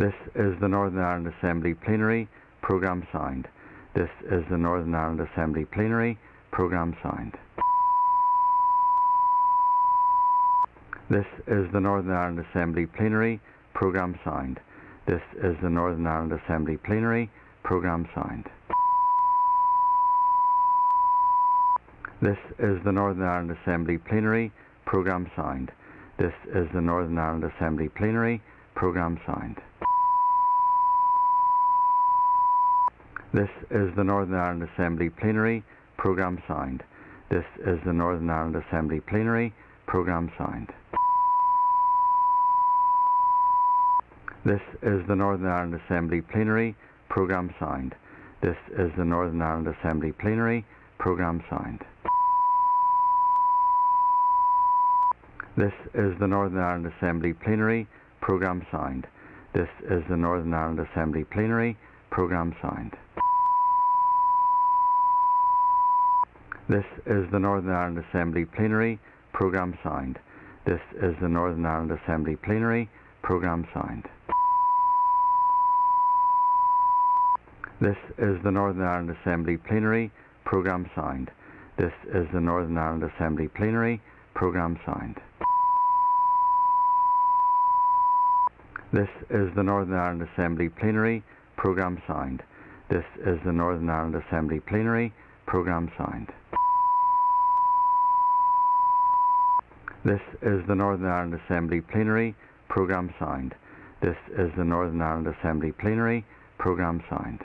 This is the Northern Ireland Assembly Plenary Programme signed. This is the Northern Ireland Assembly Plenary Programme signed. This is the Northern Ireland Assembly Plenary Programme signed. This is the Northern Ireland Assembly Plenary Programme signed. This is the Northern Ireland Assembly Plenary Programme signed. This is the Northern Ireland Assembly Plenary Programme signed. This is the Northern Ireland Assembly Plenary Programme signed. This is the Northern Ireland Assembly Plenary Programme signed. This is the Northern Ireland Assembly Plenary Programme signed. This is the Northern Ireland Assembly Plenary Programme signed. This is the Northern Ireland Assembly Plenary Programme signed. This is the Northern Ireland Assembly Plenary Programme signed. This is the Northern Ireland Assembly Plenary Programme signed. This is the Northern Ireland Assembly Plenary Programme signed. This is the Northern Ireland Assembly Plenary Programme signed. This is the Northern Ireland Assembly Plenary Programme signed. This is the Northern Ireland Assembly Plenary Programme signed. This is the Northern Ireland Assembly Plenary Programme signed. This is the Northern Ireland Assembly Plenary Programme signed. This is the Northern Ireland Assembly Plenary Programme signed.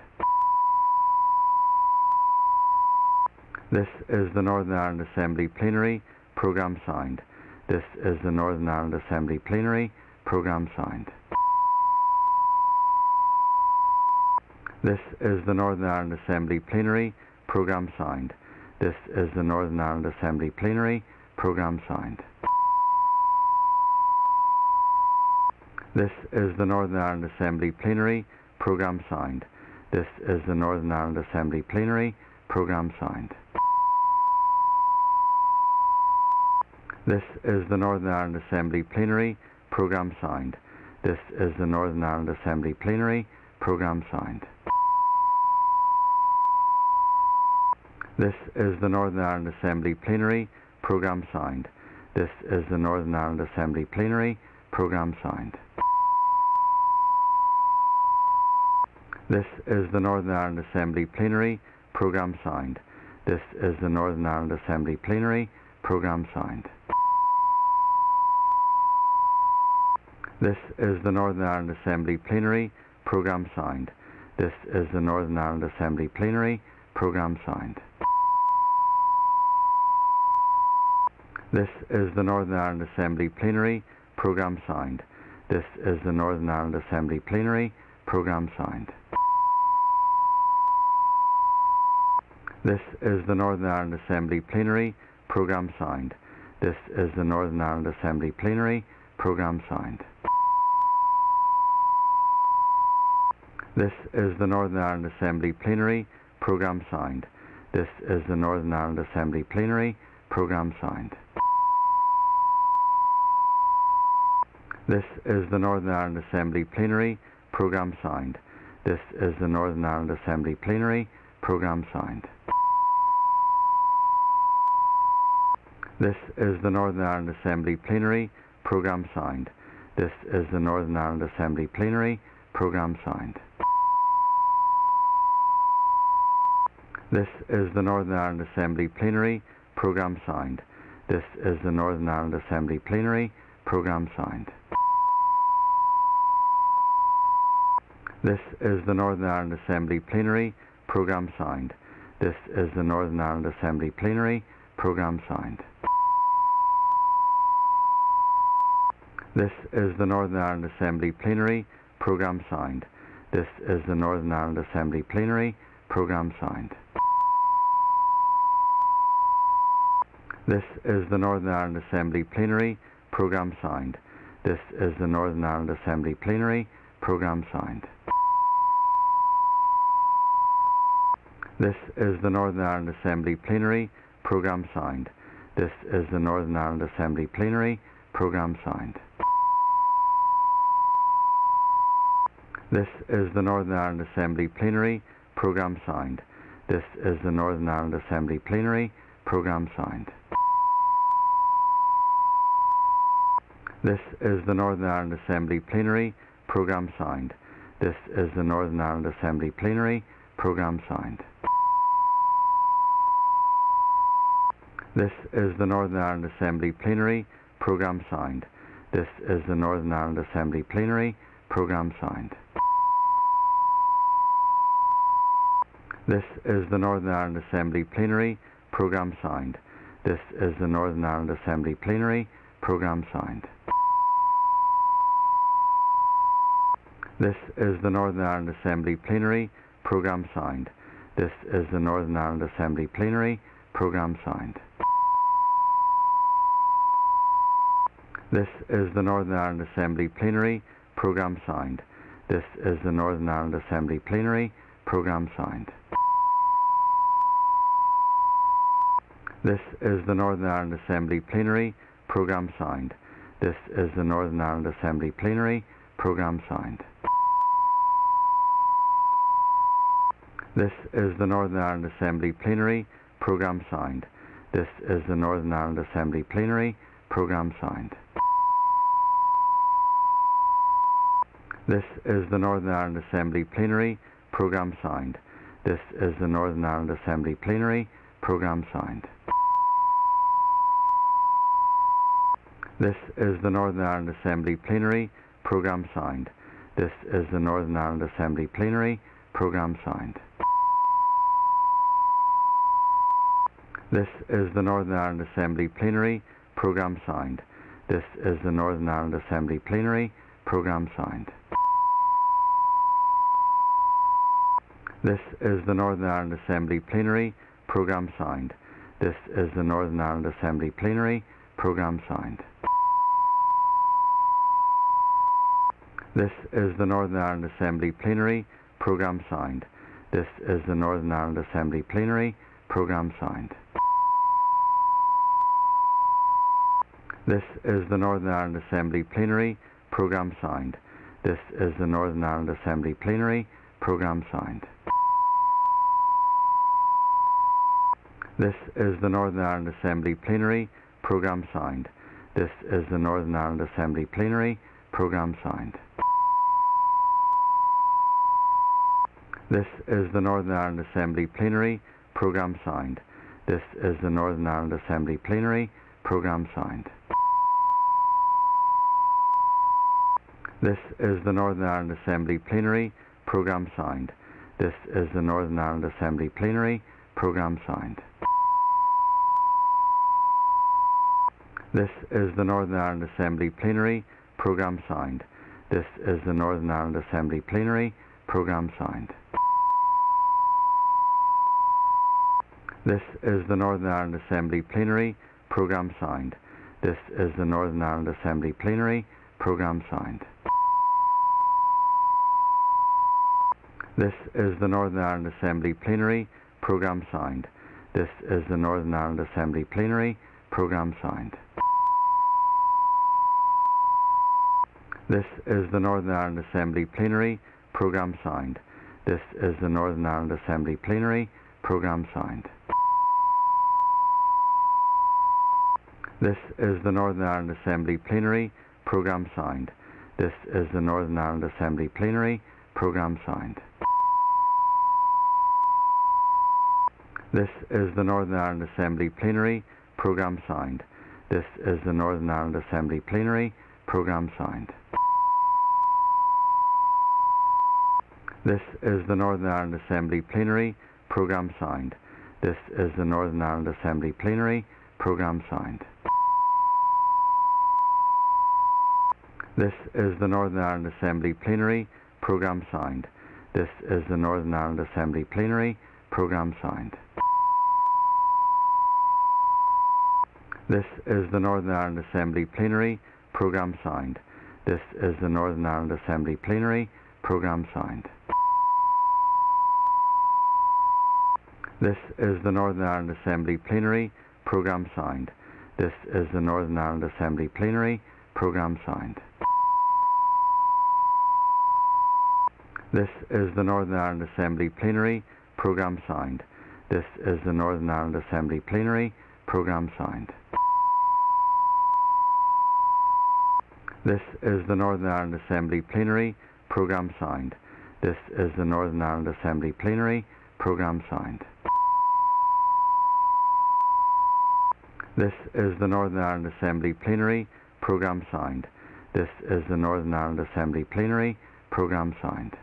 This is the Northern Ireland Assembly Plenary Programme signed. This is the Northern Ireland Assembly Plenary Programme signed. This is the Northern Ireland Assembly Plenary Programme signed. This is the Northern Ireland Assembly Plenary Programme signed. This is the Northern Ireland Assembly Plenary Programme signed. This is the Northern Ireland Assembly Plenary Programme signed. This is the Northern Ireland Assembly Plenary Programme signed. This is the Northern Ireland Assembly Plenary Programme signed. This is the Northern Ireland Assembly Plenary Programme signed. This is the Northern Ireland Assembly Plenary Programme signed. This is the Northern Ireland Assembly Plenary Programme signed. This is the Northern Ireland Assembly Plenary Programme signed. This is the Northern Ireland Assembly Plenary Programme signed. This is the Northern Ireland Assembly Plenary Programme signed. This is the Northern Ireland Assembly Plenary Programme signed. This is the Northern Ireland Assembly Plenary Programme signed. This is the Northern Ireland Assembly Plenary Programme signed. This is the Northern Ireland Assembly Plenary Programme signed. This is the Northern Ireland Assembly Plenary Programme signed. This is the Northern Ireland Assembly Plenary Programme signed. This is the Northern Ireland Assembly Plenary Programme signed. This is the Northern Ireland Assembly Plenary Programme signed. This is the Northern Ireland Assembly Plenary Programme signed. This is the Northern Ireland Assembly Plenary Programme signed. This is the Northern Ireland Assembly Plenary Programme signed. This is the Northern Ireland Assembly Plenary Programme signed. This is the Northern Ireland Assembly Plenary Programme signed. This is the Northern Ireland Assembly Plenary Programme signed. This is the Northern Ireland Assembly Plenary Programme signed. This is the Northern Ireland Assembly Plenary Programme signed. This is the Northern Ireland Assembly Plenary Programme signed. This is the Northern Ireland Assembly Plenary Programme signed. This is the Northern Ireland Assembly Plenary Programme signed. This is the Northern Ireland Assembly Plenary Programme signed. This is the Northern Ireland Assembly Plenary Programme Sound. This is the Northern Ireland Assembly Plenary Programme Sound. This is the Northern Ireland Assembly Plenary Programme Sound. This is the Northern Ireland Assembly Plenary Programme Sound. This is the Northern Ireland Assembly Plenary Programme Sound. This is the Northern Ireland Assembly Plenary Programme Sound. This is the Northern Ireland Assembly Plenary Programme Sound. This is the Northern Ireland Assembly Plenary Programme Sound. This is the Northern Ireland Assembly Plenary Programme Sound. This is the Northern Ireland Assembly Plenary Programme Sound. This is the Northern Ireland Assembly Plenary Programme Sound. This is the Northern Ireland Assembly Plenary Programme Sound. This is the Northern Ireland Assembly Plenary Programme Sound. This is the Northern Ireland Assembly Plenary Programme Sound. This is the Northern Ireland Assembly Plenary Programme Sound. This is the Northern Ireland Assembly Plenary Programme Sound. This is the Northern Ireland Assembly Plenary Programme Sound. This is the Northern Ireland Assembly Plenary Programme Sound. This is the Northern Ireland Assembly Plenary Programme Sound. This is the Northern Ireland Assembly Plenary Programme Sound. This is the Northern Ireland Assembly Plenary Programme Sound. This is the Northern Ireland Assembly Plenary Programme Sound. This is the Northern Ireland Assembly Plenary Programme Sound. This is the Northern Ireland Assembly Plenary Programme Sound. This is the Northern Ireland Assembly Plenary Programme Sound. This is the Northern Ireland Assembly Plenary Programme Sound. This is the Northern Ireland Assembly Plenary Programme Sound. This is the Northern Ireland Assembly Plenary Programme Sound. This is the Northern Ireland Assembly Plenary Programme Sound. This is the Northern Ireland Assembly Plenary Programme Sound. This is the Northern Ireland Assembly Plenary Programme Sound. This is the Northern Ireland Assembly Plenary Programme Sound. This is the Northern Ireland Assembly Plenary Programme Sound. This is the Northern Ireland Assembly Plenary Programme Sound. This is the Northern Ireland Assembly Plenary Programme Sound. This is the Northern Ireland Assembly Plenary Programme Sound. This is the Northern Ireland Assembly Plenary Programme Sound. This is the Northern Ireland Assembly Plenary Programme Sound. This is the Northern Ireland Assembly Plenary Programme Sound. This is the Northern Ireland Assembly Plenary Programme Sound. This is the Northern Ireland Assembly Plenary Programme Sound. This is the Northern Ireland Assembly Plenary Programme Sound. This is the Northern Ireland Assembly Plenary Programme Sound. This is the Northern Ireland Assembly Plenary Programme Sound. This is the Northern Ireland Assembly Plenary Programme Sound. This is the Northern Ireland Assembly Plenary Programme Sound. This is the Northern Ireland Assembly Plenary Programme Sound. This is the Northern Ireland Assembly Plenary Programme Sound. This is the Northern Ireland Assembly Plenary Programme Sound. This is the Northern Ireland Assembly Plenary Programme Sound. This is the Northern Ireland Assembly Plenary Programme Sound. This is the Northern Ireland Assembly Plenary Programme Sound. This is the Northern Ireland Assembly Plenary Programme Sound. This is the Northern Ireland Assembly Plenary Programme Sound. This is the Northern Ireland Assembly Plenary Programme Sound. This is the Northern Ireland Assembly Plenary Programme Sound. This is the Northern Ireland Assembly Plenary Programme Sound. This is the Northern Ireland Assembly Plenary Programme Sound. This is the Northern Ireland Assembly Plenary Programme Sound. This is the Northern Ireland Assembly Plenary Programme Sound.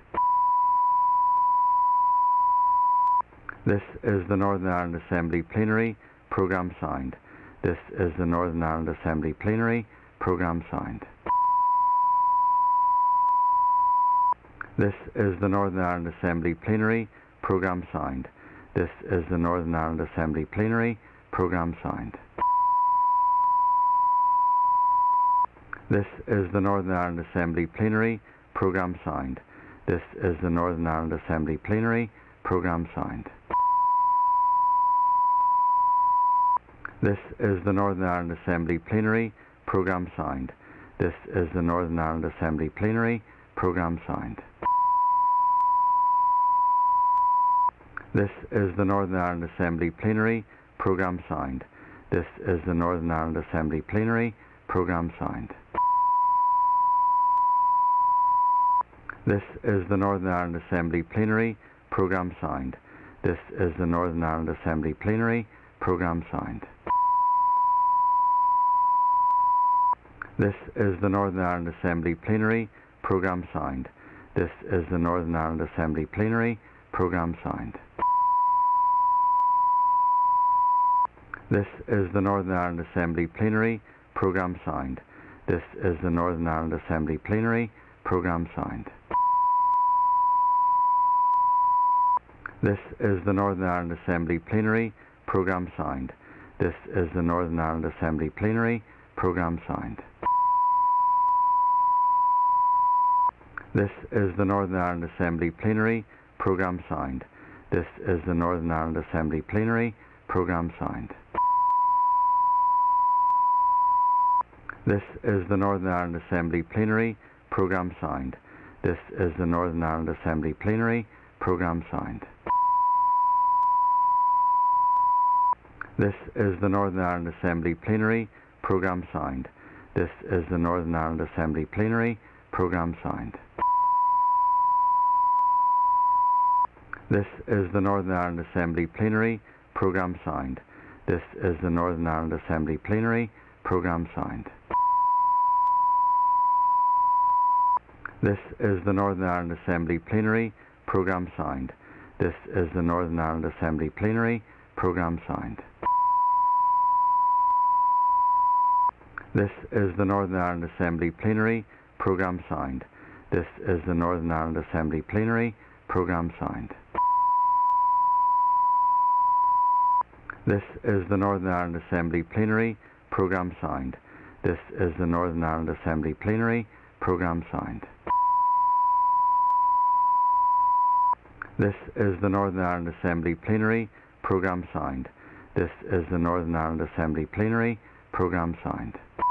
This is the Northern Ireland Assembly Plenary Programme Sound. This is the Northern Ireland Assembly Plenary Programme Sound. This is the Northern Ireland Assembly Plenary Programme Sound. This is the Northern Ireland Assembly Plenary Programme Sound. This is the Northern Ireland Assembly Plenary Programme Sound. This is the Northern Ireland Assembly Plenary Programme Sound. This is the Northern Ireland Assembly Plenary Programme Sound. This is the Northern Ireland Assembly Plenary Programme Sound. This is the Northern Ireland Assembly Plenary Programme Sound. This is the Northern Ireland Assembly Plenary Programme Sound. This is the Northern Ireland Assembly Plenary Programme Sound. This is the Northern Ireland Assembly Plenary Programme Sound. This is the Northern Ireland Assembly Plenary Programme Sound. This is the Northern Ireland Assembly Plenary Programme Sound. This is the Northern Ireland Assembly Plenary Programme Sound. This is the Northern Ireland Assembly Plenary Programme Sound. This is the Northern Ireland Assembly Plenary Programme Sound. This is the Northern Ireland Assembly Plenary Programme Sound. This is the Northern Ireland Assembly Plenary Programme Sound. This is the Northern Ireland Assembly Plenary Programme Sound. This is the Northern Ireland Assembly Plenary Programme Sound. This is the Northern Ireland Assembly Plenary Programme Sound. This is the Northern Ireland Assembly Plenary Programme Sound. This is the Northern Ireland Assembly Plenary Programme Sound. This is the Northern Ireland Assembly Plenary Programme Sound. This is the Northern Ireland Assembly Plenary Programme Sound. This is the Northern Ireland Assembly Plenary Programme Sound. This is the Northern Ireland Assembly Plenary Programme Sound. This is the Northern Ireland Assembly Plenary Programme Sound. This is the Northern Ireland Assembly Plenary Programme Sound. This is the Northern Ireland Assembly Plenary Programme Sound. This is the Northern Ireland Assembly Plenary Programme Sound. This is the Northern Ireland Assembly Plenary Programme Sound. This is the Northern Ireland Assembly Plenary Programme Sound.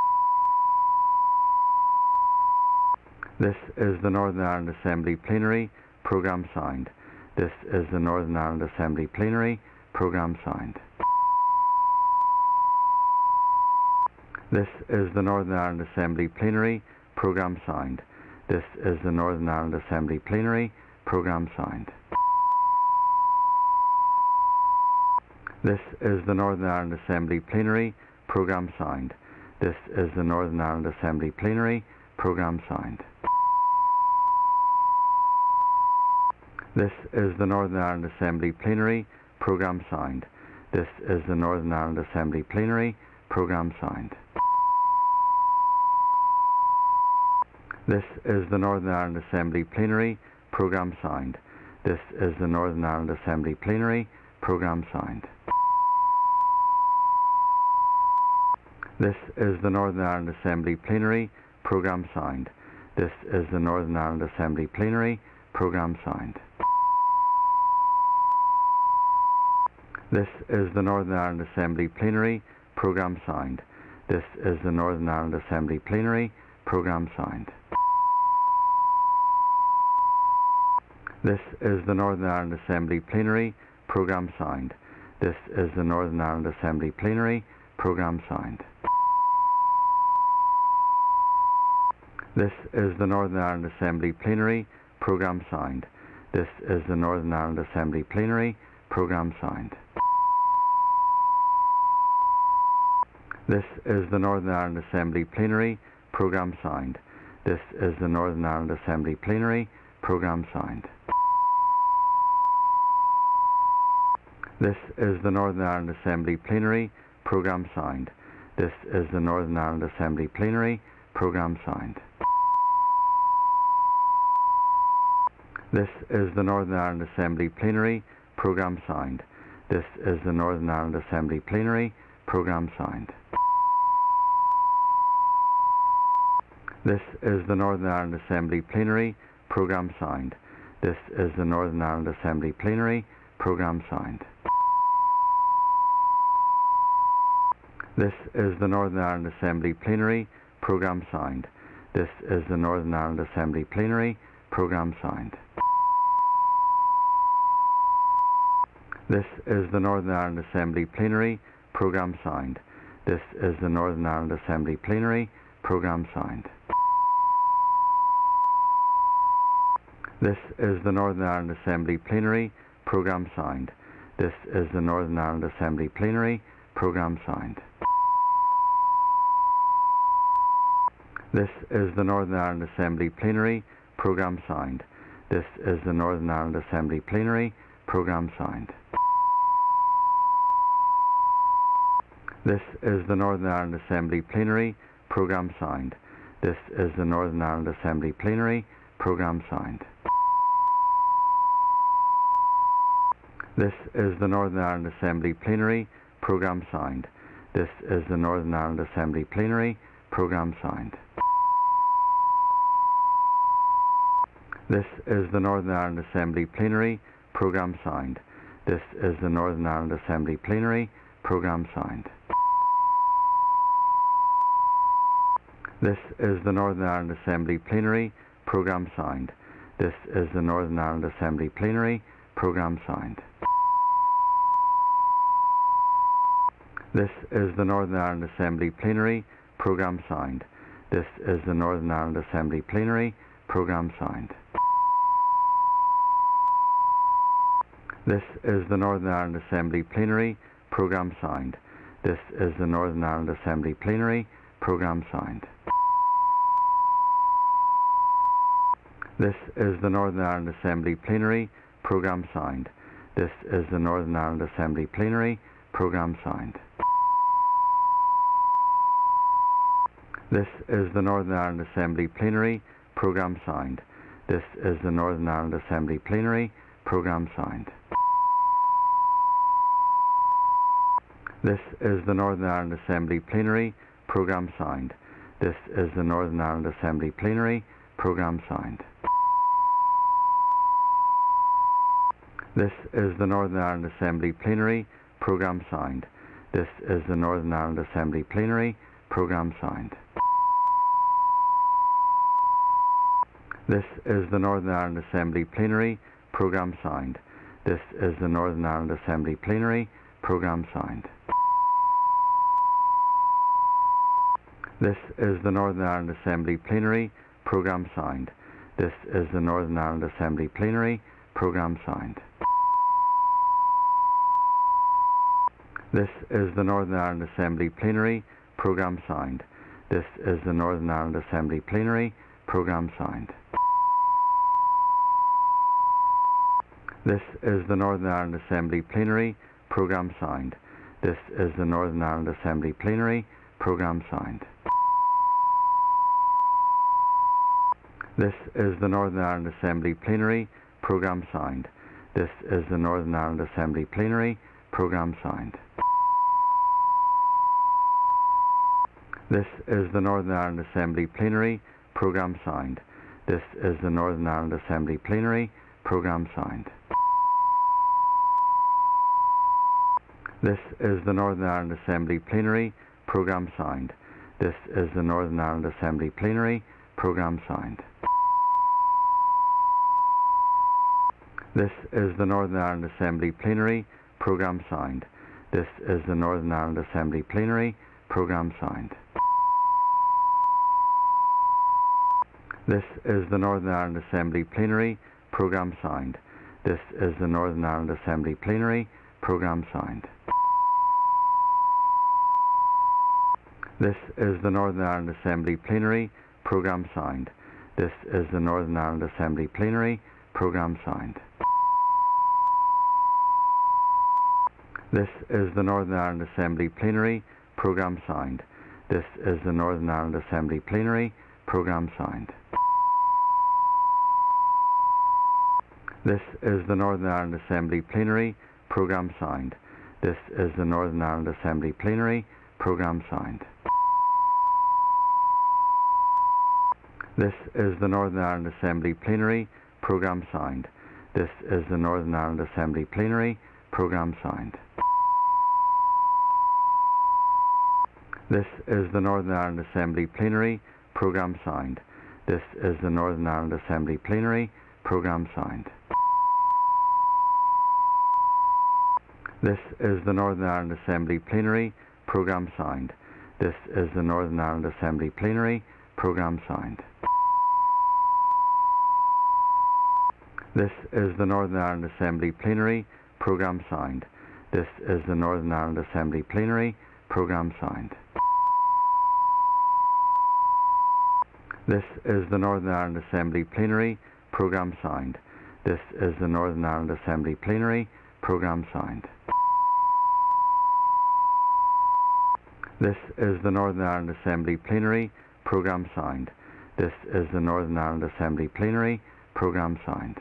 This is the Northern Ireland Assembly Plenary Programme Sound. This is the Northern Ireland Assembly Plenary Programme Sound. This is the Northern Ireland Assembly Plenary Programme Sound. This is the Northern Ireland Assembly Plenary Programme Sound. This is the Northern Ireland Assembly Plenary Programme Sound. This is the Northern Ireland Assembly Plenary Programme Sound. This is the Northern Ireland Assembly Plenary Programme Sound. This is the Northern Ireland Assembly Plenary Programme Sound. This is the Northern Ireland Assembly Plenary Programme Sound. This is the Northern Ireland Assembly Plenary Programme Sound. This is the Northern Ireland Assembly Plenary Programme Sound. This is the Northern Ireland Assembly Plenary Programme Sound. This is the Northern Ireland Assembly Plenary Programme Sound. This is the Northern Ireland Assembly Plenary Programme Sound. This is the Northern Ireland Assembly Plenary Programme Signed. This is the Northern Ireland Assembly Plenary Programme Signed. This is the Northern Ireland Assembly Plenary Programme Signed. This is the Northern Ireland Assembly Plenary Programme Signed. This is the Northern Ireland Assembly Plenary Programme Signed. This is the Northern Ireland Assembly Plenary Programme Signed. This is the Northern Ireland Assembly Plenary Programme Signed. This is the Northern Ireland Assembly Plenary Programme Signed. This is the Northern Ireland Assembly Plenary Programme Signed. This is the Northern Ireland Assembly Plenary Programme Signed. This is the Northern Ireland Assembly Plenary Programme Signed. This is the Northern Ireland Assembly Plenary Programme Signed. This is the Northern Ireland Assembly Plenary Programme Signed. This is the Northern Ireland Assembly Plenary Programme Signed. This is the Northern Ireland Assembly Plenary Programme Signed. This is the Northern Ireland Assembly Plenary Programme Signed. This is the Northern Ireland Assembly Plenary Programme Signed. This is the Northern Ireland Assembly Plenary Programme Signed. This is the Northern Ireland Assembly Plenary Programme Signed. This is the Northern Ireland Assembly Plenary Programme Signed. This is the Northern Ireland Assembly Plenary Programme Signed. This is the Northern Ireland Assembly Plenary Programme Signed. This is the Northern Ireland Assembly Plenary Programme Signed. This is the Northern Ireland Assembly Plenary Programme Signed. This is the Northern Ireland Assembly Plenary Programme Signed. This is the Northern Ireland Assembly Plenary Programme Signed. This is the Northern Ireland Assembly Plenary Programme Signed. This is the Northern Ireland Assembly Plenary Programme Signed. This is the Northern Ireland Assembly Plenary Programme Signed. This is the Northern Ireland Assembly Plenary Programme Signed. This is the Northern Ireland Assembly Plenary Programme Signed. This is the Northern Ireland Assembly Plenary Programme Signed. This is the Northern Ireland Assembly Plenary Programme Signed. This is the Northern Ireland Assembly Plenary Programme Signed. This is the Northern Ireland Assembly Plenary Programme Signed. This is the Northern Ireland Assembly Plenary Programme Signed. This is the Northern Ireland Assembly Plenary Programme Signed. This is the Northern Ireland Assembly Plenary Programme Signed. This is the Northern Ireland Assembly Plenary Programme Signed. This is the Northern Ireland Assembly Plenary Programme Signed. This is the Northern Ireland Assembly Plenary Programme Signed. This is the Northern Ireland Assembly Plenary Programme Signed. This is the Northern Ireland Assembly Plenary Programme Signed. This is the Northern Ireland Assembly Plenary Programme Signed. This is the Northern Ireland Assembly Plenary Programme Signed. This is the Northern Ireland Assembly Plenary Programme Signed. This is the Northern Ireland Assembly Plenary Programme Signed. This is the Northern Ireland Assembly Plenary Programme Signed. This is the Northern Ireland Assembly Plenary Programme Signed. This is the Northern Ireland Assembly Plenary Programme Signed. This is the Northern Ireland Assembly Plenary Programme Signed. This is the Northern Ireland Assembly Plenary Programme Signed. This is the Northern Ireland Assembly Plenary Programme Signed. This is the Northern Ireland Assembly Plenary Programme Signed. This is the Northern Ireland Assembly Plenary Programme Signed. This is the Northern Ireland Assembly Plenary Programme Signed. This is the Northern Ireland Assembly Plenary Programme Signed. This is the Northern Ireland Assembly Plenary Programme Signed. This is the Northern Ireland Assembly Plenary Programme Signed. This is the Northern Ireland Assembly Plenary Programme Signed. This is the Northern Ireland Assembly Plenary Programme Signed. This is the Northern Ireland Assembly Plenary Programme Signed. This is the Northern Ireland Assembly Plenary Programme Signed. This is the Northern Ireland Assembly Plenary Programme Signed. This is the Northern Ireland Assembly Plenary Programme Signed. This is the Northern Ireland Assembly Plenary Programme Signed. This is the Northern Ireland Assembly Plenary Programme Signed. This is the Northern Ireland Assembly Plenary Programme Signed. This is the Northern Ireland Assembly Plenary Programme Signed. This is the Northern Ireland Assembly Plenary Programme Signed. This is the Northern Ireland Assembly Plenary Programme Signed. This is the Northern Ireland Assembly Plenary Programme Signed. This is the Northern Ireland Assembly Plenary Programme Signed. This is the Northern Ireland Assembly Plenary Programme Signed. This is the Northern Ireland Assembly Plenary Programme Signed. This is the Northern Ireland Assembly Plenary Programme Signed.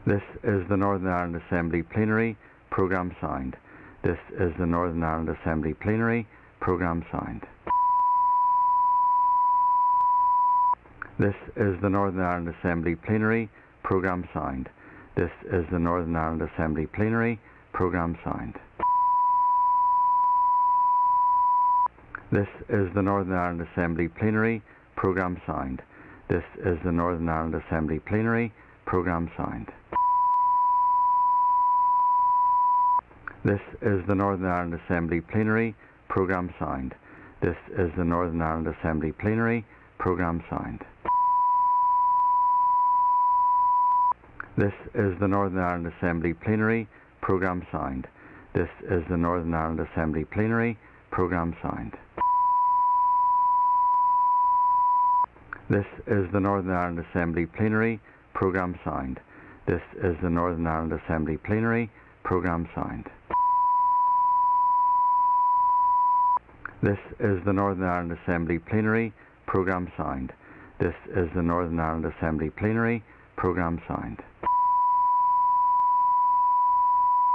This is the Northern Ireland Assembly Plenary Programme Signed. This is the Northern Ireland Assembly Plenary Programme Signed. This is the Northern Ireland Assembly Plenary Programme Signed. This is the Northern Ireland Assembly Plenary Programme Signed. This is the Northern Ireland Assembly Plenary Programme Signed. This is the Northern Ireland Assembly Plenary Programme Signed. This is the Northern Ireland Assembly Plenary Programme Signed. This is the Northern Ireland Assembly Plenary Programme Signed. This is the Northern Ireland Assembly Plenary Programme Signed. This is the Northern Ireland Assembly Plenary Programme Signed. This is the Northern Ireland Assembly Plenary Programme Signed. This is the Northern Ireland Assembly Plenary Programme Signed. This is the Northern Ireland Assembly Plenary Programme Signed. This is the Northern Ireland Assembly Plenary Programme Signed.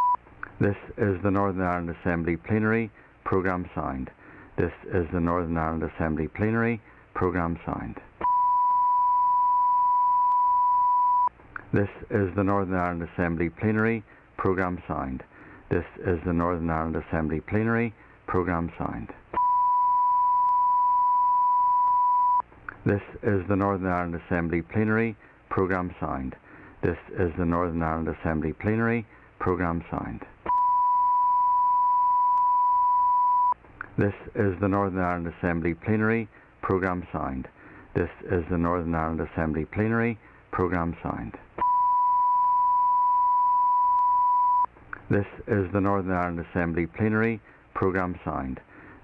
This is the Northern Ireland Assembly Plenary Programme Signed. This is the Northern Ireland Assembly Plenary Programme Signed. This is the Northern Ireland Assembly Plenary Programme Signed. This is the Northern Ireland Assembly Plenary Programme Signed. This is the Northern Ireland Assembly Plenary Programme Signed. This is the Northern Ireland Assembly Plenary Programme Signed. This is the Northern Ireland Assembly Plenary Programme Signed. This is the Northern Ireland Assembly Plenary Programme Signed. This is the Northern Ireland Assembly Plenary Programme Signed.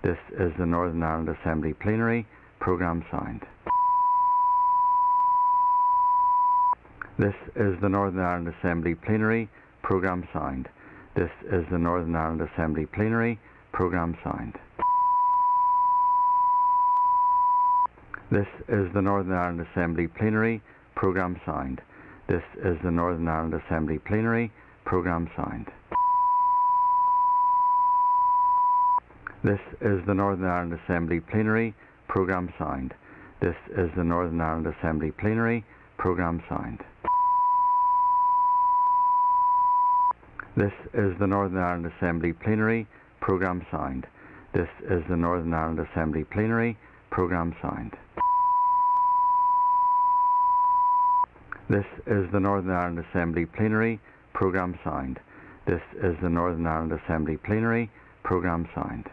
This is the Northern Ireland Assembly Plenary Programme Signed. This is the Northern Ireland Assembly Plenary Programme Signed. This is the Northern Ireland Assembly Plenary Programme Signed. This is the Northern Ireland Assembly Plenary Programme Signed. This is the Northern Ireland Assembly Plenary Programme Signed. This is the Northern Ireland Assembly Plenary Programme Signed. This is the Northern Ireland Assembly Plenary Programme Signed. This is the Northern Ireland Assembly Plenary Programme Signed. This is the Northern Ireland Assembly Plenary Programme Signed. This is the Northern Ireland Assembly Plenary Programme signed. This is the Northern Ireland Assembly Plenary Programme signed.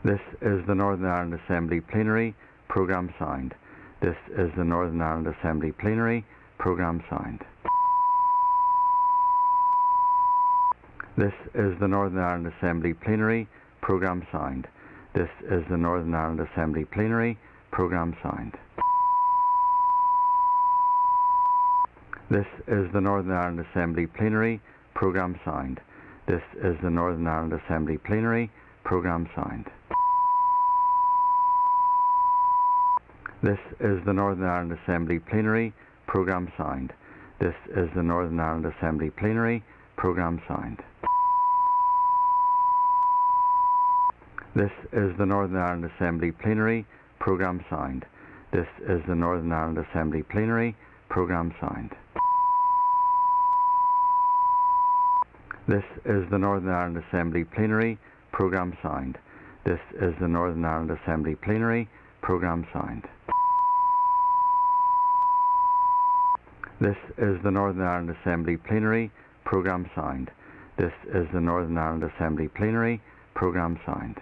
This is the Northern Ireland Assembly Plenary Programme signed. This is the Northern Ireland Assembly Plenary Programme signed. This is the Northern Ireland Assembly Plenary Programme signed. This is the Northern Ireland Assembly Plenary Programme signed. This is the Northern Ireland Assembly Plenary Programme signed. This is the Northern Ireland Assembly Plenary Programme signed. This is the Northern Ireland Assembly Plenary Programme signed. This is the Northern Ireland Assembly Plenary Programme signed. This is the Northern Ireland Assembly Plenary Programme signed. This is the Northern Ireland Assembly Plenary Programme signed. This is the Northern Ireland Assembly Plenary Programme signed. This is the Northern Ireland Assembly Plenary Programme signed. This is the Northern Ireland Assembly Plenary Programme signed. This is the Northern Ireland Assembly Plenary Programme signed.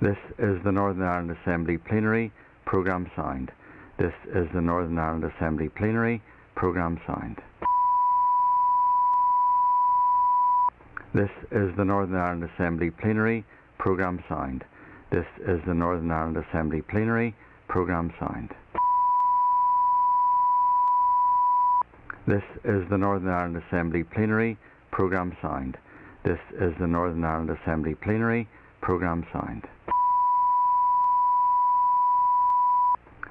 This is the Northern Ireland Assembly Plenary Programme signed. This is the Northern Ireland Assembly Plenary Programme signed. This is the Northern Ireland Assembly Plenary Programme signed. This is the Northern Ireland Assembly Plenary Programme signed. This is the Northern Ireland Assembly Plenary Programme signed. This is the Northern Ireland Assembly Plenary Programme signed.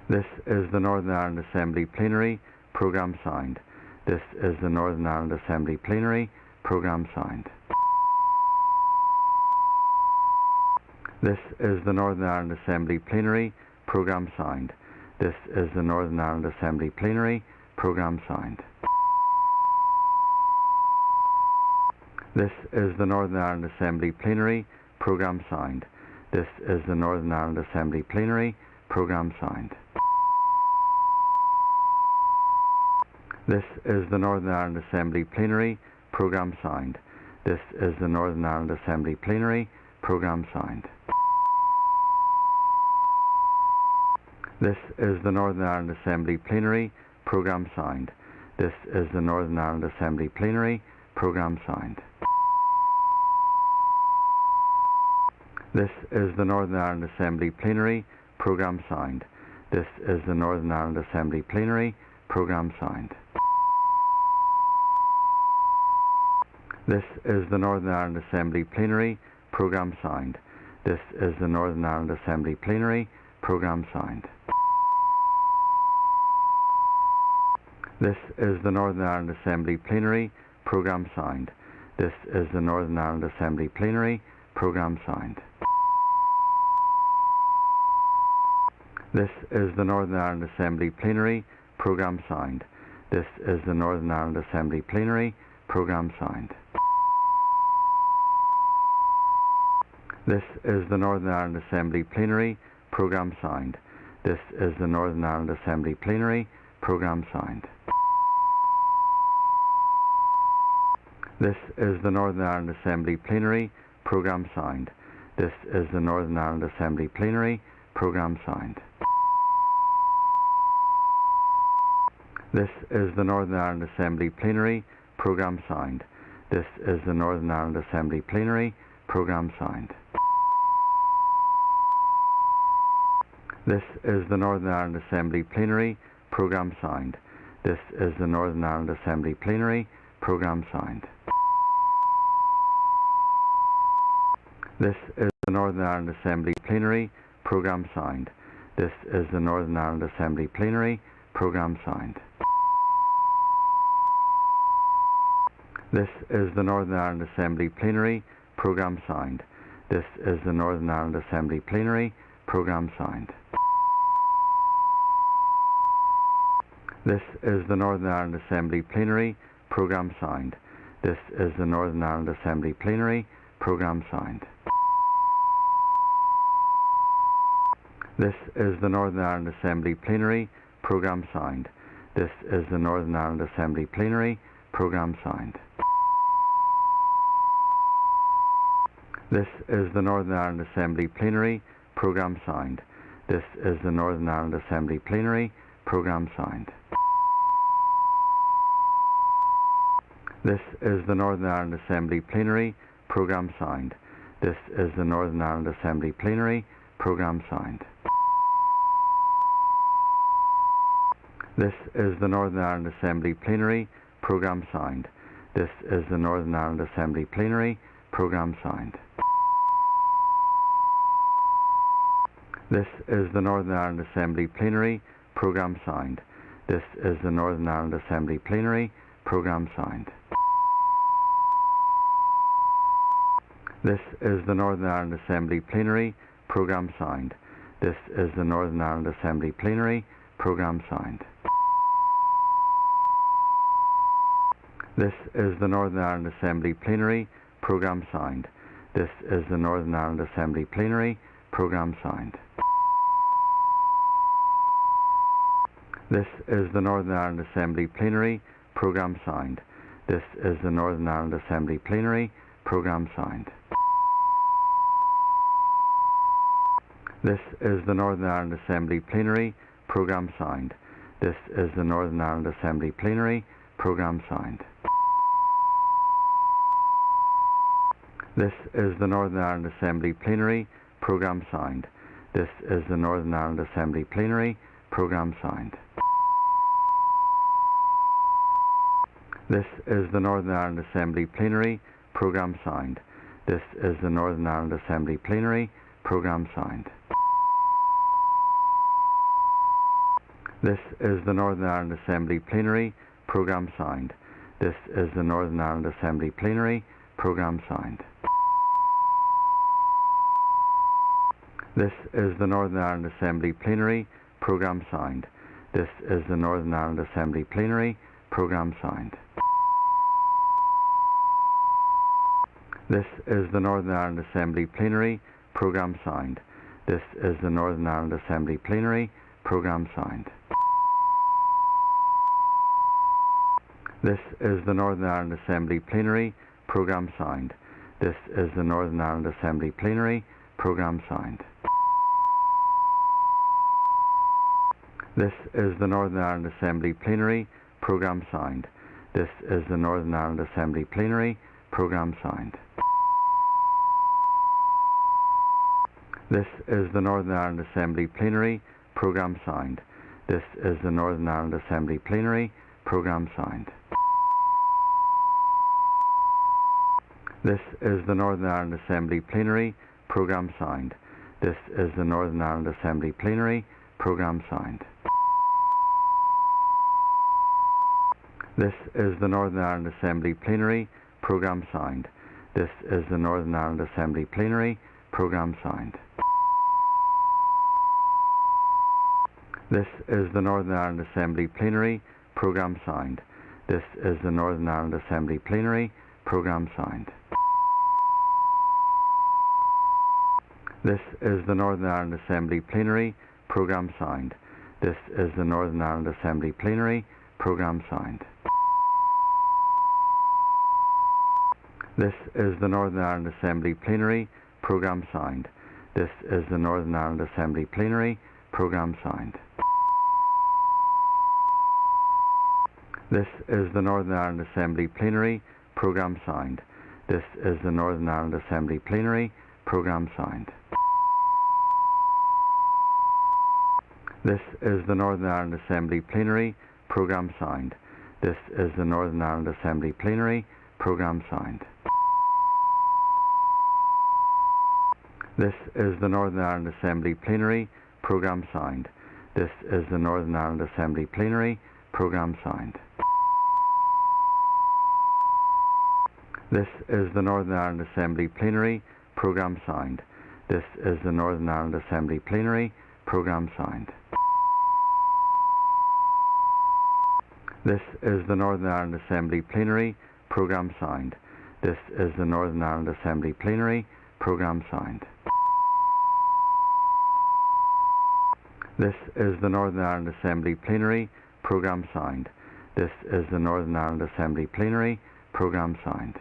This is the Northern Ireland Assembly Plenary Programme signed. This is the Northern Ireland Assembly Plenary Programme signed. This is the Northern Ireland Assembly Plenary Programme signed. This is the Northern Ireland Assembly Plenary Programme signed. This is the Northern Ireland Assembly Plenary Programme signed. This is the Northern Ireland Assembly Plenary Programme signed. This is the Northern Ireland Assembly Plenary Programme signed. This is the Northern Ireland Assembly Plenary Programme signed. This is the Northern Ireland Assembly Plenary Programme signed. This is the Northern Ireland Assembly Plenary Programme signed. This is the Northern Ireland Assembly Plenary Programme signed. This is the Northern Ireland Assembly Plenary Programme signed. This is the Northern Ireland Assembly Plenary Programme signed. This is the Northern Ireland Assembly Plenary Programme signed. This is the Northern Ireland Assembly Plenary Programme signed. This is the Northern Ireland Assembly Plenary Programme signed. This is the Northern Ireland Assembly Plenary Programme signed. This is the Northern Ireland Assembly Plenary Programme signed. This is the Northern Ireland Assembly Plenary Programme signed. This is the Northern Ireland Assembly Plenary Programme signed. This is the Northern Ireland Assembly Plenary Programme signed. This is the Northern Ireland Assembly Plenary Programme signed. This is the Northern Ireland Assembly Plenary Programme signed. This is the Northern Ireland Assembly Plenary Programme signed. This is the Northern Ireland Assembly Plenary Programme signed. This is the Northern Ireland Assembly Plenary Programme signed. This is the Northern Ireland Assembly Plenary Programme signed. This is the Northern Ireland Assembly Plenary Programme signed. This is the Northern Ireland Assembly Plenary Programme signed. This is the Northern Ireland Assembly Plenary Programme signed. This is the Northern Ireland Assembly Plenary Programme signed. This is the Northern Ireland Assembly Plenary Programme signed. This is the Northern Ireland Assembly Plenary Programme Signed. This is the Northern Ireland Assembly Plenary Programme Signed. This is the Northern Ireland Assembly Plenary Programme Signed. This is the Northern Ireland Assembly Plenary Programme Signed. This is the Northern Ireland Assembly Plenary Programme Signed. This is the Northern Ireland Assembly Plenary Programme Signed. This is the Northern Ireland Assembly Plenary Programme Signed. This is the Northern Ireland Assembly Plenary Programme Signed. This is the Northern Ireland Assembly Plenary Programme Signed. This is the Northern Ireland Assembly Plenary Programme Signed. This is the Northern Ireland Assembly Plenary Programme Signed. This is the Northern Ireland Assembly Plenary Programme Signed. This is the Northern Ireland Assembly Plenary Programme Signed. This is the Northern Ireland Assembly Plenary Programme Signed. This is the Northern Ireland Assembly Plenary Programme Signed. This is the Northern Ireland Assembly Plenary Programme Signed. This is the Northern Ireland Assembly Plenary Programme Signed. This is the Northern Ireland Assembly Plenary Programme Signed. This is the Northern Ireland Assembly Plenary Programme Signed. This is the Northern Ireland Assembly Plenary Programme Signed. This is the Northern Ireland Assembly Plenary Programme Signed. This is the Northern Ireland Assembly Plenary Programme Signed. This is the Northern Ireland Assembly Plenary Programme Signed. This is the Northern Ireland Assembly Plenary Programme Signed. This is the Northern Ireland Assembly Plenary Programme Signed. This is the Northern Ireland Assembly Plenary Programme Signed. This is the Northern Ireland Assembly Plenary Programme Signed. This is the Northern Ireland Assembly Plenary Programme Signed. This is the Northern Ireland Assembly Plenary Programme Signed. This is the Northern Ireland Assembly Plenary Programme Signed. This is the Northern Ireland Assembly Plenary Programme Signed. This is the Northern Ireland Assembly Plenary Programme Signed. This is the Northern Ireland Assembly Plenary Programme Signed. This is the Northern Ireland Assembly Plenary Programme Signed. This is the Northern Ireland Assembly Plenary Programme Signed. This is the Northern Ireland Assembly Plenary Programme Signed. This is the Northern Ireland Assembly Plenary Programme Signed. This is the Northern Ireland Assembly Plenary Programme Signed. This is the Northern Ireland Assembly Plenary Programme Signed. This is the Northern Ireland Assembly Plenary Programme Signed. This is the Northern Ireland Assembly Plenary Programme Signed. This is the Northern Ireland Assembly Plenary Programme Signed. This is the Northern Ireland Assembly Plenary Programme Signed. This is the Northern Ireland Assembly Plenary Programme Signed. This is the Northern Ireland Assembly Plenary Programme Signed. This is the Northern Ireland Assembly Plenary Programme Signed. This is the Northern Ireland Assembly Plenary Programme Signed. This is the Northern Ireland Assembly Plenary Programme Signed. This is the Northern Ireland Assembly Plenary Programme Signed. This is the Northern Ireland Assembly Plenary Programme Signed. This is the Northern Ireland Assembly Plenary Programme Signed. This is the Northern Ireland Assembly Plenary Programme Signed. This is the Northern Ireland Assembly Plenary Programme Signed. This is the Northern Ireland Assembly Plenary Programme Signed. This is the Northern Ireland Assembly Plenary Programme Sound. This is the Northern Ireland Assembly Plenary Programme Sound.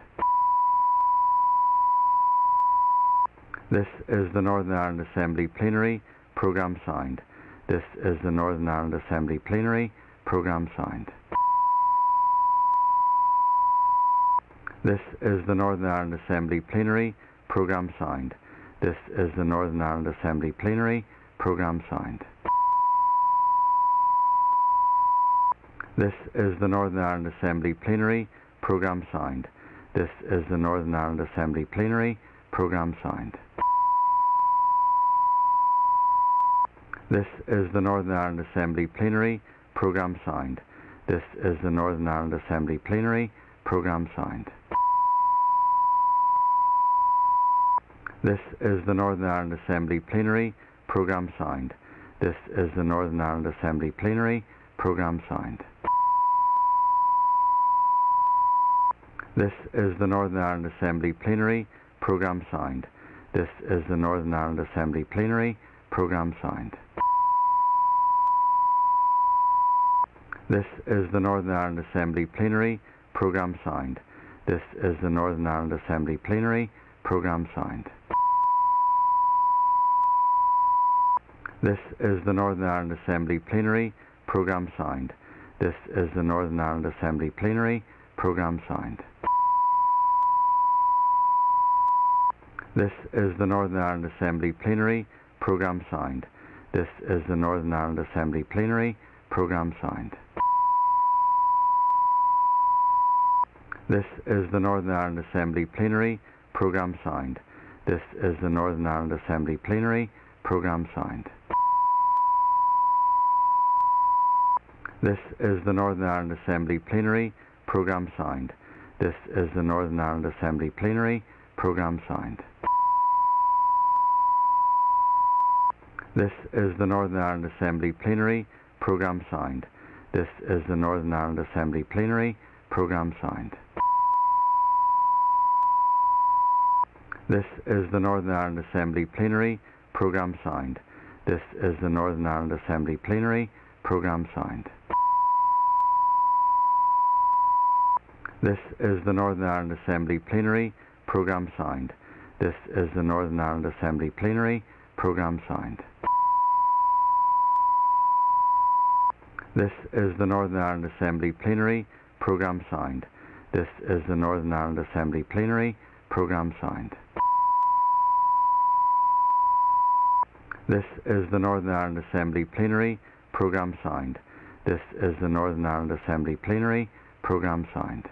This is the Northern Ireland Assembly Plenary Programme Sound. This is the Northern Ireland Assembly Plenary Programme Sound. This is the Northern Ireland Assembly Plenary Programme Sound. This is the Northern Ireland Assembly Plenary Programme Sound. This is the Northern Ireland Assembly Plenary Programme Sound. This is the Northern Ireland Assembly Plenary Programme Sound. This is the Northern Ireland Assembly Plenary Programme Sound. This is the Northern Ireland Assembly Plenary Programme Sound. This is the Northern Ireland Assembly Plenary Programme Sound. This is the Northern Ireland Assembly Plenary Programme Sound. This is the Northern Ireland Assembly Plenary Programme Sound. This is the Northern Ireland Assembly Plenary Programme Sound. This is the Northern Ireland Assembly Plenary Programme Sound. This is the Northern Ireland Assembly Plenary Programme Sound. This is the Northern Ireland Assembly Plenary Programme Sound. This is the Northern Ireland Assembly Plenary Programme Sound. This is the Northern Ireland Assembly Plenary Programme Sound. This is the Northern Ireland Assembly Plenary Programme Sound. This is the Northern Ireland Assembly Plenary Programme Sound. This is the Northern Ireland Assembly Plenary Programme Sound. This is the Northern Ireland Assembly Plenary Programme Sound. This is the Northern Ireland Assembly Plenary Programme Sound. This is the Northern Ireland Assembly Plenary Programme Sound. This is the Northern Ireland Assembly Plenary Programme Sound. This is the Northern Ireland Assembly Plenary Programme Sound. This is the Northern Ireland Assembly Plenary Programme Sound. This is the Northern Ireland Assembly Plenary Programme Sound. This is the Northern Ireland Assembly Plenary Programme Sound. This is the Northern Ireland Assembly Plenary Programme Sound. This is the Northern Ireland Assembly Plenary Programme Sound. This is the Northern Ireland Assembly Plenary Programme Sound.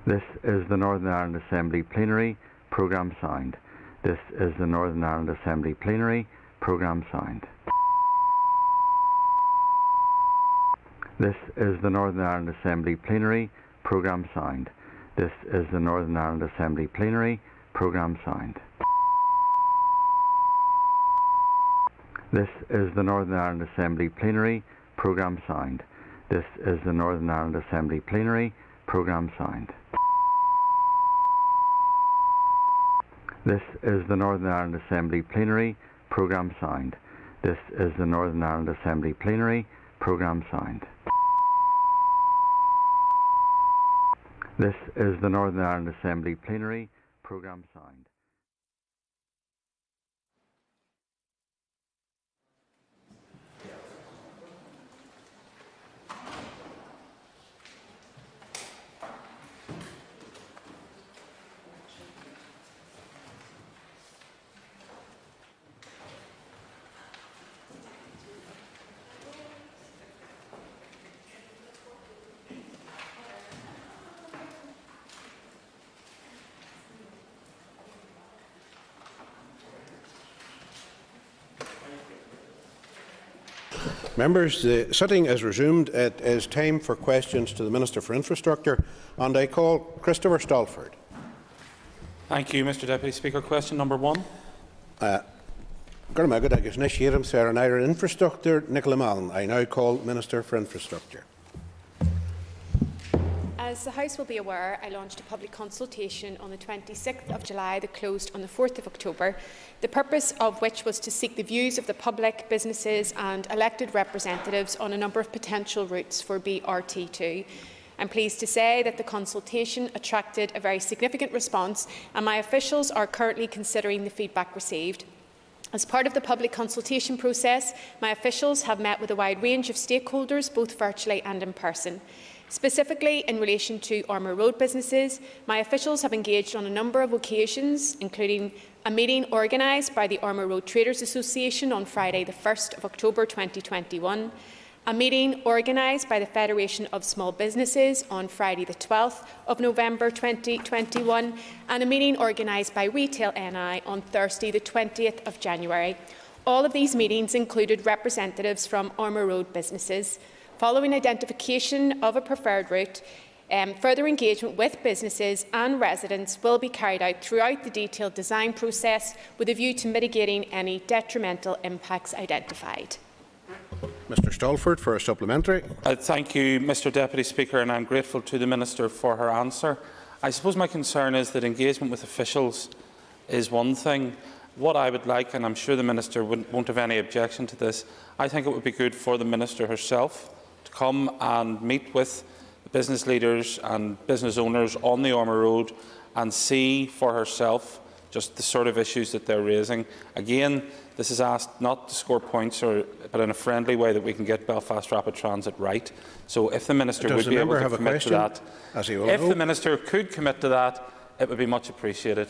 This is the Northern Ireland Assembly Plenary Programme Sound. This is the Northern Ireland Assembly Plenary Programme Sound. This is the Northern Ireland Assembly Plenary Programme Sound. This is the Northern Ireland Assembly Plenary Programme Sound. This is the Northern Ireland Assembly Plenary Programme Sound. This is the Northern Ireland Assembly Plenary Programme Sound. This is the Northern Ireland Assembly Plenary Programme Sound. This is the Northern Ireland Assembly Plenary Programme Sound. This is the Northern Ireland Assembly Plenary Programme Sound. This is the Northern Ireland Assembly Plenary Programme Sound. Members, the sitting is resumed. It is time for questions to the Minister for Infrastructure, and I call Christopher Stalford. Thank you, Mr Deputy Speaker. Question number one. Gurmagad agus Nishiram Sarah Naira Infrastructure, Nicola Mallon. I now call Minister for Infrastructure. As As the House will be aware, I launched a public consultation on the 26th of July that closed on the 4th of October, the purpose of which was to seek the views of the public, businesses and elected representatives on a number of potential routes for BRT2. I'm pleased to say that the consultation attracted a very significant response, and my officials are currently considering the feedback received. As part of the public consultation process, my officials have met with a wide range of stakeholders, both virtually and in person. Specifically, in relation to Ormer Road businesses, my officials have engaged on a number of occasions, including a meeting organised by the Ormer Road Traders Association on Friday the 1st of October 2021, a meeting organised by the Federation of Small Businesses on Friday the 12th of November 2021, and a meeting organised by Retail NI on Thursday the 20th of January. All of these meetings included representatives from Ormer Road businesses. Following identification of a preferred route, further engagement with businesses and residents will be carried out throughout the detailed design process with a view to mitigating any detrimental impacts identified. Mr Stalford for a supplementary. Thank you, Mr Deputy Speaker, and I'm grateful to the Minister for her answer. I suppose my concern is that engagement with officials is one thing. What I would like, and I'm sure the Minister won't have any objection to this, I think it would be good for the Minister herself to come and meet with business leaders and business owners on the Ormer Road and see for herself just the sort of issues that they're raising. Again, this is asked not to score points, but in a friendly way that we can get Belfast Rapid Transit right. So if the Minister would be able to commit to that, if the Minister could commit to that, it would be much appreciated.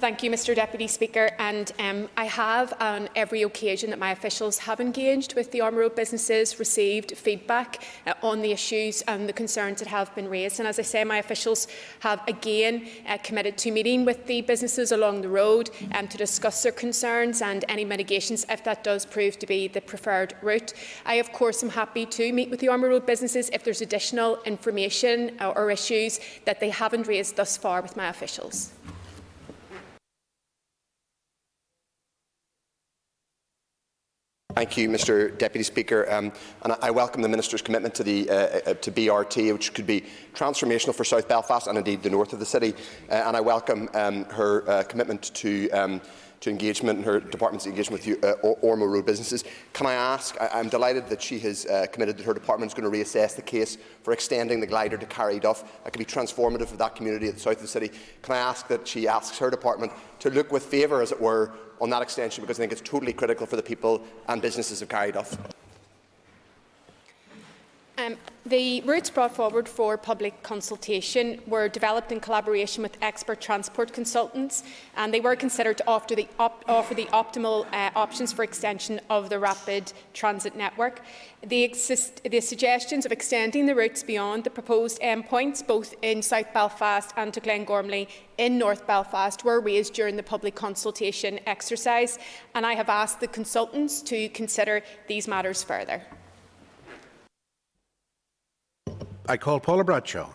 Thank you, Mr Deputy Speaker. And I have, on every occasion that my officials have engaged with the Ormer Road businesses, received feedback on the issues and the concerns that have been raised. And as I say, my officials have again committed to meeting with the businesses along the road to discuss their concerns and any mitigations if that does prove to be the preferred route. I, of course, am happy to meet with the Ormer Road businesses if there's additional information or issues that they haven't raised thus far with my officials. Thank you, Mr Deputy Speaker. And I welcome the Minister's commitment to to BRT, which could be transformational for South Belfast and indeed the north of the city. And I welcome her commitment to engagement and her department's engagement with Ormer Road businesses. Can I ask, I'm delighted that she has committed that her department is going to reassess the case for extending the glider to Carryduff. That could be transformative for that community at the south of the city. Can I ask that she asks her department to look with favour, as it were, on that extension, because I think it's totally critical for the people and businesses of Carryduff? The routes brought forward for public consultation were developed in collaboration with expert transport consultants, and they were considered to offer the optimal options for extension of the rapid transit network. The suggestions of extending the routes beyond the proposed endpoints, both in South Belfast and to Glengormley in North Belfast, were raised during the public consultation exercise, and I have asked the consultants to consider these matters further. I call Paula Bradshaw.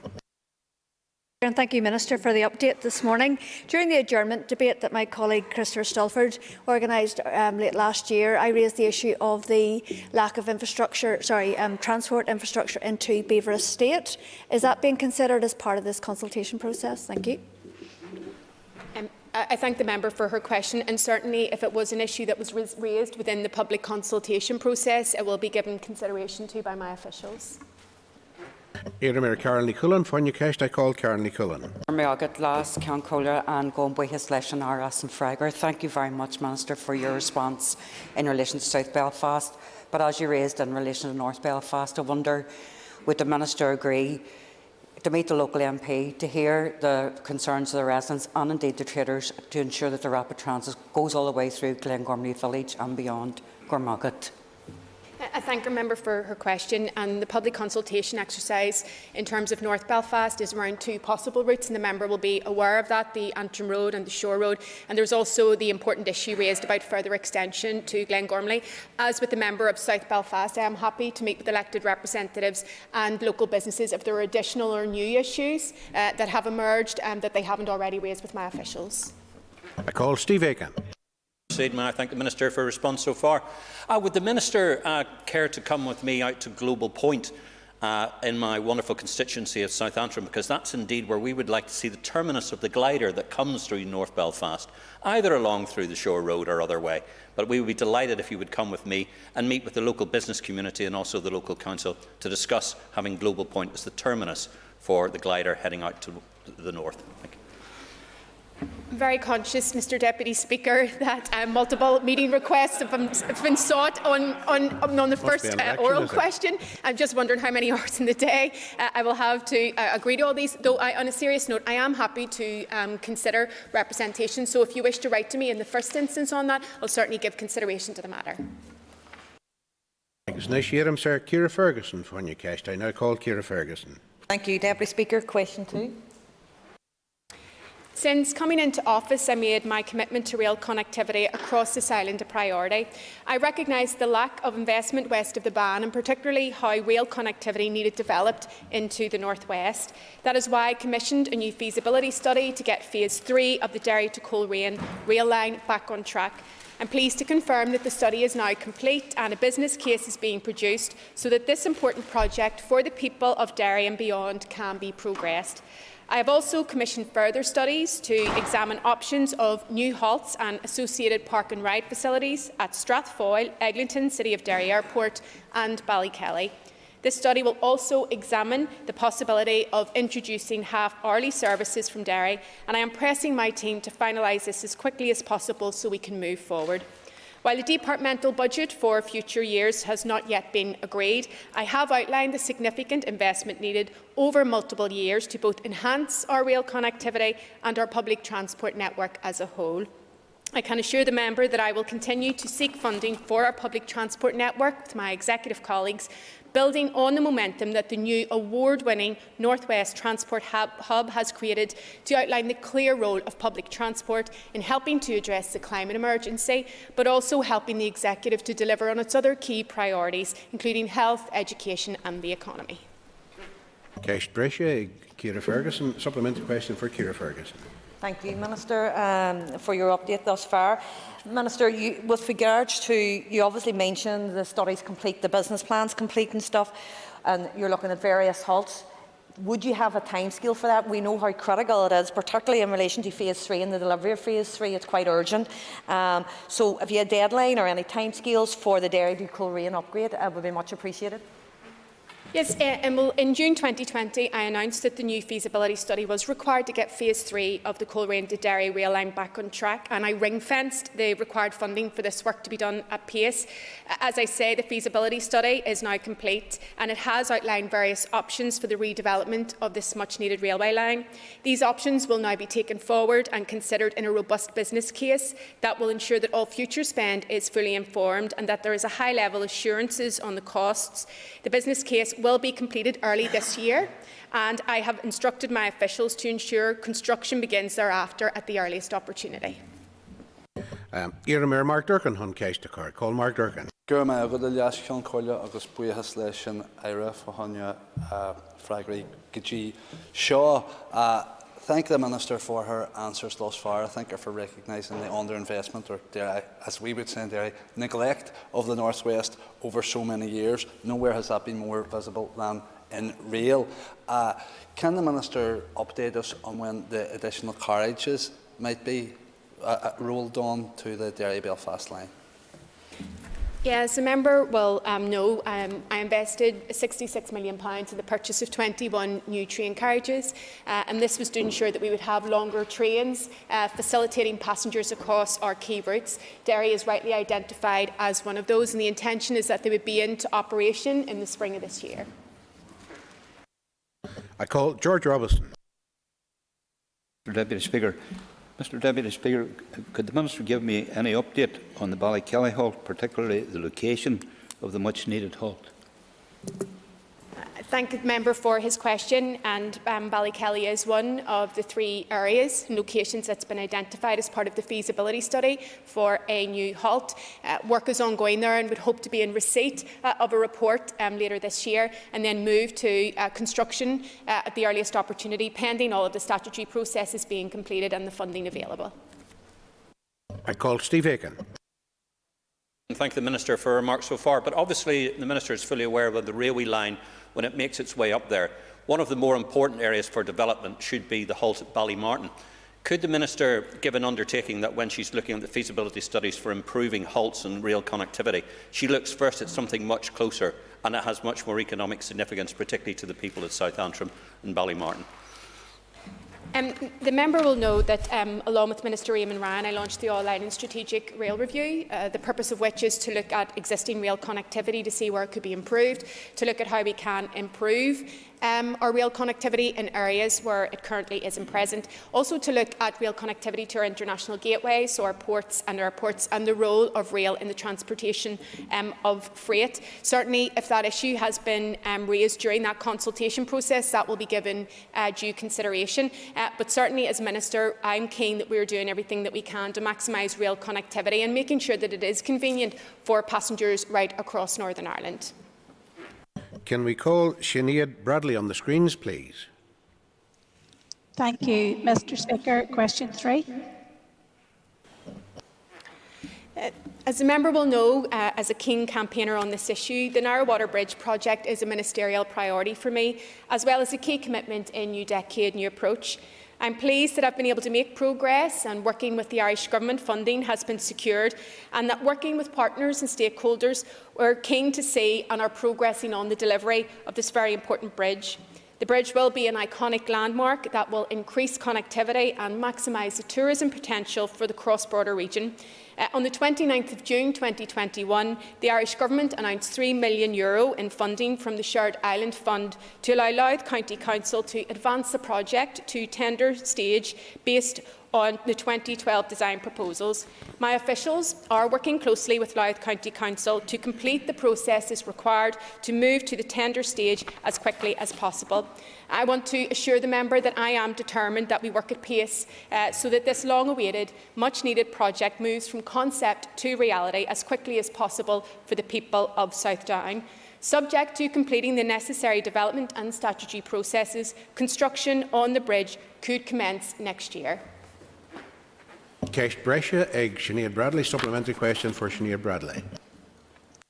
And thank you, Minister, for the update this morning. During the adjournment debate that my colleague Christopher Stalford organised late last year, I raised the issue of the lack of transport infrastructure into Beaver Estate. Is that being considered as part of this consultation process? Thank you. I thank the member for her question, and certainly if it was an issue that was raised within the public consultation process, it will be given consideration to by my officials. Éireann Karen Lee Cullen, Fáinne I call Karen Lee Cullen. Thank you very much, Minister, for your response in relation to South Belfast. But as you raised in relation to North Belfast, I wonder, would the Minister agree to meet the local MP, to hear the concerns of the residents and indeed the traders, to ensure that the rapid transit goes all the way through Glengormley Village and beyond Gormaggat? I thank the member for her question, and the public consultation exercise in terms of North Belfast is around 2 possible routes, and the member will be aware of that, the Antrim Road and the Shore Road, and there's also the important issue raised about further extension to Glengormley. As with the member of South Belfast, I am happy to meet with elected representatives and local businesses if there are additional or new issues that have emerged and that they haven't already raised with my officials. I call Steve Aiken. May I thank the Minister for a response so far. Would the Minister care to come with me out to Global Point in my wonderful constituency of South Antrim, because that's indeed where we would like to see the terminus of the glider that comes through North Belfast, either along through the Shore Road or other way. But we would be delighted if you would come with me and meet with the local business community and also the local council to discuss having Global Point as the terminus for the glider heading out to the north. Thank you. I'm very conscious, Mr Deputy Speaker, that multiple meeting requests have been sought on the first oral question. I'm just wondering how many hours in the day I will have to agree to all these. Though, on a serious note, I am happy to consider representation. So if you wish to write to me in the first instance on that, I'll certainly give consideration to the matter. Sir Ciara Ferguson for your cast. I now call Ciara Ferguson. Thank you, Deputy Speaker. Question 2. Since coming into office, I made my commitment to rail connectivity across this island a priority. I recognise the lack of investment west of the Ban, and particularly how rail connectivity needed developed into the North West. That is why I commissioned a new feasibility study to get Phase 3 of the Derry to Coleraine rail line back on track. I'm pleased to confirm that the study is now complete and a business case is being produced so that this important project for the people of Derry and beyond can be progressed. I have also commissioned further studies to examine options of new halts and associated park and ride facilities at Strathfoyle, Eglinton, City of Derry Airport and Ballykelly. This study will also examine the possibility of introducing half-hourly services from Derry, and I am pressing my team to finalise this as quickly as possible so we can move forward. While the departmental budget for future years has not yet been agreed, I have outlined the significant investment needed over multiple years to both enhance our rail connectivity and our public transport network as a whole. I can assure the member that I will continue to seek funding for our public transport network with my executive colleagues, building on the momentum that the new award-winning North West Transport Hub has created to outline the clear role of public transport in helping to address the climate emergency, but also helping the Executive to deliver on its other key priorities, including health, education and the economy. Ciara Ferguson. Supplementary question for Ciara Ferguson. Thank you, Minister, for your update thus far. Minister, with regards to, you obviously mentioned the studies complete, the business plans complete and stuff, and you're looking at various halts. Would you have a timescale for that? We know how critical it is, particularly in relation to Phase 3 and the delivery of Phase 3. It's quite urgent. So if you had a deadline or any timescales for the Derry to Coleraine upgrade, it would be much appreciated. Yes, in June 2020, I announced that the new feasibility study was required to get Phase 3 of the Coleraine to Derry rail line back on track, and I ring-fenced the required funding for this work to be done at pace. As I say, the feasibility study is now complete, and it has outlined various options for the redevelopment of this much-needed railway line. These options will now be taken forward and considered in a robust business case that will ensure that all future spend is fully informed and that there is a high-level assurances on the costs. The business case will be completed early this year, and I have instructed my officials to ensure construction begins thereafter at the earliest opportunity. Mark Durkin, Hun Caistakar. Call Mark Durkin. Gurma agad aliashkan kolla agus buihas leishan ira fahanya fragri giji Shaw. Thank the Minister for her answers thus far. I thank her for recognising the underinvestment, or as we would say, the neglect of the North West over so many years. Nowhere has that been more visible than in rail. Can the Minister update us on when the additional carriages might be rolled on to the Derry-Belfast line? Yes, the member will know I invested £66 million in the purchase of 21 new train carriages, and this was to ensure that we would have longer trains facilitating passengers across our key routes. Derry is rightly identified as one of those, and the intention is that they would be into operation in the spring of this year. I call George Robinson. Mr Deputy Speaker. Mr Deputy Speaker, could the Minister give me any update on the Ballykelly halt, particularly the location of the much-needed halt? Thank the member for his question, and Ballykelly is one of the 3 areas and locations that's been identified as part of the feasibility study for a new halt. Work is ongoing there, and would hope to be in receipt of a report later this year, and then move to construction at the earliest opportunity, pending all of the statutory processes being completed and the funding available. I call Steve Aiken. Thank the Minister for her remarks so far, but obviously the Minister is fully aware of the railway line when it makes its way up there. One of the more important areas for development should be the halt at Ballymartin. Could the Minister give an undertaking that when she's looking at the feasibility studies for improving halts and rail connectivity, she looks first at something much closer and it has much more economic significance, particularly to the people at South Antrim and Ballymartin? The member will know that, along with Minister Eamon Ryan, I launched the All-Ireland Strategic Rail Review, the purpose of which is to look at existing rail connectivity to see where it could be improved, to look at how we can improve our rail connectivity in areas where it currently isn't present. Also to look at rail connectivity to our international gateways, so our ports and airports, and the role of rail in the transportation of freight. Certainly, if that issue has been raised during that consultation process, that will be given due consideration. But certainly, as Minister, I'm keen that we're doing everything that we can to maximise rail connectivity and making sure that it is convenient for passengers right across Northern Ireland. Can we call Sinead Bradley on the screens, please? Thank you, Mr. Speaker. Question 3. As the member will know, as a keen campaigner on this issue, the Narrow Water Bridge project is a ministerial priority for me, as well as a key commitment in New Decade, New Approach. I'm pleased that I've been able to make progress and working with the Irish Government funding has been secured, and that working with partners and stakeholders, we're keen to see and are progressing on the delivery of this very important bridge. The bridge will be an iconic landmark that will increase connectivity and maximise the tourism potential for the cross-border region. On the 29th of June 2021, the Irish Government announced €3 million in funding from the Shared Island Fund to allow Louth County Council to advance the project to tender stage based on the 2012 design proposals. My officials are working closely with Louth County Council to complete the processes required to move to the tender stage as quickly as possible. I want to assure the member that I am determined that we work at pace so that this long-awaited, much-needed project moves from concept to reality as quickly as possible for the people of South Down. Subject to completing the necessary development and statutory processes, construction on the bridge could commence next year. Ceist Brescia, ag Sinead Bradley. Supplementary question for Sinead Bradley.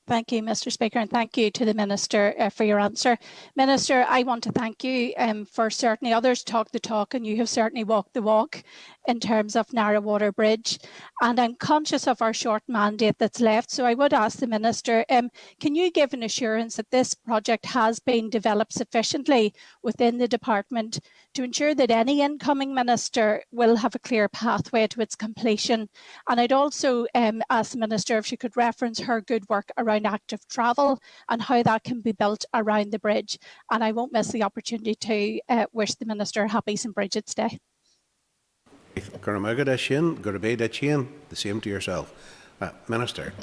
Thank you, Mr. Speaker, and thank you to the Minister for your answer. Minister, I want to thank you for certainly others talk the talk, and you have certainly walked the walk in terms of Narrow Water Bridge. And I'm conscious of our short mandate that's left, so I would ask the Minister, can you give an assurance that this project has been developed sufficiently within the Department to ensure that any incoming Minister will have a clear pathway to its completion? And I'd also ask the Minister if she could reference her good work around active travel and how that can be built around the bridge. And I won't miss the opportunity to wish the Minister happy St. Bridget's Day. The same to yourself. Minister.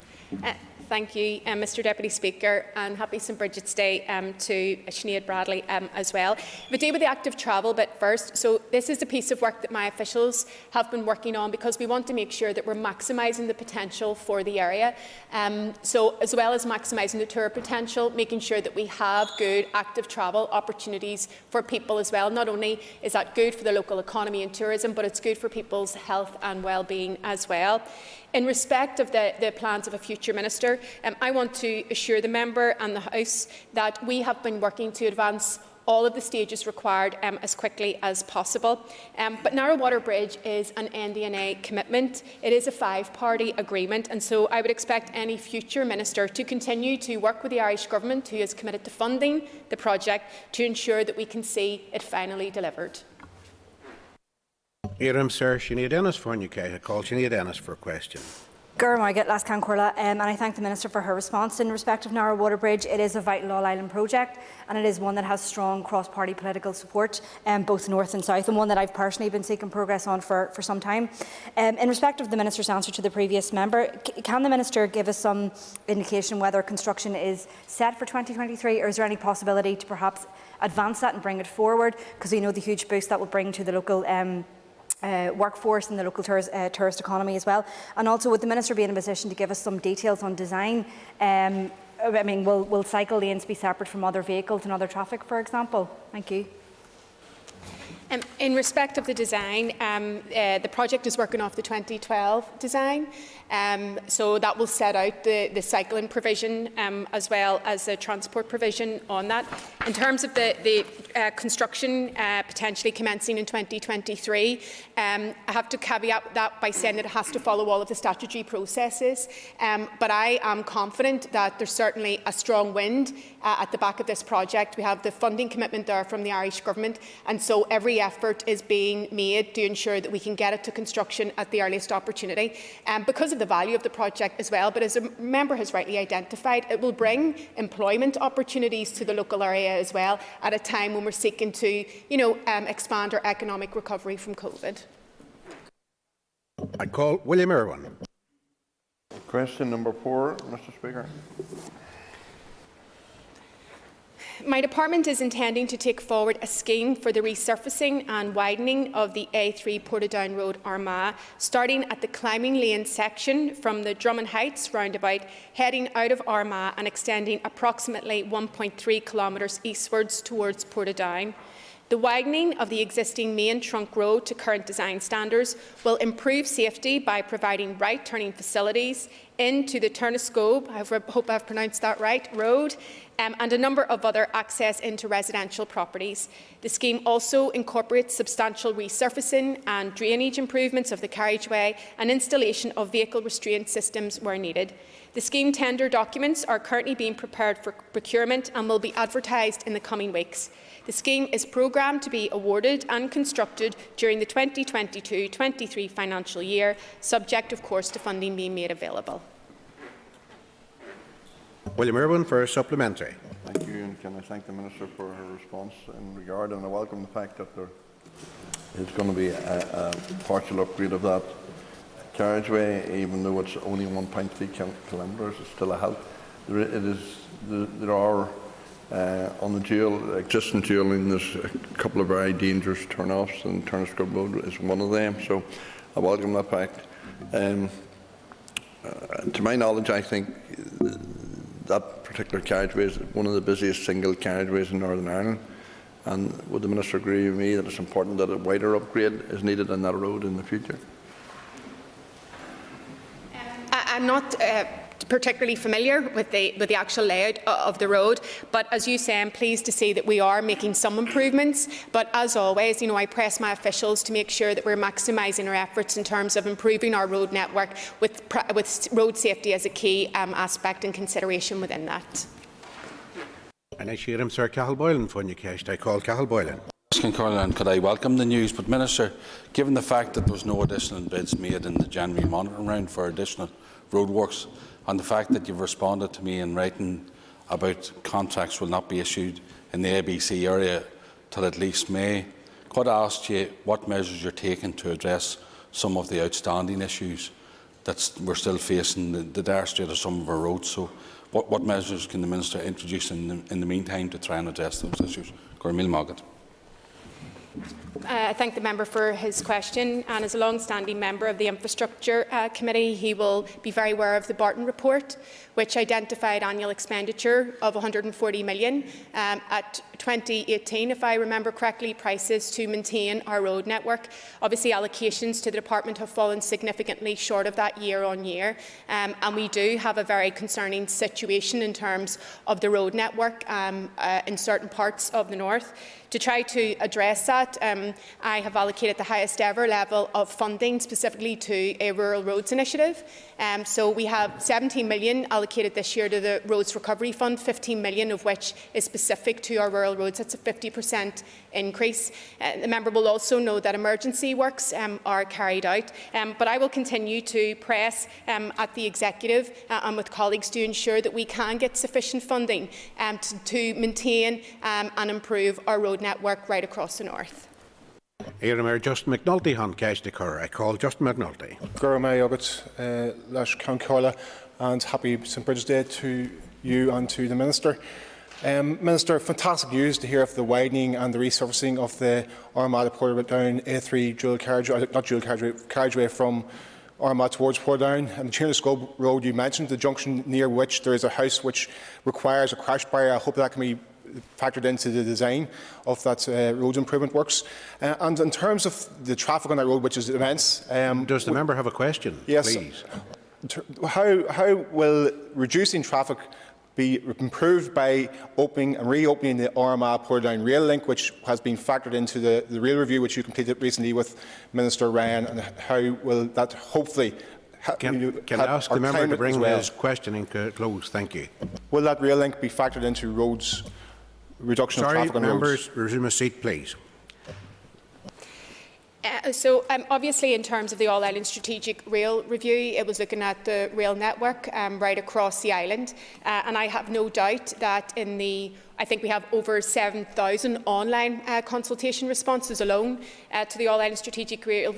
Thank you, Mr Deputy Speaker, and happy St Bridget's Day to Sinead Bradley as well. We'll deal with the active travel bit first. So this is a piece of work that my officials have been working on because we want to make sure that we're maximising the potential for the area. So as well as maximising the tour potential, making sure that we have good active travel opportunities for people as well. Not only is that good for the local economy and tourism, but it's good for people's health and well-being as well. In respect of the plans of a future Minister, I want to assure the member and the House that we have been working to advance all of the stages required as quickly as possible. But Narrow Water Bridge is an NDNA commitment. It is a five-party agreement, and so I would expect any future Minister to continue to work with the Irish Government, who is committed to funding the project, to ensure that we can see it finally delivered. Sir Sinead Ennis for I call Sinead Ennis for a question. And I thank the Minister for her response. In respect of Narrow Water Bridge, it is a vital all-island project, and it is one that has strong cross-party political support, both north and south, and one that I've personally been seeking progress on for some time. In respect of the Minister's answer to the previous member, can the Minister give us some indication whether construction is set for 2023, or is there any possibility to perhaps advance that and bring it forward, because we know the huge boost that will bring to the local workforce and the local tourist economy as well? And also, would the Minister be in a position to give us some details on design? Will cycle lanes be separate from other vehicles and other traffic, for example? Thank you. In respect of the design, the project is working off the 2012 design, so that will set out the cycling provision as well as the transport provision on that. In terms of the construction potentially commencing in 2023, I have to caveat that by saying that it has to follow all of the statutory processes, but I am confident that there's certainly a strong wind at the back of this project. We have the funding commitment there from the Irish Government, and so every effort is being made to ensure that we can get it to construction at the earliest opportunity, because of the value of the project as well. But as a member has rightly identified, it will bring employment opportunities to the local area as well at a time when we're seeking to, expand our economic recovery from COVID. I call William Irwin. Question number 4, Mr. Speaker. My department is intending to take forward a scheme for the resurfacing and widening of the A3 Portadown Road Armagh, starting at the climbing lane section from the Drummond Heights roundabout, heading out of Armagh and extending approximately 1.3 kilometres eastwards towards Portadown. The widening of the existing main trunk road to current design standards will improve safety by providing right-turning facilities into the Turnescobe, I hope I've pronounced that right, road, and a number of other access into residential properties. The scheme also incorporates substantial resurfacing and drainage improvements of the carriageway and installation of vehicle restraint systems where needed. The scheme tender documents are currently being prepared for procurement and will be advertised in the coming weeks. The scheme is programmed to be awarded and constructed during the 2022-23 financial year, subject, of course, to funding being made available. William Irwin for a supplementary. Thank you, and can I thank the Minister for her response in regard, and I welcome the fact that there is going to be a partial upgrade of that carriageway, even though it's only 1.3 kilometres, it's still a help. There are on the existing dualling, there's a couple of very dangerous turn-offs, and Turnescobe Road is one of them, so I welcome that fact. To my knowledge, I think that particular carriageway is one of the busiest single carriageways in Northern Ireland, and would the Minister agree with me that it's important that a wider upgrade is needed on that road in the future? I'm not particularly familiar with the actual layout of the road, but as you say, I'm pleased to see that we are making some improvements. But as always, I press my officials to make sure that we're maximising our efforts in terms of improving our road network, with road safety as a key aspect and consideration within that. And I hear him, Sir Cathal Boylan, for you cast. I call Cathal Boylan. And could I welcome the news, but Minister, given the fact that there was no additional bids made in the January monitoring round for additional roadworks, and the fact that you've responded to me in writing about contracts will not be issued in the ABC area till at least May, could I ask you what measures you're taking to address some of the outstanding issues that we're still facing, the dire state of some of our roads? So what measures can the Minister introduce in the meantime to try and address those issues? Gormil Mogget. I thank the member for his question, and as a long-standing member of the Infrastructure Committee, he will be very aware of the Barton report, which identified annual expenditure of £140 million at 2018, if I remember correctly, prices to maintain our road network. Obviously, allocations to the department have fallen significantly short of that year on year, and we do have a very concerning situation in terms of the road network in certain parts of the north. To try to address that, I have allocated the highest ever level of funding specifically to a rural roads initiative. So we have 17 million allocated this year to the Roads Recovery Fund, 15 million of which is specific to our rural roads. That's a 50% increase. The member will also know that emergency works are carried out, but I will continue to press at the Executive and with colleagues to ensure that we can get sufficient funding to maintain and improve our road network right across the north. Éireann Justin McNulty han cast the cur. I call Justin McNulty. Gurmai Ogut, Lash Concorla, and happy St. Bridget's Day to you and to the Minister. Minister, fantastic news to hear of the widening and the resurfacing of the Armagh to Portadown A3 dual carriageway from Armagh towards Portadown, and the Turnescobe Road you mentioned, the junction near which there is a house which requires a crash barrier. I hope that can be factored into the design of that road improvement works. And in terms of the traffic on that road, which is immense... Does the member have a question? Yes. Please. How will reducing traffic be improved by opening and reopening the Armagh Portadown rail link, which has been factored into the rail review which you completed recently with Minister Ryan, and how will that hopefully Can I ask the member to bring his questioning close? Thank you. Will that rail link be factored into roads, reduction of traffic on roads? Members, resume a seat, please. Obviously, in terms of the All-Ireland Strategic Rail Review, it was looking at the rail network right across the island. And I have no doubt that I think we have over 7,000 online consultation responses alone to the All-Ireland Strategic Rail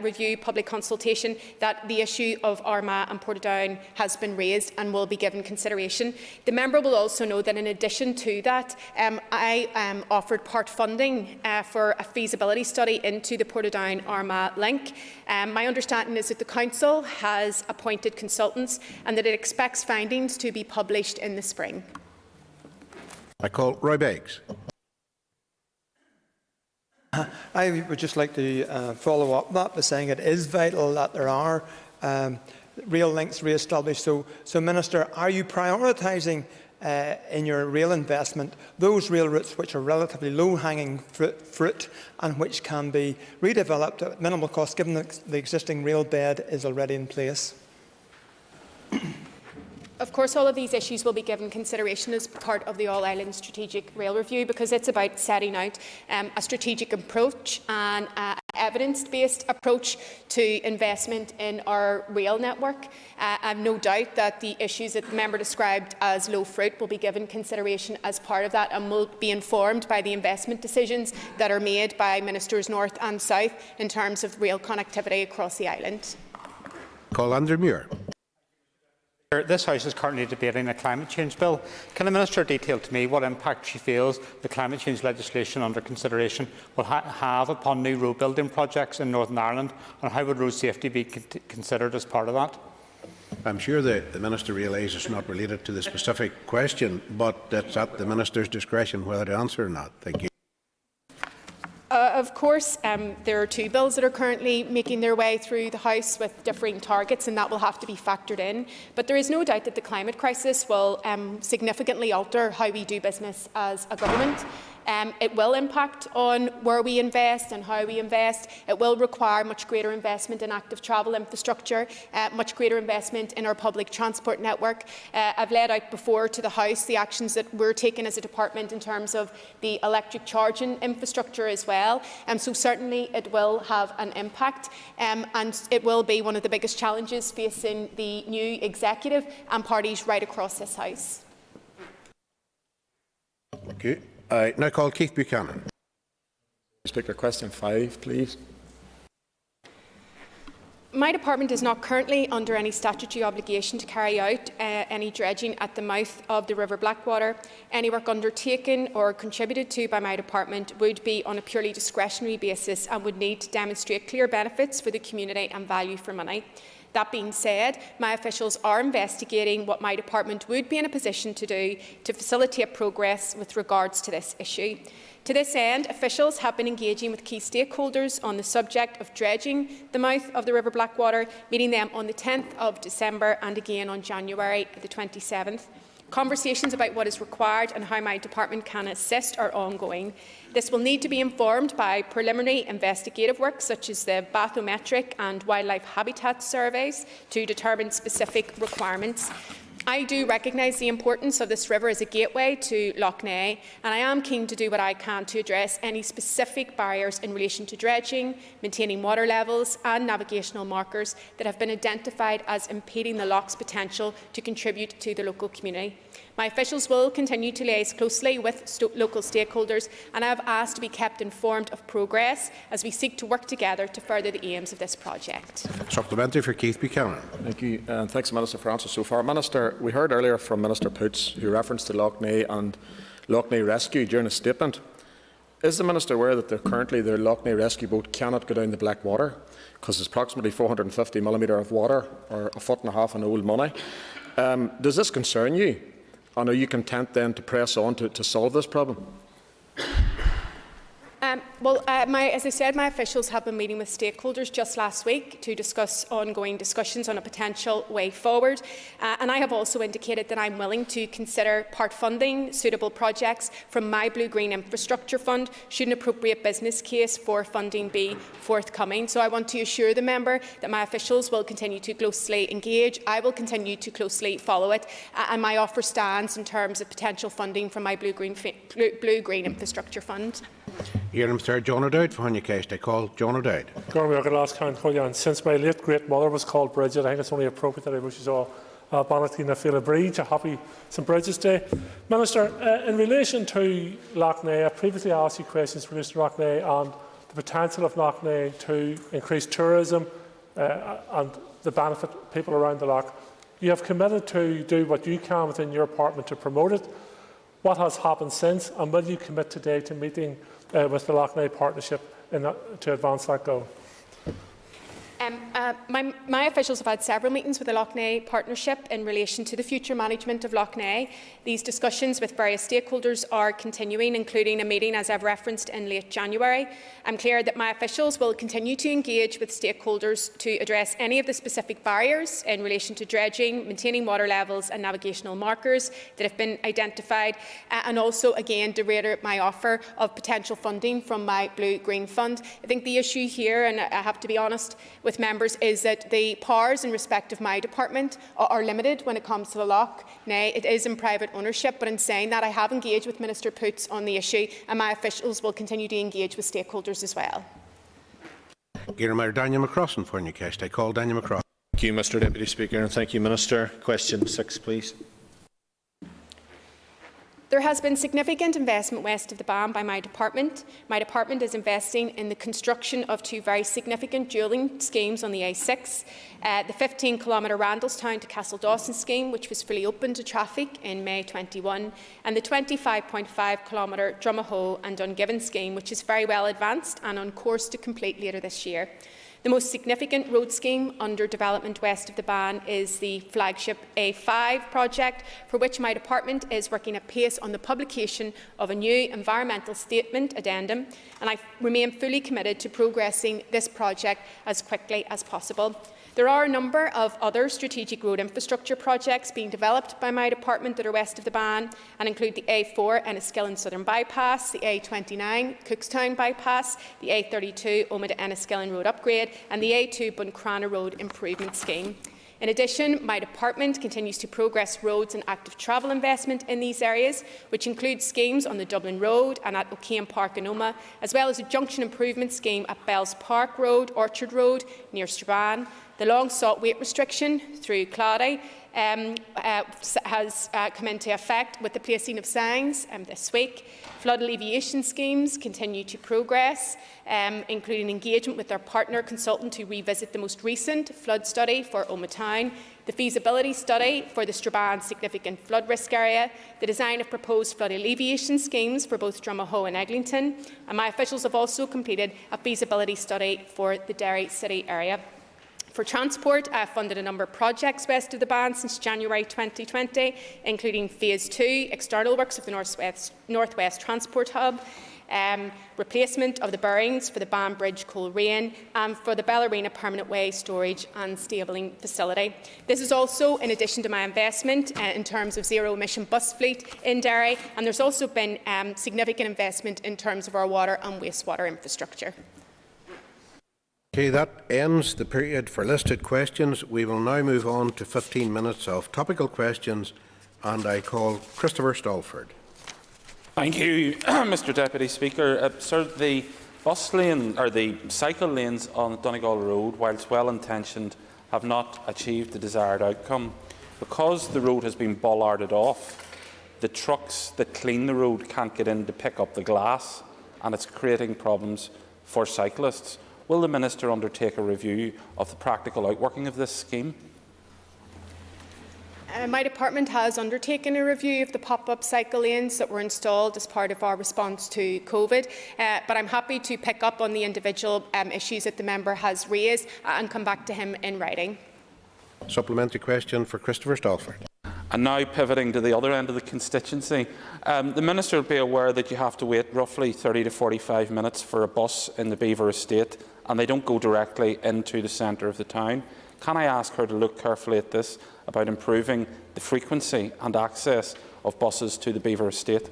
Review public consultation, that the issue of Armagh and Portadown has been raised and will be given consideration. The member will also know that in addition to that, I offered part funding for a feasibility study into the Portadown Armagh link. My understanding is that the Council has appointed consultants and that it expects findings to be published in the spring. I call Roy Beggs. I would just like to follow up that by saying it is vital that there are rail links re-established. So, Minister, are you prioritising in your rail investment those rail routes which are relatively low-hanging fruit and which can be redeveloped at minimal cost, given that the existing rail bed is already in place? Of course, all of these issues will be given consideration as part of the All-Ireland Strategic Rail Review, because it's about setting out a strategic approach and evidence-based approach to investment in our rail network. I have no doubt that the issues that the member described as low fruit will be given consideration as part of that and will be informed by the investment decisions that are made by Ministers North and South in terms of rail connectivity across the island. Call Andrew Muir. This House is currently debating a climate change bill. Can the Minister detail to me what impact she feels the climate change legislation under consideration will have upon new road building projects in Northern Ireland, and how would road safety be considered as part of that? I'm sure the Minister realises it's not related to the specific question, but it's at the Minister's discretion whether to answer or not. Thank you. Of course, there are two bills that are currently making their way through the House with differing targets, and that will have to be factored in. But there is no doubt that the climate crisis will significantly alter how we do business as a government. It will impact on where we invest and how we invest. It will require much greater investment in active travel infrastructure, much greater investment in our public transport network. I've laid out before to the House the actions that we're taking as a department in terms of the electric charging infrastructure as well. So certainly it will have an impact, and it will be one of the biggest challenges facing the new executive and parties right across this House. Okay. I now call Keith Buchanan. Speaker, question 5, please. My department is not currently under any statutory obligation to carry out any dredging at the mouth of the River Blackwater. Any work undertaken or contributed to by my department would be on a purely discretionary basis and would need to demonstrate clear benefits for the community and value for money. That being said, my officials are investigating what my department would be in a position to do to facilitate progress with regards to this issue. To this end, officials have been engaging with key stakeholders on the subject of dredging the mouth of the River Blackwater, meeting them on the 10th of December and again on January the 27th. Conversations about what is required and how my department can assist are ongoing. This will need to be informed by preliminary investigative work such as the bathymetric and wildlife habitat surveys to determine specific requirements. I do recognise the importance of this river as a gateway to Lough Neagh, and I am keen to do what I can to address any specific barriers in relation to dredging, maintaining water levels and navigational markers that have been identified as impeding the loch's potential to contribute to the local community. My officials will continue to liaise closely with local stakeholders, and I have asked to be kept informed of progress as we seek to work together to further the aims of this project. Supplementary for Keith Buchanan. Thank you, and thanks, Minister, for answers so far. Minister, we heard earlier from Minister Poots, who referenced to Lough Neagh and Lough Neagh Rescue during a statement. Is the Minister aware that currently the Lough Neagh Rescue boat cannot go down the Blackwater because it's approximately 450 mm of water, or a foot and a half in old money? Does this concern you? And are you content then to press on to solve this problem? As I said, my officials have been meeting with stakeholders just last week to discuss ongoing discussions on a potential way forward. And I have also indicated that I'm willing to consider part funding suitable projects from my Blue-Green Infrastructure Fund should an appropriate business case for funding be forthcoming. So I want to assure the member that my officials will continue to closely engage. I will continue to closely follow it. And my offer stands in terms of potential funding from my Blue-Green Infrastructure Fund. Mr. John O'Dowd for Honey Case. They call John O'Dowd. Since my late great mother was called Bridget, I think it's only appropriate that I wish you all Bannaty na Fila Bridge, a happy St Bridget's Day. Minister, in relation to Lough Neagh, I previously asked you questions in relation to Lough Neagh and the potential of Lough Neagh to increase tourism and the benefit people around the loch. You have committed to do what you can within your department to promote it. What has happened since, and will you commit today to meeting with the Lough Neagh Partnership to advance that goal? My officials have had several meetings with the Lough Neagh Partnership in relation to the future management of Lough Neagh. These discussions with various stakeholders are continuing, including a meeting, as I've referenced, in late January. I'm clear that my officials will continue to engage with stakeholders to address any of the specific barriers in relation to dredging, maintaining water levels and navigational markers that have been identified, and also, again, to reiterate my offer of potential funding from my Blue-Green Fund. I think the issue here, and I have to be honest with members, is that the powers in respect of my department are limited when it comes to the Lough Neagh. It is in private ownership, but in saying that, I have engaged with Minister Poots on the issue, and my officials will continue to engage with stakeholders as well. Daniel McCrossan for New Case. I call Daniel McCrossan. Thank you, Mr Deputy Speaker, and thank you, Minister. Question 6, please. There has been significant investment west of the Ban by my department. My department is investing in the construction of 2 very significant dualling schemes on the A6. The 15-kilometre Randalstown to Castledawson scheme, which was fully open to traffic in May 21, and the 25.5-kilometre Drumahoe and Dungiven scheme, which is very well advanced and on course to complete later this year. The most significant road scheme under development west of the Ban is the flagship A5 project, for which my department is working at pace on the publication of a new environmental statement addendum, and I remain fully committed to progressing this project as quickly as possible. There are a number of other strategic road infrastructure projects being developed by my department that are west of the Ban and include the A4 Enniskillen Southern Bypass, the A29 Cookstown Bypass, the A32 Omagh to Enniskillen Road Upgrade and the A2 Buncrana Road Improvement Scheme. In addition, my department continues to progress roads and active travel investment in these areas, which includes schemes on the Dublin Road and at O'Kane Park in Omagh, as well as a junction improvement scheme at Bells Park Road, Orchard Road near Strabane. The long-sought weight restriction through Clady has come into effect with the placing of signs this week. Flood alleviation schemes continue to progress, including engagement with our partner consultant to revisit the most recent flood study for Omagh Town, the feasibility study for the Strabane significant flood risk area, the design of proposed flood alleviation schemes for both Drumahoe and Eglinton, and my officials have also completed a feasibility study for the Derry City area. For transport, I have funded a number of projects west of the Ban since January 2020, including Phase 2 external works of the North West Transport Hub, replacement of the bearings for the Ban Bridge Coleraine and for the Bellarina Permanent Way Storage and Stabling Facility. This is also in addition to my investment in terms of zero-emission bus fleet in Derry, and there's also been significant investment in terms of our water and wastewater infrastructure. Okay, that ends the period for listed questions. We will now move on to 15 minutes of topical questions, and I call Christopher Stalford. Thank you, Mr Deputy Speaker. Sir, the bus lane or the cycle lanes on Donegal Road, whilst well-intentioned, have not achieved the desired outcome. Because the road has been bollarded off, the trucks that clean the road can't get in to pick up the glass, and it's creating problems for cyclists. Will the Minister undertake a review of the practical outworking of this scheme? My department has undertaken a review of the pop-up cycle lanes that were installed as part of our response to COVID, but I'm happy to pick up on the individual issues that the member has raised and come back to him in writing. Supplementary question for Christopher Stalford. And now pivoting to the other end of the constituency, the Minister will be aware that you have to wait roughly 30 to 45 minutes for a bus in the Beaver Estate, and they don't go directly into the centre of the town. Can I ask her to look carefully at this about improving the frequency and access of buses to the Beaver Estate?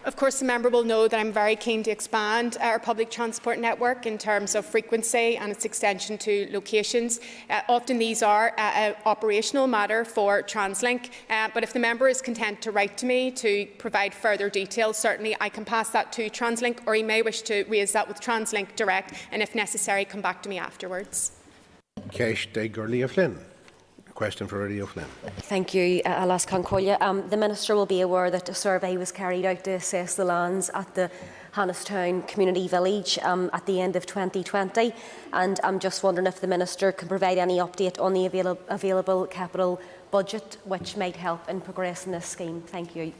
Of course, the member will know that I'm very keen to expand our public transport network in terms of frequency and its extension to locations. Often these are an operational matter for TransLink, but if the member is content to write to me to provide further details, certainly I can pass that to TransLink, or he may wish to raise that with TransLink direct, and if necessary, come back to me afterwards. Cont'd Gurley Flynn. Question for Early O'Flynn. Thank you, Alas Concolia. The Minister will be aware that a survey was carried out to assess the lands at the Hannistown Community Village at the end of 2020, and I'm just wondering if the Minister can provide any update on the available capital budget which might help in progressing this scheme. Thank you.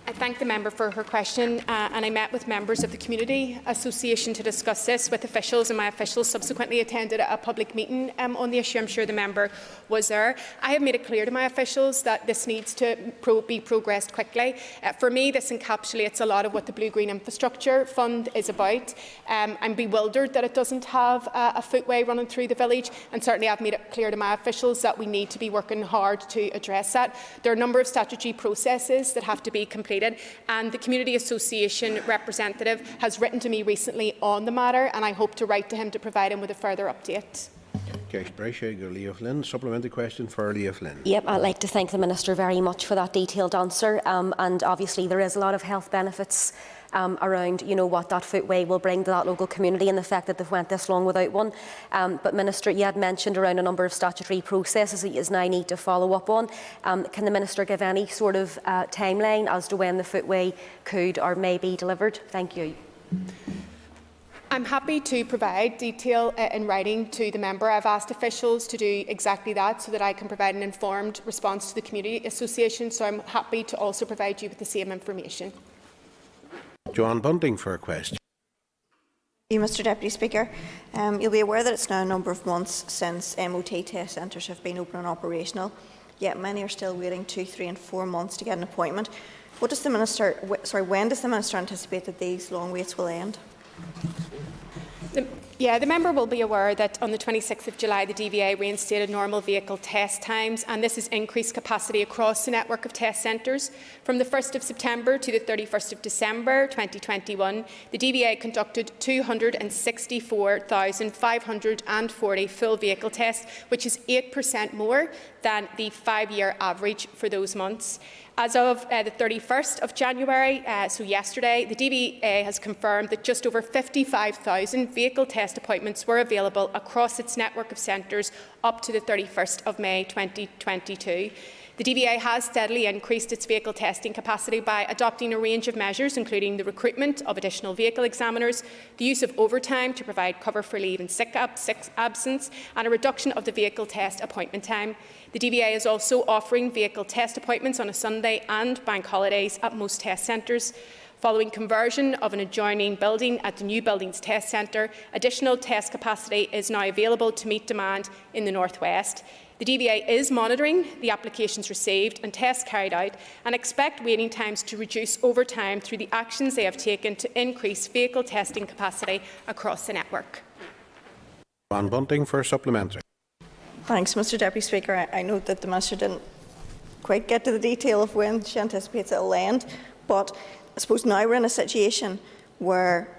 I thank the member for her question, and I met with members of the Community Association to discuss this with officials, and my officials subsequently attended a public meeting on the issue. I'm sure the member was there. I have made it clear to my officials that this needs to be progressed quickly. For me, this encapsulates a lot of what the Blue-Green Infrastructure Fund is about. I'm bewildered that it doesn't have a footway running through the village, and certainly I've made it clear to my officials that we need to be working hard to address that. There are a number of statutory processes that have to be completed, and the Community Association representative has written to me recently on the matter, and I hope to write to him to provide him with a further update. Supplementary question for Leah Flynn. Yep, I'd like to thank the Minister very much for that detailed answer, and obviously there is a lot of health benefits around, what that footway will bring to that local community and the fact that they've went this long without one. But Minister, you had mentioned around a number of statutory processes that you now need to follow up on. Can the Minister give any sort of timeline as to when the footway could or may be delivered? Thank you. I'm happy to provide detail in writing to the member. I've asked officials to do exactly that so that I can provide an informed response to the Community Association, so I'm happy to also provide you with the same information. Joanne Bunting for a question. Thank you, Mr Deputy Speaker. You'll be aware that it's now a number of months since MOT test centres have been open and operational, yet many are still waiting 2, 3 and 4 months to get an appointment. When does the Minister anticipate that these long waits will end? The member will be aware that on the 26th of July the DVA reinstated normal vehicle test times, and this has increased capacity across the network of test centres. From the 1st of September to the 31st of December 2021, the DVA conducted 264,540 full vehicle tests, which is 8% more than the 5-year average for those months. As of the 31st of January, so yesterday, the DVA has confirmed that just over 55,000 vehicle test appointments were available across its network of centres up to the 31st of May 2022. The DVA has steadily increased its vehicle testing capacity by adopting a range of measures, including the recruitment of additional vehicle examiners, the use of overtime to provide cover for leave and sick absence, and a reduction of the vehicle test appointment time. The DVA is also offering vehicle test appointments on a Sunday and bank holidays at most test centres. Following conversion of an adjoining building at the new building's test centre, additional test capacity is now available to meet demand in the North West. The DVA is monitoring the applications received and tests carried out, and expect waiting times to reduce over time through the actions they have taken to increase vehicle testing capacity across the network. Joanne Bunting for a supplementary. Thanks, Mr Deputy Speaker. I note that the Minister didn't quite get to the detail of when she anticipates it will end, but I suppose now we're in a situation where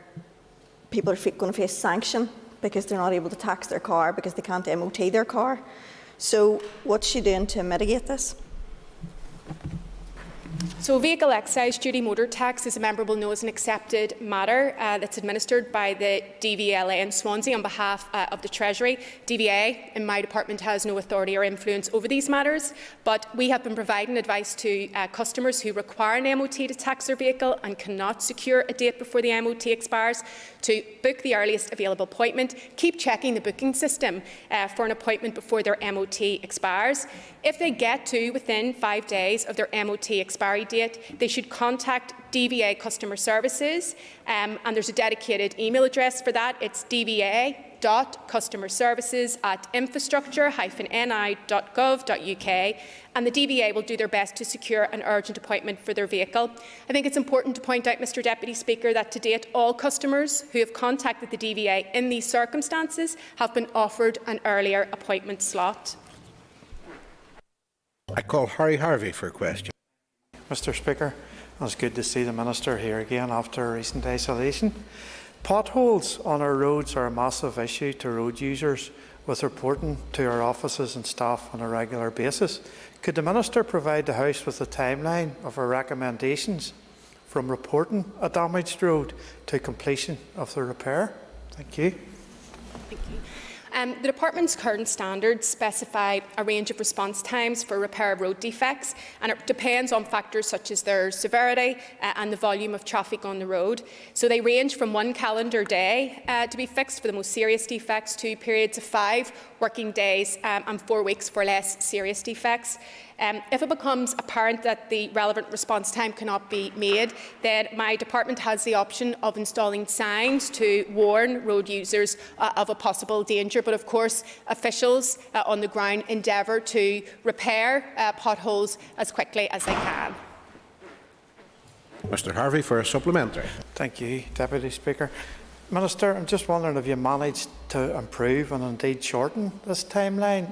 people are going to face sanction because they're not able to tax their car because they can't MOT their car. So what's she doing to mitigate this? So vehicle excise duty motor tax, as a member will know, is an accepted matter that's administered by the DVLA in Swansea on behalf of the Treasury. DVA in my department has no authority or influence over these matters, but we have been providing advice to customers who require an MOT to tax their vehicle and cannot secure a date before the MOT expires to book the earliest available appointment. Keep checking the booking system for an appointment before their MOT expires. If they get to within 5 days of their MOT expiry date, they should contact DVA Customer Services, and there's a dedicated email address for that. It's dva, dva.customerservices@infrastructure-ni.gov.uk, and the DVA will do their best to secure an urgent appointment for their vehicle. I think it's important to point out, Mr Deputy Speaker, that to date all customers who have contacted the DVA in these circumstances have been offered an earlier appointment slot. I call Harry Harvey for a question. Mr Speaker, it's good to see the Minister here again after recent isolation. Potholes on our roads are a massive issue to road users, with reporting to our offices and staff on a regular basis. Could the Minister provide the House with a timeline of our recommendations from reporting a damaged road to completion of the repair? Thank you. Thank you. The Department's current standards specify a range of response times for repair of road defects, and it depends on factors such as their severity and the volume of traffic on the road. So they range from 1 calendar day to be fixed for the most serious defects to periods of 5 working days and 4 weeks for less serious defects. If it becomes apparent that the relevant response time cannot be made, then my department has the option of installing signs to warn road users of a possible danger. But of course, officials on the ground endeavour to repair potholes as quickly as they can. Mr Harvey for a supplementary. Thank you, Deputy Speaker. Minister, I'm just wondering if you managed to improve and indeed shorten this timeline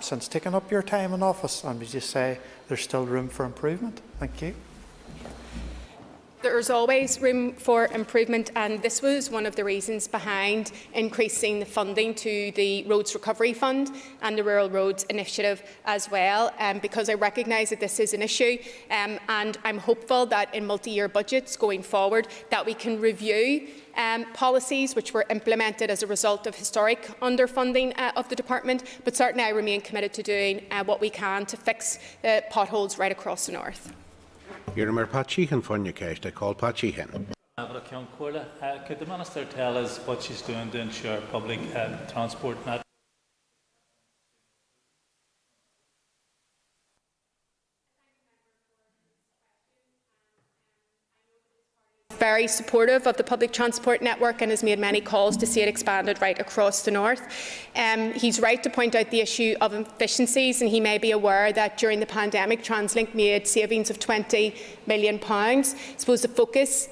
since taking up your time in office, and would you say there's still room for improvement? Thank you. There's always room for improvement, and this was one of the reasons behind increasing the funding to the Roads Recovery Fund and the Rural Roads Initiative as well, because I recognise that this is an issue, and I'm hopeful that in multi-year budgets going forward that we can review policies which were implemented as a result of historic underfunding of the department, but certainly I remain committed to doing what we can to fix potholes right across the north. Your Pachihan Funyakash, I call Pachihan. Could the Minister tell us what she's doing to ensure public transport network? Very supportive of the public transport network and has made many calls to see it expanded right across the north. He's right to point out the issue of efficiencies, and he may be aware that during the pandemic TransLink made savings of £20 million. I suppose the focus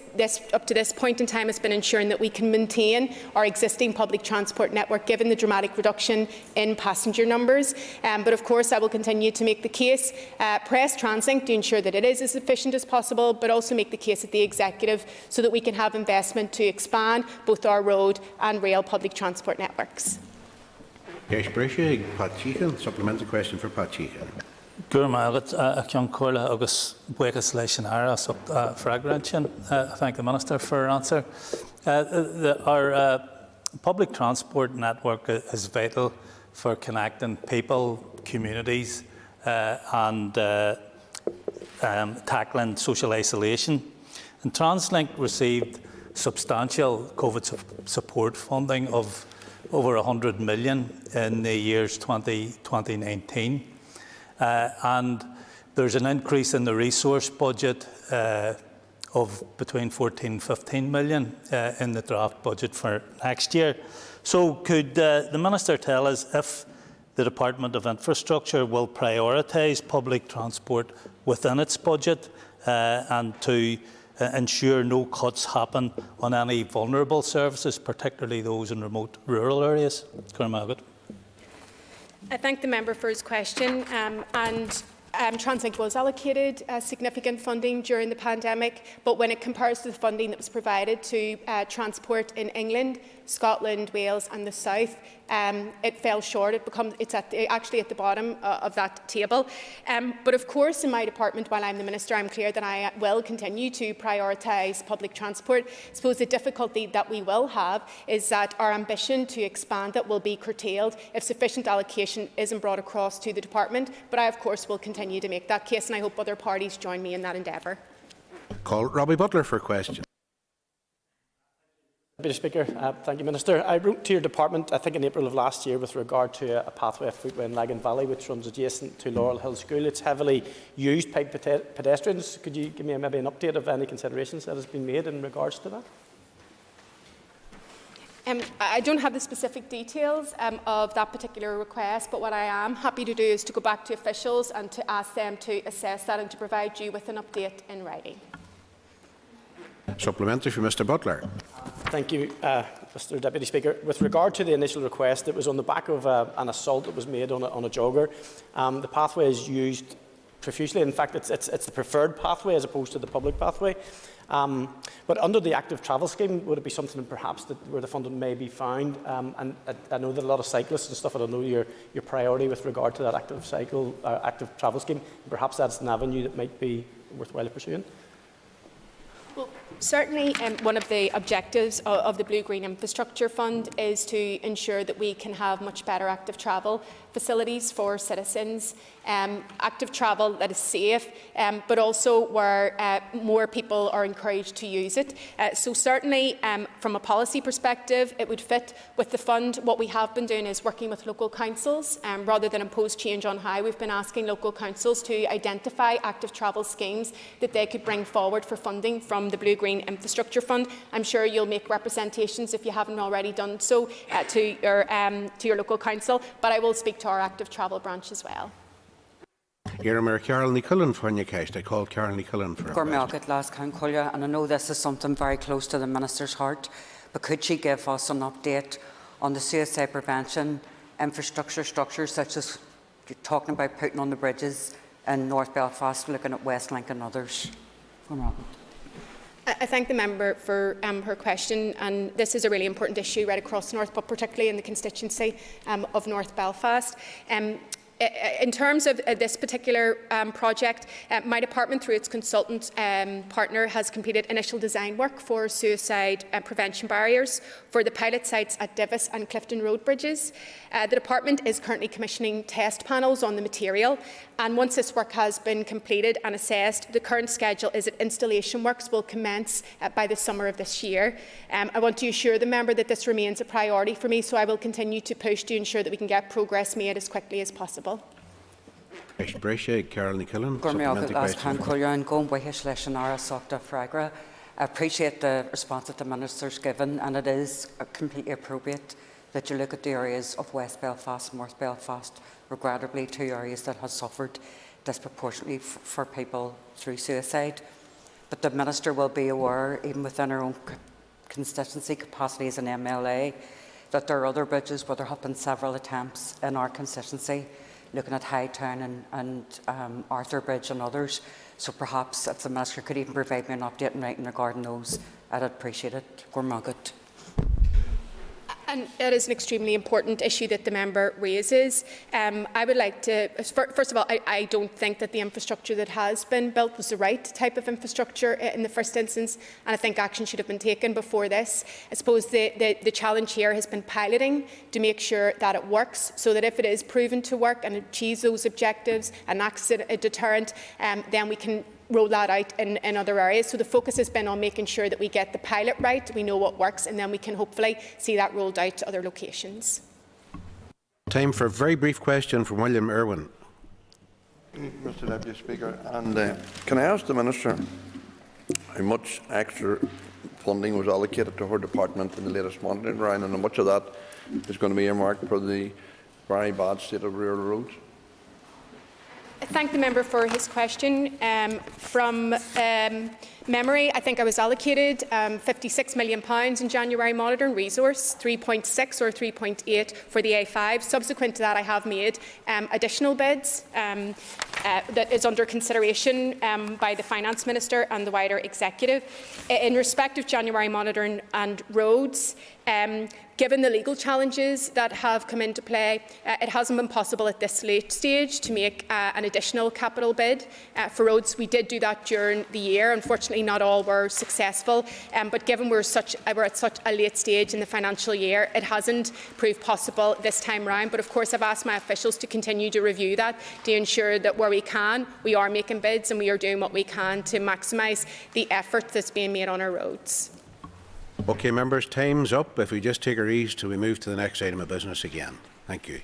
up to this point in time has been ensuring that we can maintain our existing public transport network given the dramatic reduction in passenger numbers. But of course I will continue to make the case, press TransLink to ensure that it is as efficient as possible, but also make the case at the Executive so that we can have investment to expand both our road and rail public transport networks. Yes, Pachihan, supplementary question for Pachihan. Thank the Minister for her answer. Our public transport network is vital for connecting people, communities and tackling social isolation. And TransLink received substantial COVID support funding of over £100 million in the years 2019. And there's an increase in the resource budget of between 14 and 15 million in the draft budget for next year. So could the Minister tell us if the Department of Infrastructure will prioritise public transport within its budget and to ensure no cuts happen on any vulnerable services, particularly those in remote rural areas? I thank the member for his question. TransLink was allocated significant funding during the pandemic, but when it compares to the funding that was provided to transport in England, Scotland, Wales and the South, it fell short. It's actually at the bottom of that table. But of course, in my department, while I'm the Minister, I'm clear that I will continue to prioritise public transport. I suppose the difficulty that we will have is that our ambition to expand it will be curtailed if sufficient allocation isn't brought across to the department. But I, of course, will continue to make that case, and I hope other parties join me in that endeavour. Call Robbie Butler for a question. Mr Speaker, thank you, Minister. I wrote to your department, I think in April of last year, with regard to a pathway of footway in Lagan Valley, which runs adjacent to Laurel Hill School. It's heavily used by pedestrians. Could you give me maybe an update of any considerations that has been made in regards to that? I don't have the specific details of that particular request, but what I am happy to do is to go back to officials and to ask them to assess that and to provide you with an update in writing. Supplementary for Mr Butler. Thank you, Mr Deputy Speaker. With regard to the initial request, it was on the back of an assault that was made on a jogger. The pathway is used profusely. In fact, it's the preferred pathway as opposed to the public pathway. But under the active travel scheme, would it be something perhaps where the funding may be found? And I know that a lot of cyclists and stuff, I don't know your priority with regard to that active travel scheme. Perhaps that's an avenue that might be worthwhile pursuing. Well, certainly one of the objectives of the Blue-Green Infrastructure Fund is to ensure that we can have much better active travel facilities for citizens, active travel that is safe, but also where more people are encouraged to use it. So certainly from a policy perspective, it would fit with the fund. What we have been doing is working with local councils. Rather than impose change on high, we've been asking local councils to identify active travel schemes that they could bring forward for funding from the Blue-Green Infrastructure Fund. I'm sure you'll make representations, if you haven't already done so, to your local council, but I will speak to our active travel branch as well. Carol Nicullen for you, I called Carol Nicullen for and I know this is something very close to the Minister's heart, but could she give us an update on the suicide prevention infrastructure structures, such as talking about putting on the bridges in North Belfast, looking at Westlink and others? I thank the member for her question, and this is a really important issue right across North, but particularly in the constituency of North Belfast. In terms of this particular project, my department, through its consultant partner, has completed initial design work for suicide prevention barriers for the pilot sites at Divis and Clifton Road bridges. The department is currently commissioning test panels on the material, and once this work has been completed and assessed, the current schedule is that installation works will commence by the summer of this year. I want to assure the member that this remains a priority for me, so I will continue to push to ensure that we can get progress made as quickly as possible. Carol Nicullen. I appreciate the response that the Minister's given, and it is completely appropriate that you look at the areas of West Belfast and North Belfast, regrettably 2 areas that have suffered disproportionately for people through suicide. But the Minister will be aware, even within our own constituency capacity as an MLA, that there are other bridges where there have been several attempts in our constituency, looking at Hightown and Arthur Bridge and others. So perhaps if the Minister could even provide me an update in writing regarding those, I'd appreciate it. And that is an extremely important issue that the member raises. I would like to, first of all, I don't think that the infrastructure that has been built was the right type of infrastructure in the first instance, and I think action should have been taken before this. I suppose the challenge here has been piloting to make sure that it works, so that if it is proven to work and achieves those objectives and acts as a deterrent, then we can roll that out in other areas. So the focus has been on making sure that we get the pilot right, we know what works, and then we can hopefully see that rolled out to other locations. Time for a very brief question from William Irwin. Mr Deputy Speaker, and can I ask the Minister how much extra funding was allocated to her department in the latest monitoring round, and how much of that is going to be earmarked for the very bad state of rural roads? I thank the member for his question. From memory, I think I was allocated £56 million in January monitoring resource, 3.6 or 3.8 for the A5. Subsequent to that, I have made additional bids that is under consideration by the Finance Minister and the wider Executive. In respect of January monitoring and roads, given the legal challenges that have come into play, it hasn't been possible at this late stage to make an additional capital bid for roads. We did do that during the year. Unfortunately, not all were successful, but given we're at such a late stage in the financial year, it hasn't proved possible this time round. But of course, I've asked my officials to continue to review that to ensure that where we can, we are making bids and we are doing what we can to maximise the effort that's being made on our roads. Okay, members, time's up. If we just take our ease till we move to the next item of business again. Thank you.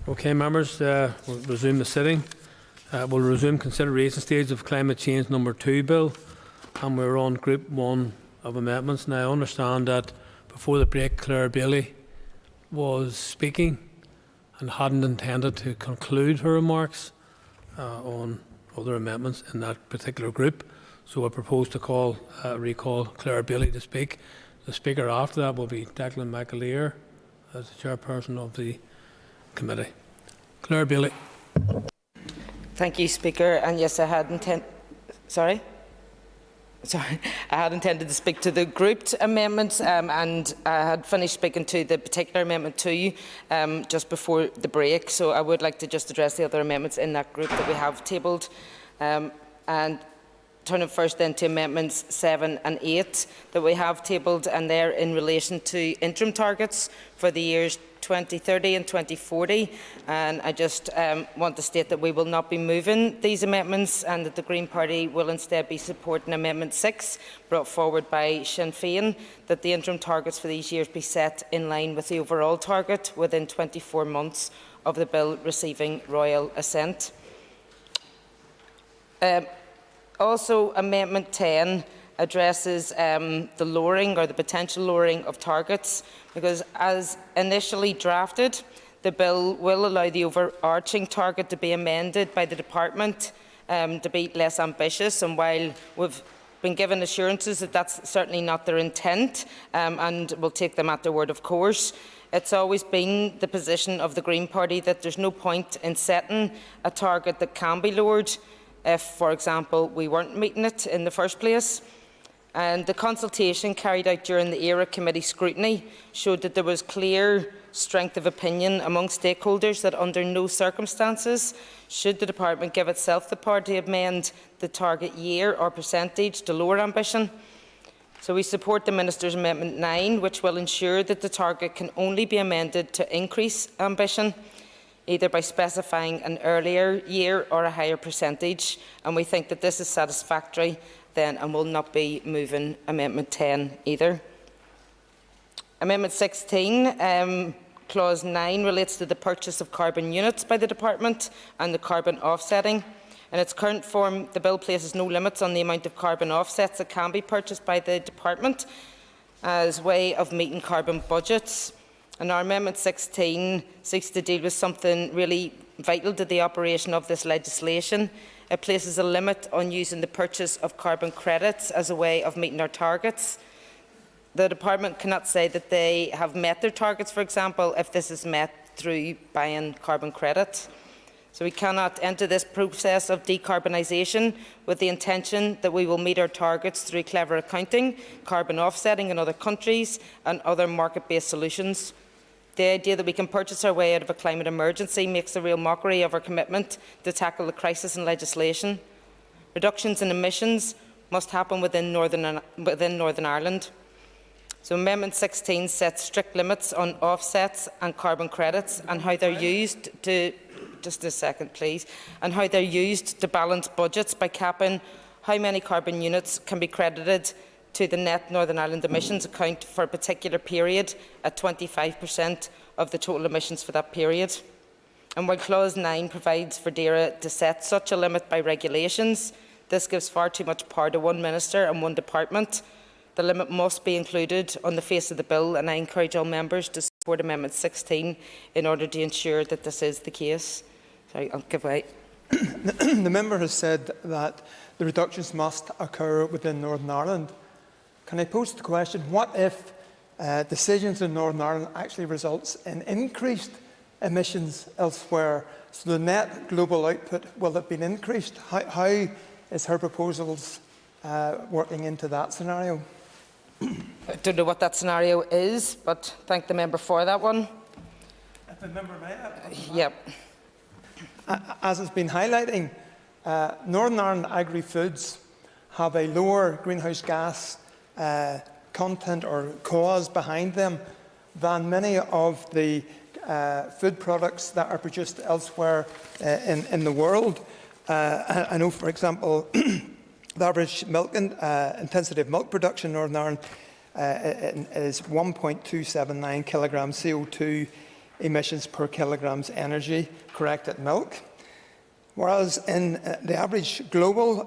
Okay, members, we'll resume the sitting. We'll resume consideration stage of Climate Change Number 2 Bill, and we're on Group 1 of amendments. Now, I understand that before the break, Claire Bailey was speaking and hadn't intended to conclude her remarks on other amendments in that particular group. So I propose to recall Claire Bailey to speak. The speaker after that will be Declan McAleer as the chairperson of the committee. Claire Bailey. Thank you, Speaker. And yes, I had intended to speak to the grouped amendments, and I had finished speaking to the particular amendment to you just before the break. So I would like to just address the other amendments in that group that we have tabled, and turning first then to amendments 7 and 8 that we have tabled, and they're in relation to interim targets for the years 2030 and 2040, and I just want to state that we will not be moving these amendments, and that the Green Party will instead be supporting Amendment 6 brought forward by Sinn Féin, that the interim targets for these years be set in line with the overall target within 24 months of the bill receiving royal assent. Also, Amendment 10 addresses the lowering or the potential lowering of targets, because as initially drafted, the bill will allow the overarching target to be amended by the department to be less ambitious, and while we've been given assurances that that's certainly not their intent, and we'll take them at their word of course, it's always been the position of the Green Party that there's no point in setting a target that can be lowered if, for example, we weren't meeting it in the first place. And the consultation carried out during the ERA committee scrutiny showed that there was clear strength of opinion among stakeholders that under no circumstances should the department give itself the power to amend the target year or percentage to lower ambition. So we support the Minister's Amendment 9, which will ensure that the target can only be amended to increase ambition, either by specifying an earlier year or a higher percentage, and we think that this is satisfactory then and will not be moving Amendment 10 either. Amendment 16, Clause 9, relates to the purchase of carbon units by the Department and the carbon offsetting. In its current form, the bill places no limits on the amount of carbon offsets that can be purchased by the Department as a way of meeting carbon budgets. And our Amendment 16 seeks to deal with something really vital to the operation of this legislation. It places a limit on using the purchase of carbon credits as a way of meeting our targets. The Department cannot say that they have met their targets, for example, if this is met through buying carbon credits. So we cannot enter this process of decarbonisation with the intention that we will meet our targets through clever accounting, carbon offsetting in other countries and other market-based solutions. The idea that we can purchase our way out of a climate emergency makes a real mockery of our commitment to tackle the crisis in legislation. Reductions in emissions must happen within Northern Ireland. So Amendment 16 sets strict limits on offsets and carbon credits and how they're used to, just a second please, and how they're used to balance budgets by capping how many carbon units can be credited to the net Northern Ireland emissions account for a particular period at 25% of the total emissions for that period. And while Clause 9 provides for DAERA to set such a limit by regulations, this gives far too much power to one minister and one department. The limit must be included on the face of the bill, and I encourage all members to support Amendment 16 in order to ensure that this is the case. Sorry, I'll give way. The member has said that the reductions must occur within Northern Ireland. Can I pose the question, what if decisions in Northern Ireland actually results in increased emissions elsewhere? So the net global output, will it be increased? How is her proposals working into that scenario? I don't know what that scenario is, but thank the member for that one. If the member may. Yep. As has been highlighting, Northern Ireland agri-foods have a lower greenhouse gas content or cause behind them than many of the food products that are produced elsewhere in the world. I know, for example, the average milk intensity of milk production in Northern Ireland is 1.279 kilograms CO2 emissions per kilograms energy corrected milk, whereas in the average global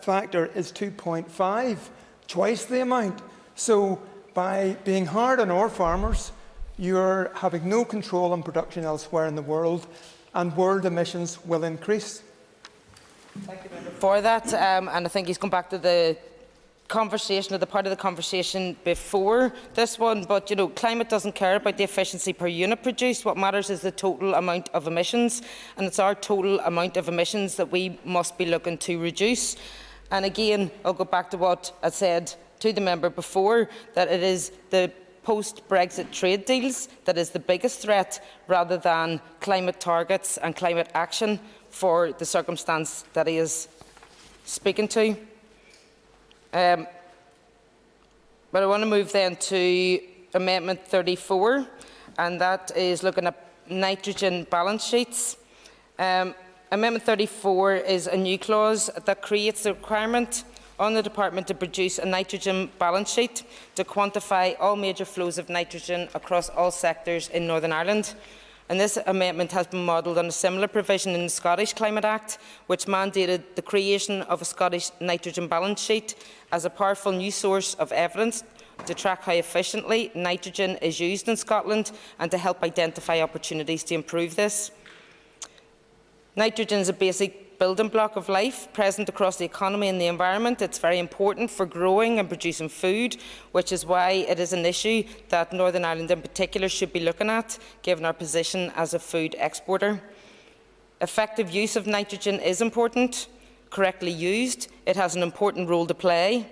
factor is 2.5, twice the amount. So by being hard on our farmers, you're having no control on production elsewhere in the world, and world emissions will increase. Thank you for that, and I think he's come back to the conversation, or the part of the conversation before this one, but you know, climate doesn't care about the efficiency per unit produced. What matters is the total amount of emissions, and it's our total amount of emissions that we must be looking to reduce. And again, I'll go back to what I said to the member before, that it is the post-Brexit trade deals that is the biggest threat, rather than climate targets and climate action for the circumstance that he is speaking to. But I want to move then to Amendment 34, and that is looking at nitrogen balance sheets. Amendment 34 is a new clause that creates the requirement on the Department to produce a nitrogen balance sheet to quantify all major flows of nitrogen across all sectors in Northern Ireland. And this amendment has been modelled on a similar provision in the Scottish Climate Act, which mandated the creation of a Scottish nitrogen balance sheet as a powerful new source of evidence to track how efficiently nitrogen is used in Scotland and to help identify opportunities to improve this. Nitrogen is a basic building block of life present across the economy and the environment. It's very important for growing and producing food, which is why it is an issue that Northern Ireland in particular should be looking at, given our position as a food exporter. Effective use of nitrogen is important. Correctly used, it has an important role to play.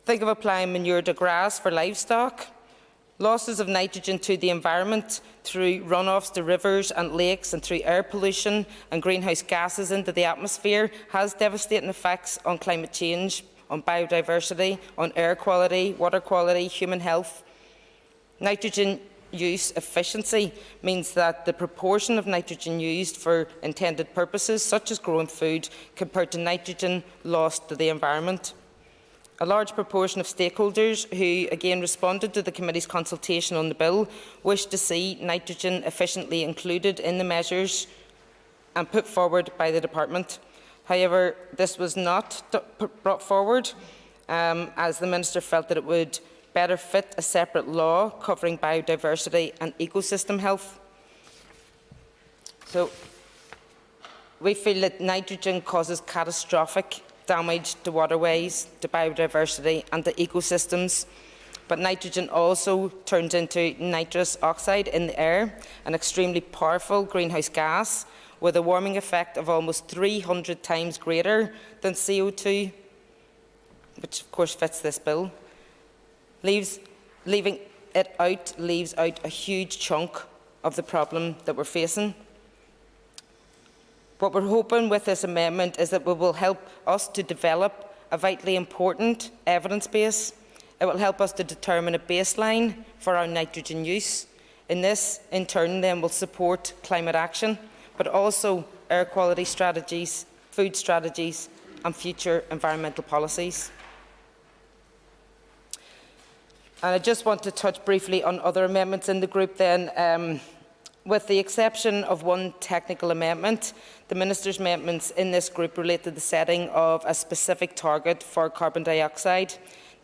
Think of applying manure to grass for livestock. Losses of nitrogen to the environment through runoffs to rivers and lakes and through air pollution and greenhouse gases into the atmosphere has devastating effects on climate change, on biodiversity, on air quality, water quality, human health. Nitrogen use efficiency means that the proportion of nitrogen used for intended purposes, such as growing food, compared to nitrogen lost to the environment. A large proportion of stakeholders who again responded to the committee's consultation on the bill wish to see nitrogen efficiently included in the measures and put forward by the department. However, this was not brought forward as the Minister felt that it would better fit a separate law covering biodiversity and ecosystem health. So we feel that nitrogen causes catastrophic damage to waterways, to biodiversity and to ecosystems. But nitrogen also turns into nitrous oxide in the air, an extremely powerful greenhouse gas with a warming effect of almost 300 times greater than CO2, which of course fits this bill. Leaving it out leaves out a huge chunk of the problem that we're facing. What we're hoping with this amendment is that it will help us to develop a vitally important evidence base. It will help us to determine a baseline for our nitrogen use. And this, in turn, then will support climate action, but also air quality strategies, food strategies, and future environmental policies. And I just want to touch briefly on other amendments in the group then. With the exception of one technical amendment, the Minister's amendments in this group relate to the setting of a specific target for carbon dioxide,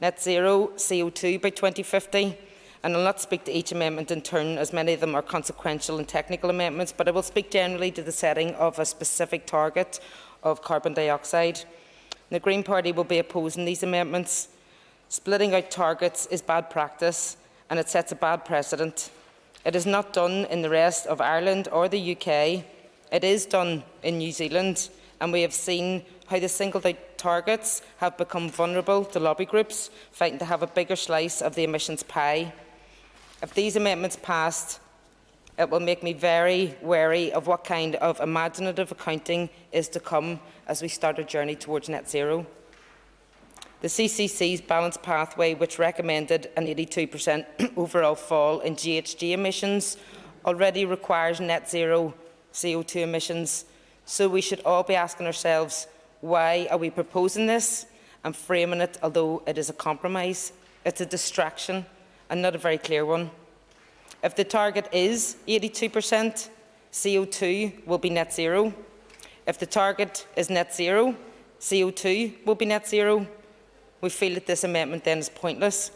net zero CO2 by 2050. And I'll not speak to each amendment in turn, as many of them are consequential and technical amendments, but I will speak generally to the setting of a specific target of carbon dioxide. The Green Party will be opposing these amendments. Splitting out targets is bad practice, and it sets a bad precedent. It is not done in the rest of Ireland or the UK. It is done in New Zealand, and we have seen how the singled-out targets have become vulnerable to lobby groups fighting to have a bigger slice of the emissions pie. If these amendments passed, it will make me very wary of what kind of imaginative accounting is to come as we start our journey towards net zero. The CCC's balanced pathway, which recommended an 82% overall fall in GHG emissions, already requires net zero CO2 emissions. So we should all be asking ourselves, why are we proposing this and framing it, although it is a compromise? It's a distraction and not a very clear one. If the target is 82%, CO2 will be net zero. If the target is net zero, CO2 will be net zero. We feel that this amendment then is pointless.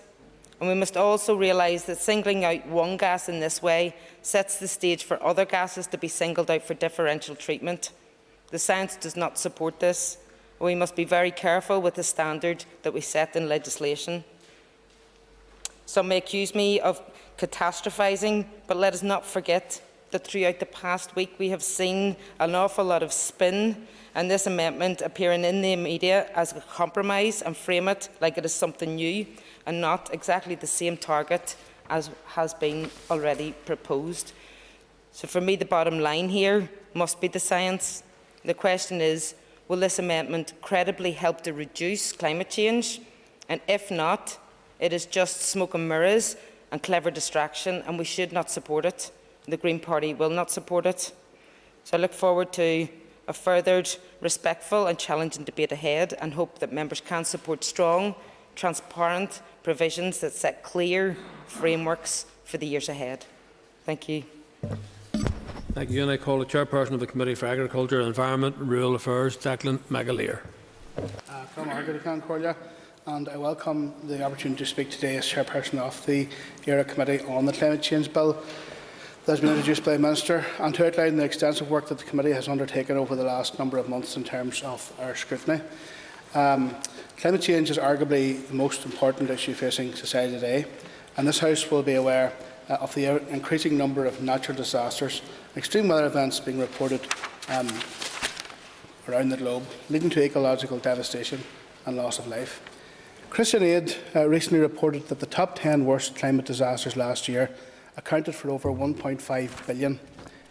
And we must also realise that singling out one gas in this way sets the stage for other gases to be singled out for differential treatment. The science does not support this. We must be very careful with the standard that we set in legislation. Some may accuse me of catastrophising, but let us not forget that throughout the past week we have seen an awful lot of spin and this amendment appearing in the media as a compromise and frame it like it is something new and not exactly the same target as has been already proposed. So for me, the bottom line here must be the science. The question is, will this amendment credibly help to reduce climate change? And if not, it is just smoke and mirrors and clever distraction, and we should not support it. The Green Party will not support it. So I look forward to a further respectful and challenging debate ahead, and hope that members can support strong, transparent provisions that set clear frameworks for the years ahead. Thank you. Thank you. And I call the Chairperson of the Committee for Agriculture, Environment and Rural Affairs, Declan McAleer. And I welcome the opportunity to speak today as Chairperson of the ERA Committee on the Climate Change Bill that has been introduced by the Minister, and to outline the extensive work that the Committee has undertaken over the last number of months in terms of our scrutiny. Climate change is arguably the most important issue facing society today, and this House will be aware of the increasing number of natural disasters and extreme weather events being reported around the globe, leading to ecological devastation and loss of life. Christian Aid recently reported that the top 10 worst climate disasters last year accounted for over 1.5 billion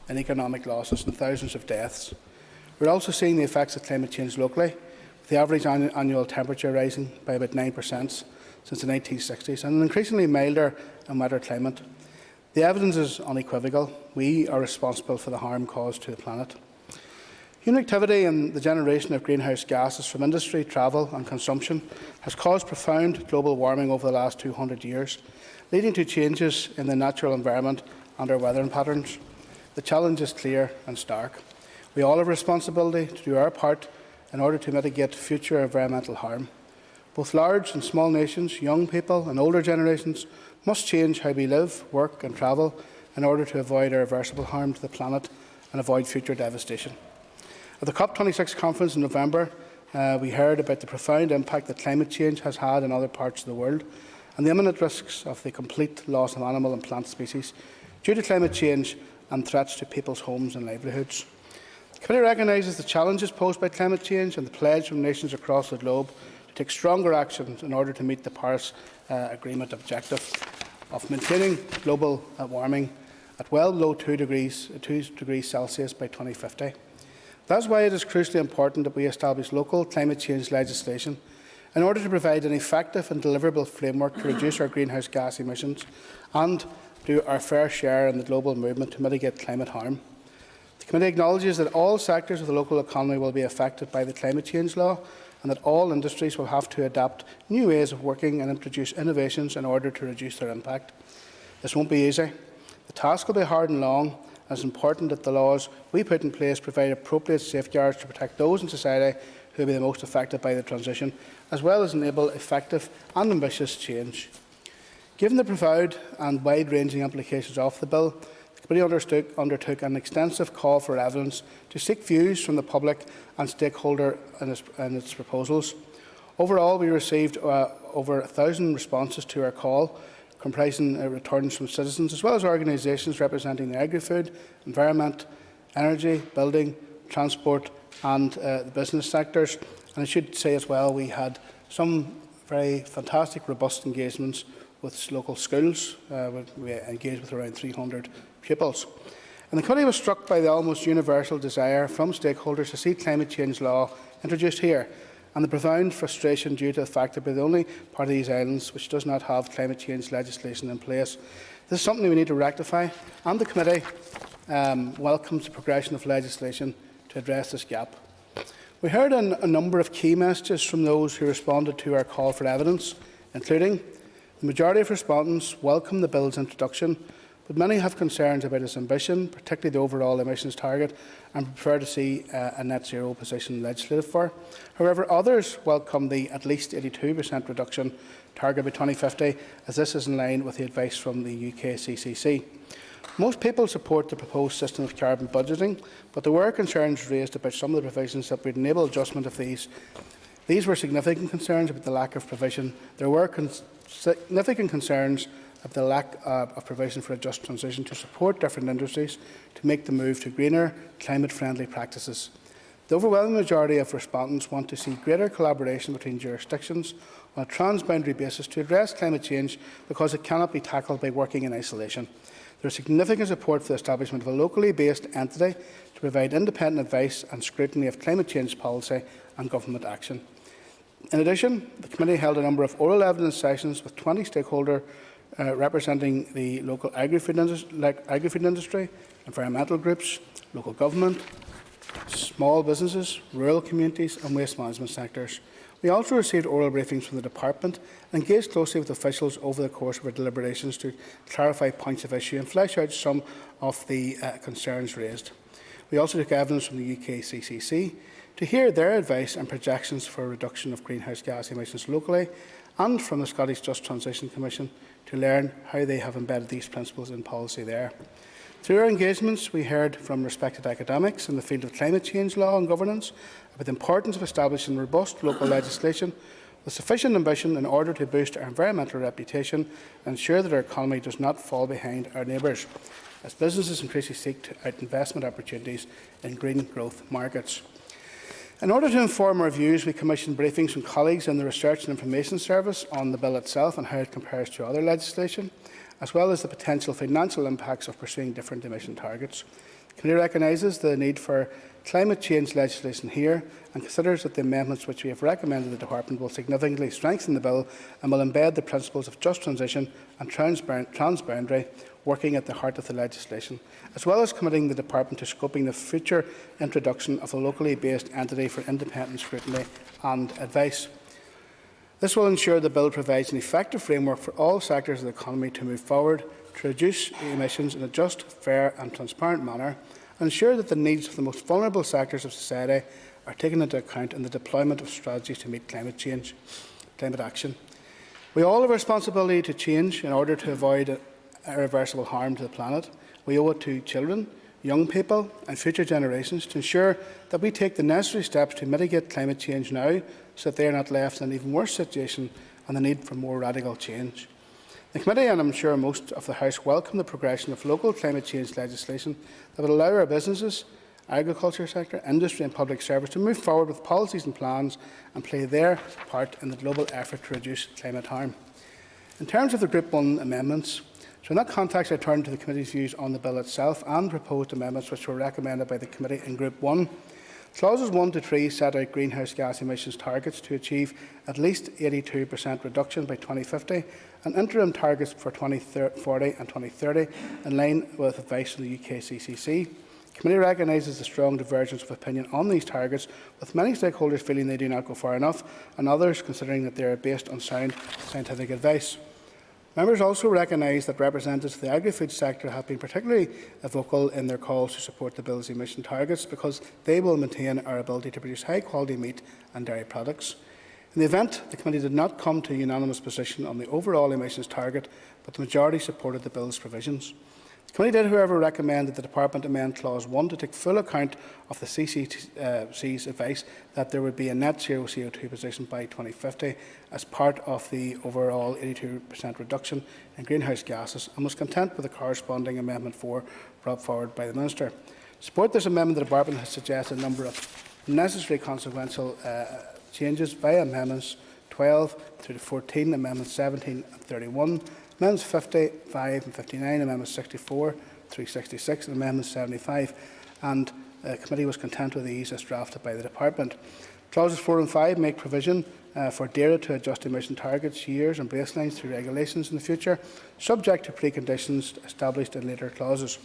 in economic losses and thousands of deaths. We're also seeing the effects of climate change locally, with the average annual temperature rising by about 9% since the 1960s, and an increasingly milder and wetter climate. The evidence is unequivocal. We are responsible for the harm caused to the planet. Human activity and the generation of greenhouse gases from industry, travel and consumption has caused profound global warming over the last 200 years, leading to changes in the natural environment and our weathering patterns. The challenge is clear and stark. We all have a responsibility to do our part in order to mitigate future environmental harm. Both large and small nations, young people and older generations must change how we live, work and travel in order to avoid irreversible harm to the planet and avoid future devastation. At the COP26 conference in November, we heard about the profound impact that climate change has had in other parts of the world and the imminent risks of the complete loss of animal and plant species due to climate change and threats to people's homes and livelihoods. The Committee recognises the challenges posed by climate change and the pledge from nations across the globe to take stronger action in order to meet the Paris Agreement objective of maintaining global warming at well below 2 degrees Celsius by 2050. That is why it is crucially important that we establish local climate change legislation in order to provide an effective and deliverable framework to reduce our greenhouse gas emissions and do our fair share in the global movement to mitigate climate harm. The Committee acknowledges that all sectors of the local economy will be affected by the climate change law and that all industries will have to adapt new ways of working and introduce innovations in order to reduce their impact. This won't be easy. The task will be hard and long, and it is important that the laws we put in place provide appropriate safeguards to protect those in society who will be the most affected by the transition, as well as enable effective and ambitious change. Given the profound and wide-ranging implications of the bill, the Committee undertook an extensive call for evidence to seek views from the public and stakeholders in its proposals. Overall, we received over 1,000 responses to our call, comprising returns from citizens as well as organisations representing the agri-food, environment, energy, building, transport and the business sectors. And I should say as well, we had some very fantastic, robust engagements with local schools. We engaged with around 300 pupils. And the Committee was struck by the almost universal desire from stakeholders to see climate change law introduced here, and the profound frustration due to the fact that we are the only part of these islands which does not have climate change legislation in place. This is something we need to rectify, and the Committee welcomes the progression of legislation to address this gap. We heard a number of key messages from those who responded to our call for evidence, including the majority of respondents welcome the bill's introduction, but many have concerns about its ambition, particularly the overall emissions target, and prefer to see a net zero position legislated for. However, others welcome the at least 82% reduction target by 2050, as this is in line with the advice from the UKCCC. Most people support the proposed system of carbon budgeting, but there were concerns raised about some of the provisions that would enable adjustment of these. These were significant concerns about the lack of provision. There were significant concerns of the lack of provision for a just transition to support different industries to make the move to greener, climate-friendly practices. The overwhelming majority of respondents want to see greater collaboration between jurisdictions on a transboundary basis to address climate change because it cannot be tackled by working in isolation. There is significant support for the establishment of a locally based entity to provide independent advice and scrutiny of climate change policy and government action. In addition, the committee held a number of oral evidence sessions with 20 stakeholders representing the local agri-food industry, environmental groups, local government, small businesses, rural communities and waste management sectors. We also received oral briefings from the Department and engaged closely with officials over the course of our deliberations to clarify points of issue and flesh out some of the concerns raised. We also took evidence from the UKCCC to hear their advice and projections for a reduction of greenhouse gas emissions locally, and from the Scottish Just Transition Commission to learn how they have embedded these principles in policy there. Through our engagements, we heard from respected academics in the field of climate change law and governance about the importance of establishing robust local legislation with sufficient ambition in order to boost our environmental reputation and ensure that our economy does not fall behind our neighbours, as businesses increasingly seek to out investment opportunities in green growth markets. In order to inform our views, we commissioned briefings from colleagues in the Research and Information Service on the bill itself and how it compares to other legislation, as well as the potential financial impacts of pursuing different emission targets. The committee recognises the need for climate change legislation here and considers that the amendments which we have recommended the Department will significantly strengthen the bill and will embed the principles of just transition and transboundary working at the heart of the legislation, as well as committing the Department to scoping the future introduction of a locally based entity for independent scrutiny and advice. This will ensure the bill provides an effective framework for all sectors of the economy to move forward to reduce emissions in a just, fair and transparent manner, and ensure that the needs of the most vulnerable sectors of society are taken into account in the deployment of strategies to meet climate action. We all have a responsibility to change in order to avoid irreversible harm to the planet. We owe it to children, young people and future generations to ensure that we take the necessary steps to mitigate climate change now so that they are not left in an even worse situation and the need for more radical change. The committee, and I'm sure most of the House, welcome the progression of local climate change legislation that will allow our businesses, agriculture sector, industry and public service to move forward with policies and plans and play their part in the global effort to reduce climate harm. In terms of the Group 1 amendments, so in that context I turn to the committee's views on the bill itself and proposed amendments which were recommended by the committee in Group 1. Clauses 1 to 3 set out greenhouse gas emissions targets to achieve at least 82% reduction by 2050 and interim targets for 2040 and 2030 in line with advice from the UKCCC. The committee recognises the strong divergence of opinion on these targets, with many stakeholders feeling they do not go far enough and others considering that they are based on sound scientific advice. Members also recognise that representatives of the agri-food sector have been particularly vocal in their calls to support the bill's emission targets because they will maintain our ability to produce high-quality meat and dairy products. In the event, the committee did not come to a unanimous position on the overall emissions target, but the majority supported the bill's provisions. The committee did, however, recommend that the Department amend Clause 1 to take full account of the CCC's advice that there would be a net zero CO2 position by 2050 as part of the overall 82% reduction in greenhouse gases, and was content with the corresponding Amendment 4 brought forward by the Minister. To support this amendment, the Department has suggested a number of necessary consequential changes via Amendments 12 through to 14, Amendments 17 and 31, Amendments 55 and 59, Amendments 64 through 66 and Amendment 75, and the committee was content with these as drafted by the Department. Clauses 4 and 5 make provision for DAERA to adjust emission targets, years and baselines through regulations in the future, subject to preconditions established in later clauses.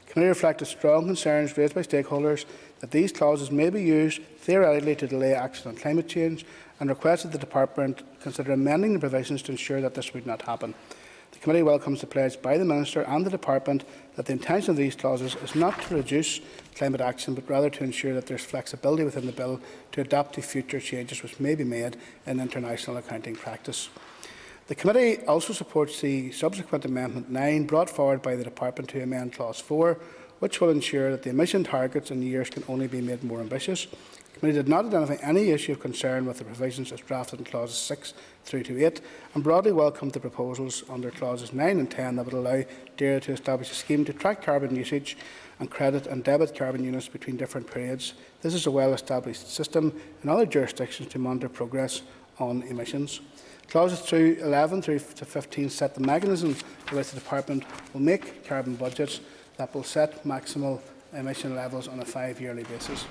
The committee reflected strong concerns raised by stakeholders that these clauses may be used theoretically to delay action on climate change and requested the Department consider amending the provisions to ensure that this would not happen. The committee welcomes the pledge by the Minister and the Department that the intention of these clauses is not to reduce climate action, but rather to ensure that there is flexibility within the bill to adapt to future changes which may be made in international accounting practice. The committee also supports the subsequent Amendment 9 brought forward by the Department to amend Clause 4, which will ensure that the emission targets in years can only be made more ambitious. The committee did not identify any issue of concern with the provisions as drafted in Clauses 6 through to 8 and broadly welcomed the proposals under Clauses 9 and 10 that would allow DAERA to establish a scheme to track carbon usage and credit and debit carbon units between different periods. This is a well-established system in other jurisdictions to monitor progress on emissions. Clauses 11 through to 15 set the mechanism by which the Department will make carbon budgets that will set maximal emission levels on a 5-yearly basis.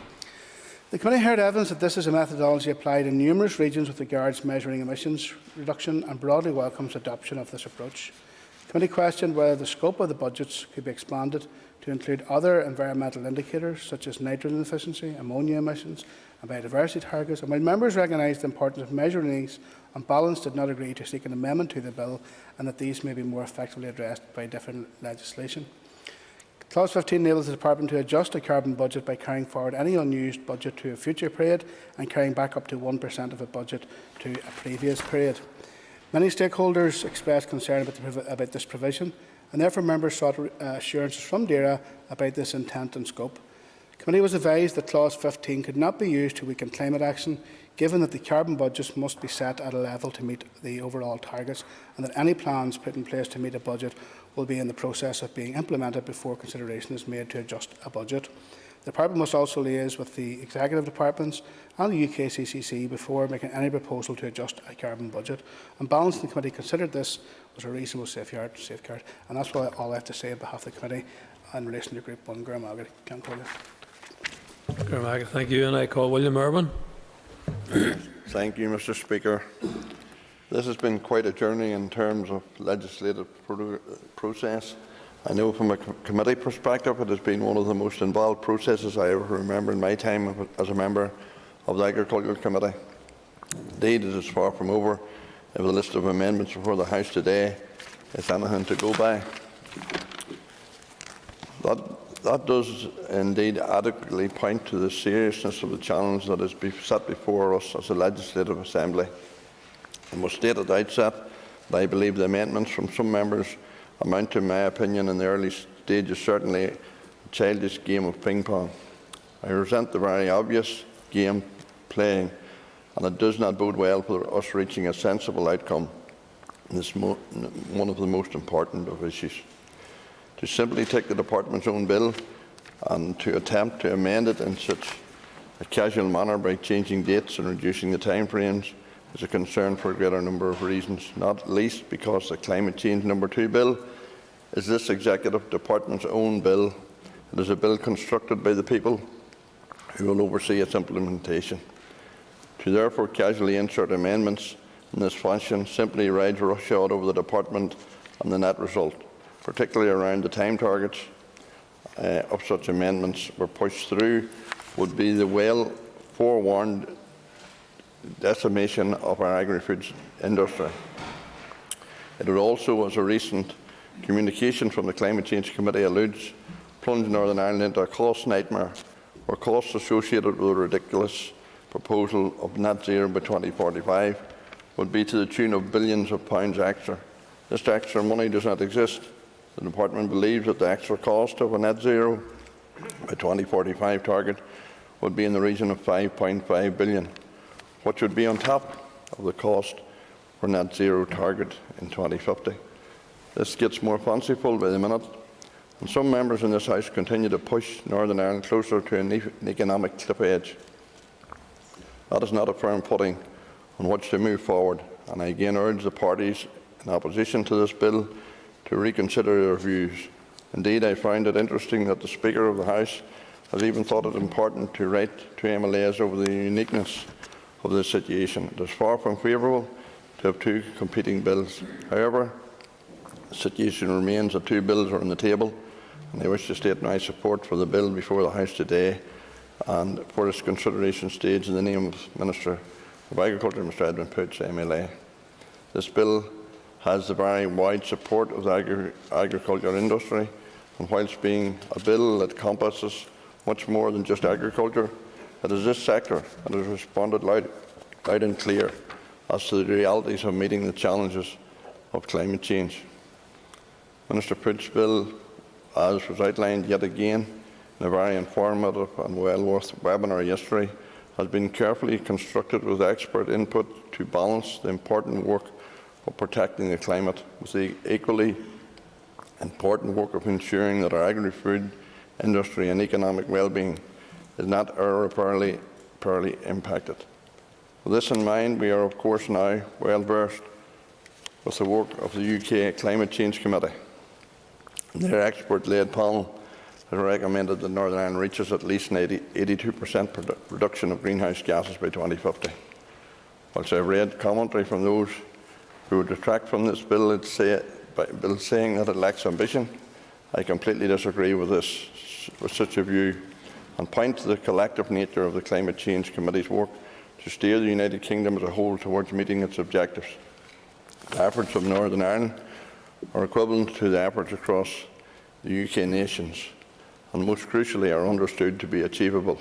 The committee heard evidence that this is a methodology applied in numerous regions with regards to measuring emissions reduction and broadly welcomes adoption of this approach. The committee questioned whether the scope of the budgets could be expanded to include other environmental indicators such as nitrogen efficiency, ammonia emissions and biodiversity targets, and while members recognised the importance of measuring these, on balance did not agree to seek an amendment to the bill and that these may be more effectively addressed by different legislation. Clause 15 enables the Department to adjust a carbon budget by carrying forward any unused budget to a future period and carrying back up to 1% of a budget to a previous period. Many stakeholders expressed concern about this provision, and therefore members sought assurances from DAERA about this intent and scope. The committee was advised that Clause 15 could not be used to weaken climate action, given that the carbon budgets must be set at a level to meet the overall targets, and that any plans put in place to meet a budget will be in the process of being implemented before consideration is made to adjust a budget. The Department must also liaise with the executive departments and the UKCCC before making any proposal to adjust a carbon budget. On balance, the committee considered this was a reasonable safeguard, and that's all I have to say on behalf of the committee in relation to Group 1. Thank you, and I call William Irwin. Thank you, Mr. Speaker. This has been quite a journey in terms of legislative process. I know from a committee perspective it has been one of the most involved processes I ever remember in my time as a member of the Agricultural Committee. Indeed, it is far from over if the list of amendments before the House today is anything to go by. That does indeed adequately point to the seriousness of the challenge that is set before us as a legislative assembly. I must state at the outset that I believe the amendments from some members amount to, in my opinion, in the early stages, certainly a childish game of ping-pong. I resent the very obvious game playing, and it does not bode well for us reaching a sensible outcome in this one of the most important of issues. To simply take the Department's own bill and to attempt to amend it in such a casual manner by changing dates and reducing the timeframes is a concern for a greater number of reasons, not least because the Climate Change No. 2 bill is this Executive Department's own bill. It is a bill constructed by the people who will oversee its implementation. To therefore casually insert amendments in this fashion simply rides roughshod over the Department and the net result, particularly around the time targets of such amendments were pushed through, would be the well-forewarned decimation of our agri-foods industry. It would also, as a recent communication from the Climate Change Committee alludes, plunge Northern Ireland into a cost nightmare where costs associated with a ridiculous proposal of net zero by 2045 would be to the tune of billions of pounds extra. This extra money does not exist. The Department believes that the extra cost of a net zero by 2045 target would be in the region of 5.5 billion, which would be on top of the cost for net zero target in 2050. This gets more fanciful by the minute, and some members in this House continue to push Northern Ireland closer to an economic cliff edge. That is not a firm footing on which to move forward, and I again urge the parties in opposition to this bill to reconsider their views. Indeed, I find it interesting that the Speaker of the House has even thought it important to write to MLAs over the uniqueness of this situation. It is far from favourable to have two competing bills. However, the situation remains that two bills are on the table, and I wish to state my support for the bill before the House today and for its consideration stage in the name of Minister of Agriculture, Mr Edmund Poots, MLA. This bill has the very wide support of the agricultural industry, and whilst being a bill that encompasses much more than just agriculture, it is this sector that has responded loud and clear as to the realities of meeting the challenges of climate change. Minister Poots' bill, as was outlined yet again in a very informative and well-worth webinar yesterday, has been carefully constructed with expert input to balance the important work of protecting the climate with the equally important work of ensuring that our agri-food industry and economic well-being is not irreparably impacted. With this in mind, we are of course now well versed with the work of the UK Climate Change Committee. Their expert-led panel has recommended that Northern Ireland reaches at least an 82% reduction of greenhouse gases by 2050. Whilst I have read commentary from those who would detract from this bill, saying that it lacks ambition, I completely disagree with such a view, and point to the collective nature of the Climate Change Committee's work to steer the United Kingdom as a whole towards meeting its objectives. The efforts of Northern Ireland are equivalent to the efforts across the UK nations, and most crucially are understood to be achievable.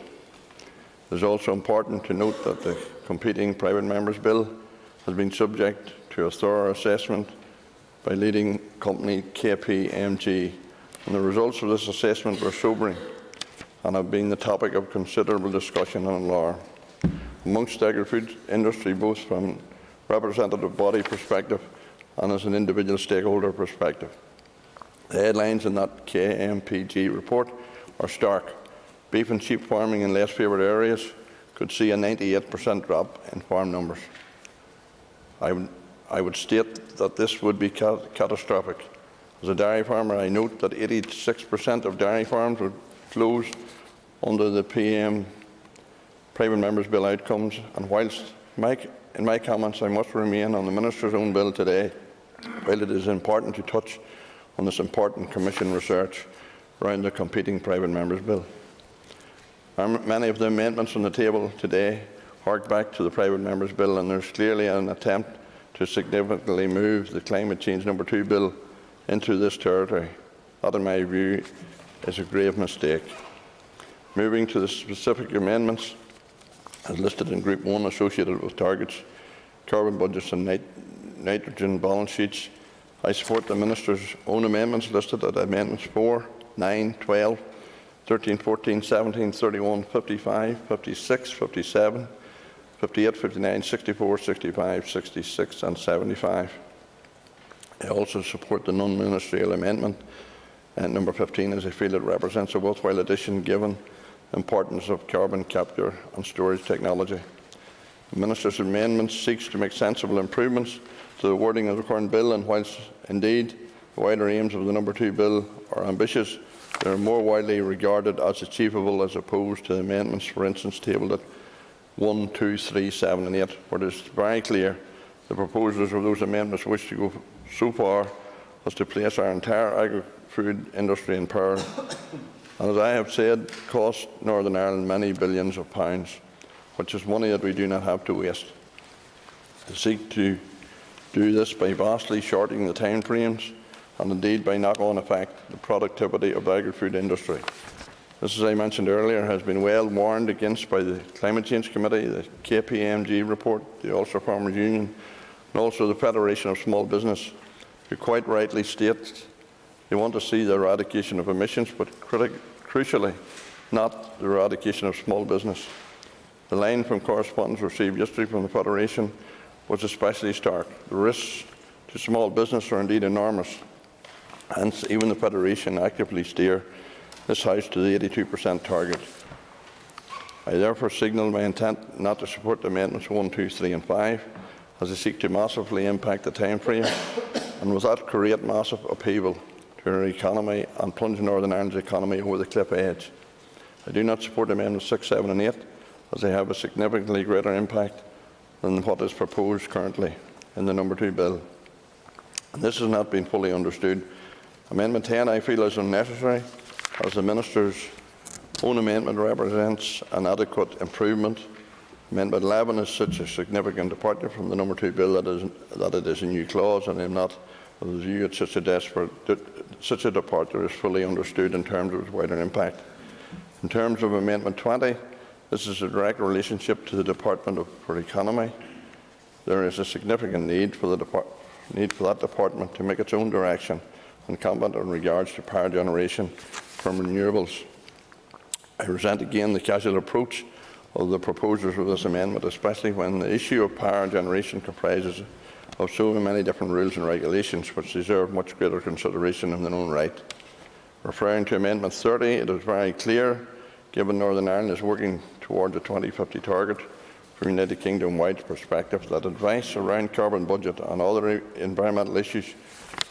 It is also important to note that the competing private members' bill has been subject to a thorough assessment by leading company KPMG, and the results of this assessment were sobering and have been the topic of considerable discussion and alarm amongst the agri-food industry, both from a representative body perspective and as an individual stakeholder perspective. The headlines in that KPMG report are stark. Beef and sheep farming in less favoured areas could see a 98% drop in farm numbers. I would state that this would be catastrophic. As a dairy farmer, I note that 86% of dairy farms would close under the private members' bill outcomes, and whilst in my comments I must remain on the Minister's own bill today, while it is important to touch on this important Commission research around the competing private members' bill. Many of the amendments on the table today hark back to the private members' bill, and there is clearly an attempt to significantly move the Climate Change No. 2 bill into this territory. That, in my view, is a grave mistake. Moving to the specific amendments as listed in Group 1 associated with targets, carbon budgets and nitrogen balance sheets, I support the Minister's own amendments listed at Amendments 4, 9, 12, 13, 14, 17, 31, 55, 56, 57, 58, 59, 64, 65, 66 and 75. I also support the non-ministerial amendment number 15, as I feel it represents a worthwhile addition given the importance of carbon capture and storage technology. The Minister's amendment seeks to make sensible improvements to the wording of the current bill, and whilst indeed the wider aims of the No. 2 bill are ambitious, they are more widely regarded as achievable as opposed to the amendments, for instance, tabled at 1, 2, 3, 7 and 8, where it is very clear the proposers of those amendments wish to go so far as to place our entire agri-food industry in peril, and as I have said, cost Northern Ireland many billions of pounds, which is money that we do not have to waste. To seek to do this by vastly shortening the time frames and indeed by knock-on effect the productivity of the agri-food industry. This, as I mentioned earlier, has been well warned against by the Climate Change Committee, the KPMG report, the Ulster Farmers Union, and also the Federation of Small Business, who quite rightly state they want to see the eradication of emissions, but crucially, not the eradication of small business. The line from correspondence received yesterday from the Federation was especially stark. The risks to small business are indeed enormous. Hence, even the Federation actively steer this House to the 82% target. I therefore signal my intent not to support Amendments 1, 2, 3 and 5, as they seek to massively impact the timeframe and with that create massive upheaval to our economy and plunge Northern Ireland's economy over the cliff edge. I do not support Amendments 6, 7 and 8, as they have a significantly greater impact than what is proposed currently in the No. 2 bill. And this has not been fully understood. Amendment 10 I feel is unnecessary, as the Minister's own amendment represents an adequate improvement. Amendment 11 is such a significant departure from the number 2 bill that it is a new clause, and I am not of the view that such a departure is fully understood in terms of its wider impact. In terms of Amendment 20, this is a direct relationship to the Department for Economy. There is a significant need for that department to make its own direction and combat in regards to power generation from renewables. I resent again the casual approach of the proposers of this amendment, especially when the issue of power generation comprises of so many different rules and regulations which deserve much greater consideration in their own right. Referring to Amendment 30, it is very clear, given Northern Ireland is working towards a 2050 target from the United Kingdom-wide perspective, that advice around carbon budget and other environmental issues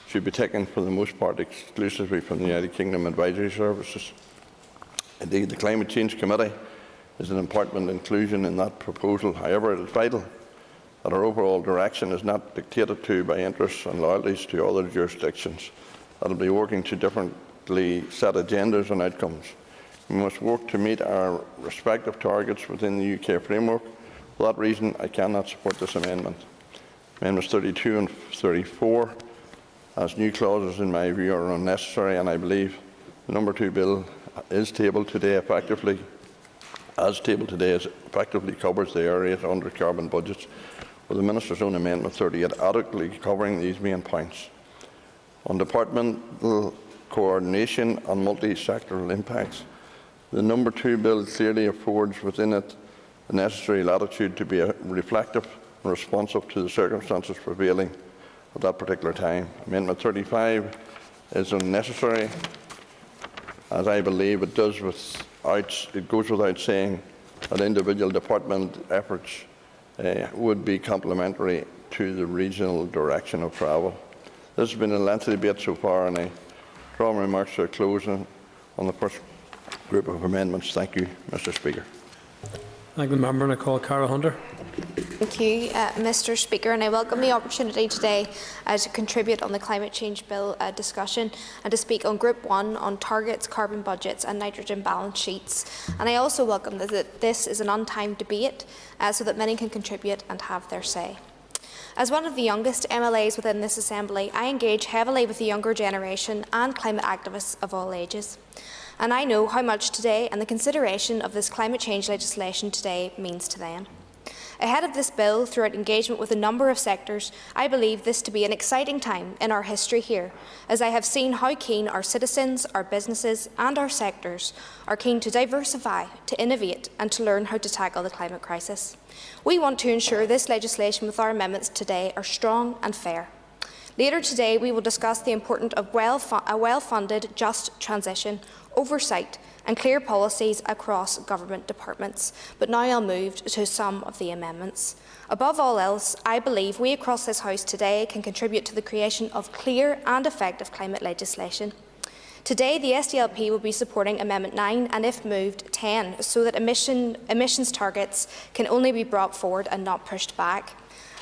should be taken for the most part exclusively from the United Kingdom Advisory Services. Indeed, the Climate Change Committee is an important inclusion in that proposal. However, it is vital that our overall direction is not dictated to by interests and loyalties to other jurisdictions that will be working to differently set agendas and outcomes. We must work to meet our respective targets within the UK framework. For that reason, I cannot support this amendment. Amendments 32 and 34, as new clauses in my view, are unnecessary, and I believe the number 2 bill is tabled today effectively covers the areas under carbon budgets, with the Minister's own Amendment 38 adequately covering these main points. On departmental coordination and multi-sectoral impacts, the number 2 bill clearly affords within it the necessary latitude to be reflective and responsive to the circumstances prevailing at that particular time. Amendment 35 is unnecessary, as I believe it goes without saying that individual department efforts would be complementary to the regional direction of travel. This has been a lengthy debate so far, and I draw my remarks to a close on the first group of amendments. Thank you, Mr. Speaker. Thank the member, and I call Cara Hunter. Thank you, Mr. Speaker, and I welcome the opportunity today to contribute on the Climate Change Bill discussion and to speak on Group 1 on targets, carbon budgets and nitrogen balance sheets. And I also welcome that this is an untimed debate so that many can contribute and have their say. As one of the youngest MLAs within this Assembly, I engage heavily with the younger generation and climate activists of all ages. And I know how much today and the consideration of this climate change legislation today means to them. Ahead of this bill, throughout engagement with a number of sectors, I believe this to be an exciting time in our history here, as I have seen how keen our citizens, our businesses and our sectors are keen to diversify, to innovate and to learn how to tackle the climate crisis. We want to ensure this legislation with our amendments today are strong and fair. Later today, we will discuss the importance of a well-funded, just transition, oversight and clear policies across government departments. But now I'll move to some of the amendments. Above all else, I believe we across this House today can contribute to the creation of clear and effective climate legislation. Today, the SDLP will be supporting Amendment 9 and, if moved, 10, so that emissions targets can only be brought forward and not pushed back,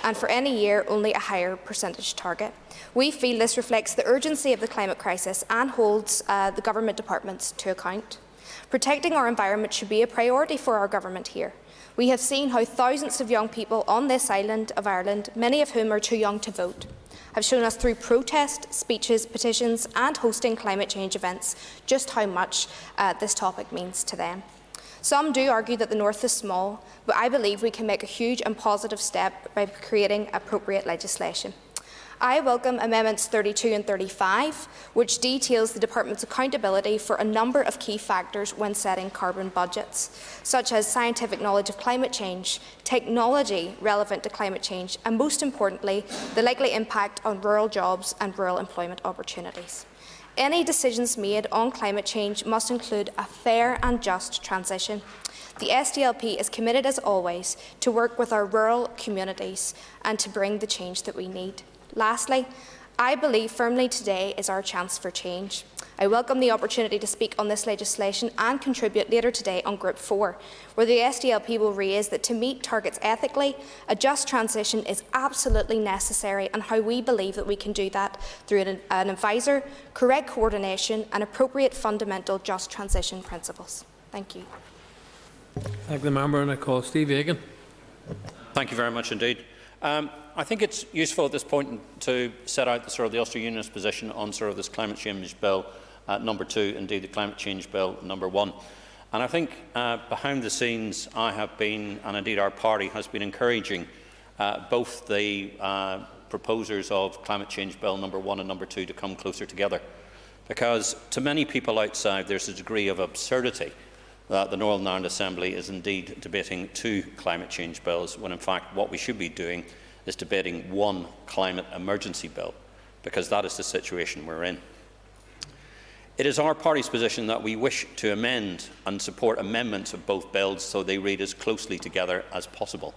and for any year only a higher percentage target. We feel this reflects the urgency of the climate crisis and holds the government departments to account. Protecting our environment should be a priority for our government here. We have seen how thousands of young people on this island of Ireland, many of whom are too young to vote, have shown us through protest, speeches, petitions and hosting climate change events just how much this topic means to them. Some do argue that the North is small, but I believe we can make a huge and positive step by creating appropriate legislation. I welcome Amendments 32 and 35, which details the Department's accountability for a number of key factors when setting carbon budgets, such as scientific knowledge of climate change, technology relevant to climate change, and most importantly, the likely impact on rural jobs and rural employment opportunities. Any decisions made on climate change must include a fair and just transition. The SDLP is committed, as always, to work with our rural communities and to bring the change that we need. Lastly, I believe firmly today is our chance for change. I welcome the opportunity to speak on this legislation and contribute later today on Group 4, where the SDLP will raise that to meet targets ethically, a just transition is absolutely necessary, and how we believe that we can do that through an advisor, correct coordination and appropriate fundamental just transition principles. Thank you. Thank the member, and I call Steve Egan. Thank you very much indeed. I think it's useful at this point to set out the Ulster Unionist position on this climate change bill number 2, indeed the climate change bill number 1. And I think behind the scenes I have been, and indeed our party has been, encouraging both the proposers of climate change bill number 1 and number 2 to come closer together. Because to many people outside there's a degree of absurdity that the Northern Ireland Assembly is indeed debating 2 climate change bills, when in fact what we should be doing is debating 1 climate emergency bill, because that is the situation we're in. It is our party's position that we wish to amend and support amendments of both bills so they read as closely together as possible.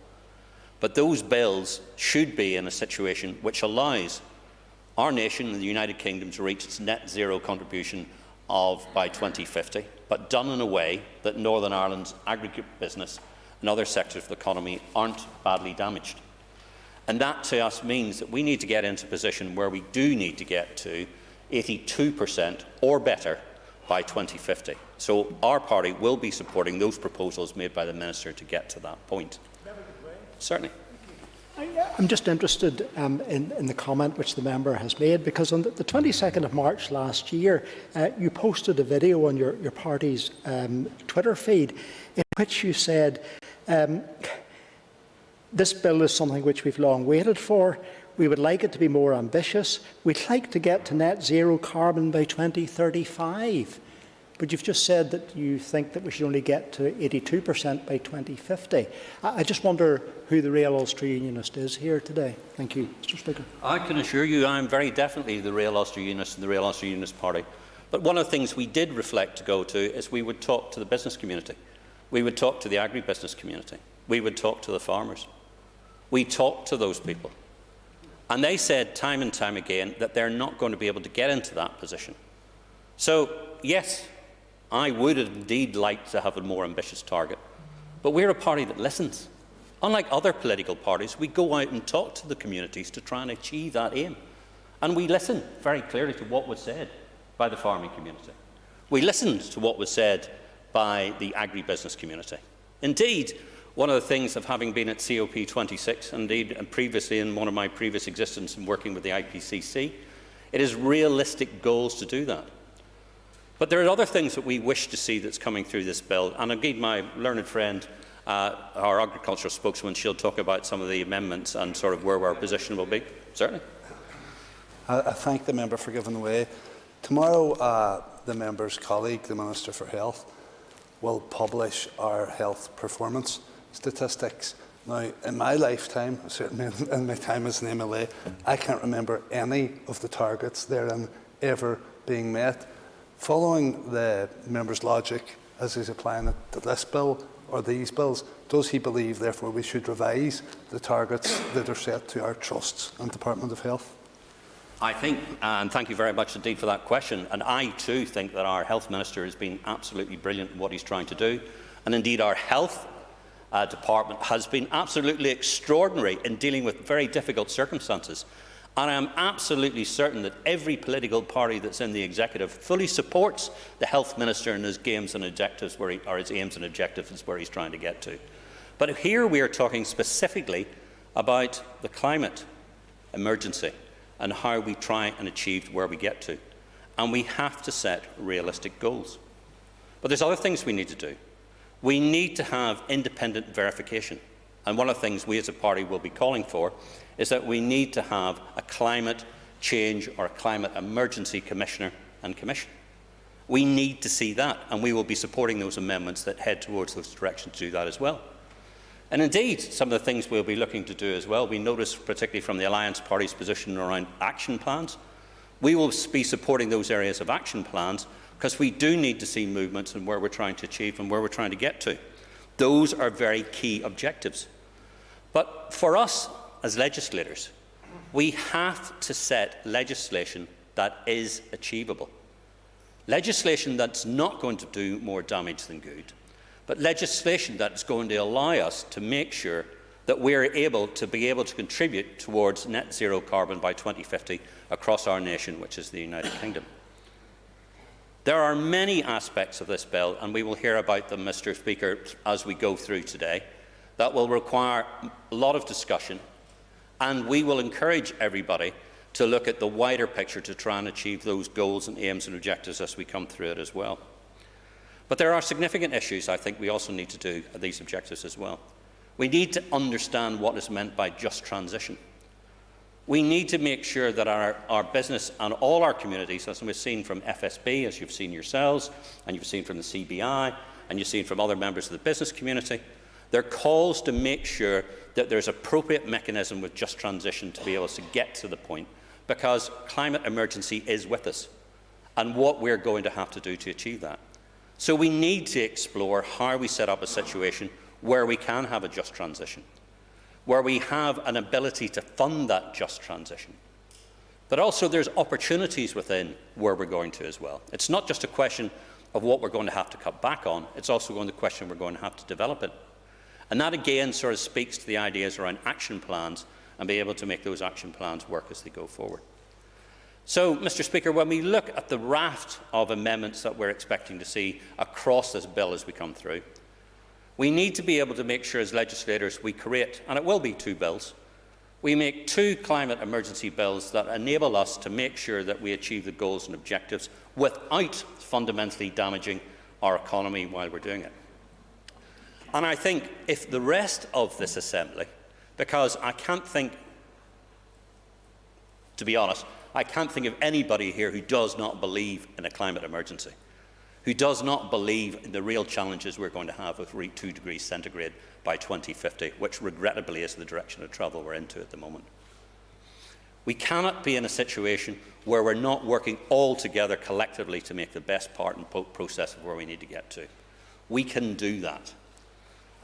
But those bills should be in a situation which allows our nation, the United Kingdom, to reach its net zero contribution by 2050, but done in a way that Northern Ireland's aggregate business and other sectors of the economy aren't badly damaged. And that to us means that we need to get into a position where we do need to get to 82% or better by 2050. So our party will be supporting those proposals made by the Minister to get to that point. Certainly. I'm just interested in the comment which the member has made, because on the 22nd of March last year, you posted a video on your party's Twitter feed in which you said, this bill is something which we've long waited for. We would like it to be more ambitious. We'd like to get to net zero carbon by 2035. But you've just said that you think that we should only get to 82% by 2050. I just wonder who the real Ulster Unionist is here today. Thank you, Mr. Speaker. I can assure you I am very definitely the real Ulster Unionist and the real Ulster Unionist Party. But one of the things we did reflect to go to is we would talk to the business community. We would talk to the agribusiness community. We would talk to the farmers. We talked to those people. And they said time and time again that they're not going to be able to get into that position. So, yes, I would indeed like to have a more ambitious target. But we're a party that listens. Unlike other political parties, we go out and talk to the communities to try and achieve that aim. And we listen very clearly to what was said by the farming community. We listened to what was said by the agribusiness community. Indeed, one of the things of having been at COP26, indeed, and previously in one of my previous existence in working with the IPCC, it is realistic goals to do that. But there are other things that we wish to see that's coming through this bill, and indeed my learned friend, our agricultural spokeswoman, she'll talk about some of the amendments and where our position will be. Certainly. I thank the member for giving way. Tomorrow, the member's colleague, the Minister for Health, will publish our health performance statistics. Now, in my lifetime, certainly in my time as an MLA, I can't remember any of the targets therein ever being met. Following the member's logic as he's applying it to this bill or these bills, does he believe, therefore, we should revise the targets that are set to our trusts and Department of Health? I think, and thank you very much indeed for that question, and I too think that our Health Minister has been absolutely brilliant in what he's trying to do, and indeed our Health Department has been absolutely extraordinary in dealing with very difficult circumstances. And I am absolutely certain that every political party that's in the executive fully supports the Health Minister and his aims and objectives where he's trying to get to. But here we are talking specifically about the climate emergency and how we try and achieve where we get to. And we have to set realistic goals. But there's other things we need to do. We need to have independent verification. And one of the things we as a party will be calling for is that we need to have a climate change or a climate emergency commissioner and commission. We need to see that, and we will be supporting those amendments that head towards those directions to do that as well. And indeed, some of the things we'll be looking to do as well, we notice particularly from the Alliance Party's position around action plans, we will be supporting those areas of action plans because we do need to see movements in where we're trying to achieve and where we're trying to get to. Those are very key objectives. But for us as legislators, we have to set legislation that is achievable. Legislation that's not going to do more damage than good, but legislation that's going to allow us to make sure that we're able to contribute towards net zero carbon by 2050 across our nation, which is the United Kingdom. There are many aspects of this bill, and we will hear about them, Mr. Speaker, as we go through today, that will require a lot of discussion, and we will encourage everybody to look at the wider picture to try and achieve those goals and aims and objectives as we come through it as well. But there are significant issues I think we also need to do at these objectives as well. We need to understand what is meant by just transition. We need to make sure that our business and all our communities, as we've seen from FSB, as you've seen yourselves, and you've seen from the CBI, and you've seen from other members of the business community, they're calls to make sure that there's appropriate mechanism with just transition to be able to get to the point, because climate emergency is with us, and what we're going to have to do to achieve that. So we need to explore how we set up a situation where we can have a just transition, where we have an ability to fund that just transition. But also there's opportunities within where we're going to as well. It's not just a question of what we're going to have to cut back on, it's also going to question we're going to have to develop it. And that again sort of speaks to the ideas around action plans and be able to make those action plans work as they go forward. So, Mr. Speaker, when we look at the raft of amendments that we're expecting to see across this bill as we come through, we need to be able to make sure as legislators we create, and it will be 2 bills, we make 2 climate emergency bills that enable us to make sure that we achieve the goals and objectives without fundamentally damaging our economy while we're doing it. And I think if the rest of this Assembly, because I can't think, to be honest, I can't think of anybody here who does not believe in a climate emergency, who does not believe in the real challenges we're going to have with 2 degrees centigrade by 2050, which regrettably is the direction of travel we're into at the moment. We cannot be in a situation where we're not working all together collectively to make the best part and process of where we need to get to. We can do that.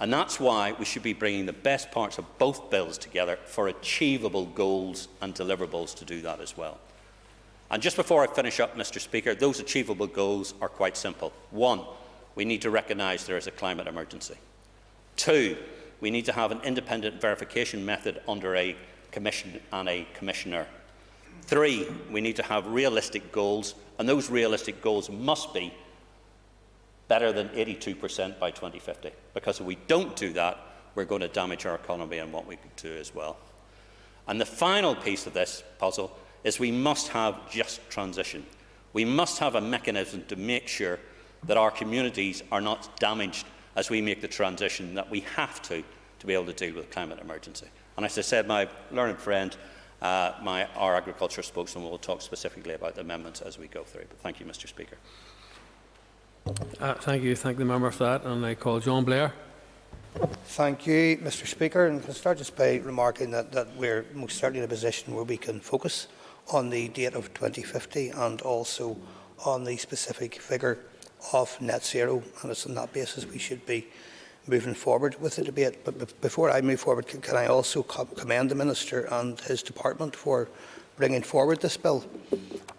And that's why we should be bringing the best parts of both bills together for achievable goals and deliverables to do that as well. And just before I finish up, Mr. Speaker, those achievable goals are quite simple. 1, we need to recognise there is a climate emergency. 2, we need to have an independent verification method under a commission and a commissioner. 3, we need to have realistic goals, and those realistic goals must be better than 82% by 2050, because if we don't do that, we're going to damage our economy and what we could do as well. And the final piece of this puzzle is we must have just transition. We must have a mechanism to make sure that our communities are not damaged as we make the transition that we have to be able to deal with the climate emergency. And as I said, my learned friend, our agriculture spokesman, will talk specifically about the amendments as we go through. But thank you, Mr. Speaker. Thank you. Thank the member for that. And I call John Blair. Thank you, Mr. Speaker. And I'll start just by remarking that we're most certainly in a position where we can focus on the date of 2050 and also on the specific figure of net zero. And it's on that basis we should be moving forward with the debate. But before I move forward, can I also commend the Minister and his department for bringing forward this bill,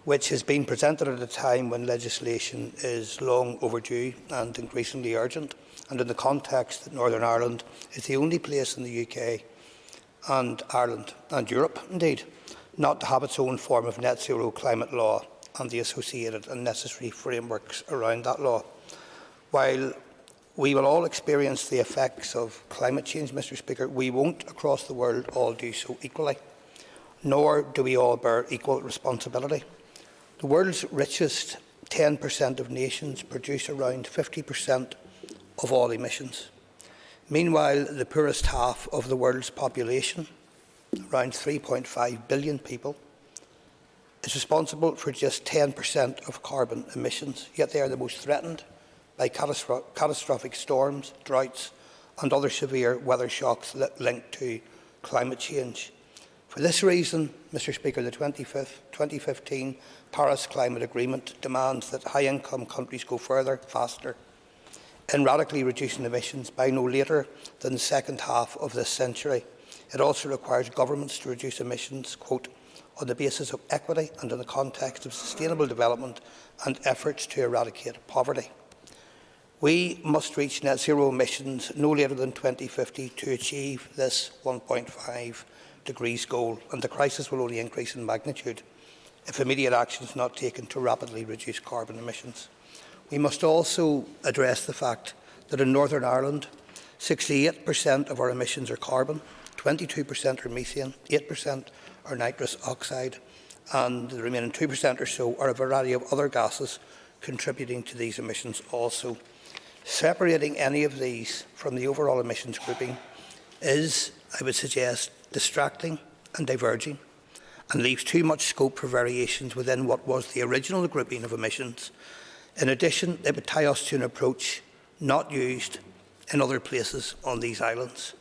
which has been presented at a time when legislation is long overdue and increasingly urgent, and in the context that Northern Ireland is the only place in the UK and Ireland and Europe, indeed, not to have its own form of net zero climate law and the associated and necessary frameworks around that law. While we will all experience the effects of climate change, Mr. Speaker, we won't across the world all do so equally, nor do we all bear equal responsibility. The world's richest 10% of nations produce around 50% of all emissions. Meanwhile, the poorest half of the world's population, around 3.5 billion people, is responsible for just 10% of carbon emissions, yet they are the most threatened by catastrophic storms, droughts and other severe weather shocks linked to climate change. For this reason, Mr. Speaker, the 2015 Paris Climate Agreement demands that high-income countries go further, faster, in radically reducing emissions by no later than the second half of this century. It also requires governments to reduce emissions, quote, on the basis of equity and in the context of sustainable development and efforts to eradicate poverty. We must reach net zero emissions no later than 2050 to achieve this 1.5 degrees goal, and the crisis will only increase in magnitude if immediate action is not taken to rapidly reduce carbon emissions. We must also address the fact that in Northern Ireland, 68% of our emissions are carbon, 22% are methane, 8% are nitrous oxide, and the remaining 2% or so are a variety of other gases contributing to these emissions also. Separating any of these from the overall emissions grouping is, I would suggest, distracting and diverging, and leaves too much scope for variations within what was the original grouping of emissions. In addition, it would tie us to an approach not used in other places on these islands.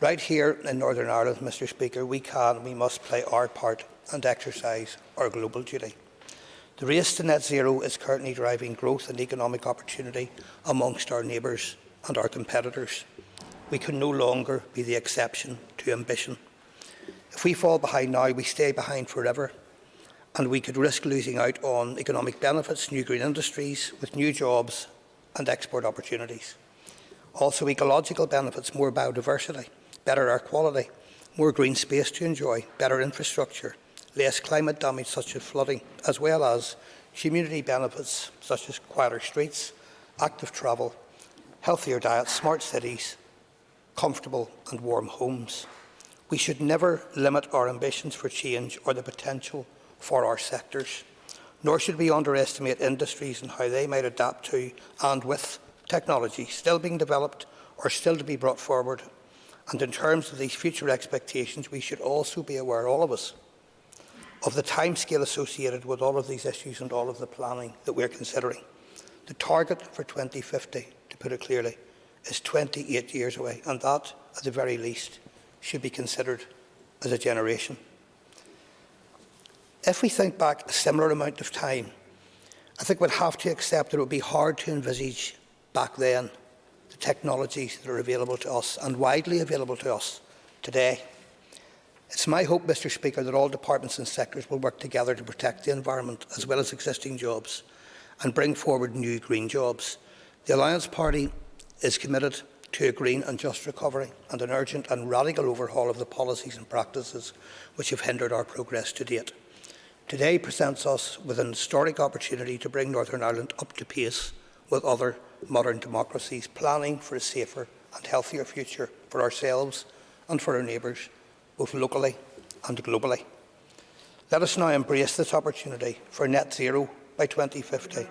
Right here in Northern Ireland, Mr. Speaker, we can and we must play our part and exercise our global duty. The race to net zero is currently driving growth and economic opportunity amongst our neighbours and our competitors. We can no longer be the exception to ambition. If we fall behind now, we stay behind forever, and we could risk losing out on economic benefits, new green industries with new jobs and export opportunities. Also ecological benefits, more biodiversity, better air quality, more green space to enjoy, better infrastructure, less climate damage such as flooding, as well as community benefits such as quieter streets, active travel, healthier diets, smart cities, comfortable and warm homes. We should never limit our ambitions for change or the potential for our sectors, nor should we underestimate industries and how they might adapt to and with technology still being developed or still to be brought forward. And in terms of these future expectations, we should also be aware, all of us, of the timescale associated with all of these issues and all of the planning that we're considering. The target for 2050, to put it clearly, is 28 years away, and that, at the very least, should be considered as a generation. If we think back a similar amount of time, I think we'd have to accept that it would be hard to envisage back then the technologies that are available to us and widely available to us today. It's my hope, Mr. Speaker, that all departments and sectors will work together to protect the environment as well as existing jobs and bring forward new green jobs. The Alliance Party is committed to a green and just recovery and an urgent and radical overhaul of the policies and practices which have hindered our progress to date. Today presents us with an historic opportunity to bring Northern Ireland up to pace with other modern democracies, planning for a safer and healthier future for ourselves and for our neighbours, both locally and globally. Let us now embrace this opportunity for net zero by 2050.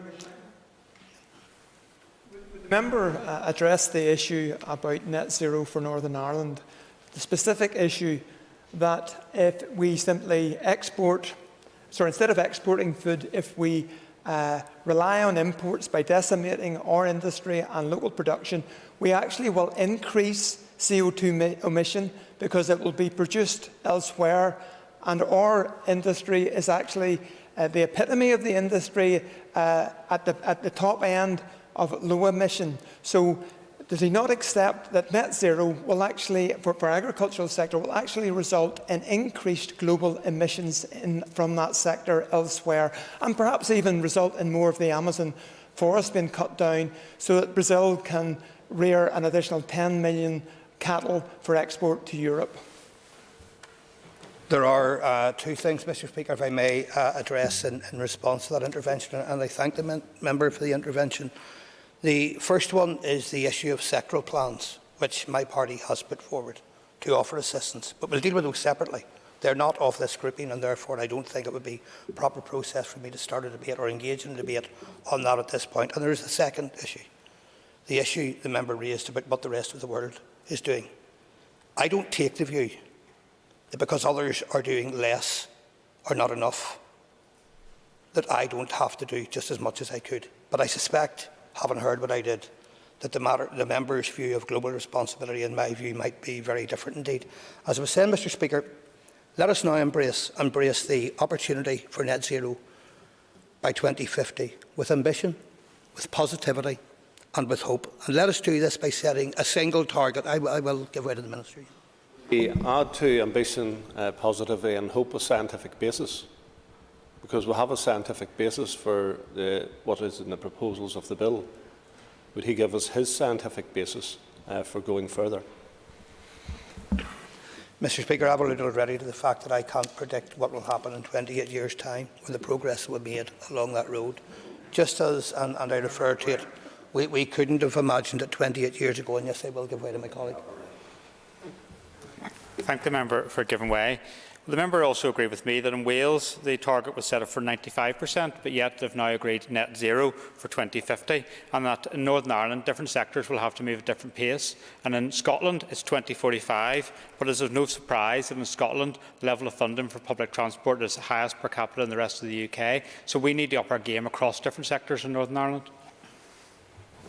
The member addressed the issue about net zero for Northern Ireland, the specific issue that if we simply instead of exporting food, if we rely on imports by decimating our industry and local production, we actually will increase CO2 emission because it will be produced elsewhere, and our industry is actually the epitome of the industry at the top end of low emission. So does he not accept that net zero will actually, for agricultural sector, will actually result in increased global emissions from that sector elsewhere, and perhaps even result in more of the Amazon forest being cut down so that Brazil can rear an additional 10 million cattle for export to Europe? There are two things, Mr. Speaker, if I may address in response to that intervention, and I thank the member for the intervention. The first one is the issue of sectoral plans, which my party has put forward to offer assistance, but we'll deal with those separately. They're not of this grouping, and therefore I don't think it would be a proper process for me to start a debate or engage in a debate on that at this point. And there is the second issue, the issue the member raised about what the rest of the world is doing. I don't take the view that because others are doing less or not enough, that I don't have to do just as much as I could. But I suspect, having heard what I did, that the member's view of global responsibility, in my view, might be very different indeed. As I was saying, Mr. Speaker, let us now embrace the opportunity for net zero by 2050 with ambition, with positivity and with hope. And let us do this by setting a single target. I will give way to the Minister. We add to ambition, positivity and hope a scientific basis, because we have a scientific basis for what is in the proposals of the bill. Would he give us his scientific basis for going further? Mr. Speaker, I've alluded already to the fact that I can't predict what will happen in 28 years' time when the progress will be made along that road. Just as, and I refer to it, we couldn't have imagined it 28 years ago. And yes, I will give way to my colleague. Thank the member for giving way. The member also agreed with me that in Wales the target was set up for 95%, but yet they've now agreed net zero for 2050, and that in Northern Ireland different sectors will have to move at different pace. And in Scotland it's 2045, but it is no surprise that in Scotland the level of funding for public transport is the highest per capita in the rest of the UK. So we need to up our game across different sectors in Northern Ireland.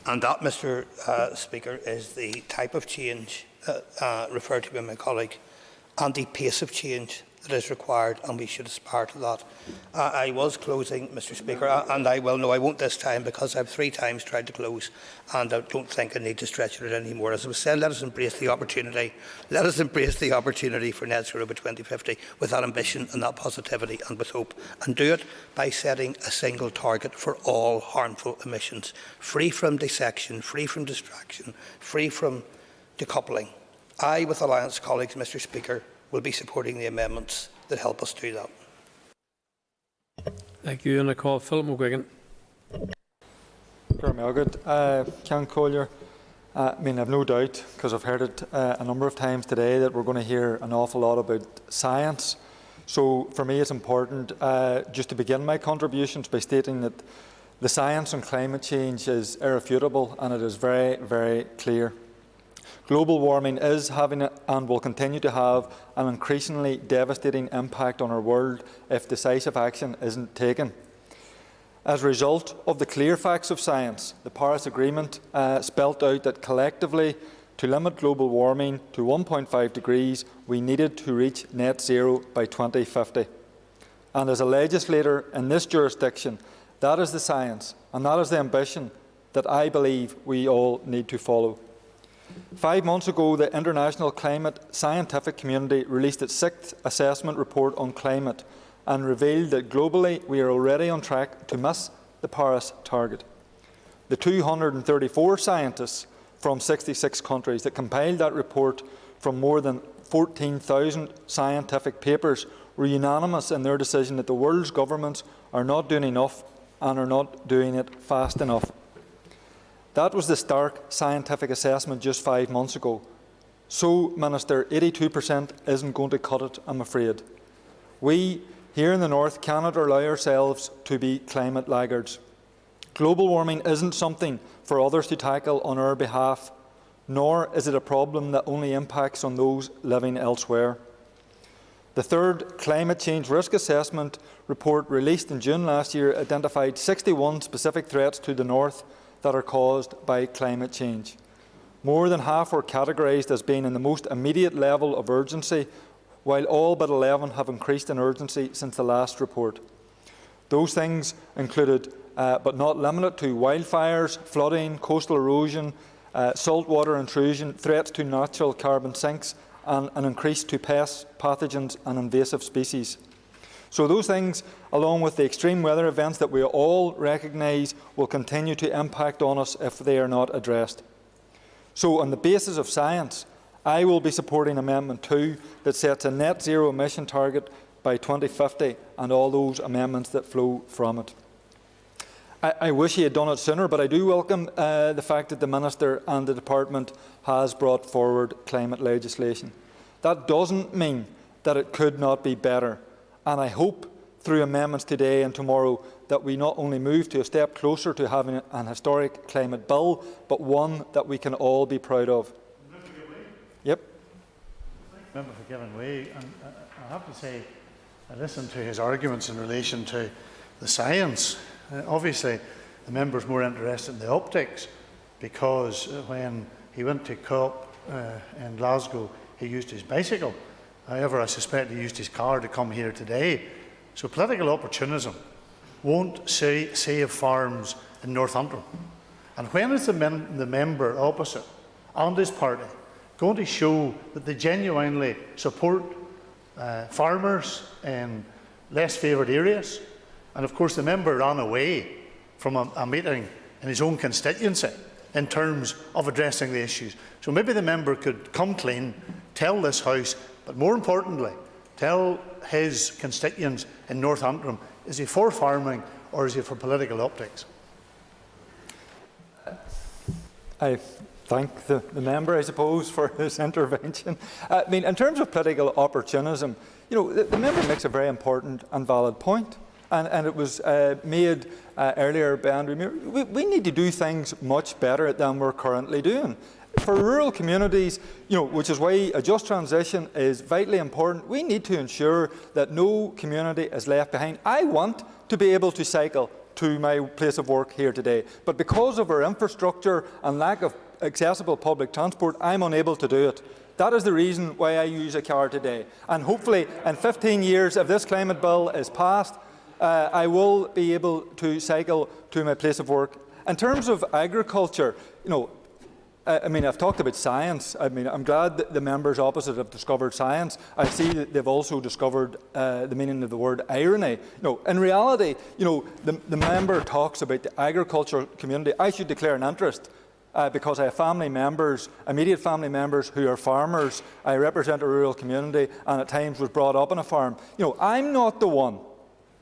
And that, Mr. Speaker, is the type of change referred to by my colleague, and the pace of change that is required, and we should aspire to that. I was closing, Mr. Speaker, and I will. No, I won't this time, because I've 3 times tried to close, and I don't think I need to stretch it anymore. As I was saying, let us embrace the opportunity. Let us embrace the opportunity for net zero by 2050 with that ambition and that positivity and with hope, and do it by setting a single target for all harmful emissions, free from dissection, free from distraction, free from decoupling. I, with Alliance colleagues, Mr. Speaker, will be supporting the amendments that help us do that. Thank you. And I call Philip McGuigan. Ceann Collier, I mean, I've no doubt, because I've heard it a number of times today, that we're going to hear an awful lot about science. So for me it's important just to begin my contributions by stating that the science on climate change is irrefutable, and it is very, very clear. Global warming is having and will continue to have an increasingly devastating impact on our world if decisive action isn't taken. As a result of the clear facts of science, the Paris Agreement spelt out that collectively, to limit global warming to 1.5 degrees, we needed to reach net zero by 2050. And as a legislator in this jurisdiction, that is the science and that is the ambition that I believe we all need to follow. 5 months ago, the international climate scientific community released its 6th assessment report on climate and revealed that globally we are already on track to miss the Paris target. The 234 scientists from 66 countries that compiled that report from more than 14,000 scientific papers were unanimous in their decision that the world's governments are not doing enough and are not doing it fast enough. That was the stark scientific assessment just 5 months ago. So, Minister, 82% isn't going to cut it, I'm afraid. We, here in the North, cannot allow ourselves to be climate laggards. Global warming isn't something for others to tackle on our behalf, nor is it a problem that only impacts on those living elsewhere. The 3rd Climate Change Risk Assessment report released in June last year identified 61 specific threats to the North that are caused by climate change. More than half were categorised as being in the most immediate level of urgency, while all but 11 have increased in urgency since the last report. Those things included, but not limited to, wildfires, flooding, coastal erosion, saltwater intrusion, threats to natural carbon sinks, and an increase to pests, pathogens and invasive species. So those things, along with the extreme weather events that we all recognise, will continue to impact on us if they are not addressed. So on the basis of science, I will be supporting Amendment 2 that sets a net zero emission target by 2050 and all those amendments that flow from it. I wish he had done it sooner, but I do welcome the fact that the Minister and the Department has brought forward climate legislation. That doesn't mean that it could not be better. And I hope through amendments today and tomorrow that we not only move to a step closer to having an historic climate bill, but one that we can all be proud of. Yep. Member for giving way. And I have to say, I listened to his arguments in relation to the science. Obviously, the member is more interested in the optics, because when he went to COP in Glasgow, he used his bicycle. However, I suspect he used his car to come here today. So political opportunism won't save farms in Northampton. And when is the member opposite and his party going to show that they genuinely support farmers in less favoured areas? And of course the member ran away from a meeting in his own constituency in terms of addressing the issues. So maybe the member could come clean, tell this House, but more importantly, tell his constituents in Northampton, is he for farming or is he for political optics? I thank the member, I suppose, for his intervention. I mean, in terms of political opportunism, the member makes a very important and valid point. And it was made earlier by Andrew Muir. We need to do things much better than we're currently doing. For rural communities, which is why a just transition is vitally important, we need to ensure that no community is left behind. I want to be able to cycle to my place of work here today, but because of our infrastructure and lack of accessible public transport, I'm unable to do it. That is the reason why I use a car today. And hopefully, in 15 years, if this climate bill is passed, I will be able to cycle to my place of work. In terms of agriculture, I've talked about science. I'm glad that the members opposite have discovered science. I see that they've also discovered the meaning of the word irony. In reality, the member talks about the agricultural community. I should declare an interest because I have family members, immediate family members who are farmers. I represent a rural community and at times was brought up on a farm. I'm not the one,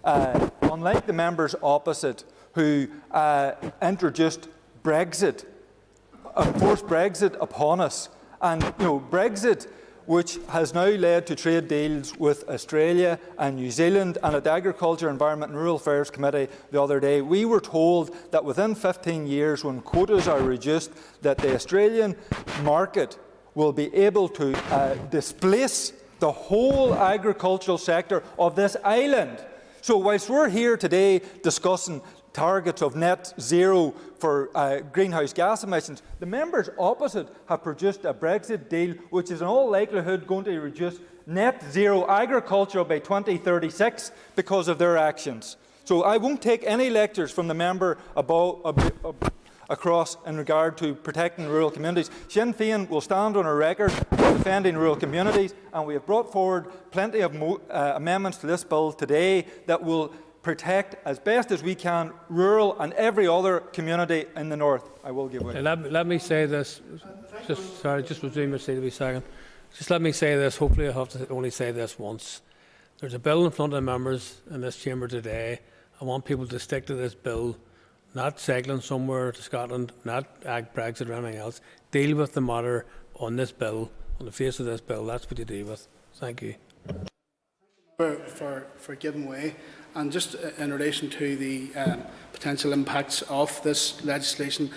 unlike the members opposite who introduced Brexit, forced Brexit upon us. And Brexit, which has now led to trade deals with Australia and New Zealand, and at the Agriculture, Environment and Rural Affairs Committee the other day, we were told that within 15 years, when quotas are reduced, that the Australian market will be able to displace the whole agricultural sector of this island. So whilst we're here today discussing targets of net zero for greenhouse gas emissions, the members opposite have produced a Brexit deal which is in all likelihood going to reduce net zero agriculture by 2036 because of their actions. So I won't take any lectures from the member across in regard to protecting rural communities. Sinn Féin will stand on a record defending rural communities, and we have brought forward plenty of amendments to this bill today that will protect as best as we can rural and every other community in the north. I will give way. Let me say this. Just resume your seat a wee second. Just let me say this. Hopefully I have to only say this once. There's a bill in front of the members in this chamber today. I want people to stick to this bill, not cycling somewhere to Scotland, not act Brexit or anything else. Deal with the matter on this bill, on the face of this bill. That's what you deal with. Thank you. For giving way. And just in relation to the potential impacts of this legislation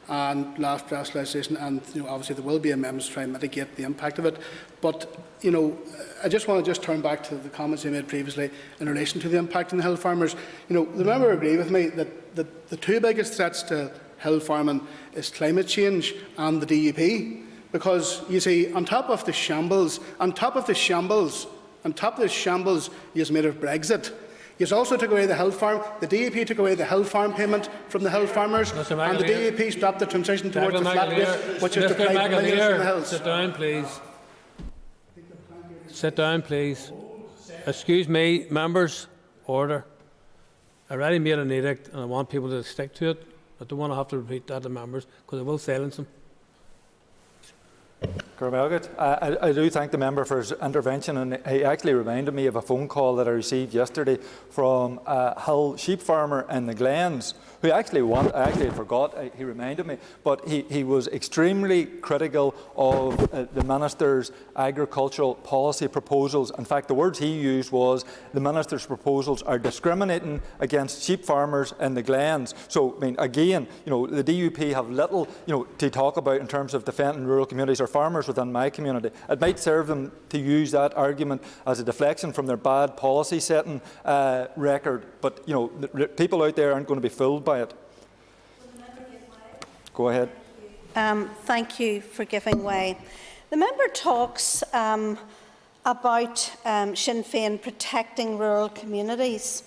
and last draft legislation, and obviously there will be amendments to try and mitigate the impact of it. But I just want to turn back to the comments you made previously in relation to the impact on the hill farmers. The member agree with me that the two biggest threats to hill farming is climate change and the DUP, because you see, on top of the shambles you made of Brexit, you also took away the hill farm. The DUP took away the hill farm payment from the hill farmers, and the DUP stopped the transition towards the flat rate, which is to deprive millions from the hills. Sit down, please. Sit down, please. Excuse me, members. Order. I already made an edict, and I want people to stick to it. I don't want to have to repeat that to members, because I will silence them. I do thank the member for his intervention, and he actually reminded me of a phone call that I received yesterday from a hill sheep farmer in the Glens, who I actually forgot, he reminded me, but he was extremely critical of the Minister's agricultural policy proposals. In fact, the words he used was, the Minister's proposals are discriminating against sheep farmers in the Glens. So, again, the DUP have little, to talk about in terms of defending rural communities or farmers within my community. It might serve them to use that argument as a deflection from their bad policy setting record, but people out there aren't going to be fooled by it. Go ahead. Thank you for giving way. The member talks about Sinn Féin protecting rural communities.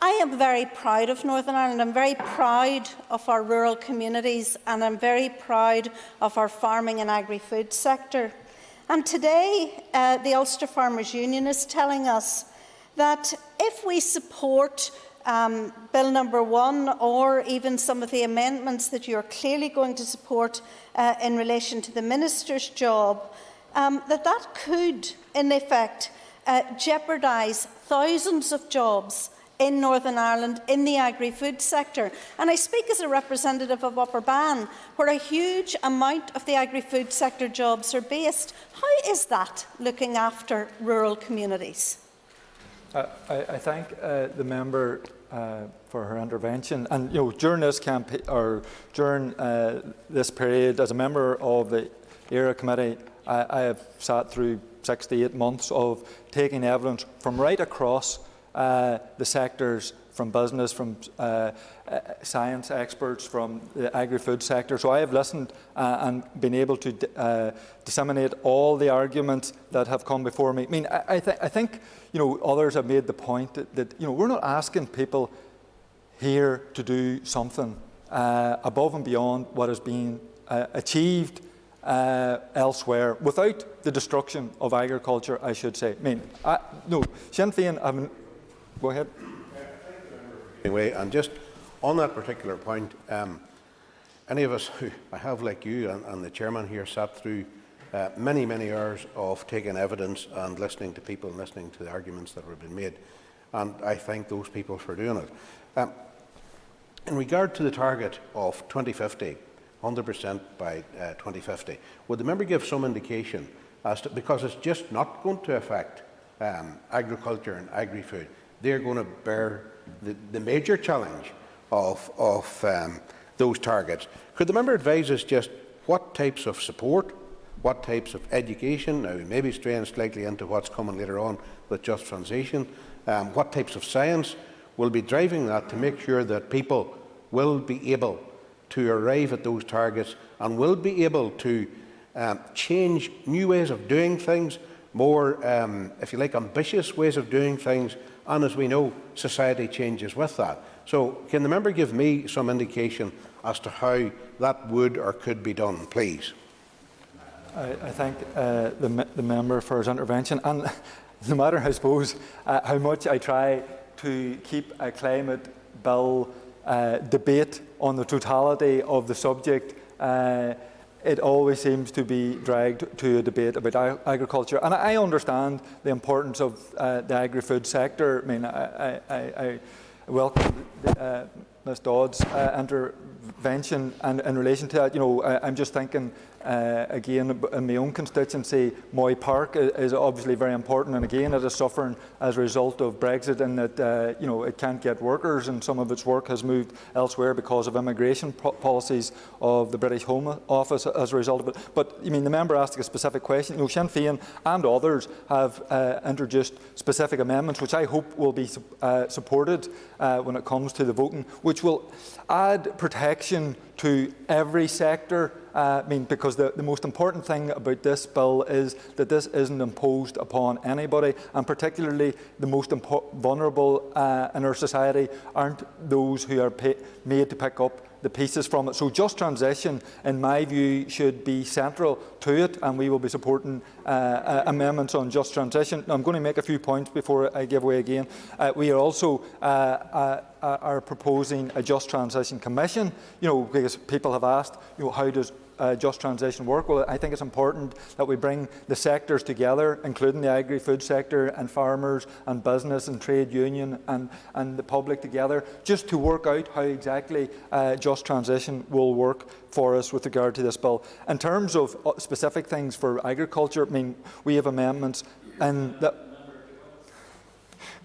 I am very proud of Northern Ireland. I'm very proud of our rural communities, and I'm very proud of our farming and agri-food sector. And today, the Ulster Farmers Union is telling us that if we support Bill number 1, or even some of the amendments that you're clearly going to support in relation to the Minister's job, that could, in effect, jeopardise thousands of jobs in Northern Ireland in the agri-food sector. And I speak as a representative of Upper Bann, where a huge amount of the agri-food sector jobs are based. How is that looking after rural communities? I thank the member for her intervention. And during this campaign, or during this period, as a member of the ERA committee, I have sat through 6 to 8 months of taking evidence from right across the sectors, from business, from science experts, from the agri-food sector. So I have listened and been able to disseminate all the arguments that have come before me. I mean, I think others have made the point that we're not asking people here to do something above and beyond what is being achieved elsewhere without the destruction of agriculture, I should say. I mean, no, Sinn Féin, go ahead. Anyway, and just on that particular point, any of us who I have, like you and the chairman here, sat through many, many hours of taking evidence and listening to people and listening to the arguments that were being made, and I thank those people for doing it. In regard to the target of 2050, 100% by 2050, would the member give some indication as to, because it's just not going to affect agriculture and agri-food, they're going to bear the major challenge of those targets. Could the member advise us just what types of support, what types of education, now we may be straying slightly into what's coming later on with just transition, what types of science will be driving that to make sure that people will be able to arrive at those targets and will be able to change new ways of doing things, more, if you like, ambitious ways of doing things, and as we know, society changes with that. So can the member give me some indication as to how that would or could be done, please? I thank the member for his intervention, and no matter, I suppose, how much I try to keep a climate bill debate on the totality of the subject, it always seems to be dragged to a debate about agriculture. And I understand the importance of the agri-food sector. I mean, I welcome Ms Dodd's intervention, and in relation to that, I'm just thinking again in my own constituency, Moy Park is obviously very important, and again it is suffering as a result of Brexit, and that it can't get workers, and some of its work has moved elsewhere because of immigration policies of the British Home Office as a result of it. But I mean, the member asked a specific question. Sinn Féin and others have introduced specific amendments which I hope will be supported when it comes to the voting, which will add protection to every sector. I mean, because the most important thing about this bill is that this isn't imposed upon anybody, and particularly the most vulnerable in our society aren't those who are made to pick up the pieces from it. So just transition, in my view, should be central to it, and we will be supporting amendments on just transition. Now, I'm going to make a few points before I give way again. We are also are proposing a Just Transition Commission, because people have asked, how does just transition work? Well, I think it's important that we bring the sectors together, including the agri-food sector and farmers and business and trade union and the public together, just to work out how exactly just transition will work for us with regard to this bill. In terms of specific things for agriculture, I mean, we have amendments and that...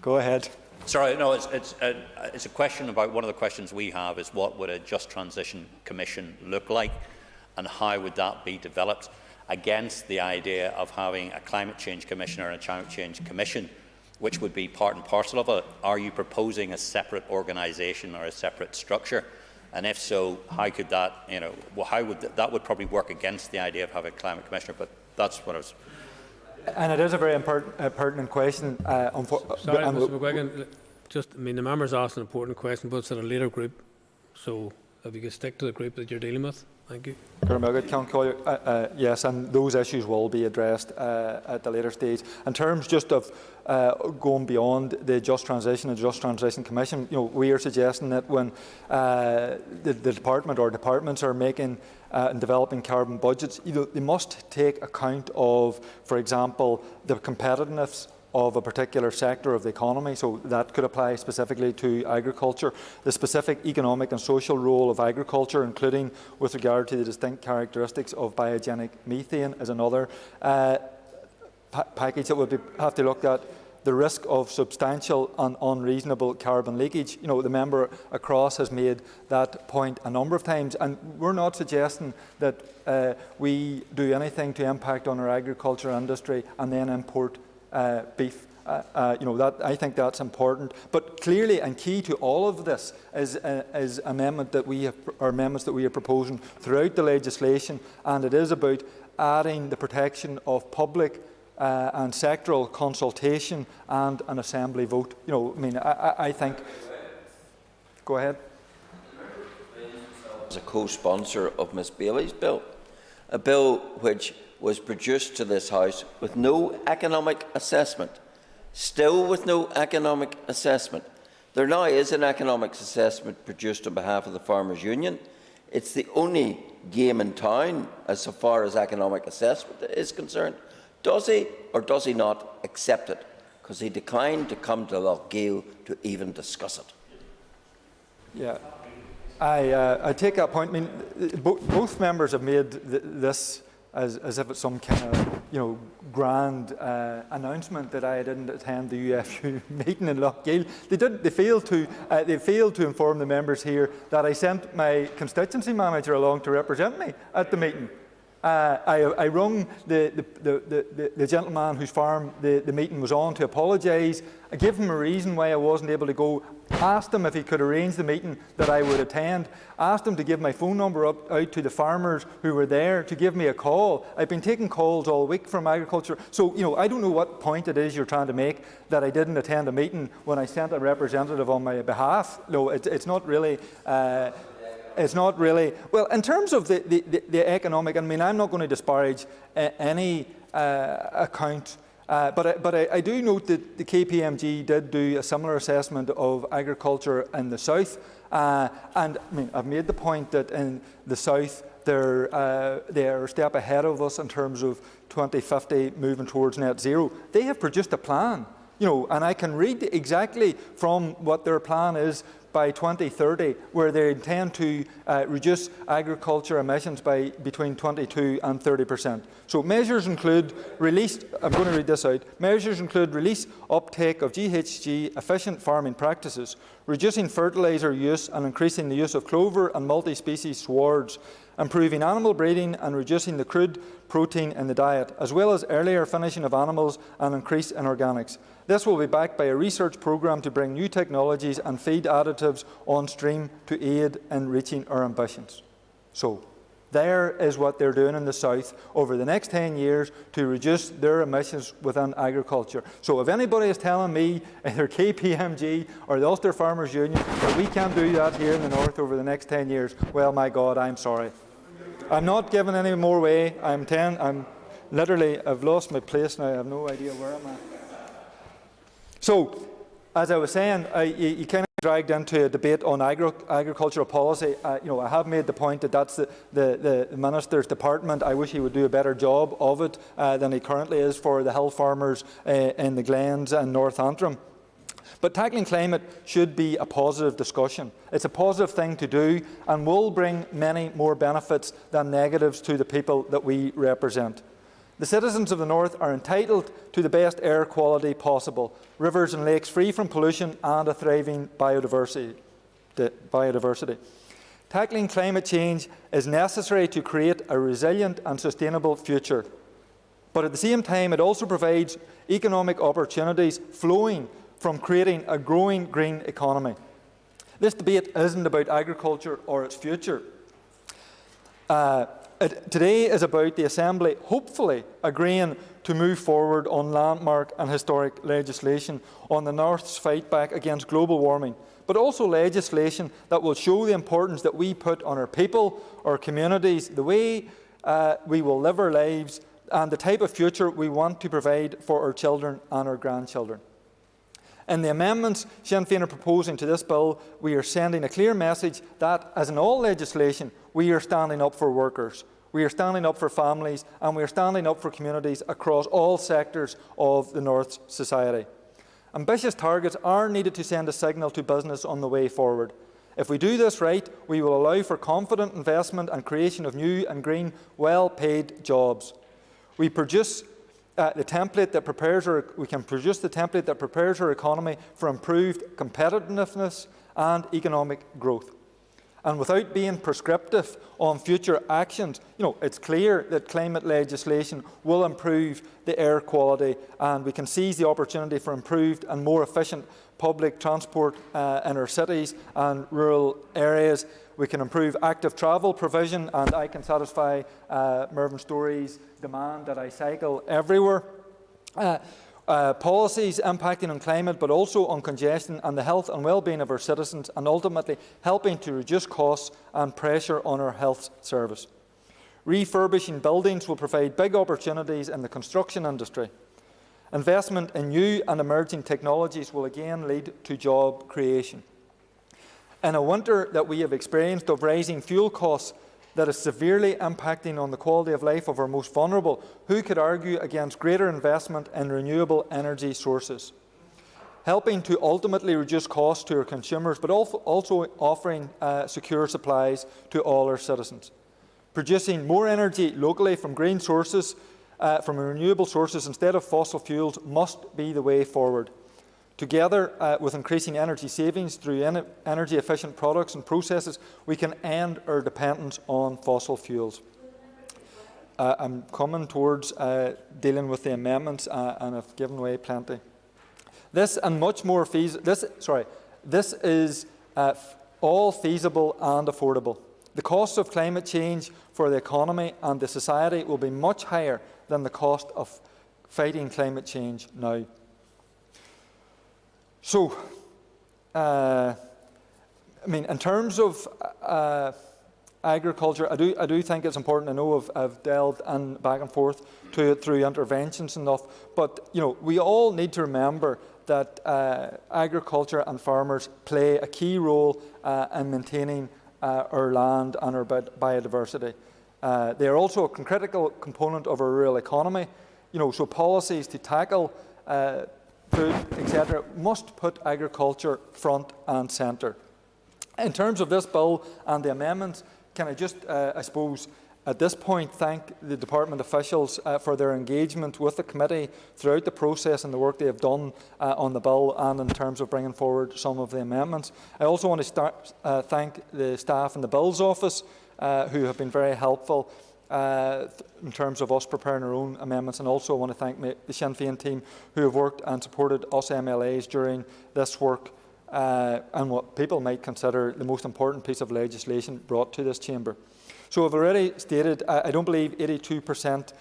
Go ahead. Sorry, no, it's a question about, one of the questions we have is what would a Just Transition Commission look like, and how would that be developed against the idea of having a Climate Change Commissioner and a Climate Change Commission, which would be part and parcel of it? Are you proposing a separate organisation or a separate structure? And if so, how could that, how would that would probably work against the idea of having a Climate Commissioner? But that's what I was... And it is a very pertinent question. Sorry, Mr McGuigan, the member's asked an important question, but it's at a later group. So if you could stick to the group that you're dealing with. Thank you. Yes, and those issues will be addressed at the later stage. In terms just of going beyond the Just Transition and Just Transition Commission, we are suggesting that when the department or departments are making and developing carbon budgets, they must take account of, for example, the competitiveness of a particular sector of the economy, so that could apply specifically to agriculture. The specific economic and social role of agriculture, including with regard to the distinct characteristics of biogenic methane, is another package that would have to look at. The risk of substantial and unreasonable carbon leakage. You know, the member across has made that point a number of times, and we're not suggesting that we do anything to impact on our agriculture industry and then import beef. I think that's important. But clearly and key to all of this is amendments that we are proposing throughout the legislation, and it is about adding the protection of public and sectoral consultation and an assembly vote. I think. Go ahead. As a co-sponsor of Ms Bailey's bill, a bill which was produced to this House with no economic assessment, still with no economic assessment. There now is an economic assessment produced on behalf of the Farmers Union. It's the only game in town as far as economic assessment is concerned. Does he or does he not accept it? Because he declined to come to Lochgiel to even discuss it. Yeah, I take that point. I mean, both members have made this as if it's some kind of grand announcement that I didn't attend the UFU meeting in Lochgiel. They failed to inform the members here that I sent my constituency manager along to represent me at the meeting. I rung the gentleman whose farm the meeting was on to apologise. I gave him a reason why I wasn't able to go, asked him if he could arrange the meeting that I would attend, asked him to give my phone number out to the farmers who were there to give me a call. I've been taking calls all week from agriculture. So, I don't know what point it is you're trying to make that I didn't attend a meeting when I sent a representative on my behalf. No, it's not really... It's not really well in terms of the economic. I mean, I'm not going to disparage any account, but I do note that the KPMG did do a similar assessment of agriculture in the south, and I mean, I've made the point that in the south they're a step ahead of us in terms of 2050 moving towards net zero. They have produced a plan, and I can read exactly from what their plan is by 2030, where they intend to reduce agriculture emissions by between 22 and 30%. So measures include I'm going to read this out, measures include release uptake of GHG efficient farming practices, reducing fertiliser use and increasing the use of clover and multi-species swards, improving animal breeding and reducing the crude protein in the diet, as well as earlier finishing of animals and increase in organics. This will be backed by a research programme to bring new technologies and feed additives on stream to aid in reaching our ambitions. So, there is what they're doing in the south over the next 10 years to reduce their emissions within agriculture. So if anybody is telling me, either KPMG or the Ulster Farmers Union, that we can't do that here in the north over the next 10 years, well, my God, I'm sorry. I'm not giving any more way. I've lost my place now. I have no idea where I'm at. So, as I was saying, you kind of dragged into a debate on agricultural policy. I have made the point that that's the Minister's department. I wish he would do a better job of it than he currently is for the hill farmers in the Glens and North Antrim. But tackling climate should be a positive discussion. It's a positive thing to do and will bring many more benefits than negatives to the people that we represent. The citizens of the North are entitled to the best air quality possible, rivers and lakes free from pollution and a thriving biodiversity. Tackling climate change is necessary to create a resilient and sustainable future. But at the same time, it also provides economic opportunities flowing from creating a growing green economy. This debate isn't about agriculture or its future. Today is about the Assembly hopefully agreeing to move forward on landmark and historic legislation on the North's fight back against global warming, but also legislation that will show the importance that we put on our people, our communities, the way we will live our lives, and the type of future we want to provide for our children and our grandchildren. In the amendments Sinn Féin are proposing to this bill, we are sending a clear message that, as in all legislation, we are standing up for workers. We are standing up for families, and we are standing up for communities across all sectors of the North's society. Ambitious targets are needed to send a signal to business on the way forward. If we do this right, we will allow for confident investment and creation of new and green, well-paid jobs. We produce the template that prepares we can produce the template that prepares our economy for improved competitiveness and economic growth. And without being prescriptive on future actions, it's clear that climate legislation will improve the air quality, and we can seize the opportunity for improved and more efficient public transport in our cities and rural areas. We can improve active travel provision, and I can satisfy Mervyn Story's demand that I cycle everywhere. Policies impacting on climate, but also on congestion and the health and well-being of our citizens, and ultimately helping to reduce costs and pressure on our health service. Refurbishing buildings will provide big opportunities in the construction industry. Investment in new and emerging technologies will again lead to job creation. In a winter that we have experienced of rising fuel costs that is severely impacting on the quality of life of our most vulnerable, who could argue against greater investment in renewable energy sources? Helping to ultimately reduce costs to our consumers, but also offering secure supplies to all our citizens. Producing more energy locally from green sources, from renewable sources instead of fossil fuels must be the way forward. Together with increasing energy savings through energy efficient products and processes, we can end our dependence on fossil fuels. I'm coming towards dealing with the amendments and I've given away plenty. This and much more this is all feasible and affordable. The cost of climate change for the economy and the society will be much higher than the cost of fighting climate change now. So, in terms of agriculture, I do think it's important. I know I've delved back and forth to it through interventions and stuff, but we all need to remember that agriculture and farmers play a key role in maintaining our land and our biodiversity. They are also a critical component of our rural economy. So policies to tackle food, etc., must put agriculture front and centre. In terms of this bill and the amendments, can I just, I suppose, at this point, thank the department officials for their engagement with the committee throughout the process and the work they have done on the bill and in terms of bringing forward some of the amendments. I also want to thank the staff in the Bills office who have been very helpful in terms of us preparing our own amendments, and also I want to thank the Sinn Féin team who have worked and supported us MLAs during this work and what people might consider the most important piece of legislation brought to this chamber. So I've already stated I don't believe 82%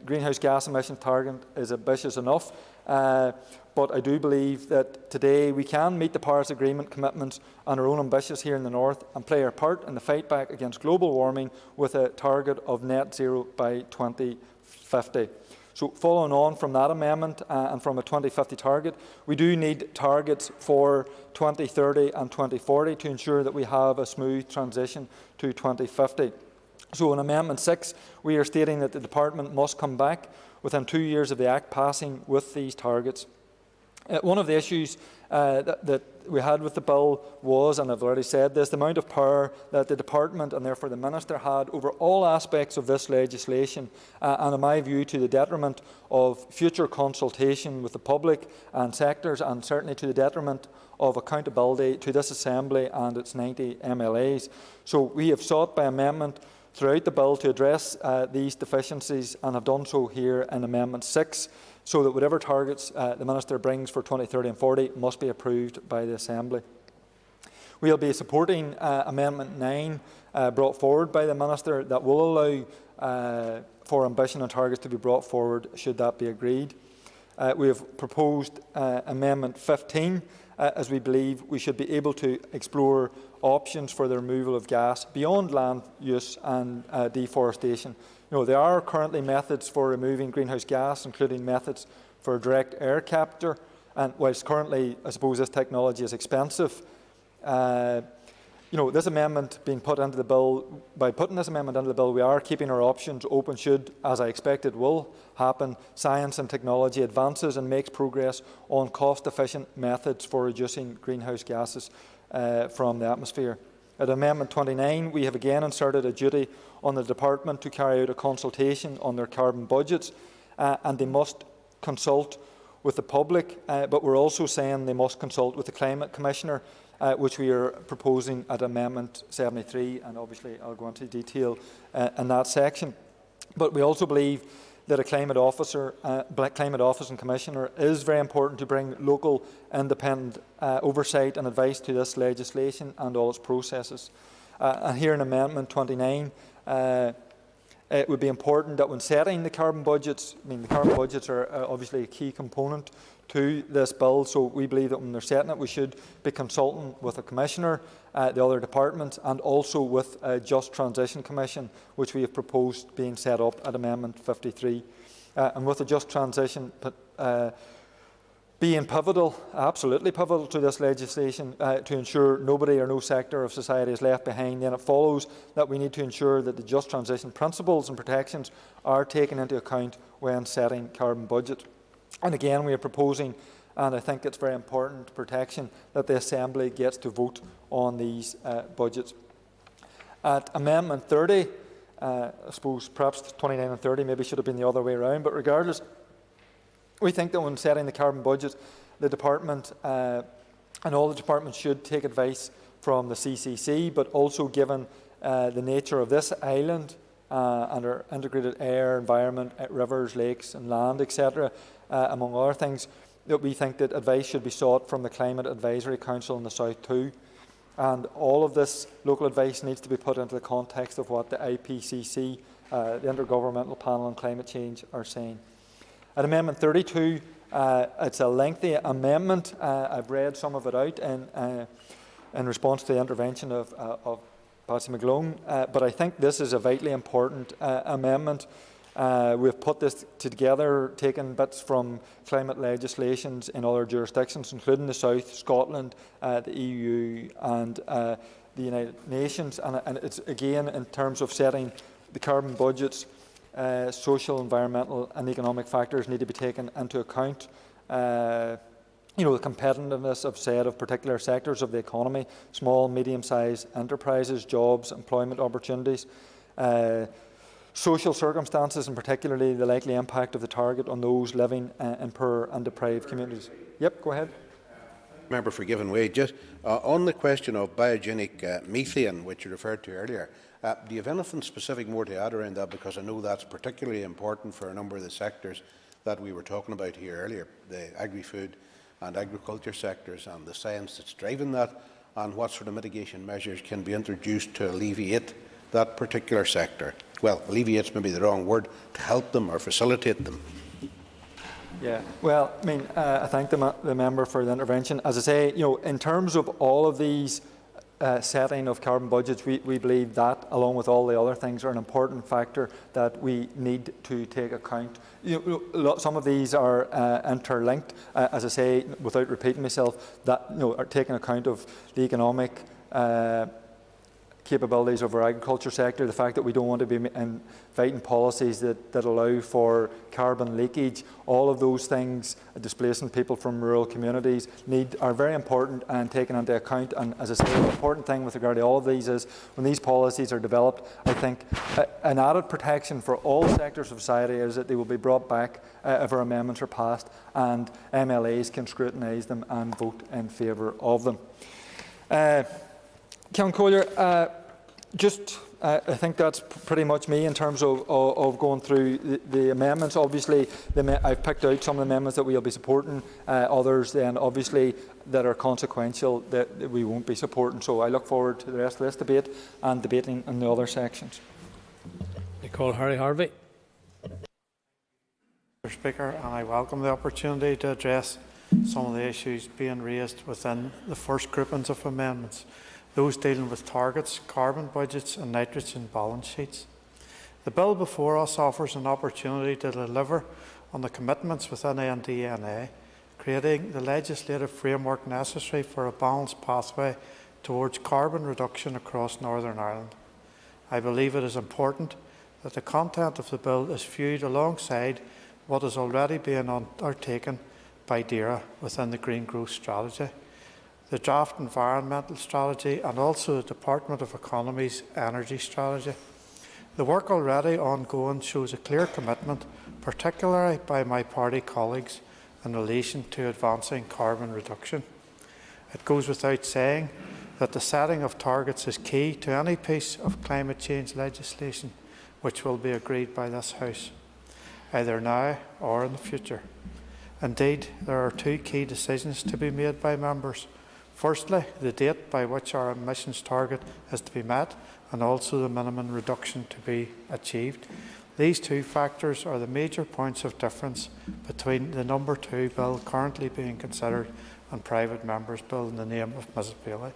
greenhouse gas emission target is ambitious enough, but I do believe that today we can meet the Paris Agreement commitments and our own ambitions here in the North and play our part in the fight back against global warming with a target of net zero by 2050. So following on from that amendment and from a 2050 target, we do need targets for 2030 and 2040 to ensure that we have a smooth transition to 2050. So in Amendment 6, we are stating that the Department must come back within 2 years of the Act passing with these targets. One of the issues that we had with the bill was, and I've already said this, the amount of power that the Department and therefore the Minister had over all aspects of this legislation, and in my view to the detriment of future consultation with the public and sectors, and certainly to the detriment of accountability to this Assembly and its 90 MLAs. So we have sought by amendment throughout the bill to address these deficiencies and have done so here in Amendment 6. So that whatever targets the Minister brings for 2030 and 40 must be approved by the Assembly. We will be supporting Amendment 9 brought forward by the Minister that will allow for ambition and targets to be brought forward should that be agreed. We have proposed Amendment 15 as we believe we should be able to explore options for the removal of gas beyond land use and deforestation. There are currently methods for removing greenhouse gas, including methods for direct air capture, and whilst currently, I suppose, this technology is expensive, this amendment being put into the bill, by putting this amendment into the bill, we are keeping our options open should, as I expect it will happen, science and technology advances and makes progress on cost-efficient methods for reducing greenhouse gases from the atmosphere. At Amendment 29, we have again inserted a duty on the Department to carry out a consultation on their carbon budgets, and they must consult with the public, but we're also saying they must consult with the Climate Commissioner, which we are proposing at Amendment 73, and obviously I'll go into detail in that section. But we also believe that a climate office and commissioner is very important to bring local independent oversight and advice to this legislation and all its processes. And here in Amendment 29, it would be important that when setting the carbon budgets, the carbon budgets are obviously a key component to this bill, so we believe that when they're setting it, we should be consulting with a commissioner, the other departments, and also with a Just Transition Commission, which we have proposed being set up at Amendment 53. And with the Just Transition being pivotal, absolutely pivotal to this legislation, to ensure nobody or no sector of society is left behind, then it follows that we need to ensure that the Just Transition principles and protections are taken into account when setting carbon budget. And again, we are proposing, and I think it's very important protection, that the Assembly gets to vote on these budgets. At Amendment 30, I suppose perhaps 29 and 30 maybe should have been the other way around, but regardless, we think that when setting the carbon budget, the department and all the departments should take advice from the CCC, but also given the nature of this island and our integrated air, environment, rivers, lakes and land, etc., among other things, that we think that advice should be sought from the Climate Advisory Council in the South too. And all of this local advice needs to be put into the context of what the IPCC, the Intergovernmental Panel on Climate Change, are saying. At Amendment 32, it's a lengthy amendment. I've read some of it out in response to the intervention of Patsy McGlone, but I think this is a vitally important amendment. We've put this together, taken bits from climate legislations in other jurisdictions, including the South, Scotland, the EU and the United Nations. And it's, again, in terms of setting the carbon budgets, social, environmental and economic factors need to be taken into account. The competitiveness of particular sectors of the economy, small, medium-sized enterprises, jobs, employment opportunities, social circumstances, and particularly the likely impact of the target on those living in poor and deprived communities. Yep, go ahead. Member for giving way. Just on the question of biogenic methane, which you referred to earlier, do you have anything specific more to add around that? Because I know that's particularly important for a number of the sectors that we were talking about here earlier, the agri-food and agriculture sectors, and the science that's driving that, and what sort of mitigation measures can be introduced to alleviate that particular sector. Well, alleviate's maybe the wrong word, to help them or facilitate them. Yeah, well, I thank the member for the intervention. As I say, in terms of all of these setting of carbon budgets, we believe that, along with all the other things, are an important factor that we need to take account. Some of these are interlinked, as I say, without repeating myself, that are taking account of the economic capabilities of our agriculture sector, the fact that we don't want to be inviting policies that allow for carbon leakage. All of those things, displacing people from rural communities, are very important and taken into account. And as I say, the important thing with regard to all of these is when these policies are developed, I think an added protection for all sectors of society is that they will be brought back if our amendments are passed, and MLAs can scrutinise them and vote in favour of them. Count Collier, I think that's pretty much me in terms of going through the amendments. Obviously, I've picked out some of the amendments that we'll be supporting, others then obviously that are consequential that we won't be supporting. So I look forward to the rest of this debate and debating in the other sections. I call Harry Harvey. Mr. Speaker, and I welcome the opportunity to address some of the issues being raised within the first groupings of amendments, those dealing with targets, carbon budgets and nitrogen balance sheets. The bill before us offers an opportunity to deliver on the commitments within ADJOURNMENT, creating the legislative framework necessary for a balanced pathway towards carbon reduction across Northern Ireland. I believe it is important that the content of the bill is viewed alongside what is already being undertaken by DAERA within the Green Growth Strategy, the draft environmental strategy and also the Department of Economy's energy strategy. The work already ongoing shows a clear commitment, particularly by my party colleagues, in relation to advancing carbon reduction. It goes without saying that the setting of targets is key to any piece of climate change legislation which will be agreed by this House, either now or in the future. Indeed, there are two key decisions to be made by members. Firstly, the date by which our emissions target is to be met, and also the minimum reduction to be achieved. These two factors are the major points of difference between the number 2 bill currently being considered and private members' bill in the name of Ms Bailey.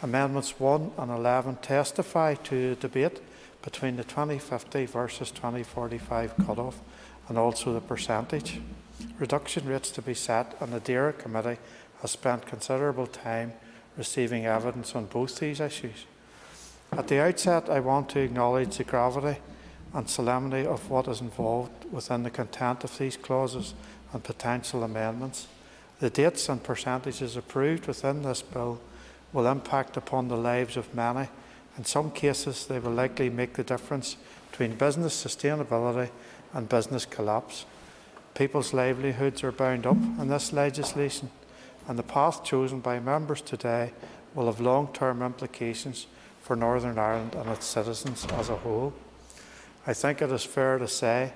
Amendments 1 and 11 testify to the debate between the 2050 versus 2045 cut-off and also the percentage reduction rates to be set, and the DAERA committee has spent considerable time receiving evidence on both these issues. At the outset, I want to acknowledge the gravity and solemnity of what is involved within the content of these clauses and potential amendments. The dates and percentages approved within this bill will impact upon the lives of many. In some cases, they will likely make the difference between business sustainability and business collapse. People's livelihoods are bound up in this legislation, and the path chosen by members today will have long-term implications for Northern Ireland and its citizens as a whole. I think it is fair to say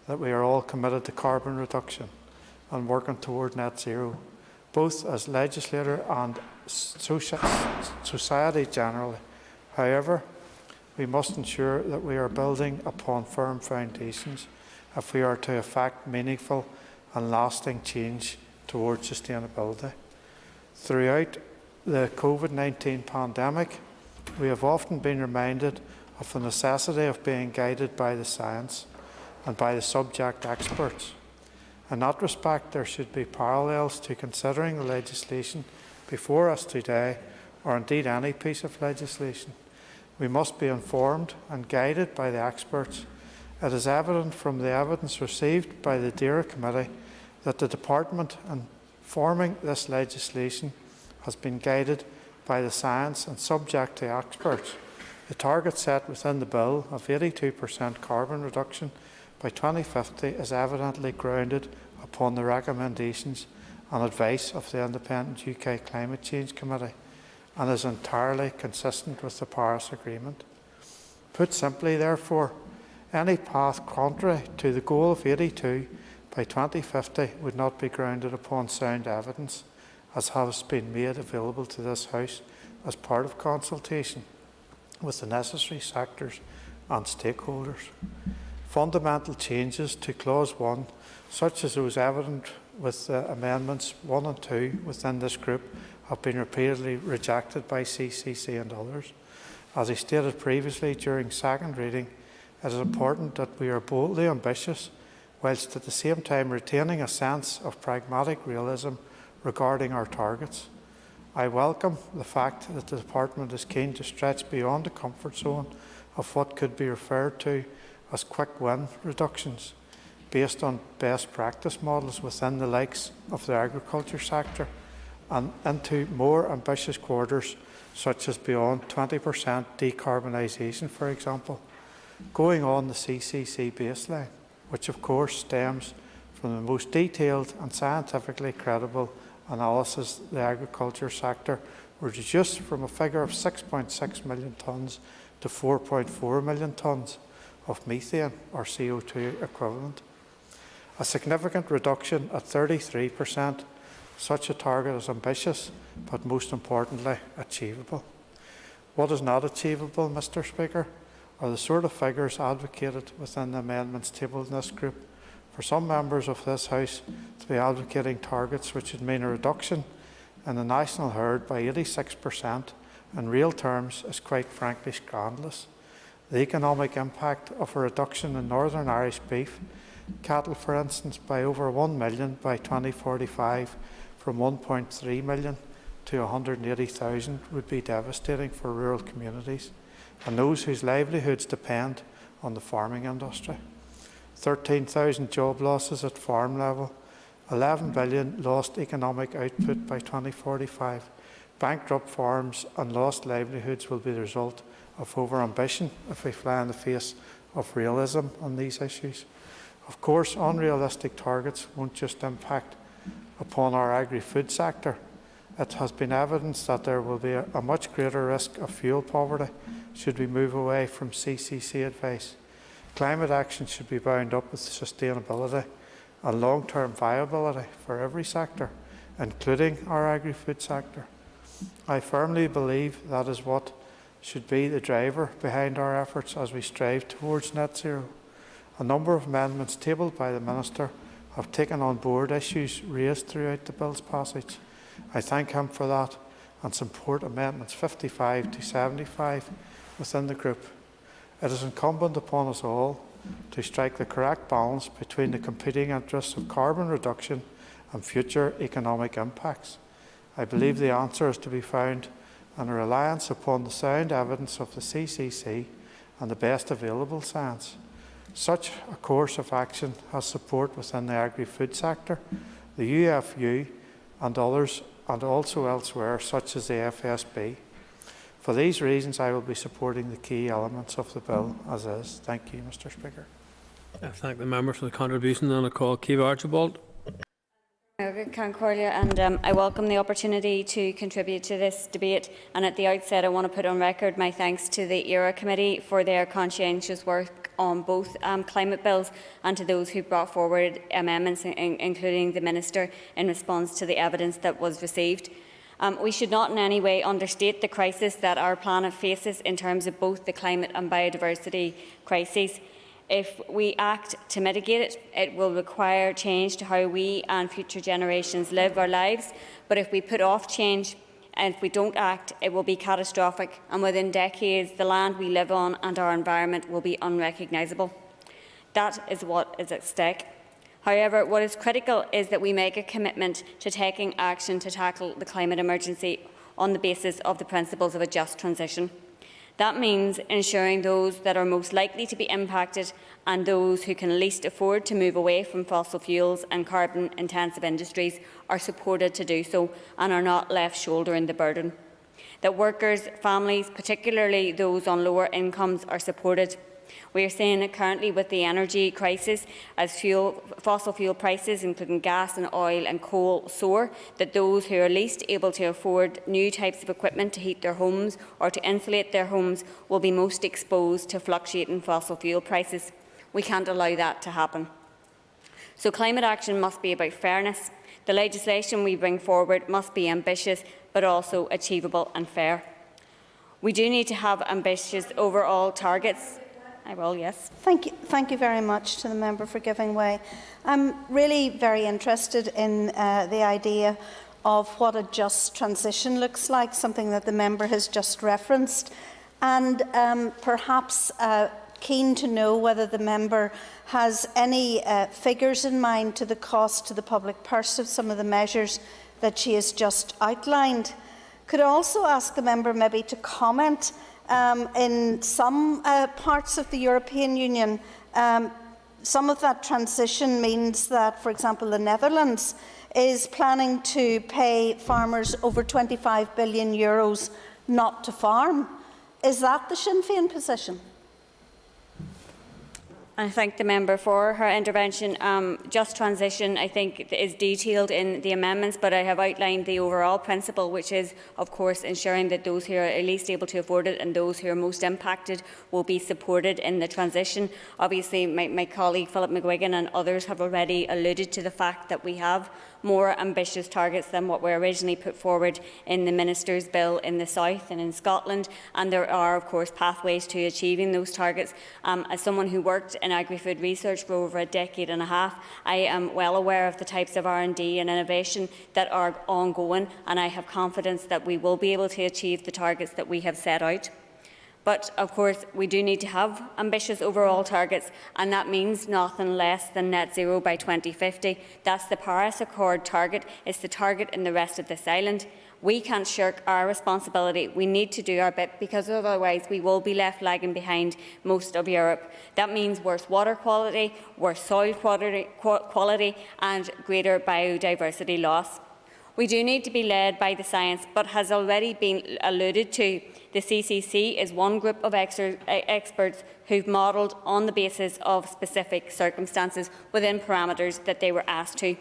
that we are all committed to carbon reduction and working toward net zero, both as legislator and society generally. However, we must ensure that we are building upon firm foundations if we are to effect meaningful and lasting change towards sustainability. Throughout the COVID-19 pandemic, we have often been reminded of the necessity of being guided by the science and by the subject experts. In that respect, there should be parallels to considering the legislation before us today, or indeed any piece of legislation. We must be informed and guided by the experts. It is evident from the evidence received by the DAERA committee that the department in forming this legislation has been guided by the science and subject to experts. The target set within the bill of 82% carbon reduction by 2050 is evidently grounded upon the recommendations and advice of the Independent UK Climate Change Committee and is entirely consistent with the Paris Agreement. Put simply, therefore, any path contrary to the goal of 82 by 2050 would not be grounded upon sound evidence, as has been made available to this House as part of consultation with the necessary sectors and stakeholders. Fundamental changes to Clause 1, such as those evident with Amendments 1 and 2 within this group, have been repeatedly rejected by CCC and others. As I stated previously during second reading, it is important that we are boldly ambitious, whilst at the same time retaining a sense of pragmatic realism regarding our targets. I welcome the fact that the Department is keen to stretch beyond the comfort zone of what could be referred to as quick win reductions, based on best practice models within the likes of the agriculture sector, and into more ambitious quarters, such as beyond 20% decarbonisation, for example, going on the CCC baseline, which of course stems from the most detailed and scientifically credible analysis. The agriculture sector reduced from a figure of 6.6 million tonnes to 4.4 million tonnes of methane or CO2 equivalent. A significant reduction at 33%. Such a target is ambitious, but most importantly, achievable. What is not achievable, Mr. Speaker, are the sort of figures advocated within the amendments tabled in this group. For some members of this House to be advocating targets which would mean a reduction in the national herd by 86% in real terms is quite frankly scandalous. The economic impact of a reduction in Northern Irish beef cattle, for instance, by over 1 million by 2045 from 1.3 million to 180,000 would be devastating for rural communities and those whose livelihoods depend on the farming industry. 13,000 job losses at farm level, 11 billion lost economic output by 2045. Bankrupt farms and lost livelihoods will be the result of over-ambition if we fly in the face of realism on these issues. Of course, unrealistic targets won't just impact upon our agri-food sector. It has been evidenced that there will be a much greater risk of fuel poverty should we move away from CCC advice. Climate action should be bound up with sustainability and long-term viability for every sector, including our agri-food sector. I firmly believe that is what should be the driver behind our efforts as we strive towards net zero. A number of amendments tabled by the Minister have taken on board issues raised throughout the bill's passage. I thank him for that and support amendments 55 to 75 within the group. It is incumbent upon us all to strike the correct balance between the competing interests of carbon reduction and future economic impacts. I believe the answer is to be found in a reliance upon the sound evidence of the CCC and the best available science. Such a course of action has support within the agri-food sector, the UFU and others, and also elsewhere, such as the FSB. For these reasons, I will be supporting the key elements of the bill as is. Thank you, Mr. Speaker. I thank the member for the contribution and I call Ciamh Archibald. And I welcome the opportunity to contribute to this debate. And at the outset, I want to put on record my thanks to the ERA Committee for their conscientious work on both climate bills, and to those who brought forward amendments, including the Minister, in response to the evidence that was received. We should not in any way understate the crisis that our planet faces in terms of both the climate and biodiversity crises. If we act to mitigate it, it will require change to how we and future generations live our lives. But if we put off change and if we don't act, it will be catastrophic. And within decades, the land we live on and our environment will be unrecognisable. That is what is at stake. However, what is critical is that we make a commitment to taking action to tackle the climate emergency on the basis of the principles of a just transition. That means ensuring those that are most likely to be impacted and those who can least afford to move away from fossil fuels and carbon-intensive industries are supported to do so and are not left shouldering the burden. That workers, families, particularly those on lower incomes, are supported. We are seeing it currently with the energy crisis as fossil fuel prices, including gas and oil and coal, soar, that those who are least able to afford new types of equipment to heat their homes or to insulate their homes will be most exposed to fluctuating fossil fuel prices. We can't allow that to happen. So climate action must be about fairness. The legislation we bring forward must be ambitious but also achievable and fair. We do need to have ambitious overall targets. I will, yes. Thank you very much to the member for giving way. I'm really very interested in the idea of what a just transition looks like, something that the member has just referenced, and perhaps keen to know whether the member has any figures in mind to the cost to the public purse of some of the measures that she has just outlined. Could I also ask the member maybe to comment in some parts of the European Union, some of that transition means that, for example, the Netherlands is planning to pay farmers over €25 billion not to farm. Is that the Sinn Féin position? I thank the member for her intervention. Just transition, I think, is detailed in the amendments, but I have outlined the overall principle, which is, of course, ensuring that those who are least able to afford it and those who are most impacted will be supported in the transition. Obviously, my colleague Philip McGuigan and others have already alluded to the fact that we have more ambitious targets than what were originally put forward in the Minister's bill in the South and in Scotland, and there are, of course, pathways to achieving those targets. As someone who worked in agri-food research for over a decade and a half, I am well aware of the types of R&D and innovation that are ongoing, and I have confidence that we will be able to achieve the targets that we have set out. But, of course, we do need to have ambitious overall targets, and that means nothing less than net zero by 2050. That's the Paris Accord target. It's the target in the rest of this island. We can't shirk our responsibility. We need to do our bit, because otherwise we will be left lagging behind most of Europe. That means worse water quality, worse soil quality and greater biodiversity loss. We do need to be led by the science, but has already been alluded to, the CCC is one group of experts who've modelled on the basis of specific circumstances within parameters that they were asked to.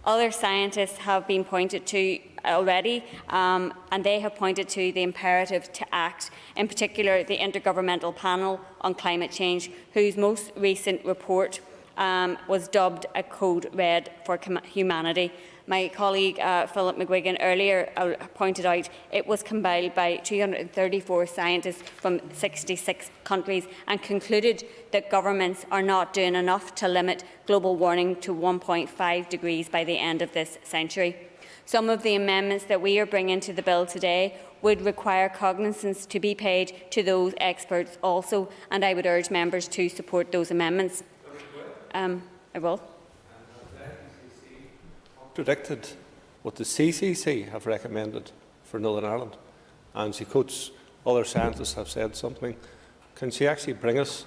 Other scientists have been pointed to already, and they have pointed to the imperative to act, in particular the Intergovernmental Panel on Climate Change, whose most recent report was dubbed a code red for humanity. My colleague Philip McGuigan earlier pointed out it was compiled by 234 scientists from 66 countries and concluded that governments are not doing enough to limit global warming to 1.5 degrees by the end of this century. Some of the amendments that we are bringing to the bill today would require cognizance to be paid to those experts also, and I would urge members to support those amendments. I will. Contradicted what the CCC have recommended for Northern Ireland, and she quotes other scientists have said something. Can she actually bring us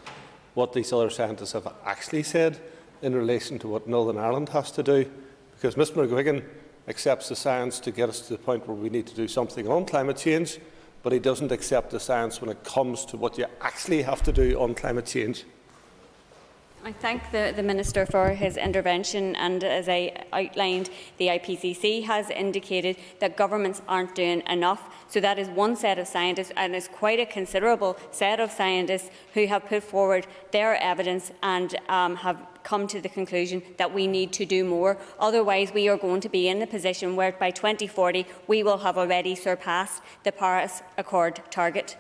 what these other scientists have actually said in relation to what Northern Ireland has to do? Because Mr McGuigan accepts the science to get us to the point where we need to do something on climate change, but he doesn't accept the science when it comes to what you actually have to do on climate change. I thank the Minister for his intervention, and as I outlined, the IPCC has indicated that governments aren't doing enough. So that is one set of scientists, and it's quite a considerable set of scientists who have put forward their evidence and have come to the conclusion that we need to do more. Otherwise, we are going to be in the position where by 2040 we will have already surpassed the Paris Accord target.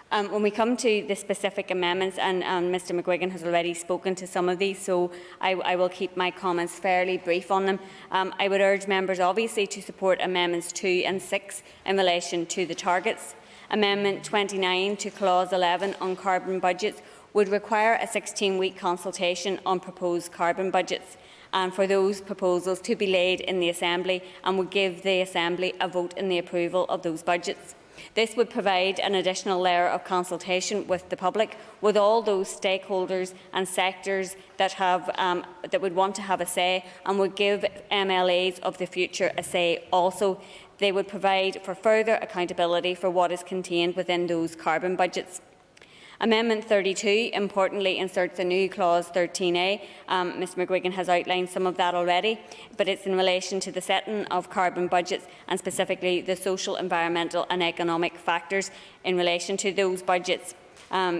When we come to the specific amendments, and Mr McGuigan has already spoken to some of these, so I will keep my comments fairly brief on them. I would urge members obviously to support Amendments 2 and 6 in relation to the targets. Amendment 29 to Clause 11 on carbon budgets would require a 16-week consultation on proposed carbon budgets, and for those proposals to be laid in the Assembly, and would give the Assembly a vote in the approval of those budgets. This would provide an additional layer of consultation with the public, with all those stakeholders and sectors that would want to have a say, and would give MLAs of the future a say also. They would provide for further accountability for what is contained within those carbon budgets. Amendment 32 importantly inserts a new clause 13A. Mr McGuigan has outlined some of that already, but it's in relation to the setting of carbon budgets, and specifically the social, environmental and economic factors in relation to those budgets.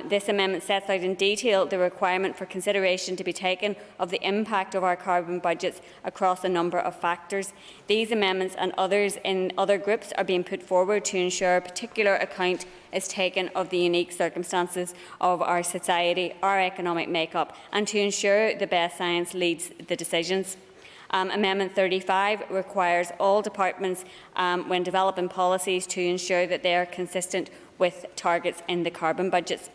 This amendment sets out in detail the requirement for consideration to be taken of the impact of our carbon budgets across a number of factors. These amendments and others in other groups are being put forward to ensure particular account is taken of the unique circumstances of our society, our economic make-up, and to ensure the best science leads the decisions. Amendment 35 requires all departments, when developing policies, to ensure that they are consistent with targets in the carbon budgets.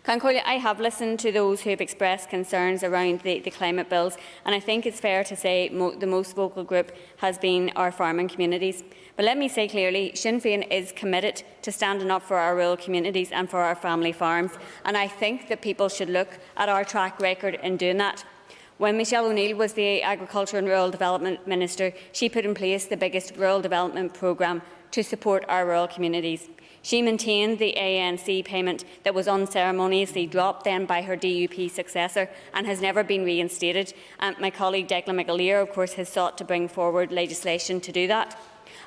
I have listened to those who have expressed concerns around the climate bills, and I think it's fair to say the most vocal group has been our farming communities. But let me say clearly, Sinn Féin is committed to standing up for our rural communities and for our family farms, and I think that people should look at our track record in doing that. When Michelle O'Neill was the Agriculture and Rural Development Minister, she put in place the biggest rural development programme to support our rural communities. She maintained the ANC payment that was unceremoniously dropped then by her DUP successor and has never been reinstated. My colleague Declan McAleer, of course, has sought to bring forward legislation to do that.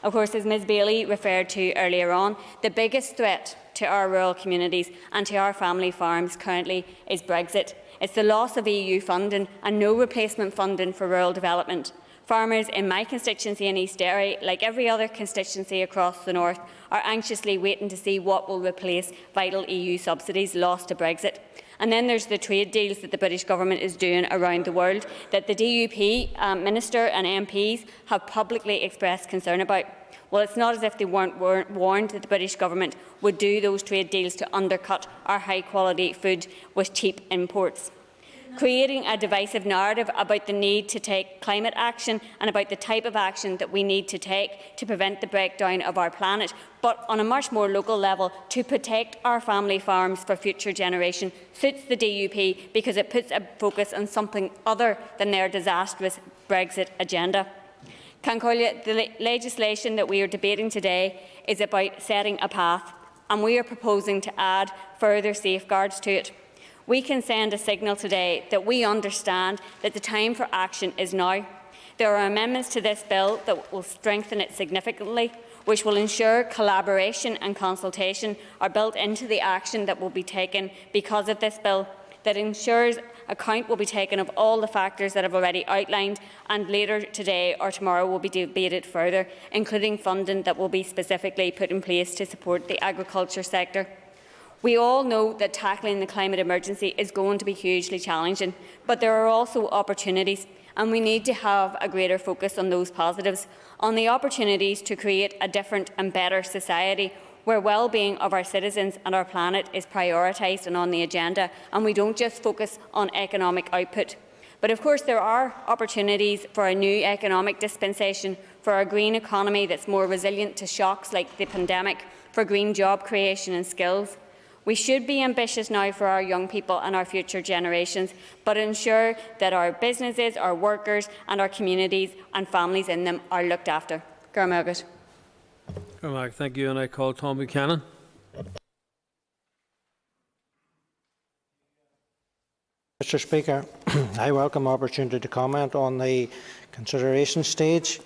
Of course, as Ms Bailey referred to earlier on, the biggest threat to our rural communities and to our family farms currently is Brexit. It's the loss of EU funding and no replacement funding for rural development. Farmers in my constituency in East Derry, like every other constituency across the north, are anxiously waiting to see what will replace vital EU subsidies lost to Brexit. And then there's the trade deals that the British Government is doing around the world that the DUP Minister and MPs have publicly expressed concern about. Well, it's not as if they weren't warned that the British government would do those trade deals to undercut our high-quality food with cheap imports. Creating a divisive narrative about the need to take climate action and about the type of action that we need to take to prevent the breakdown of our planet, but on a much more local level to protect our family farms for future generations, suits the DUP because it puts a focus on something other than their disastrous Brexit agenda. Cancolia, the legislation that we are debating today is about setting a path, and we are proposing to add further safeguards to it. We can send a signal today that we understand that the time for action is now. There are amendments to this bill that will strengthen it significantly, which will ensure collaboration and consultation are built into the action that will be taken because of this bill, that ensures account will be taken of all the factors that I've already outlined, and later today or tomorrow will be debated further, including funding that will be specifically put in place to support the agriculture sector. We all know that tackling the climate emergency is going to be hugely challenging, but there are also opportunities, and we need to have a greater focus on those positives, on the opportunities to create a different and better society where well-being of our citizens and our planet is prioritised and on the agenda, and we don't just focus on economic output. But of course there are opportunities for a new economic dispensation, for a green economy that's more resilient to shocks like the pandemic, for green job creation and skills. We should be ambitious now for our young people and our future generations, but ensure that our businesses, our workers and our communities and families in them are looked after. Thank you, and I call Tom Buchanan. Mr. Speaker, I welcome the opportunity to comment on the consideration stage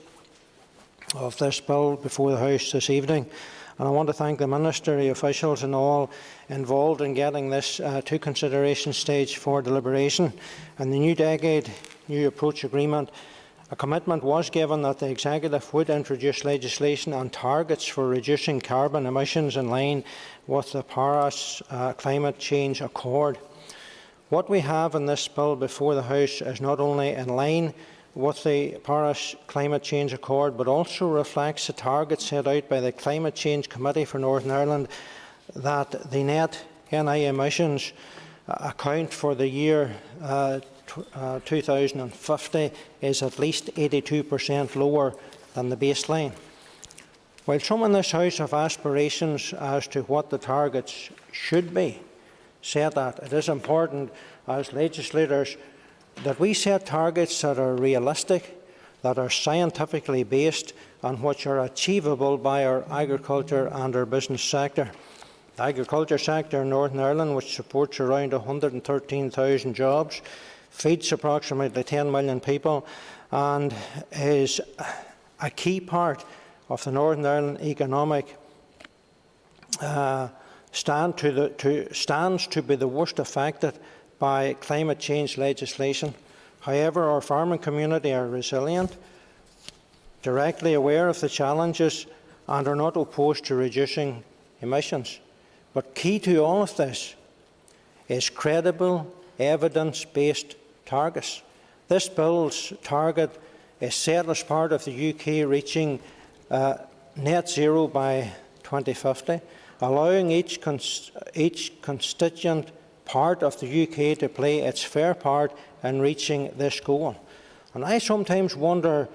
of this bill before the House this evening. And I want to thank the Ministry officials and all involved in getting this to consideration stage for deliberation. In the new decade, new approach agreement, a commitment was given that the Executive would introduce legislation and targets for reducing carbon emissions in line with the Paris Climate Change Accord. What we have in this bill before the House is not only in line with the Paris Climate Change Accord, but also reflects the target set out by the Climate Change Committee for Northern Ireland that the net NI emissions account for the year 2050 is at least 82% lower than the baseline. While some in this House have aspirations as to what the targets should be set at, it is important as legislators that we set targets that are realistic, that are scientifically based, and which are achievable by our agriculture and our business sector. The agriculture sector in Northern Ireland, which supports around 113,000 jobs, feeds approximately 10 million people, and is a key part of the Northern Ireland economic stands to be the worst affected by climate change legislation. However, our farming community are resilient, directly aware of the challenges, and are not opposed to reducing emissions. But key to all of this is credible, evidence-based targets. This bill's target is set as part of the UK reaching net zero by 2050, allowing each constituent part of the UK to play its fair part in reaching this goal. And I sometimes wonder,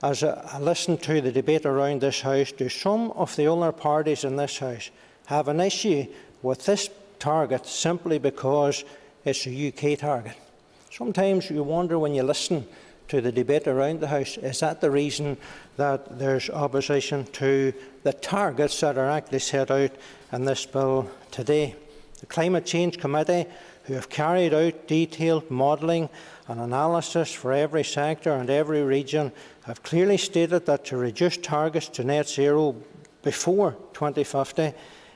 as I listen to the debate around this House, do some of the other parties in this House have an issue with this target simply because it's a UK target? Sometimes you wonder when you listen to the debate around the House, is that the reason that there's opposition to the targets that are actually set out in this bill today? The Climate Change Committee, who have carried out detailed modelling and analysis for every sector and every region, have clearly stated that to reduce targets to net zero before 2050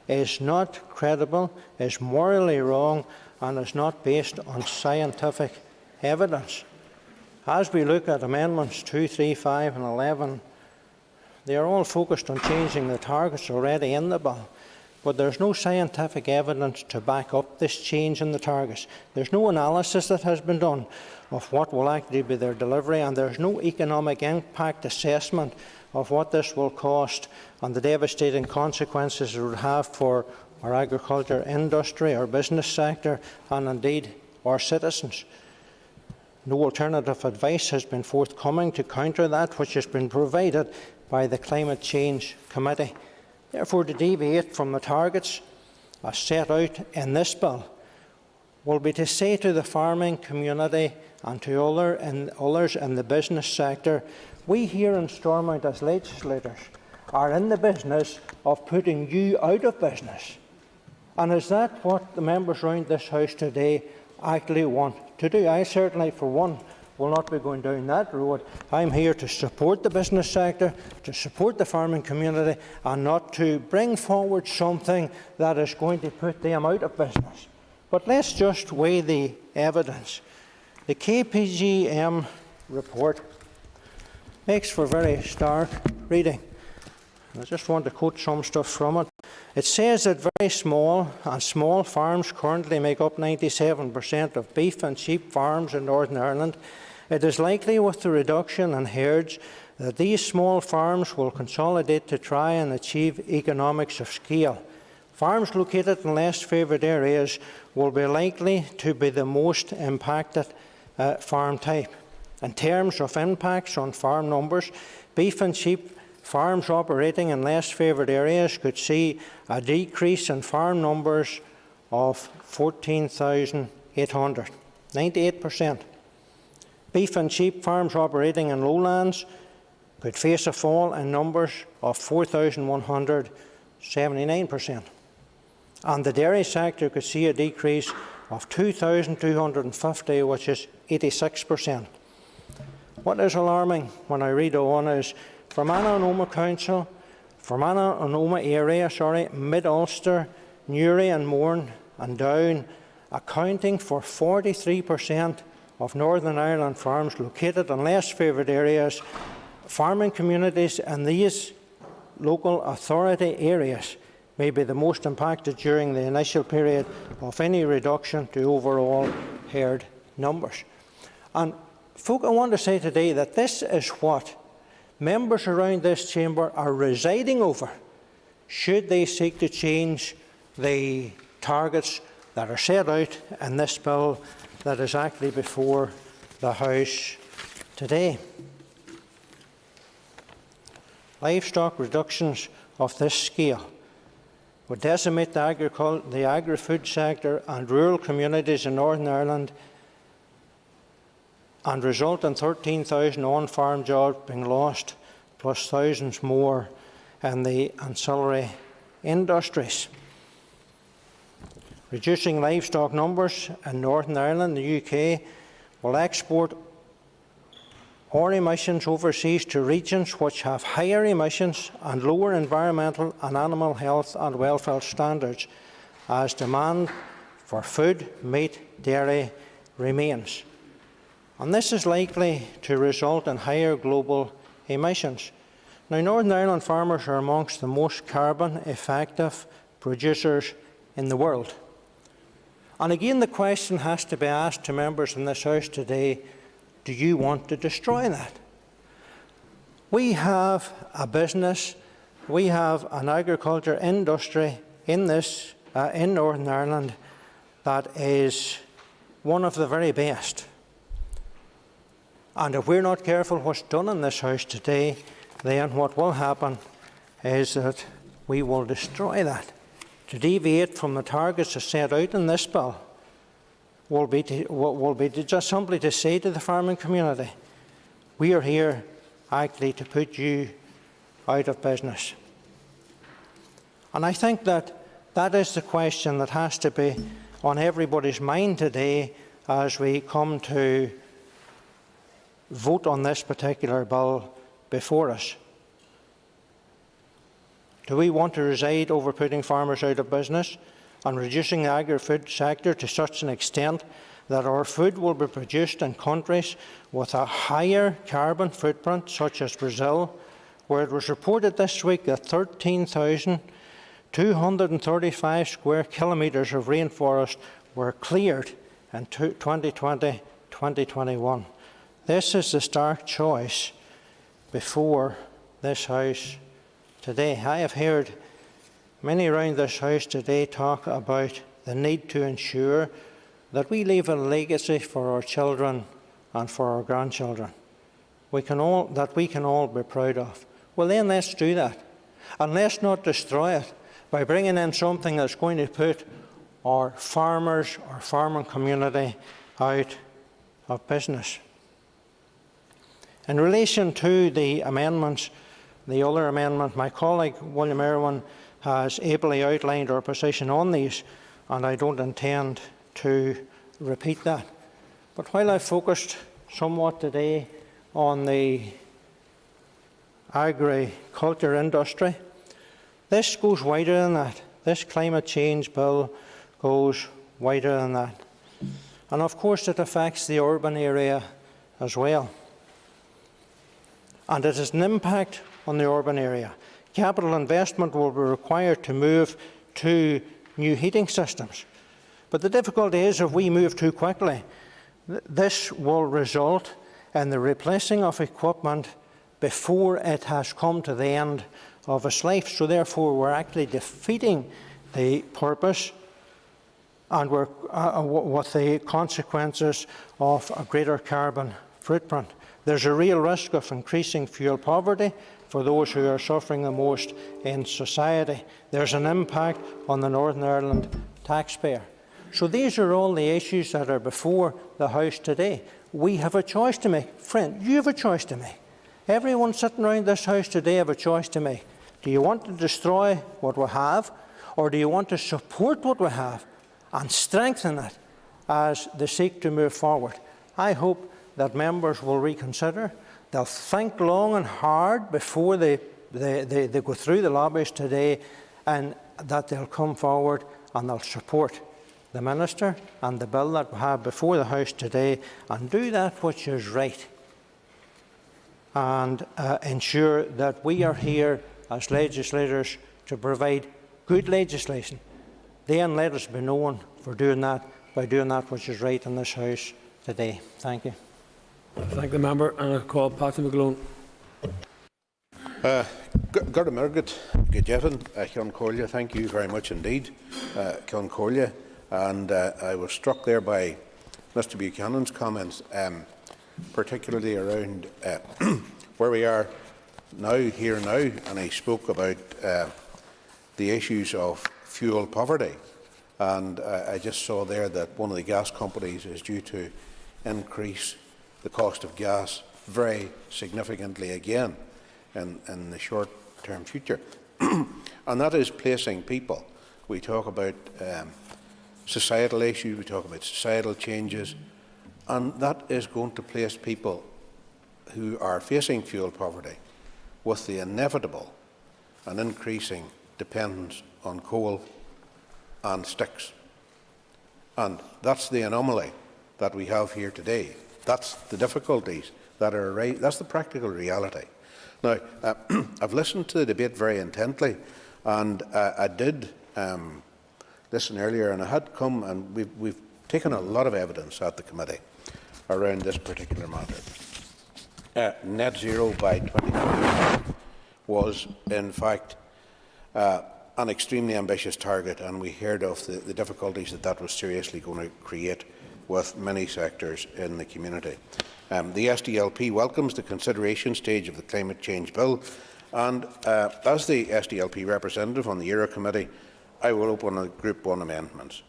is not credible, is morally wrong, and is not based on scientific evidence. As we look at Amendments 2, 3, 5 and 11, they are all focused on changing the targets already in the bill. but there's no scientific evidence to back up this change in the targets. There's no analysis that has been done of what will actually be their delivery, and there's no economic impact assessment of what this will cost and the devastating consequences it would have for our agriculture industry, our business sector, and indeed our citizens. No alternative advice has been forthcoming to counter that which has been provided by the Climate Change Committee. Therefore, to deviate from the targets as set out in this bill will be to say to the farming community and to others in the business sector, we here in Stormont as legislators are in the business of putting you out of business. And is that what the members around this House today actually want to do? I certainly, for one, will not be going down that road. I'm here to support the business sector, to support the farming community, and not to bring forward something that is going to put them out of business. But let's just weigh the evidence. The KPGM report makes for very stark reading. I just want to quote some stuff from it. It says that very small farms currently make up 97% of beef and sheep farms in Northern Ireland. It is likely with the reduction in herds that these small farms will consolidate to try and achieve economics of scale. Farms located in less favoured areas will be likely to be the most impacted farm type. In terms of impacts on farm numbers, beef and sheep farms operating in less favoured areas could see a decrease in farm numbers of 14,800, 98%. Beef and sheep farms operating in lowlands could face a fall in numbers of 4,100, 79%. And the dairy sector could see a decrease of 2,250, which is 86%. What is alarming when I read on is Fermanagh and Omagh Council, Fermanagh and Omagh area, Mid-Ulster, Newry and Mourne and Down, accounting for 43% of Northern Ireland farms located in less favoured areas. Farming communities in these local authority areas may be the most impacted during the initial period of any reduction to overall herd numbers. And folk, I want to say today that this is what members around this chamber are residing over should they seek to change the targets that are set out in this bill that is actually before the House today. Livestock reductions of this scale would decimate the agri-food sector and rural communities in Northern Ireland and result in 13,000 on-farm jobs being lost, plus thousands more in the ancillary industries. Reducing livestock numbers in Northern Ireland, the UK, will export our emissions overseas to regions which have higher emissions and lower environmental and animal health and welfare standards, as demand for food, meat, dairy remains. And this is likely to result in higher global emissions. Now, Northern Ireland farmers are amongst the most carbon-effective producers in the world. And again, the question has to be asked to members in this House today, do you want to destroy that? We have a business, we have an agriculture industry in Northern Ireland that is one of the very best. And if we're not careful what's done in this House today, then what will happen is that we will destroy that. To deviate from the targets as set out in this bill will be to just simply to say to the farming community, we are here actually to put you out of business. And I think that that is the question that has to be on everybody's mind today as we come to vote on this particular bill before us. Do we want to reside over putting farmers out of business and reducing the agri-food sector to such an extent that our food will be produced in countries with a higher carbon footprint, such as Brazil, where it was reported this week that 13,000 235 square kilometres of rainforest were cleared in 2020-2021. This is the stark choice before this House today. I have heard many around this House today talk about the need to ensure that we leave a legacy for our children and for our grandchildren that we can all be proud of. Well, then let's do that. And let's not destroy it by bringing in something that's going to put our farmers, our farming community out of business. In relation to the amendments, the other amendment, my colleague William Irwin has ably outlined our position on these, and I don't intend to repeat that. But while I focused somewhat today on the agriculture industry, this goes wider than that. This climate change bill goes wider than that. And of course it affects the urban area as well. And it has an impact on the urban area. Capital investment will be required to move to new heating systems. But the difficulty is, if we move too quickly, this will result in the replacing of equipment before it has come to the end of its life. So therefore we're actually defeating the purpose, and we're with the consequences of a greater carbon footprint. There's a real risk of increasing fuel poverty for those who are suffering the most in society. There's an impact on the Northern Ireland taxpayer. So these are all the issues that are before the House today. We have a choice to make. Friend, you have a choice to make. Everyone sitting around this House today have a choice to make. Do you want to destroy what we have, or do you want to support what we have and strengthen it as they seek to move forward? I hope that members will reconsider. They'll think long and hard before they go through the lobbies today, and that they'll come forward and they'll support the Minister and the bill that we have before the House today, and do that which is right, and ensure that we are here as legislators to provide good legislation. Then let us be known for doing that, by doing that which is right in this House today. Thank you. I thank the member, and I call Patsy McGlone. Gurda Mirgat, Gajevin, Cian Corlia, thank you very much indeed, Cian Corlia. And I was struck there by Mr Buchanan's comments, particularly around where we are now, here now, and he spoke about the issues of fuel poverty. And I just saw there that one of the gas companies is due to increase the cost of gas very significantly again in the short-term future. And that is placing people. We talk about societal issues, we talk about societal changes, and that is going to place people who are facing fuel poverty with the inevitable and increasing dependence on coal and sticks. And that's the anomaly that we have here today. That's the difficulties that are raised. That's the practical reality. Now, I've listened to the debate very intently, and I did listen earlier, and I had come, and we've taken a lot of evidence at the committee around this particular matter. Net zero by 2050 was, in fact, an extremely ambitious target, and we heard of the difficulties that was seriously going to create with many sectors in the community. The SDLP welcomes the consideration stage of the Climate Change Bill, and as the SDLP representative on the Euro Committee, I will open on Group 1 amendments.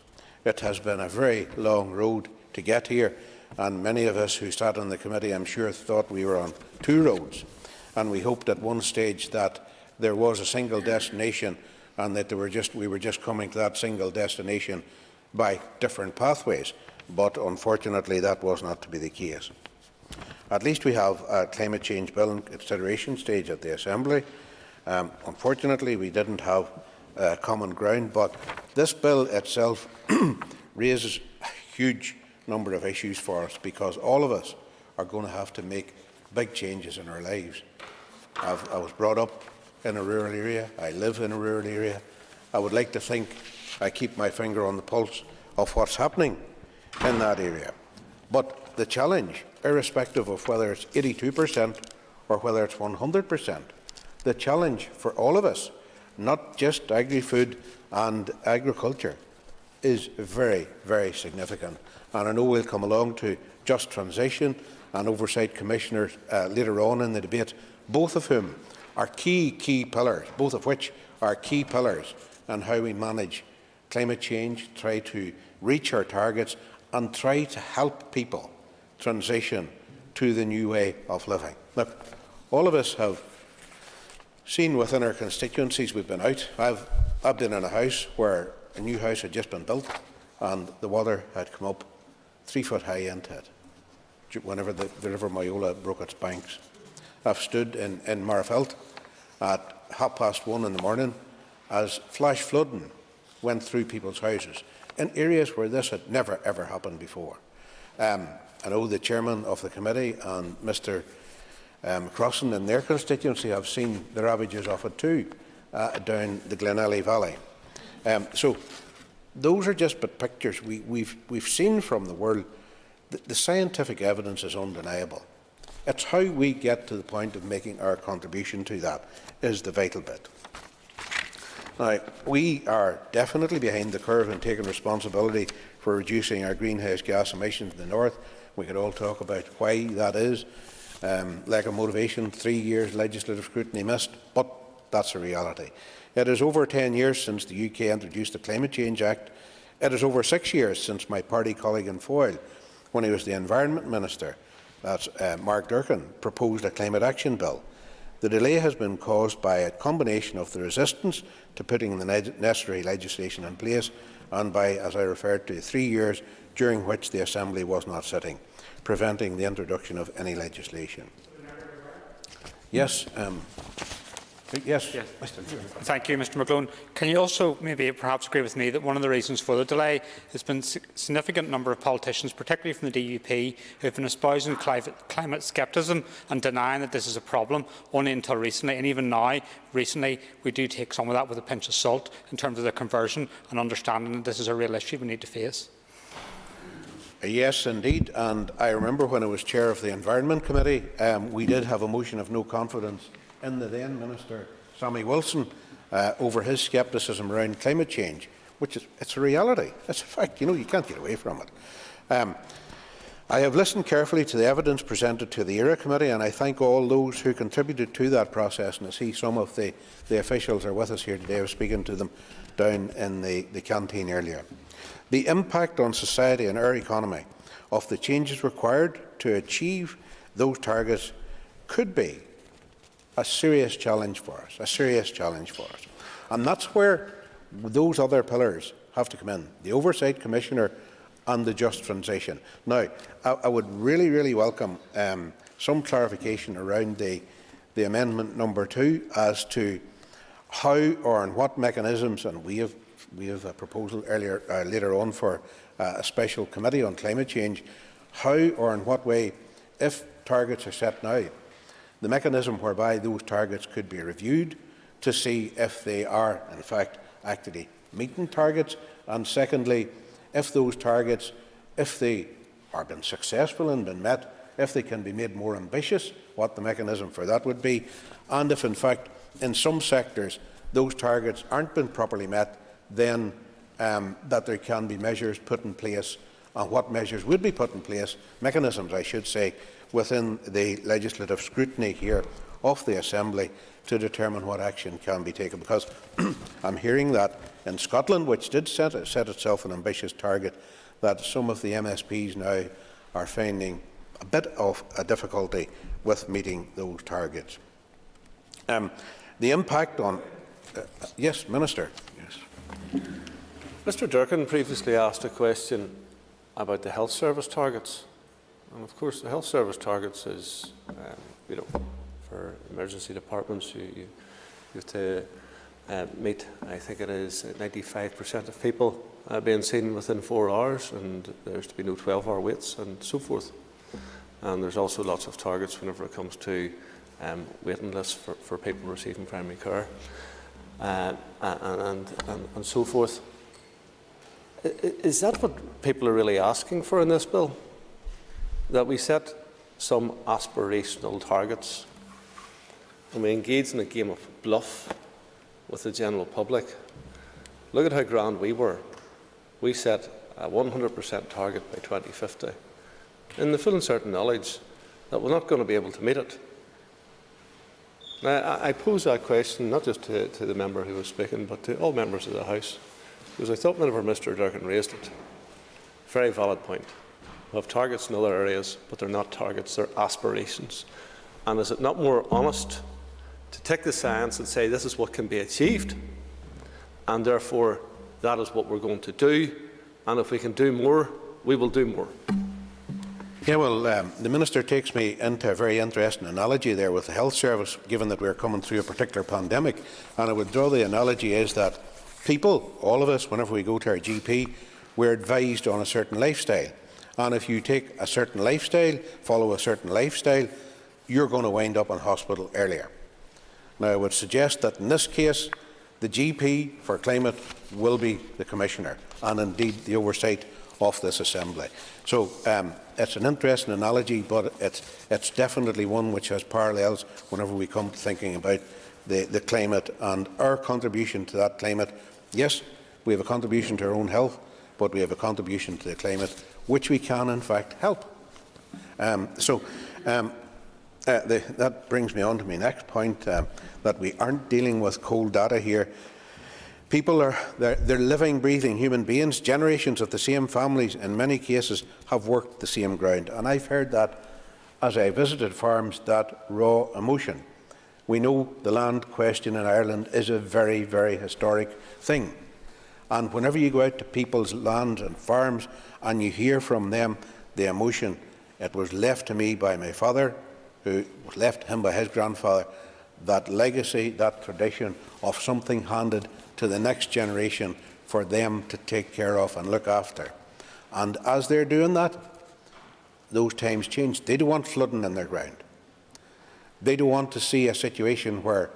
It has been a very long road to get here, and many of us who sat on the committee, I'm sure, thought we were on two roads, and we hoped at one stage that there was a single destination and that we were just coming to that single destination by different pathways. But unfortunately, that was not to be the case. At least we have a climate change bill in consideration stage at the Assembly. Unfortunately, we didn't have common ground, but this bill itself raises a huge number of issues for us, because all of us are going to have to make big changes in our lives. I was brought up in a rural area. I live in a rural area, I would like to think I keep my finger on the pulse of what's happening in that area. But the challenge, irrespective of whether it's 82% or whether it's 100%, the challenge for all of us, not just agri-food and agriculture, is very, very significant. And I know we'll come along to just transition and oversight commissioners later on in the debate, both of whom are key pillars, both of which are key pillars in how we manage climate change, try to reach our targets and try to help people transition to the new way of living. Look, all of us have seen within our constituencies, we've been out. I've been in a house where a new house had just been built and the water had come up 3 foot high into it whenever the River Myola broke its banks. I've stood in Marfelt at 1:30 in the morning as flash flooding went through people's houses in areas where this had never ever happened before. I know the chairman of the committee and Mr Crossan in their constituency have seen the ravages of it too down the Glenelly Valley. So those are just but pictures. We've seen from the world that the scientific evidence is undeniable. It's how we get to the point of making our contribution to that is the vital bit. Now, we are definitely behind the curve in taking responsibility for reducing our greenhouse gas emissions in the north. We could all talk about why that is. Lack of motivation, 3 years legislative scrutiny missed, but that's a reality. It is over 10 years since the UK introduced the Climate Change Act. It is over 6 years since my party colleague in Foyle, when he was the Environment Minister, that's Mark Durkan, proposed a climate action bill. The delay has been caused by a combination of the resistance to putting the necessary legislation in place and by, as I referred to, 3 years during which the Assembly was not sitting, preventing the introduction of any legislation. Yes. Yes. Thank you, Mr McGlone. Can you also maybe perhaps agree with me that one of the reasons for the delay has been a significant number of politicians, particularly from the DUP, who have been espousing climate scepticism and denying that this is a problem only until recently, and even now, recently, we do take some of that with a pinch of salt in terms of the conversion and understanding that this is a real issue we need to face? Yes, indeed. And I remember when I was chair of the Environment Committee, we did have a motion of no confidence in the then Minister, Sammy Wilson, over his scepticism around climate change, which is it's a reality. It's a fact. You know, you can't get away from it. I have listened carefully to the evidence presented to the ERA Committee, and I thank all those who contributed to that process. And I see some of the officials are with us here today. I was speaking to them down in the canteen earlier. The impact on society and our economy of the changes required to achieve those targets could be a serious challenge for us, And that's where those other pillars have to come in, the Oversight Commissioner and the Just Transition. Now, I would really welcome some clarification around the amendment number 2 as to how or in what mechanisms, and we have a proposal later on for a special committee on climate change, how or in what way, if targets are set now, the mechanism whereby those targets could be reviewed to see if they are, in fact, actually meeting targets, and secondly, if those targets, if they are been successful and been met, if they can be made more ambitious, what the mechanism for that would be, and if, in fact, in some sectors those targets aren't been properly met, then that there can be measures put in place, and what measures would be put in place, mechanisms, I should say, within the legislative scrutiny here of the Assembly to determine what action can be taken. Because I'm hearing that in Scotland, which did set itself an ambitious target, that some of the MSPs now are finding a bit of a difficulty with meeting those targets. The impact on... yes, Minister. Yes. Mr Durkan previously asked a question about the health service targets. And of course, the health service targets is, for emergency departments, you have to meet, I think it is 95% of people being seen within 4 hours, and there's to be no 12-hour waits and so forth. And there's also lots of targets whenever it comes to waiting lists for people receiving primary care. and so forth. Is that what people are really asking for in this bill? That we set some aspirational targets and we engage in a game of bluff with the general public? Look at how grand we were. We set a 100% target by 2050, in the full and certain knowledge that we're not going to be able to meet it. Now, I pose that question not just to the member who was speaking, but to all members of the House, because I thought whenever Mr Durkin raised it, very valid point. We have targets in other areas, but they're not targets, they're aspirations. And is it not more honest to take the science and say this is what can be achieved, and therefore that is what we're going to do, and if we can do more, we will do more? Yeah, well, the Minister takes me into a very interesting analogy there with the health service, given that we're coming through a particular pandemic. And I would draw the analogy is that people, all of us, whenever we go to our GP, we're advised on a certain lifestyle. And if you take a certain lifestyle, follow a certain lifestyle, you're going to wind up in hospital earlier. Now, I would suggest that in this case, the GP for climate will be the Commissioner, and indeed the oversight of this Assembly. So it's an interesting analogy, but it's definitely one which has parallels whenever we come to thinking about the climate and our contribution to that climate. Yes, we have a contribution to our own health, but we have a contribution to the climate which we can in fact help. That brings me on to my next point, that we aren't dealing with cold data here. People they're living, breathing human beings. Generations of the same families, in many cases, have worked the same ground. And I've heard that, as I visited farms, that raw emotion. We know the land question in Ireland is a very, very historic thing. And whenever you go out to people's lands and farms and you hear from them the emotion, it was left to me by my father, who was left to him by his grandfather, that legacy, that tradition of something handed to the next generation for them to take care of and look after. And as they're doing that, those times change. They don't want flooding in their ground. They don't want to see a situation where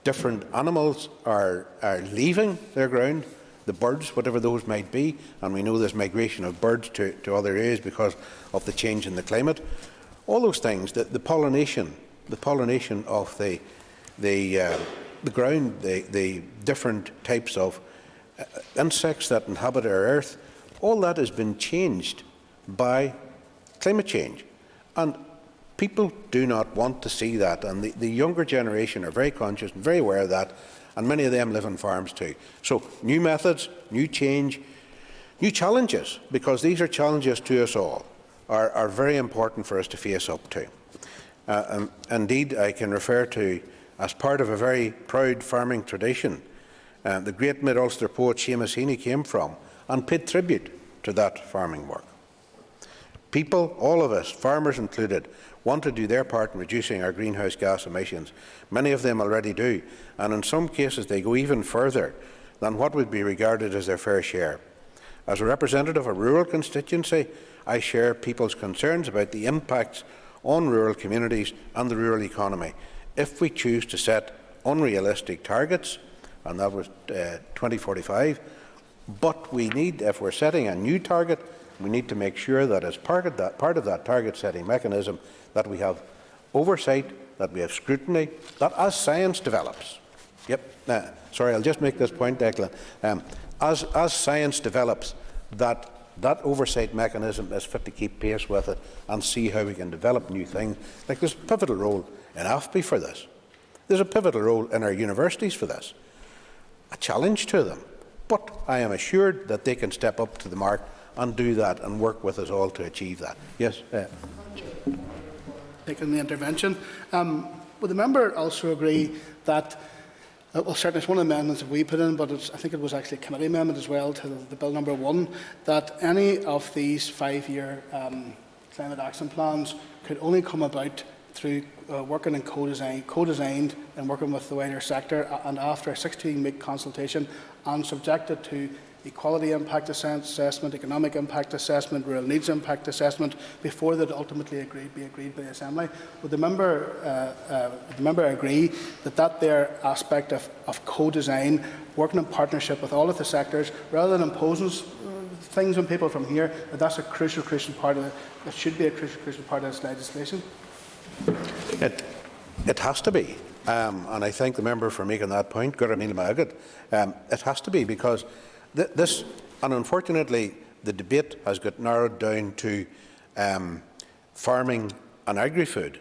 different animals are leaving their ground, the birds, whatever those might be, and we know there's migration of birds to other areas because of the change in the climate. All those things, the pollination of the ground, the different types of insects that inhabit our earth, all that has been changed by climate change. And people do not want to see that, and the younger generation are very conscious and very aware of that, and many of them live on farms too. So new methods, new change, new challenges, because these are challenges to us all, are very important for us to face up to. Indeed, I can refer to, as part of a very proud farming tradition, the great Mid-Ulster poet Seamus Heaney came from and paid tribute to that farming work. People, all of us, farmers included, want to do their part in reducing our greenhouse gas emissions. Many of them already do, and in some cases they go even further than what would be regarded as their fair share. As a representative of a rural constituency, I share people's concerns about the impacts on rural communities and the rural economy if we choose to set unrealistic targets, and that was 2045. But we need, if we're setting a new target, we need to make sure that as part of that target-setting mechanism, that we have oversight, that we have scrutiny, that as science develops, sorry, I'll just make this point, Declan, as science develops, that oversight mechanism is fit to keep pace with it and see how we can develop new things. Like there's a pivotal role in AFBI for this. There's a pivotal role in our universities for this. A challenge to them. But I am assured that they can step up to the mark and do that and work with us all to achieve that. Yes? Taking the intervention. Would the member also agree that, well, certainly it's one of the amendments that we put in, but I think it was actually a committee amendment as well to the Bill number 1, that any of these 5-year climate action plans could only come about through working in co-designed and working with the wider sector, and after a 16-week consultation and subjected to equality impact assessment, economic impact assessment, rural needs impact assessment before that ultimately be agreed by the Assembly. Would the member agree that that there aspect of co-design, working in partnership with all of the sectors, rather than imposing things on people from here, that's a crucial part of it should be a crucial part of this legislation? It has to be, and I thank the member for making that point. It has to be, because this, and unfortunately, the debate has got narrowed down to farming and agri-food.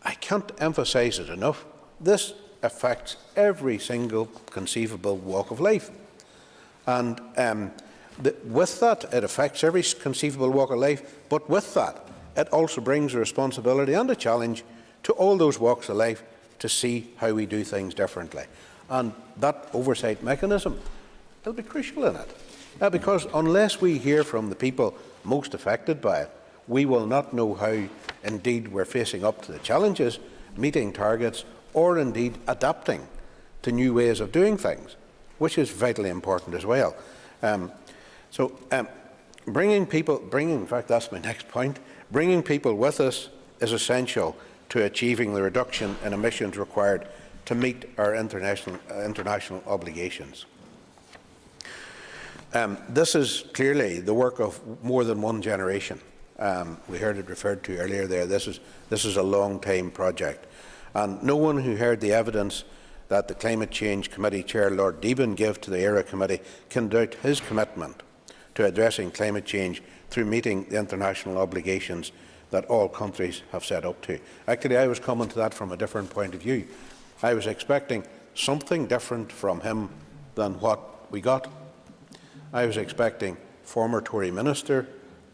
I can't emphasise it enough. This affects every single conceivable walk of life, and with that, it affects every conceivable walk of life. But with that, it also brings a responsibility and a challenge to all those walks of life to see how we do things differently. And that oversight mechanism will be crucial in it. Because unless we hear from the people most affected by it, we will not know how indeed we're facing up to the challenges, meeting targets, or indeed adapting to new ways of doing things, which is vitally important as well. In fact, that's my next point, bringing people with us is essential to achieving the reduction in emissions required to meet our international obligations. This is clearly the work of more than one generation. We heard it referred to earlier there. This is a long-time project. And no one who heard the evidence that the Climate Change Committee Chair Lord Deben gave to the ERA Committee can doubt his commitment to addressing climate change through meeting the international obligations that all countries have set up to. Actually, I was coming to that from a different point of view. I was expecting something different from him than what we got. I was expecting former Tory Minister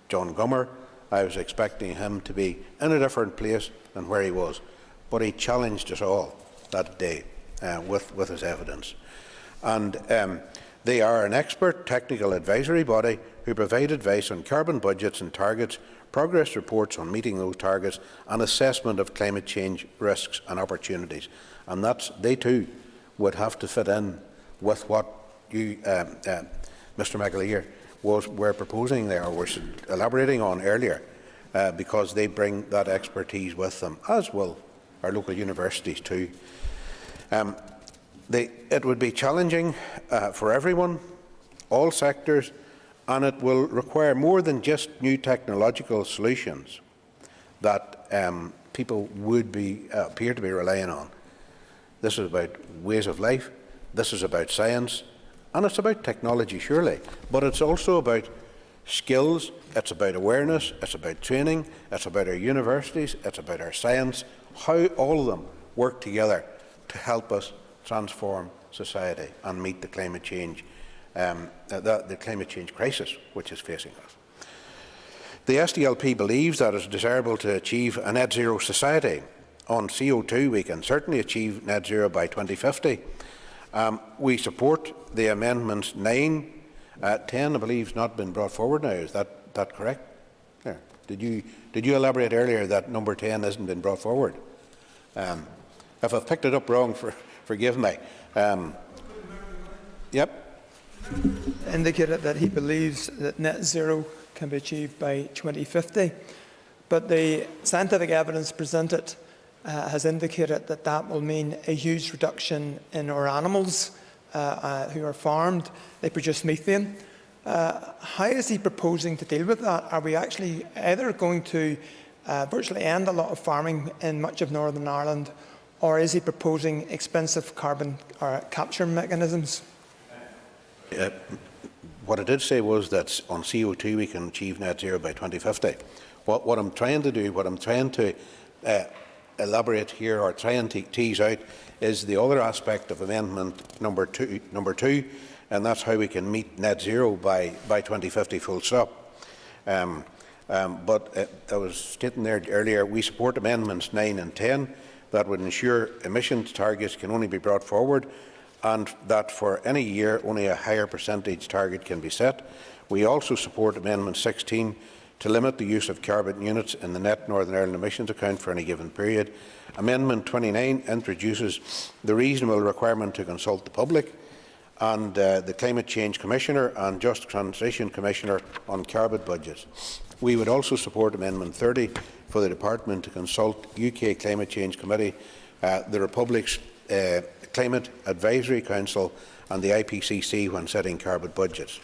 John Gummer. I was expecting him to be in a different place than where he was. But he challenged us all that day with his evidence. And they are an expert technical advisory body who provide advice on carbon budgets and targets, progress reports on meeting those targets, and assessment of climate change risks and opportunities. And they too would have to fit in with what you, Mr McAleer, were proposing there, or was elaborating on earlier, because they bring that expertise with them, as will our local universities too. It would be challenging for everyone, all sectors, and it will require more than just new technological solutions that people would appear to be relying on. This is about ways of life, this is about science, and it's about technology, surely, but it's also about skills, it's about awareness, it's about training, it's about our universities, it's about our science, how all of them work together to help us transform society and meet the climate change crisis which is facing us. The SDLP believes that it's desirable to achieve a net zero society. On CO2, we can certainly achieve net zero by 2050. We support the amendments 9, 10, I believe, has not been brought forward now. Is that correct? Yeah. Did you elaborate earlier that number 10 hasn't been brought forward? If I've picked it up wrong, forgive me. Yep. Indicated that he believes that net zero can be achieved by 2050, but the scientific evidence presented has indicated that that will mean a huge reduction in our animals who are farmed. They produce methane. How is he proposing to deal with that? Are we actually either going to virtually end a lot of farming in much of Northern Ireland, or is he proposing expensive carbon capture mechanisms? What I did say was that on CO2 we can achieve net zero by 2050. What I'm trying to do, what I'm trying to elaborate here or try and tease out is the other aspect of amendment number two, and that's how we can meet net zero by 2050 full stop. But I was stating there earlier, we support amendments 9 and 10 that would ensure emissions targets can only be brought forward, and that for any year only a higher percentage target can be set. We also support Amendment 16 to limit the use of carbon units in the net Northern Ireland emissions account for any given period. Amendment 29 introduces the reasonable requirement to consult the public, and the Climate Change Commissioner and Just Transition Commissioner on carbon budgets. We would also support Amendment 30 for the Department to consult UK Climate Change Committee, the Republic's Climate Advisory Council and the IPCC when setting carbon budgets.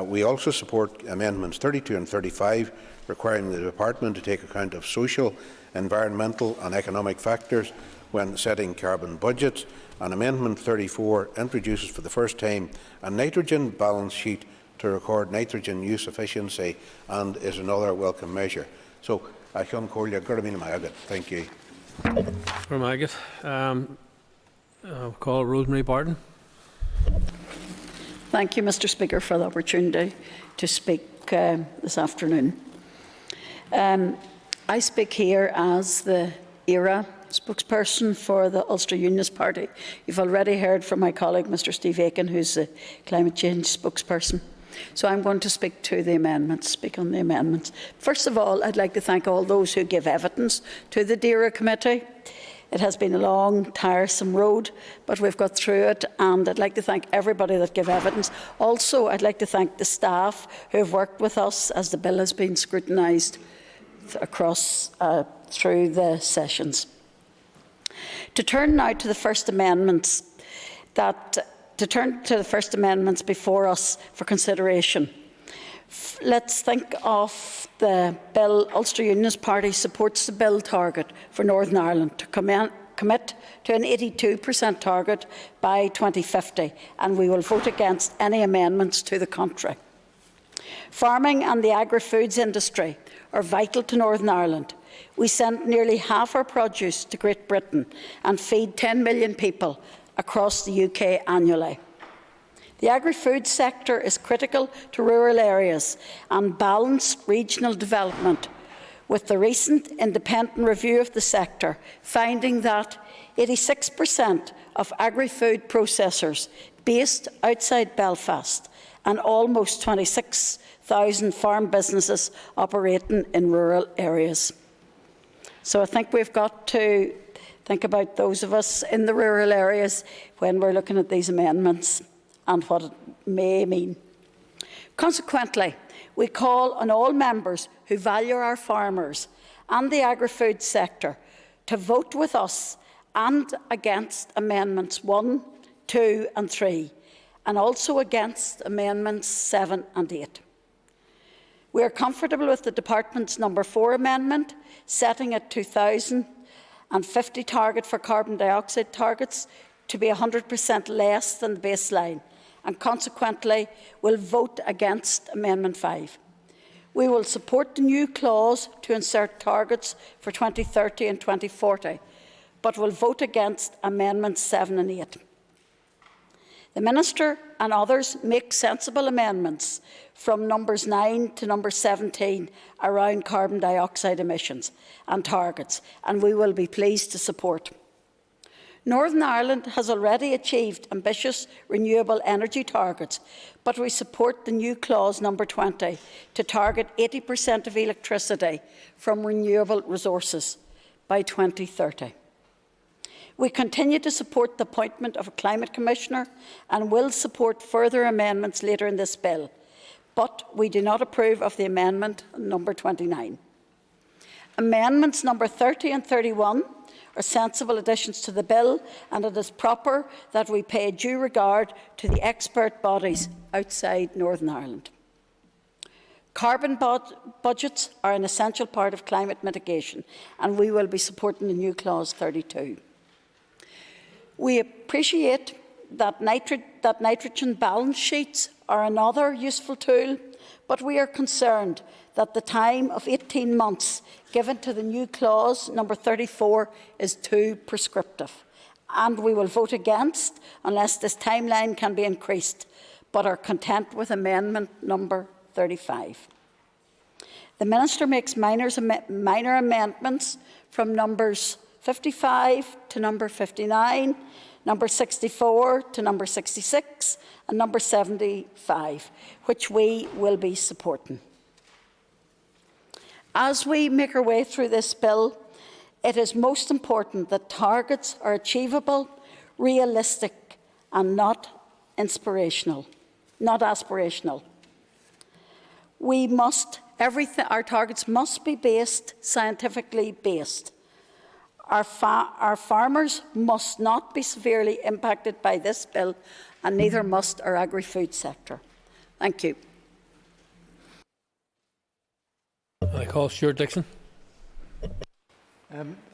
We also support Amendments 32 and 35 requiring the Department to take account of social, environmental and economic factors when setting carbon budgets, and Amendment 34 introduces for the first time a nitrogen balance sheet to record nitrogen use efficiency and is another welcome measure. So, thank you. I'll call Rosemary Barton. Thank you, Mr. Speaker, for the opportunity to speak this afternoon. I speak here as the ERA spokesperson for the Ulster Unionist Party. You've already heard from my colleague, Mr. Steve Aiken, who's the climate change spokesperson. So I'm going to speak on the amendments. First of all, I'd like to thank all those who give evidence to the DERA committee. It has been a long, tiresome road, but we've got through it, and I'd like to thank everybody that gave evidence. Also, I'd like to thank the staff who have worked with us as the bill has been scrutinised across through the sessions. To turn now to the first amendments before us for consideration. Let's think of the bill. Ulster Unionist Party supports the bill target for Northern Ireland to commit to an 82% target by 2050, and we will vote against any amendments to the contrary. Farming and the agri-foods industry are vital to Northern Ireland. We send nearly half our produce to Great Britain and feed 10 million people across the UK annually. The agri-food sector is critical to rural areas and balanced regional development, with the recent independent review of the sector finding that 86% of agri-food processors based outside Belfast and almost 26,000 farm businesses operating in rural areas. So I think we've got to think about those of us in the rural areas when we're looking at these amendments and what it may mean. Consequently, we call on all members who value our farmers and the agri-food sector to vote with us and against Amendments 1, 2 and 3, and also against Amendments 7 and 8. We are comfortable with the Department's number 4 amendment, setting a 2050 target for carbon dioxide targets to be 100% less than the baseline, and consequently will vote against Amendment 5. We will support the new clause to insert targets for 2030 and 2040, but will vote against Amendments 7 and 8. The Minister and others make sensible amendments from numbers 9 to number 17 around carbon dioxide emissions and targets, and we will be pleased to support. Northern Ireland has already achieved ambitious renewable energy targets, but we support the new clause number 20 to target 80% of electricity from renewable resources by 2030. We continue to support the appointment of a Climate Commissioner and will support further amendments later in this bill, but we do not approve of the amendment number 29. Amendments number 30 and 31 are sensible additions to the bill, and it is proper that we pay due regard to the expert bodies outside Northern Ireland. Carbon budgets are an essential part of climate mitigation, and we will be supporting the new clause 32. We appreciate that nitrogen balance sheets are another useful tool, but we are concerned that the time of 18 months given to the new clause number 34 is too prescriptive, and we will vote against unless this timeline can be increased, but are content with amendment number 35. The Minister makes minor amendments from numbers 55 to number 59, number 64 to number 66 and number 75, which we will be supporting. As we make our way through this bill, it is most important that targets are achievable, realistic and not inspirational, not aspirational. Our targets must be scientifically based. Our farmers must not be severely impacted by this bill, and neither must our agri-food sector. Thank you. I call Stuart Dixon.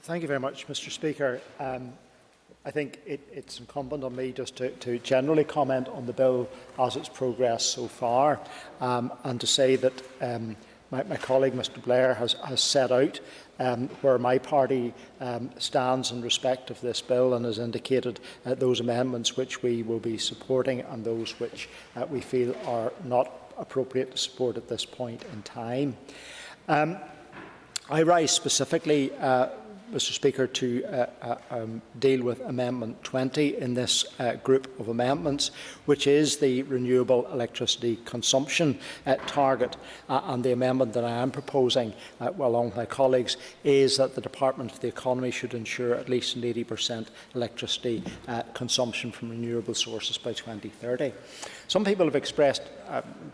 Thank you very much, Mr. Speaker. I think it's incumbent on me just to generally comment on the bill as it's progressed so far, and to say that my colleague Mr Blair has set out where my party stands in respect of this bill, and has indicated those amendments which we will be supporting and those which we feel are not appropriate to support at this point in time. I rise specifically, Mr Speaker, to deal with Amendment 20 in this group of amendments, which is the renewable electricity consumption target. And the amendment that I am proposing, along with my colleagues, is that the Department of the Economy should ensure at least an 80% electricity consumption from renewable sources by 2030. Some people have expressed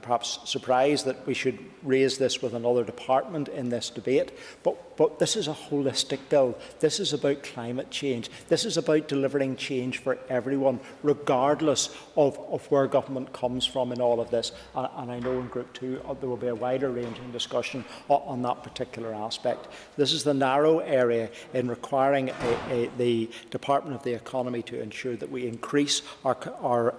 perhaps surprise that we should raise this with another department in this debate, but this is a holistic bill. This is about climate change. This is about delivering change for everyone, regardless of where government comes from in all of this. And I know in Group 2 there will be a wider ranging discussion on that particular aspect. This is the narrow area in requiring the Department of the Economy to ensure that we increase our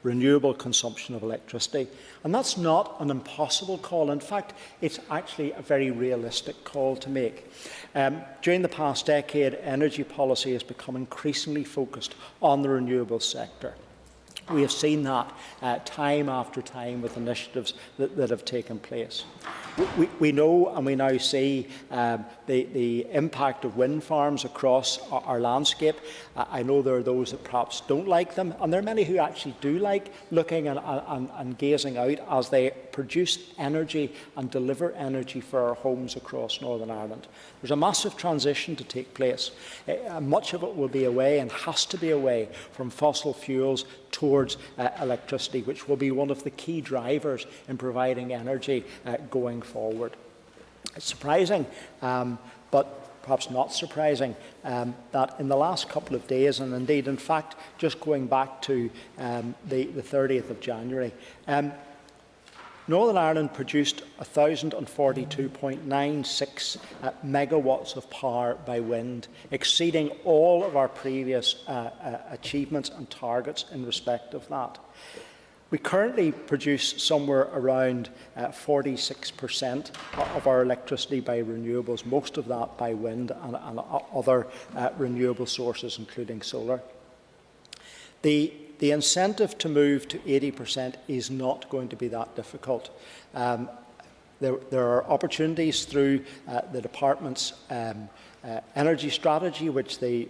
renewable consumption of electricity. And that's not an impossible call. In fact, it's actually a very realistic call to make. During the past decade, energy policy has become increasingly focused on the renewable sector. We have seen that time after time with initiatives that have taken place. We know and we now see the impact of wind farms across our landscape. I know there are those that perhaps don't like them, and there are many who actually do like looking and gazing out as they produce energy and deliver energy for our homes across Northern Ireland. There's a massive transition to take place. Much of it will be away and has to be away from fossil fuels towards electricity, which will be one of the key drivers in providing energy going forward. It's surprising, but perhaps not surprising, that in the last couple of days, and indeed, in fact, just going back to the 30th of January, Northern Ireland produced 1,042.96 megawatts of power by wind, exceeding all of our previous achievements and targets in respect of that. We currently produce somewhere around 46% of our electricity by renewables, most of that by wind and other renewable sources, including solar. The incentive to move to 80% is not going to be that difficult. There are opportunities through the Department's energy strategy, which the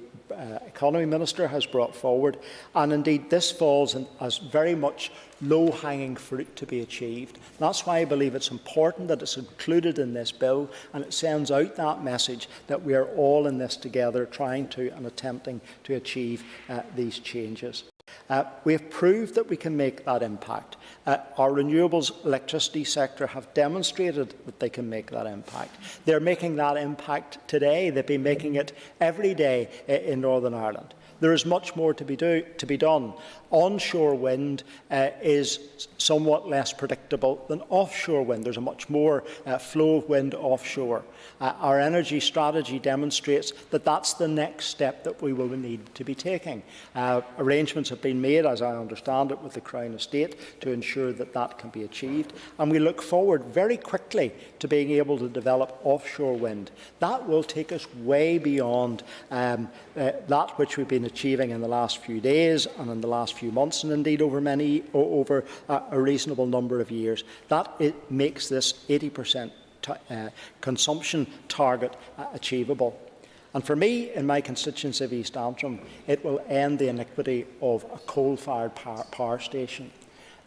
Economy Minister has brought forward, and indeed this falls as very much low-hanging fruit to be achieved. That's why I believe it's important that it's included in this bill, and it sends out that message that we are all in this together, trying to and attempting to achieve these changes. We have proved that we can make that impact. Our renewables electricity sector have demonstrated that they can make that impact. They're making that impact today. They've been making it every day in Northern Ireland. There is much more to be done. Onshore wind is somewhat less predictable than offshore wind. There's a much more flow of wind offshore. Our energy strategy demonstrates that that's the next step that we will need to be taking. Arrangements have been made, as I understand it, with the Crown Estate to ensure that that can be achieved. And we look forward very quickly to being able to develop offshore wind. That will take us way beyond that which we've been achieving in the last few days and in the last few months, and indeed over a reasonable number of years. That it makes this 80% consumption target achievable. And for me, in my constituency of East Antrim, it will end the iniquity of a coal-fired power station.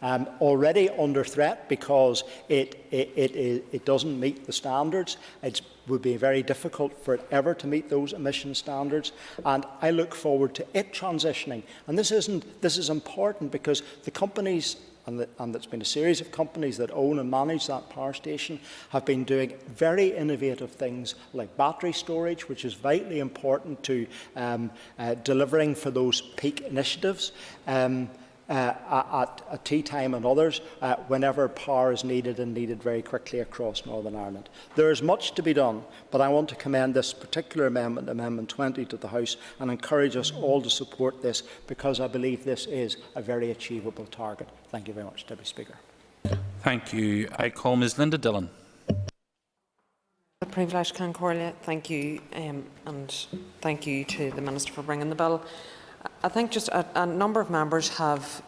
Already under threat because it doesn't meet the standards. It's would be very difficult for it ever to meet those emission standards, and I look forward to it transitioning. And this is important because the companies, and it's been a series of companies that own and manage that power station, have been doing very innovative things like battery storage, which is vitally important to delivering for those peak initiatives. At tea time and others, whenever power is needed and needed very quickly across Northern Ireland. There is much to be done, but I want to commend this particular amendment, Amendment 20, to the House, and encourage us all to support this, because I believe this is a very achievable target. Thank you very much, Deputy Speaker. Thank you. I call Ms Linda Dillon. Privilege, Concordia. Thank you, and thank you to the Minister for bringing the bill. I think just a number of members have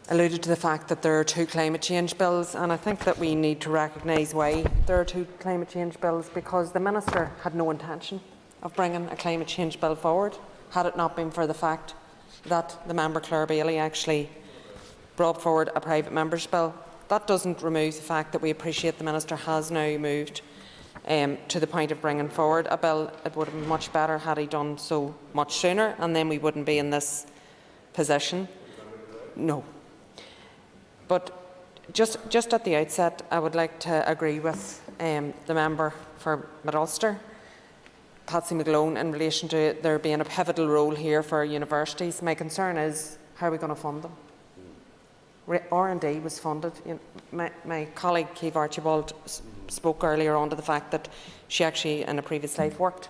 alluded to the fact that there are two climate change bills, and I think that we need to recognise why there are two climate change bills, because the Minister had no intention of bringing a climate change bill forward, had it not been for the fact that the member Claire Bailey actually brought forward a private member's bill. That doesn't remove the fact that we appreciate the Minister has now moved to the point of bringing forward a bill. It would have been much better had he done so much sooner, and then we wouldn't be in this position. No. But just at the outset, I would like to agree with the member for Mid-Ulster, Patsy McGlone, in relation to there being a pivotal role here for universities. My concern is, how are we going to fund them? R&D was funded. My colleague Keith Archibald spoke earlier on to the fact that she actually in a previous life worked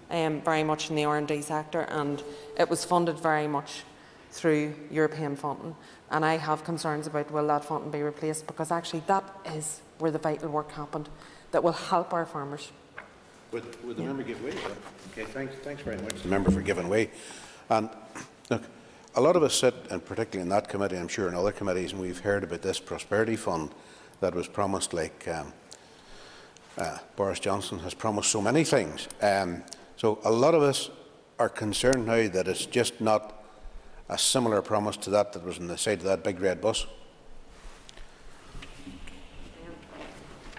very much in the R&D sector, and it was funded very much through European funding. And I have concerns about will that funding be replaced, because actually that is where the vital work happened that will help our farmers. Would the member give way? Okay, thanks very much, the member, for giving way. And look, a lot of us sit, and particularly in that committee, I'm sure in other committees, and we've heard about this prosperity fund that was promised, like Boris Johnson has promised so many things. So a lot of us are concerned now that it's just not a similar promise to that was on the side of that big red bus.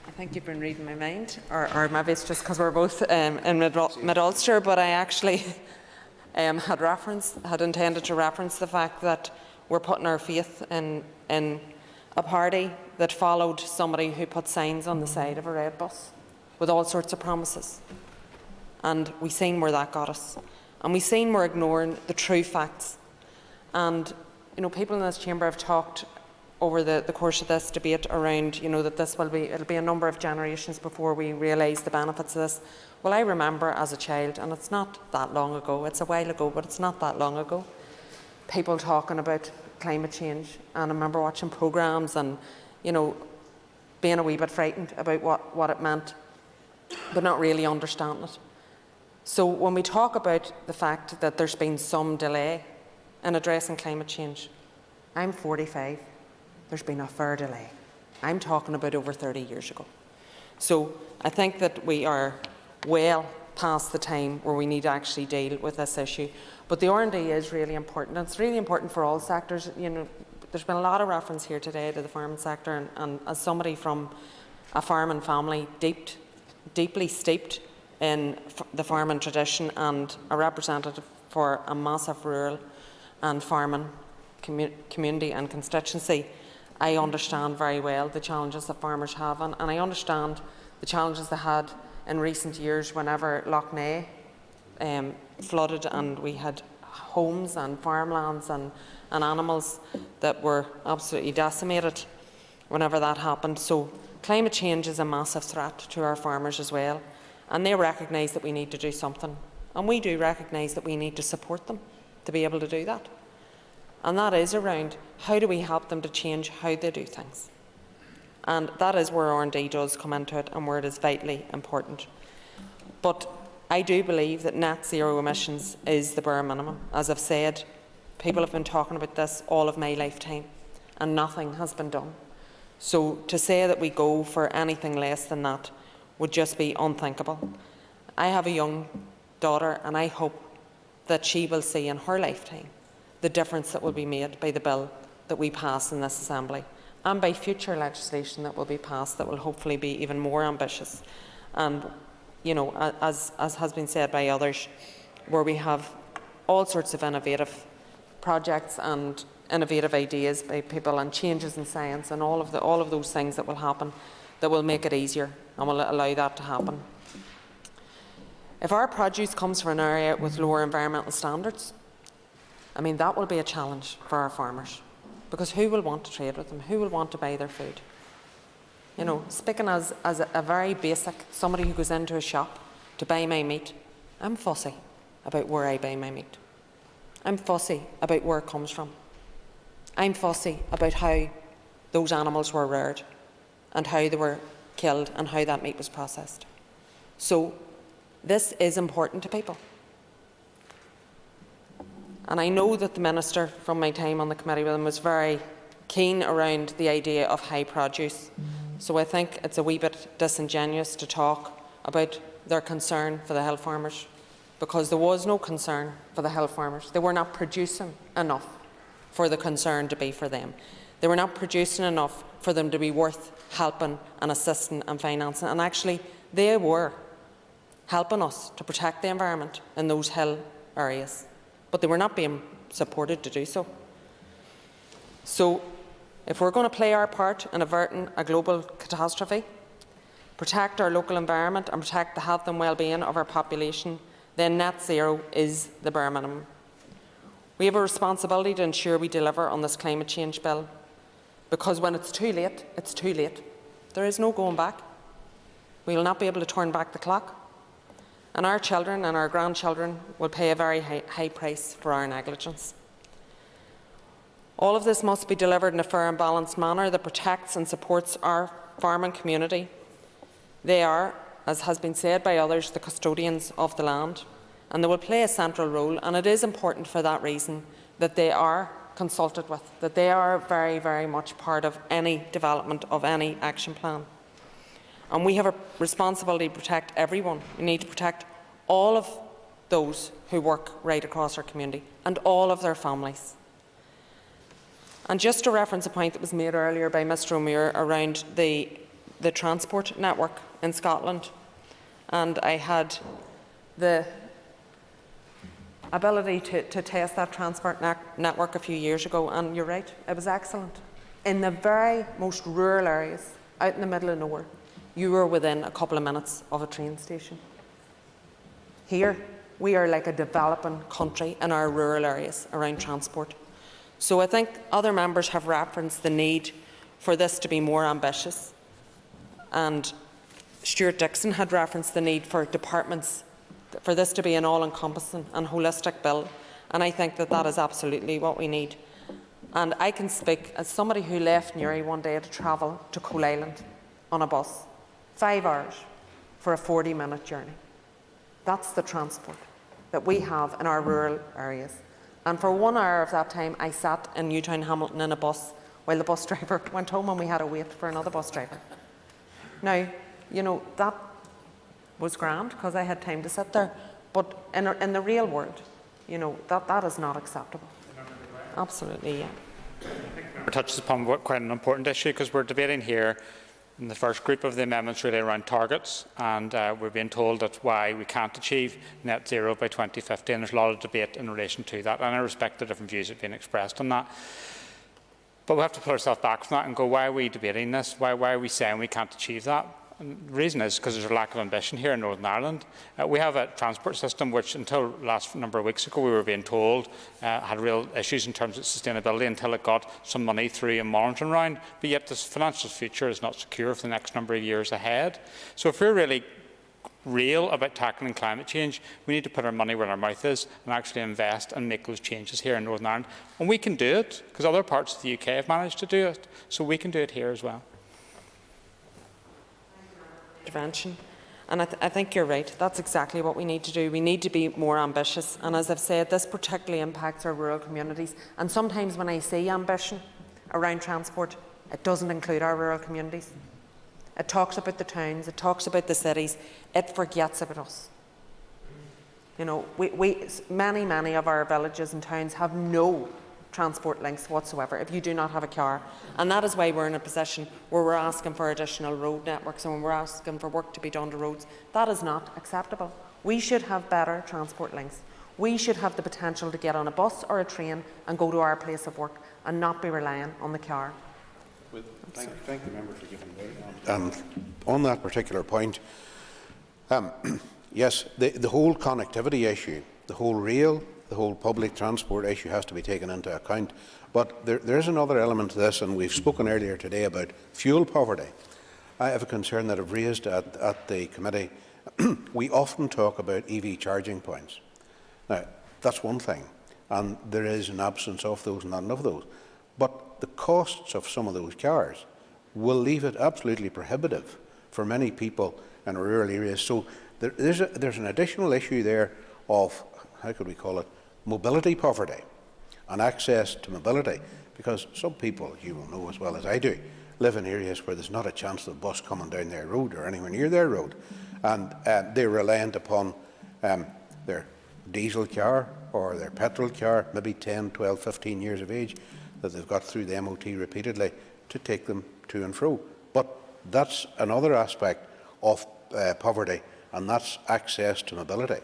I think you've been reading my mind, or maybe it's just because we're both in Mid-Ulster, but I actually had intended to reference the fact that we're putting our faith in a party that followed somebody who put signs on the side of a red bus with all sorts of promises. And we've seen where that got us. And we've seen we're ignoring the true facts. And people in this chamber have talked over the course of this debate around, that it'll be a number of generations before we realise the benefits of this. Well, I remember as a child, and it's not that long ago, it's a while ago, but it's not that long ago, people talking about climate change. And I remember watching programmes and, being a wee bit frightened about what it meant, but not really understanding it. So when we talk about the fact that there's been some delay in addressing climate change, I'm 45. There's been a fair delay. I'm talking about over 30 years ago. So I think that we are well past the time where we need to actually deal with this issue. But the R&D is really important, and it's really important for all sectors. There's been a lot of reference here today to the farming sector, and as somebody from a farming family deeply steeped in the farming tradition, and a representative for a massive rural and farming community and constituency, I understand very well the challenges that farmers have, and I understand the challenges they had in recent years whenever Lough Neagh flooded, and we had homes and farmlands and animals that were absolutely decimated whenever that happened. So climate change is a massive threat to our farmers as well, and they recognise that we need to do something, and we do recognise that we need to support them to be able to do that. And that is around how do we help them to change how they do things. And that is where R&D does come into it, and where it is vitally important. But I do believe that net zero emissions is the bare minimum. As I've said, people have been talking about this all of my lifetime, and nothing has been done. So to say that we go for anything less than that would just be unthinkable. I have a young daughter, and I hope that she will see in her lifetime the difference that will be made by the bill that we pass in this Assembly, and by future legislation that will be passed that will hopefully be even more ambitious. and, you know, as has been said by others, where we have all sorts of innovative projects and innovative ideas by people and changes in science and all of those things that will happen that will make it easier and will allow that to happen. If our produce comes from an area with lower environmental standards, I mean, that will be a challenge for our farmers, because who will want to trade with them? Who will want to buy their food? You know, speaking as a very basic, somebody who goes into a shop to buy my meat, I'm fussy about where I buy my meat. I'm fussy about where it comes from. I'm fussy about how those animals were reared and how they were killed and how that meat was processed. So this is important to people. And I know that the Minister, from my time on the committee with him, was very keen around the idea of high produce. So I think it's a wee bit disingenuous to talk about their concern for the hill farmers, because there was no concern for the hill farmers. They were not producing enough for the concern to be for them. They were not producing enough for them to be worth helping and assisting and financing. And actually, they were helping us to protect the environment in those hill areas, but they were not being supported to do so. So, if we're going to play our part in averting a global catastrophe, protect our local environment and protect the health and well-being of our population, then net zero is the bare minimum. We have a responsibility to ensure we deliver on this climate change bill, because when it's too late, it's too late. There is no going back. We will not be able to turn back the clock. And our children and our grandchildren will pay a very high price for our negligence. All of this must be delivered in a fair and balanced manner that protects and supports our farming community. They are, as has been said by others, the custodians of the land, and they will play a central role, and it is important for that reason that they are consulted with, that they are very, very much part of any development of any action plan. And we have a responsibility to protect everyone. We need to protect all of those who work right across our community and all of their families. And just to reference a point that was made earlier by Mr O'Meara around the transport network in Scotland, and I had the ability to test that transport network a few years ago, and you're right, it was excellent. In the very most rural areas, out in the middle of nowhere, you were within a couple of minutes of a train station. Here, we are like a developing country in our rural areas around transport. So I think other members have referenced the need for this to be more ambitious, and Stuart Dixon had referenced the need for departments, for this to be an all-encompassing and holistic bill, and I think that that is absolutely what we need. And I can speak as somebody who left Newry one day to travel to Coal Island on a bus, 5 hours for a 40-minute journey. That's the transport that we have in our rural areas. And for 1 hour of that time, I sat in Newtown Hamilton in a bus while the bus driver went home, and we had to wait for another bus driver. Now, you know, that was grand because I had time to sit there, but in the real world, you know, that is not acceptable. Absolutely, yeah. It touches upon quite an important issue, because we're debating here in the first group of the amendments really around targets, and we're being told that's why we can't achieve net zero by 2050, and there's a lot of debate in relation to that, and I respect the different views that have been expressed on that. But we have to put ourselves back from that and go, why are we debating this? Why are we saying we can't achieve that? And the reason is because there's a lack of ambition here in Northern Ireland. We have a transport system which, until last number of weeks ago, we were being told had real issues in terms of sustainability until it got some money through a monitoring round. But yet this financial future is not secure for the next number of years ahead. So if we're really real about tackling climate change, we need to put our money where our mouth is and actually invest and make those changes here in Northern Ireland. And we can do it, because other parts of the UK have managed to do it. So we can do it here as well. Intervention. And I think you're right. That's exactly what we need to do. We need to be more ambitious. And as I've said, this particularly impacts our rural communities. And sometimes when I say ambition around transport, it doesn't include our rural communities. It talks about the towns, it talks about the cities, it forgets about us. You know, many of our villages and towns have no transport links whatsoever if you do not have a car. And that is why we're in a position where we're asking for additional road networks and we're asking for work to be done to roads. That is not acceptable. We should have better transport links. We should have the potential to get on a bus or a train and go to our place of work and not be relying on the car. Thank the member for giving way. On that particular point, yes, the whole connectivity issue, the whole rail, the whole public transport issue has to be taken into account. But there is another element to this, and we've spoken earlier today about fuel poverty. I have a concern that I've raised at the committee. We often talk about EV charging points. Now, that's one thing, and there is an absence of those, not enough of those. But the costs of some of those cars will leave it absolutely prohibitive for many people in rural areas. So there's an additional issue there of, how could we call it, mobility poverty and access to mobility, because some people, you will know as well as I do, live in areas where there's not a chance of a bus coming down their road or anywhere near their road, and they're reliant upon their diesel car or their petrol car, maybe 10, 12, 15 years of age, that they've got through the MOT repeatedly to take them to and fro. But that's another aspect of poverty, and that's access to mobility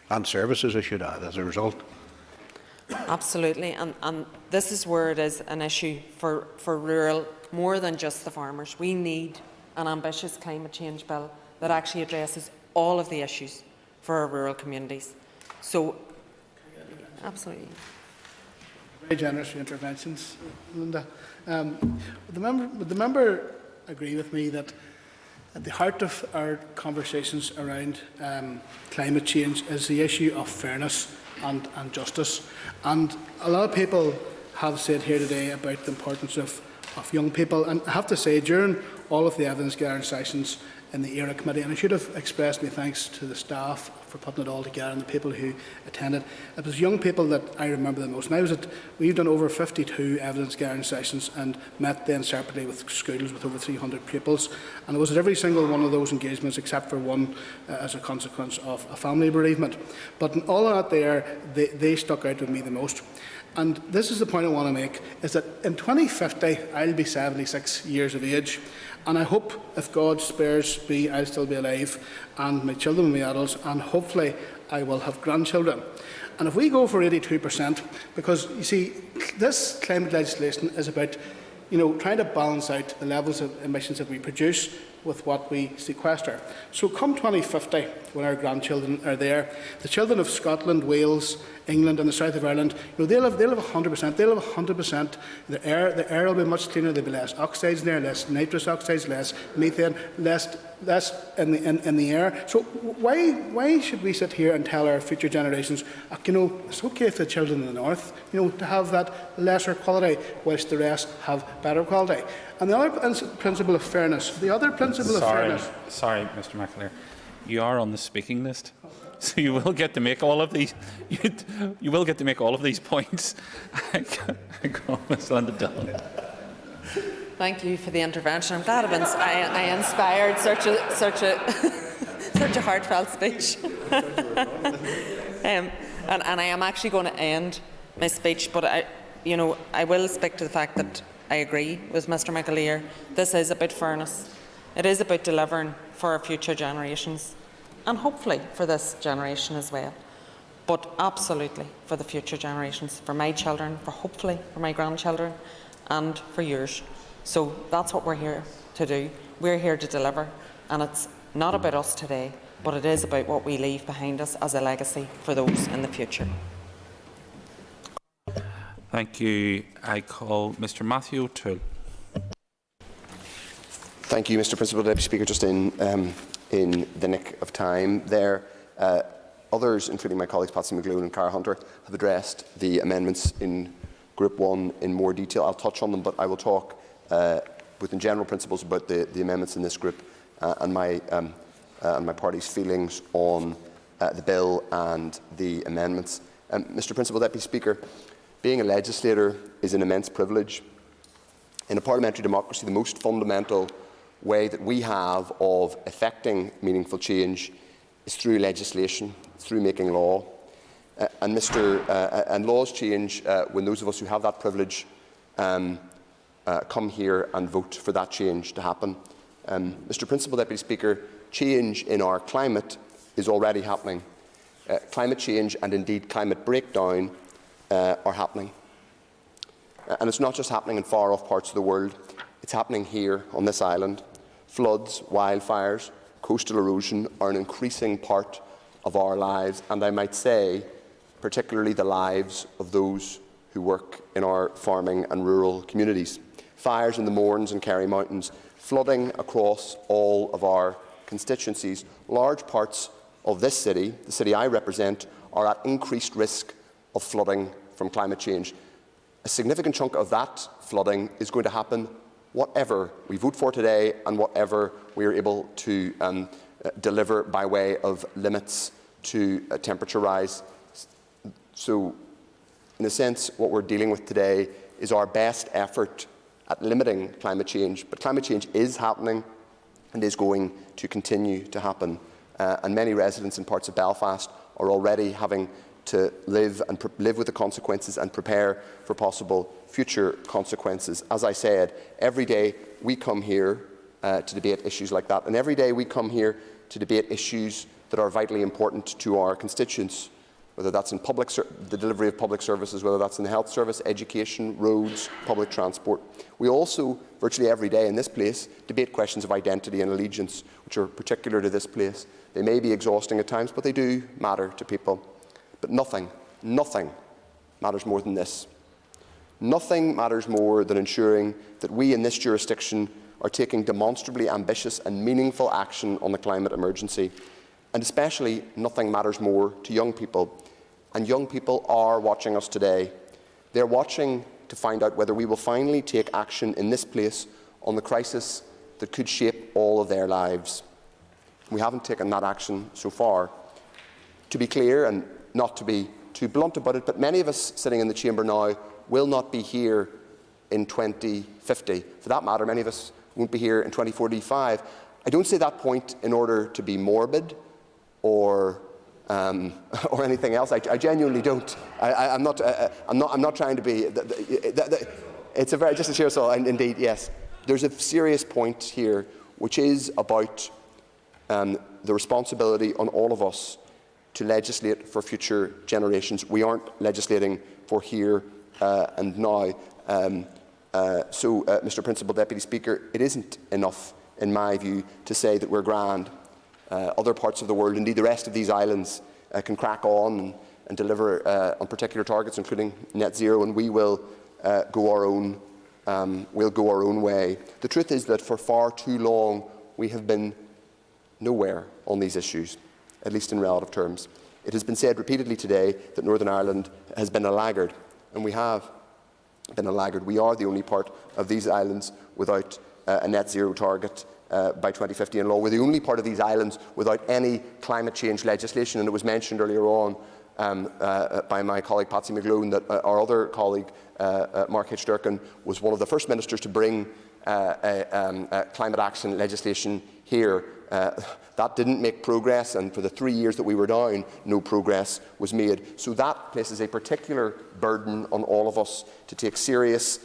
and services, I should add, as a result. Absolutely, and this is where it is an issue for rural, more than just the farmers. We need an ambitious climate change bill that actually addresses all of the issues for our rural communities. So, absolutely. Very generous for interventions, Linda. Would the member agree with me that at the heart of our conversations around climate change is the issue of fairness and justice? And a lot of people have said here today about the importance of young people. And I have to say, during all of the evidence-gathering sessions in the ERA committee, and I should have expressed my thanks to the staff for putting it all together and the people who attended. It was young people that I remember the most. And we've done over 52 evidence-gathering sessions and met then separately with schools with over 300 pupils. And I was at every single one of those engagements except for one as a consequence of a family bereavement. But in all of that there, they stuck out with me the most. And this is the point I want to make, is that in 2050, I'll be 76 years of age. And I hope, if God spares me, I'll still be alive, and my children will be adults, and hopefully I will have grandchildren. And if we go for 82%, because, you see, this climate legislation is about, trying to balance out the levels of emissions that we produce with what we sequester. So come 2050, when our grandchildren are there, the children of Scotland, Wales, England and the south of Ireland, they'll have 100%. They'll have 100%. The air will be much cleaner. There'll be less oxides in there, less nitrous oxides, less methane, less in the air. So why should we sit here and tell our future generations, it's okay for the children in the north, to have that lesser quality, whilst the rest have better quality? And the other principle of fairness. Sorry, Mr. McAleer. You are on the speaking list, so you will get to make all of these. You will get to make all of these points. I call Ms. Linda Dillon. Thank you for the intervention. I'm glad I inspired such a heartfelt speech. And I am actually going to end my speech, but I will speak to the fact that I agree with Mr. McAleer. This is about fairness. It is about delivering for our future generations, and hopefully for this generation as well. But absolutely for the future generations, for my children, hopefully for my grandchildren, and for yours. So that's what we're here to do. We're here to deliver, and it's not about us today, but it is about what we leave behind us as a legacy for those in the future. Thank you. I call Mr. Matthew O'Toole. Thank you, Mr. Principal Deputy Speaker. Just in the nick of time there, others, including my colleagues Patsy McGloon and Cara Hunter, have addressed the amendments in Group 1 in more detail. I'll touch on them, but I will talk within general principles about the amendments in this group and my party's feelings on the bill and the amendments. Mr. Principal Deputy Speaker, being a legislator is an immense privilege. In a parliamentary democracy, the most fundamental way that we have of effecting meaningful change is through legislation, through making law. and laws change when those of us who have that privilege come here and vote for that change to happen. Mr. Principal Deputy Speaker, change in our climate is already happening. Climate change and indeed climate breakdown are happening. And it's not just happening in far-off parts of the world, it's happening here on this island. Floods, wildfires, coastal erosion are an increasing part of our lives, and I might say, particularly the lives of those who work in our farming and rural communities. Fires in the Mournes and Kerry Mountains, flooding across all of our constituencies. Large parts of this city, the city I represent, are at increased risk of flooding from climate change. A significant chunk of that flooding is going to happen whatever we vote for today and whatever we are able to deliver by way of limits to temperature rise. So, in a sense, what we're dealing with today is our best effort at limiting climate change. But climate change is happening and is going to continue to happen. And many residents in parts of Belfast are already having to live with the consequences and prepare for possible future consequences. As I said, every day we come here to debate issues like that, and every day we come here to debate issues that are vitally important to our constituents, whether that's in the delivery of public services, whether that's in the health service, education, roads, public transport. We also, virtually every day in this place, debate questions of identity and allegiance, which are particular to this place. They may be exhausting at times, but they do matter to people. But nothing matters more than this. Nothing matters more than ensuring that we in this jurisdiction are taking demonstrably ambitious and meaningful action on the climate emergency. And especially, nothing matters more to young people. And young people are watching us today. They're watching to find out whether we will finally take action in this place on the crisis that could shape all of their lives. We haven't taken that action so far. To be clear, and not to be too blunt about it, but many of us sitting in the chamber now will not be here in 2050. For that matter, many of us won't be here in 2045. I don't say that point in order to be morbid or anything else. I genuinely don't. I'm not trying to be. It's a very just a share. So indeed, yes, there's a serious point here, which is about the responsibility on all of us to legislate for future generations. We aren't legislating for here and now. Mr. Principal Deputy Speaker, it isn't enough, in my view, to say that we're grand. Other parts of the world, indeed the rest of these islands, can crack on and deliver on particular targets, including net zero, and we will go our own. We'll go our own way. The truth is that for far too long we have been nowhere on these issues, at least in relative terms. It has been said repeatedly today that Northern Ireland has been a laggard, and we have been a laggard. We are the only part of these islands without a net zero target by 2050 in law. We're the only part of these islands without any climate change legislation, and it was mentioned earlier on by my colleague Patsy McGlone that our other colleague Mark H. Durkin was one of the first ministers to bring climate action legislation here. That didn't make progress, and for the 3 years that we were down, no progress was made. So that places a particular burden on all of us to take seriously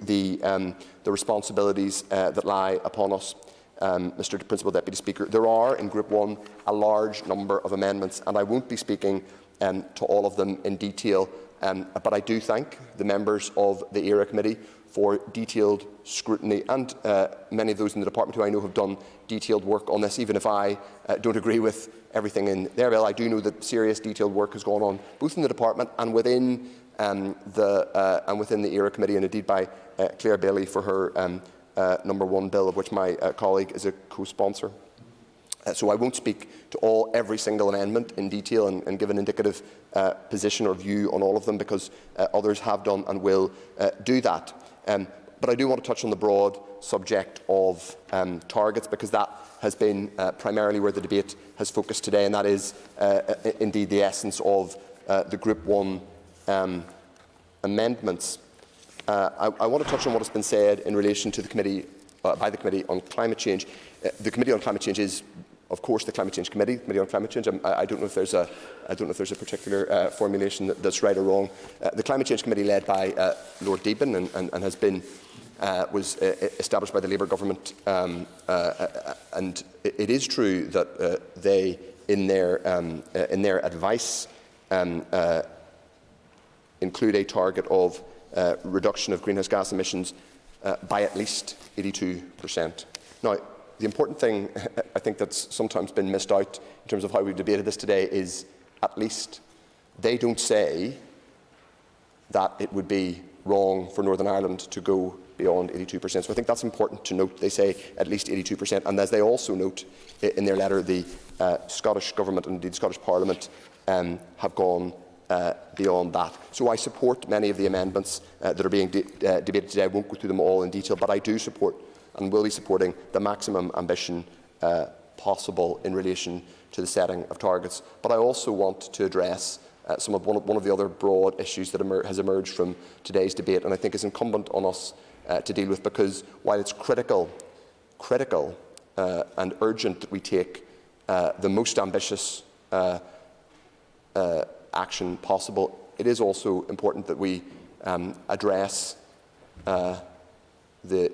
the responsibilities that lie upon us. Mr. Principal Deputy Speaker, there are in Group 1 a large number of amendments, and I won't be speaking to all of them in detail, but I do thank the members of the ERA Committee for detailed scrutiny, and many of those in the department who I know have done detailed work on this. Even if I don't agree with everything in their bill, I do know that serious detailed work has gone on both in the department and within the ERA Committee, and indeed by Claire Bailey for her number 1 bill, of which my colleague is a co-sponsor. So I won't speak to every single amendment in detail and give an indicative position or view on all of them, because others have done and will do that. But I do want to touch on the broad subject of targets, because that has been primarily where the debate has focused today, and that is indeed the essence of the Group 1 amendments. I want to touch on what has been said in relation to the committee, by the Committee on Climate Change. The Committee on Climate Change is of course, the Climate Change Committee on Climate Change. I don't know if there's a particular formulation that's right or wrong. The Climate Change Committee, led by Lord Deepen, and has been was established by the Labour government, and it is true that they, in their advice, include a target of reduction of greenhouse gas emissions by at least 82%. Now, the important thing, I think, that's sometimes been missed out in terms of how we've debated this today is at least. They don't say that it would be wrong for Northern Ireland to go beyond 82%. So I think that's important to note. They say at least 82%. And as they also note in their letter, the Scottish Government and indeed Scottish Parliament have gone beyond that. So I support many of the amendments that are being debated today. I won't go through them all in detail, but I do support and will be supporting the maximum ambition possible in relation to the setting of targets. But I also want to address one of the other broad issues that has emerged from today's debate, and I think is incumbent on us to deal with, because while it's critical and urgent that we take the most ambitious action possible, it is also important that we address the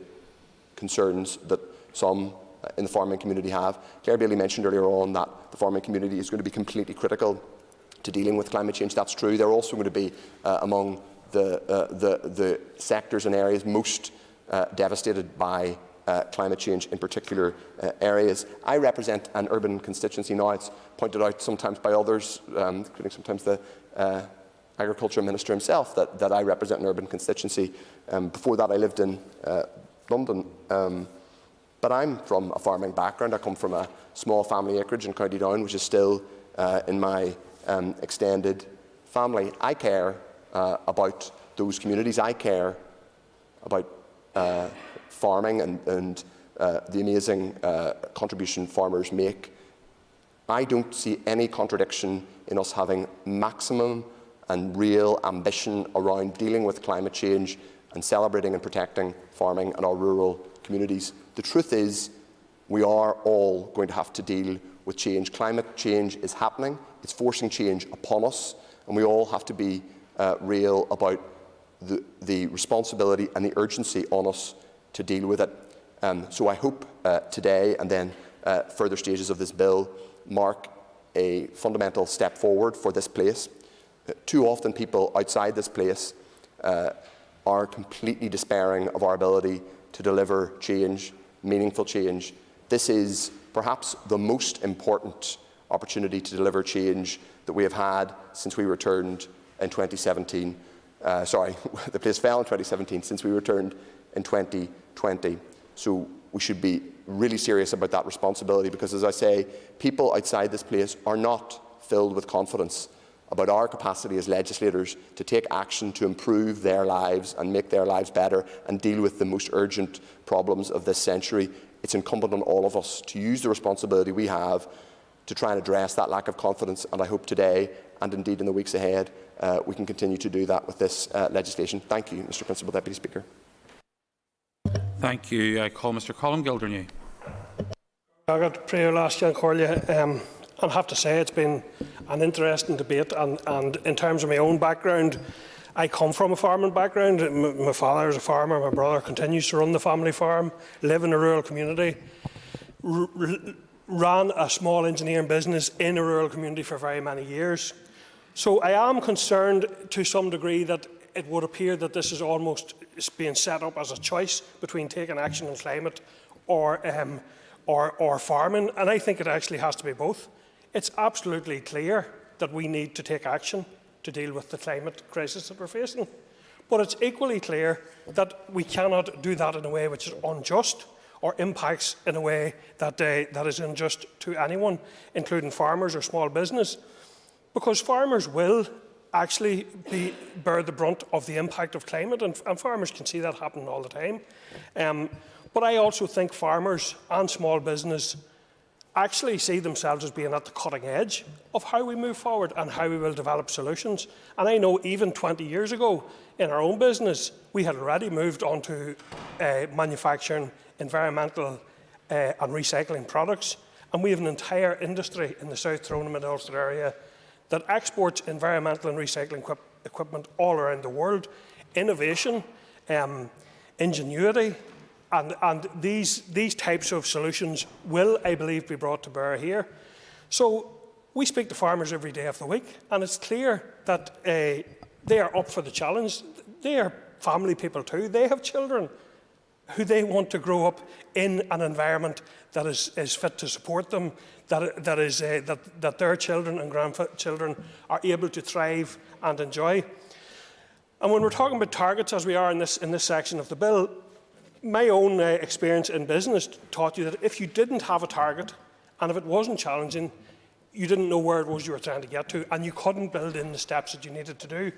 concerns that some in the farming community have. Claire Bailey mentioned earlier on that the farming community is going to be completely critical to dealing with climate change. That's true. They're also going to be among the sectors and areas most devastated by climate change, in particular areas. I represent an urban constituency now. It's pointed out sometimes by others, including sometimes the Agriculture Minister himself, that I represent an urban constituency. Before that, I lived in London. But I'm from a farming background. I come from a small family acreage in County Down, which is still in my extended family. I care about those communities. I care about farming and the amazing contribution farmers make. I don't see any contradiction in us having maximum and real ambition around dealing with climate change and celebrating and protecting farming and our rural communities. The truth is, we are all going to have to deal with change. Climate change is happening. It's forcing change upon us, and we all have to be real about the responsibility and the urgency on us to deal with it. So I hope today and then further stages of this bill mark a fundamental step forward for this place. Too often people outside this place are completely despairing of our ability to deliver change, meaningful change. This is perhaps the most important opportunity to deliver change that we have had since we returned in 2017. The place fell in 2017, since we returned in 2020. So we should be really serious about that responsibility, because, as I say, people outside this place are not filled with confidence about our capacity as legislators to take action to improve their lives and make their lives better and deal with the most urgent problems of this century. It's incumbent on all of us to use the responsibility we have to try and address that lack of confidence, and I hope today, and indeed in the weeks ahead, we can continue to do that with this legislation. Thank you, Mr. Principal Deputy Speaker. Thank you. I call Mr. Colin Gildernew. I got prayer last year, Corlia. I have to say it's been an interesting debate, and in terms of my own background, I come from a farming background. My father is a farmer, my brother continues to run the family farm, live in a rural community, ran a small engineering business in a rural community for very many years. So I am concerned to some degree that it would appear that this is almost being set up as a choice between taking action on climate or farming, and I think it actually has to be both. It's absolutely clear that we need to take action to deal with the climate crisis that we're facing, but it's equally clear that we cannot do that in a way which is unjust or impacts in a way that is unjust to anyone, including farmers or small business, because farmers will actually bear the brunt of the impact of climate, and farmers can see that happening all the time. But I also think farmers and small business actually see themselves as being at the cutting edge of how we move forward and how we will develop solutions. And I know even 20 years ago in our own business, we had already moved on to manufacturing environmental and recycling products. And we have an entire industry in the South Tyrone and Mid-Ulster area that exports environmental and recycling equipment all around the world. Innovation, ingenuity, and these types of solutions will, I believe, be brought to bear here. So we speak to farmers every day of the week, and it's clear that they are up for the challenge. They are family people too. They have children who they want to grow up in an environment that is fit to support them, that their children and grandchildren are able to thrive and enjoy. And when we're talking about targets, as we are in this section of the bill, my own experience in business taught you that if you didn't have a target, and if it wasn't challenging, you didn't know where it was you were trying to get to, and you couldn't build in the steps that you needed to do.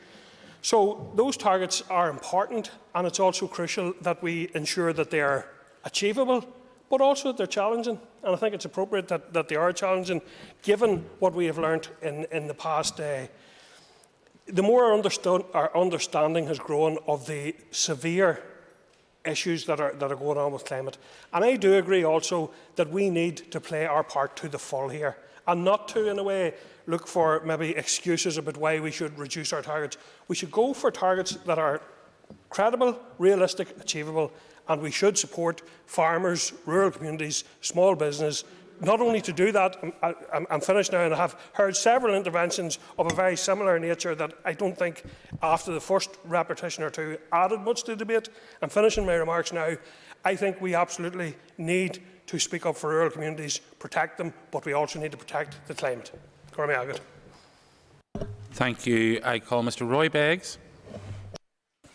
So those targets are important, and it's also crucial that we ensure that they are achievable, but also that they're challenging. And I think it's appropriate that they are challenging, given what we have learned in the past. The more our understanding has grown of the severe issues that are going on with climate. And I do agree also that we need to play our part to the full here, and not to, in a way, look for maybe excuses about why we should reduce our targets. We should go for targets that are credible, realistic, achievable, and we should support farmers, rural communities, small business. Not only to do that, I'm finished now, and I have heard several interventions of a very similar nature that I don't think, after the first repetition or two, added much to the debate. I'm finishing my remarks now. I think we absolutely need to speak up for rural communities, protect them, but we also need to protect the climate. Thank you. I call Mr. Roy Beggs.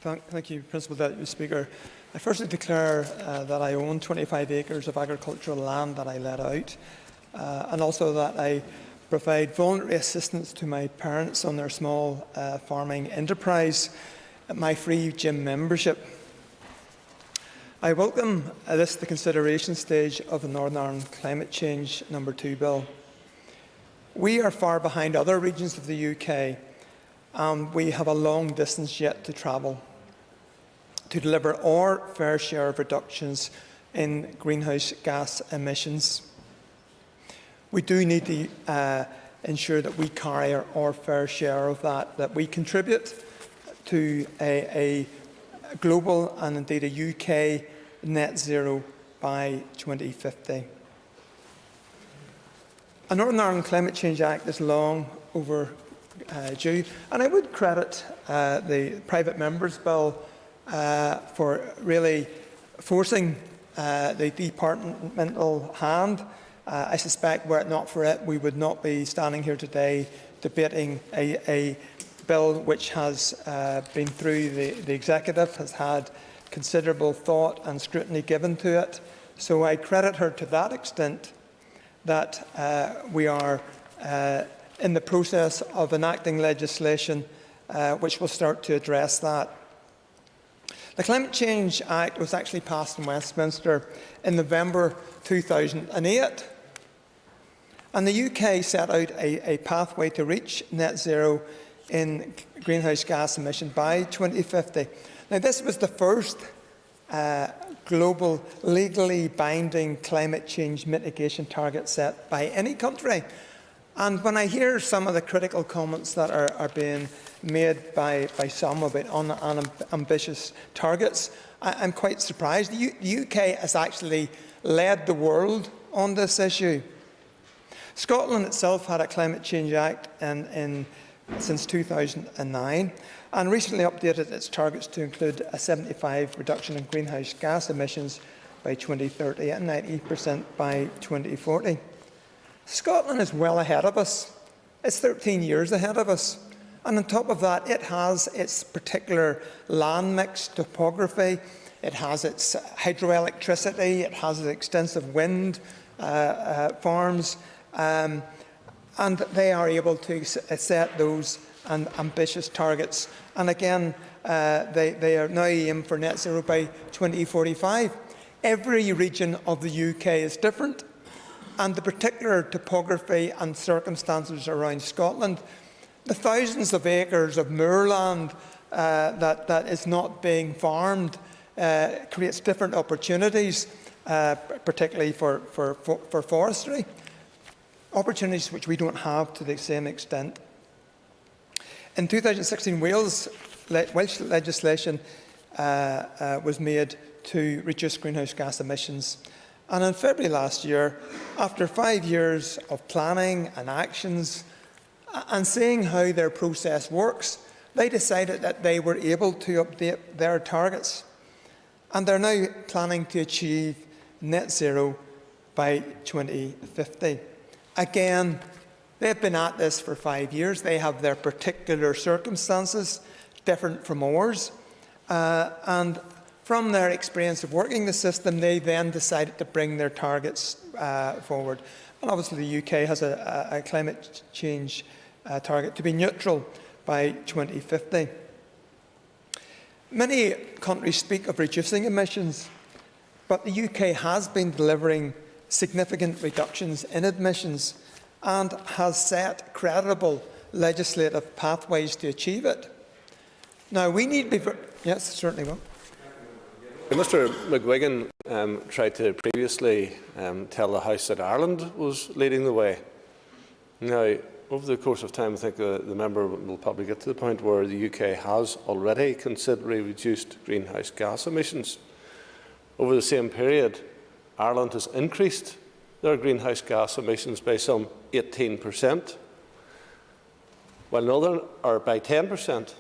Thank you, Principal Deputy Speaker. I firstly declare that I own 25 acres of agricultural land that I let out, and also that I provide voluntary assistance to my parents on their small farming enterprise at my free gym membership. I welcome the consideration stage of the Northern Ireland Climate Change No. 2 Bill. We are far behind other regions of the UK, and we have a long distance yet to travel to deliver our fair share of reductions in greenhouse gas emissions. We do need to ensure that we carry our fair share of that we contribute to a global and indeed a UK net zero by 2050. A Northern Ireland Climate Change Act is long overdue, and I would credit the private members' bill for really forcing the departmental hand. I suspect were it not for it, we would not be standing here today debating a bill which has been through the executive, has had considerable thought and scrutiny given to it. So I credit her to that extent that we are in the process of enacting legislation which will start to address that. The Climate Change Act was actually passed in Westminster in November 2008, and the UK set out a pathway to reach net zero in greenhouse gas emissions by 2050. Now, this was the first global, legally binding climate change mitigation target set by any country. And when I hear some of the critical comments that are being made by some about unambitious targets, I'm quite surprised. The UK has actually led the world on this issue. Scotland itself had a Climate Change Act since 2009 and recently updated its targets to include a 75% reduction in greenhouse gas emissions by 2030 and 90% by 2040. Scotland is well ahead of us. It's 13 years ahead of us. And on top of that, it has its particular land mix, topography, it has its hydroelectricity, it has its extensive wind farms, and they are able to set those ambitious targets. And again, they are now aimed for net zero by 2045. Every region of the UK is different, and the particular topography and circumstances around Scotland, the thousands of acres of moorland that is not being farmed creates different opportunities, particularly for forestry. opportunities which we don't have to the same extent. In 2016, Welsh legislation was made to reduce greenhouse gas emissions. And in February last year, after 5 years of planning and actions and seeing how their process works, they decided that they were able to update their targets. And they're now planning to achieve net zero by 2050. Again, they've been at this for 5 years. They have their particular circumstances, different from ours. And from their experience of working the system, they then decided to bring their targets forward. And obviously the UK has a climate change target to be neutral by 2050. Many countries speak of reducing emissions, but the UK has been delivering significant reductions in emissions and has set credible legislative pathways to achieve it. Now, we need to be... Yes, certainly will. Mr McGuigan tried to previously tell the House that Ireland was leading the way. Now, over the course of time, I think the member will probably get to the point where the UK has already considerably reduced greenhouse gas emissions. Over the same period, Ireland has increased their greenhouse gas emissions by some 18%, by 10%,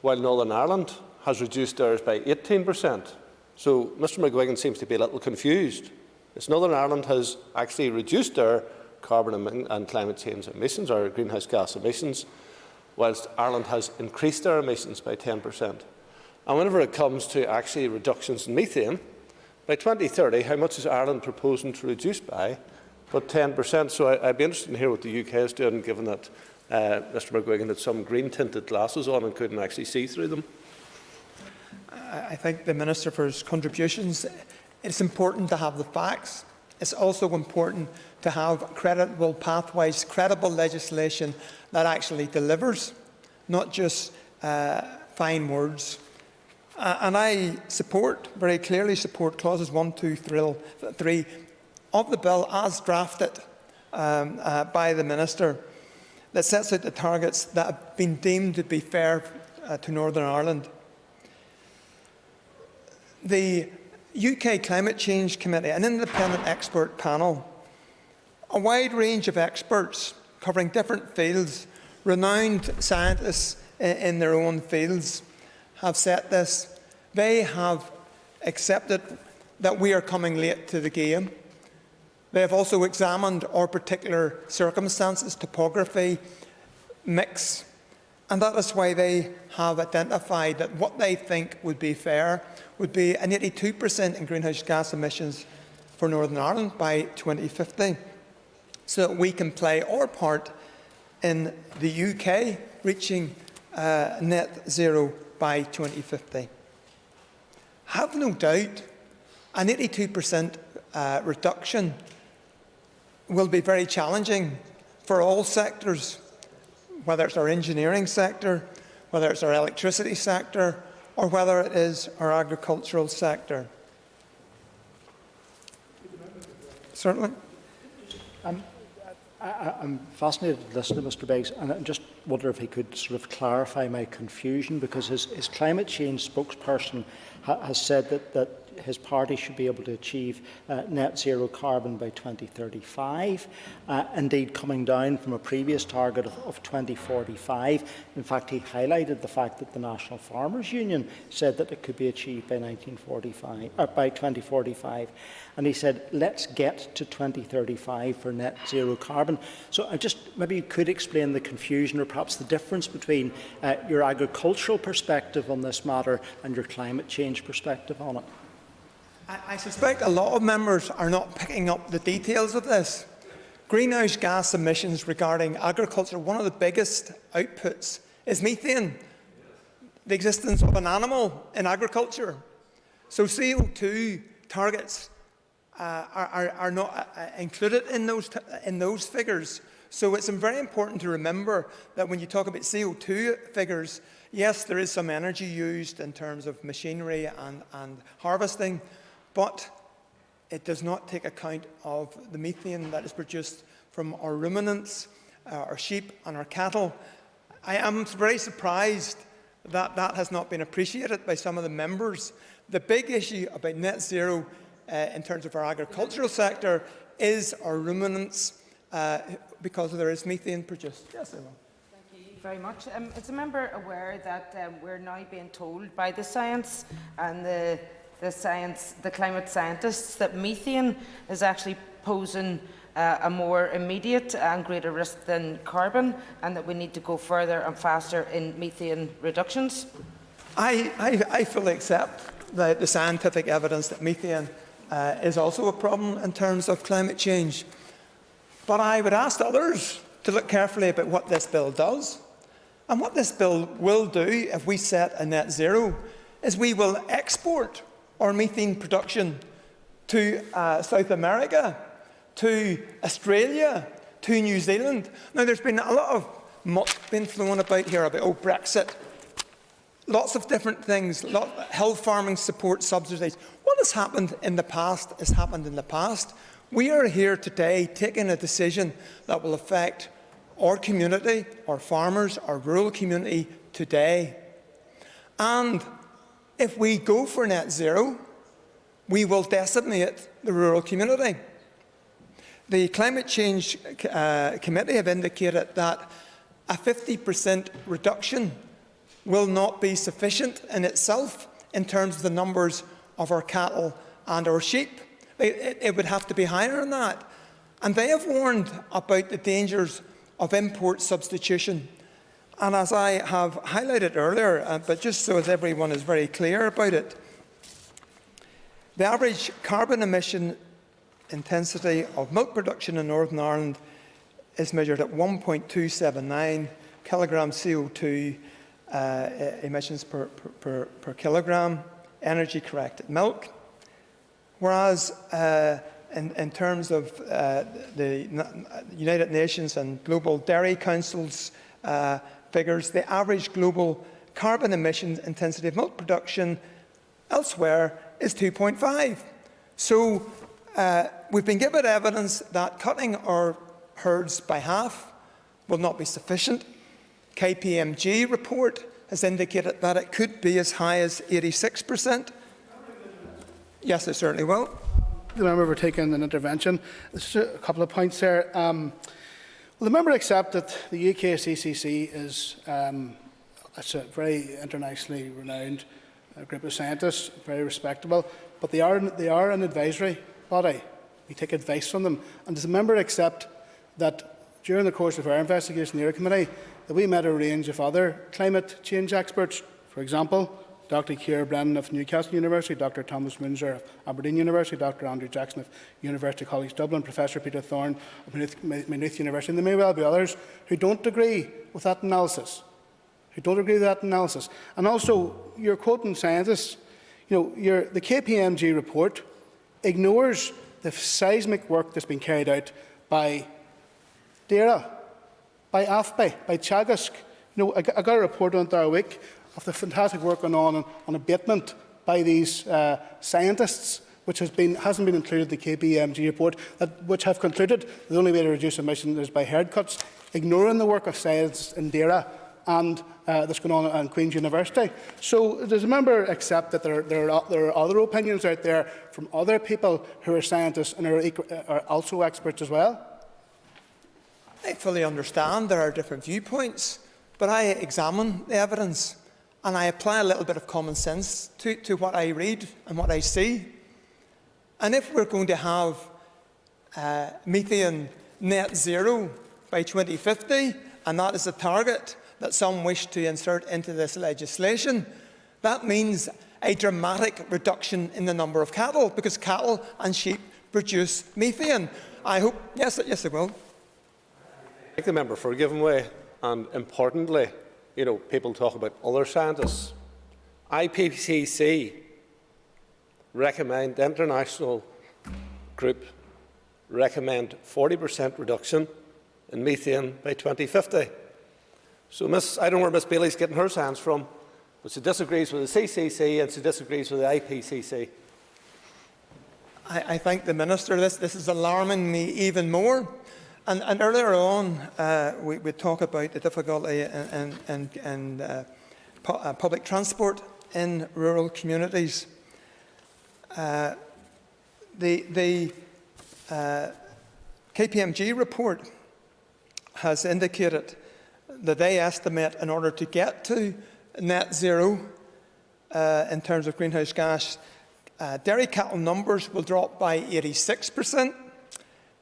while Northern Ireland has reduced theirs by 18%. So Mr McGuigan seems to be a little confused. It's Northern Ireland has actually reduced their carbon and climate change emissions, or greenhouse gas emissions, whilst Ireland has increased their emissions by 10%. And whenever it comes to actually reductions in methane, by 2030, how much is Ireland proposing to reduce by? But 10%. So I'd be interested to hear what the UK is doing, given that Mr McGuigan had some green-tinted glasses on and couldn't actually see through them. I thank the Minister for his contributions. It's important to have the facts. It's also important to have credible pathways, credible legislation that actually delivers, not just fine words. And I very clearly support clauses 1, 2, 3 of the bill as drafted by the Minister, that sets out the targets that have been deemed to be fair to Northern Ireland. The UK Climate Change Committee, an independent expert panel, a wide range of experts covering different fields, renowned scientists in their own fields, have set this. They have accepted that we are coming late to the game. They have also examined our particular circumstances, topography, mix, and that is why they have identified that what they think would be fair would be an 82% in greenhouse gas emissions for Northern Ireland by 2050, so that we can play our part in the UK reaching net zero by 2050. Have no doubt an 82% reduction will be very challenging for all sectors, whether it's our engineering sector, whether it's our electricity sector, or whether it is our agricultural sector. Certainly. I'm fascinated to listen to Mr Beggs, and I just wonder if he could sort of clarify my confusion, because his climate change spokesperson has said that his party should be able to achieve net zero carbon by 2035, indeed coming down from a previous target of 2045. In fact, he highlighted the fact that the National Farmers Union said that it could be achieved by 2045. And he said, let's get to 2035 for net zero carbon. So maybe you could explain the confusion, or perhaps the difference between your agricultural perspective on this matter and your climate change perspective on it. I suspect a lot of members are not picking up the details of this. Greenhouse gas emissions regarding agriculture, one of the biggest outputs is methane, the existence of an animal in agriculture. So CO2 targets are not included in those figures. So it's very important to remember that when you talk about CO2 figures, yes, there is some energy used in terms of machinery and harvesting, but it does not take account of the methane that is produced from our ruminants, our sheep and our cattle. I am very surprised that that has not been appreciated by some of the members. The big issue about net zero in terms of our agricultural sector is our ruminants, because there is methane produced. Yes, I will. Thank you very much. Is the member aware that we're now being told by the science and the climate scientists that methane is actually posing a more immediate and greater risk than carbon, and that we need to go further and faster in methane reductions? I fully accept the scientific evidence that methane is also a problem in terms of climate change. But I would ask others to look carefully about what this bill does. And what this bill will do, if we set a net zero, is we will export our methane production to South America, to Australia, to New Zealand. Now, there's been a lot of muck being flown about here about Brexit. Lots of different things, health farming support subsidies. What has happened in the past has happened in the past. We are here today taking a decision that will affect our community, our farmers, our rural community today. And if we go for net zero, we will decimate the rural community. The Climate Change Committee have indicated that a 50% reduction will not be sufficient in itself in terms of the numbers of our cattle and our sheep. It would have to be higher than that. And they have warned about the dangers of import substitution. And as I have highlighted earlier, but just so as everyone is very clear about it, the average carbon emission intensity of milk production in Northern Ireland is measured at 1.279 kilograms CO2 emissions per kilogram energy-corrected milk, whereas in terms of the United Nations and Global Dairy Council's figures, the average global carbon emissions intensity of milk production elsewhere is 2.5. So we've been given evidence that cutting our herds by half will not be sufficient. KPMG report has indicated that it could be as high as 86%. Yes, it certainly will. The member for taking an intervention. There's a couple of points there. Will the member accept that the UK CCC is it's a very internationally renowned group of scientists, very respectable, but they are an advisory body. We take advice from them. And does the member accept that during the course of our investigation in the Committee, that we met a range of other climate change experts, for example, Dr. Keir Brennan of Newcastle University, Dr. Thomas Windsor of Aberdeen University, Dr. Andrew Jackson of University College Dublin, Professor Peter Thorne of Maynooth University, and there may well be others who don't agree with that analysis. And also, you're quoting scientists. You know, the KPMG report ignores the seismic work that's been carried out by DAERA, by AFBI, by Teagasc. You know, I got a report on there a week of the fantastic work going on abatement by these scientists, which hasn't been included in the KPMG report, which have concluded the only way to reduce emissions is by herd cuts, ignoring the work of scientists in DAERA and that's going on at Queen's University. So does the member accept that there are other opinions out there from other people who are scientists and are also experts as well? I fully understand there are different viewpoints, but I examine the evidence and I apply a little bit of common sense to what I read and what I see. And if we're going to have methane net zero by 2050, and that is a target that some wish to insert into this legislation, that means a dramatic reduction in the number of cattle, because cattle and sheep produce methane. I hope, yes, it will. Thank the member for giving way. And importantly, you know, people talk about other scientists. IPCC recommend, the international group recommend 40% reduction in methane by 2050. So I don't know where Ms Bailey's getting her science from, but she disagrees with the CCC and she disagrees with the IPCC. I thank the Minister. This is alarming me even more. And earlier on, we talk about the difficulty in public transport in rural communities. The KPMG report has indicated that they estimate in order to get to net zero in terms of greenhouse gas, dairy cattle numbers will drop by 86%.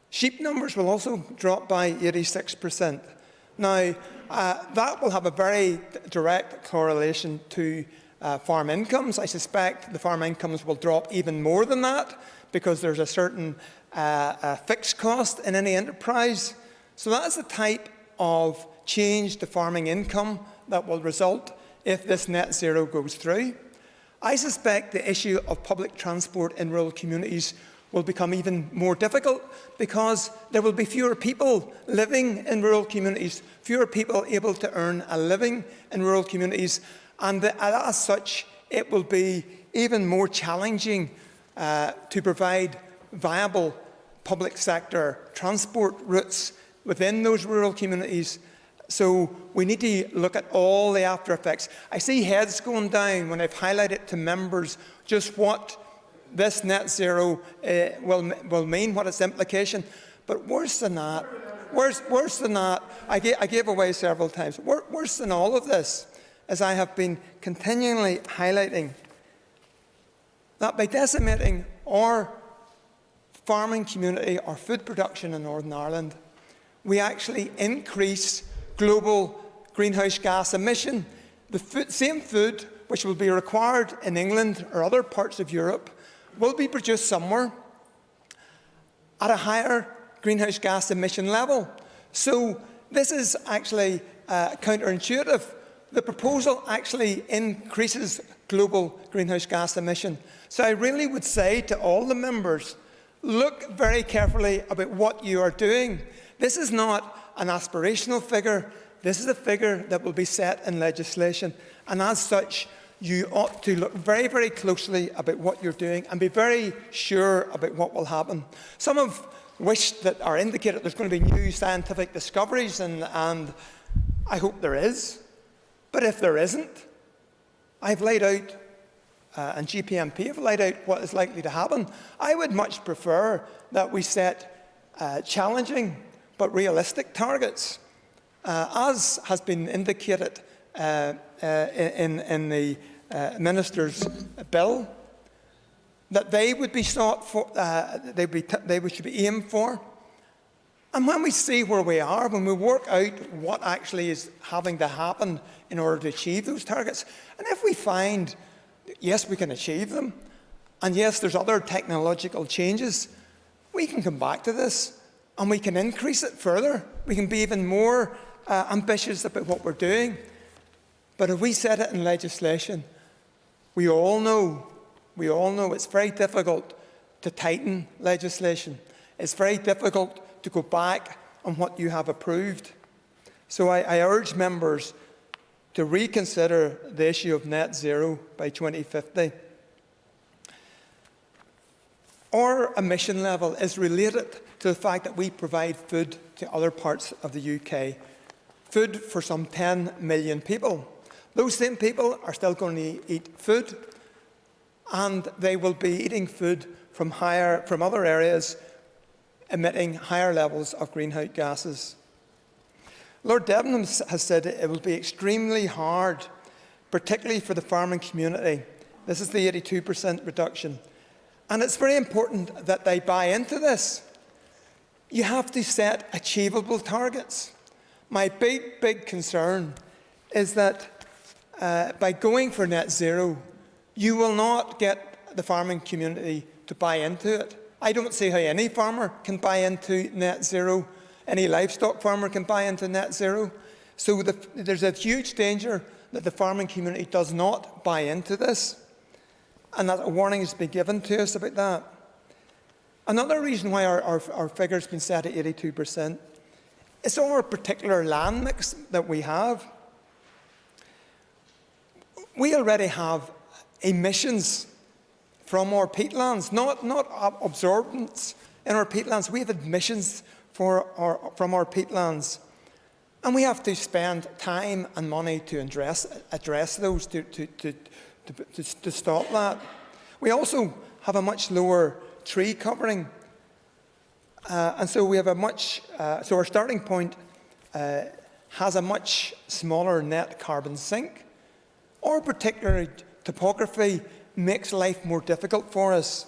Sheep numbers will also drop by 86%. Now, that will have a very direct correlation to farm incomes. I suspect the farm incomes will drop even more than that because there's a certain fixed cost in any enterprise. So that's the type of change to farming income that will result if this net zero goes through. I suspect the issue of public transport in rural communities will become even more difficult because there will be fewer people living in rural communities, fewer people able to earn a living in rural communities, and as such, it will be even more challenging to provide viable public sector transport routes within those rural communities. So we need to look at all the after effects. I see heads going down when I've highlighted to members just what this net zero will mean, what its implication. But worse than that, worse than that, I gave away several times. Worse than all of this, as I have been continually highlighting, that by decimating our farming community, our food production in Northern Ireland, we actually increase global greenhouse gas emission. The same food which will be required in England or other parts of Europe will be produced somewhere at a higher greenhouse gas emission level. So this is actually counterintuitive. The proposal actually increases global greenhouse gas emission. So I really would say to all the members, look very carefully about what you are doing. This is not an aspirational figure. This is a figure that will be set in legislation. And as such, you ought to look very, very closely about what you're doing and be very sure about what will happen. Some have wished that or indicated there's going to be new scientific discoveries, and I hope there is. But if there isn't, I've laid out, and GPMP have laid out what is likely to happen. I would much prefer that we set challenging but realistic targets, as has been indicated in the Minister's bill, that they would be sought for, they should be aimed for. And when we see where we are, when we work out what actually is having to happen in order to achieve those targets, and if we find, yes, we can achieve them, and yes, there's other technological changes, we can come back to this and we can increase it further. We can be even more ambitious about what we're doing. But if we set it in legislation, we all know it's very difficult to tighten legislation. It's very difficult to go back on what you have approved. So I urge members to reconsider the issue of net zero by 2050. Our emission level is related to the fact that we provide food to other parts of the UK. Food for some 10 million people. Those same people are still going to eat food, and they will be eating food from other areas emitting higher levels of greenhouse gases. Lord Debenham has said it will be extremely hard, particularly for the farming community. This is the 82% reduction. And it's very important that they buy into this. You have to set achievable targets. My big concern is that by going for net zero, you will not get the farming community to buy into it. I don't see how any farmer can buy into net zero. Any livestock farmer can buy into net zero. So there's a huge danger that the farming community does not buy into this, and that a warning has been given to us about that. Another reason why our figure has been set at 82% is our particular land mix that we have. We already have emissions from our peatlands, not absorbance in our peatlands. We have emissions from our peatlands. And we have to spend time and money to address those, to stop that. We also have a much lower tree covering. And so we have so our starting point has a much smaller net carbon sink. Our particular topography makes life more difficult for us.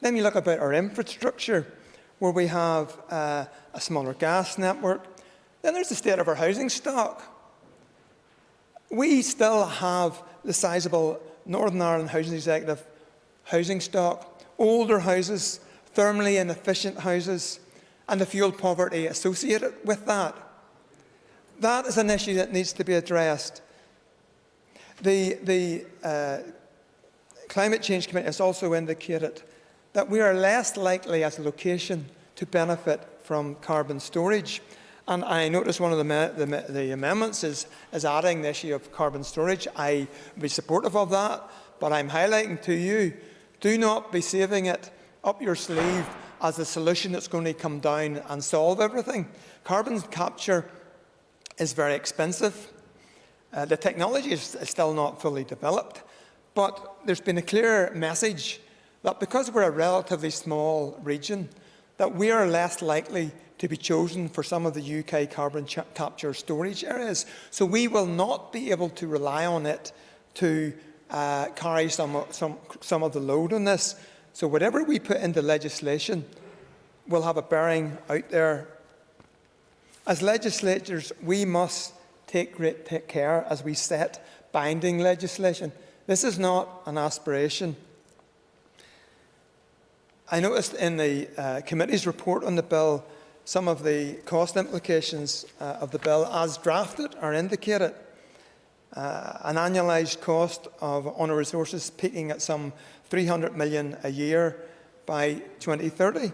Then you look about our infrastructure, where we have a smaller gas network. Then there's the state of our housing stock. We still have the sizable Northern Ireland Housing Executive housing stock, older houses, thermally inefficient houses, and the fuel poverty associated with that. That is an issue that needs to be addressed. The Climate Change Committee has also indicated that we are less likely as a location to benefit from carbon storage. And I notice one of the amendments is adding the issue of carbon storage. I would be supportive of that, but I'm highlighting to you, do not be saving it up your sleeve as a solution that's going to come down and solve everything. Carbon capture is very expensive. The technology is still not fully developed, but there's been a clear message that because we're a relatively small region, that we are less likely to be chosen for some of the UK carbon capture storage areas. So we will not be able to rely on it to carry some of the load on this. So whatever we put into legislation will have a bearing out there. As legislators, we must take great care as we set binding legislation. This is not an aspiration. I noticed in the committee's report on the bill, some of the cost implications of the bill as drafted are indicated. An annualised cost on our resources peaking at some 300 million a year by 2030.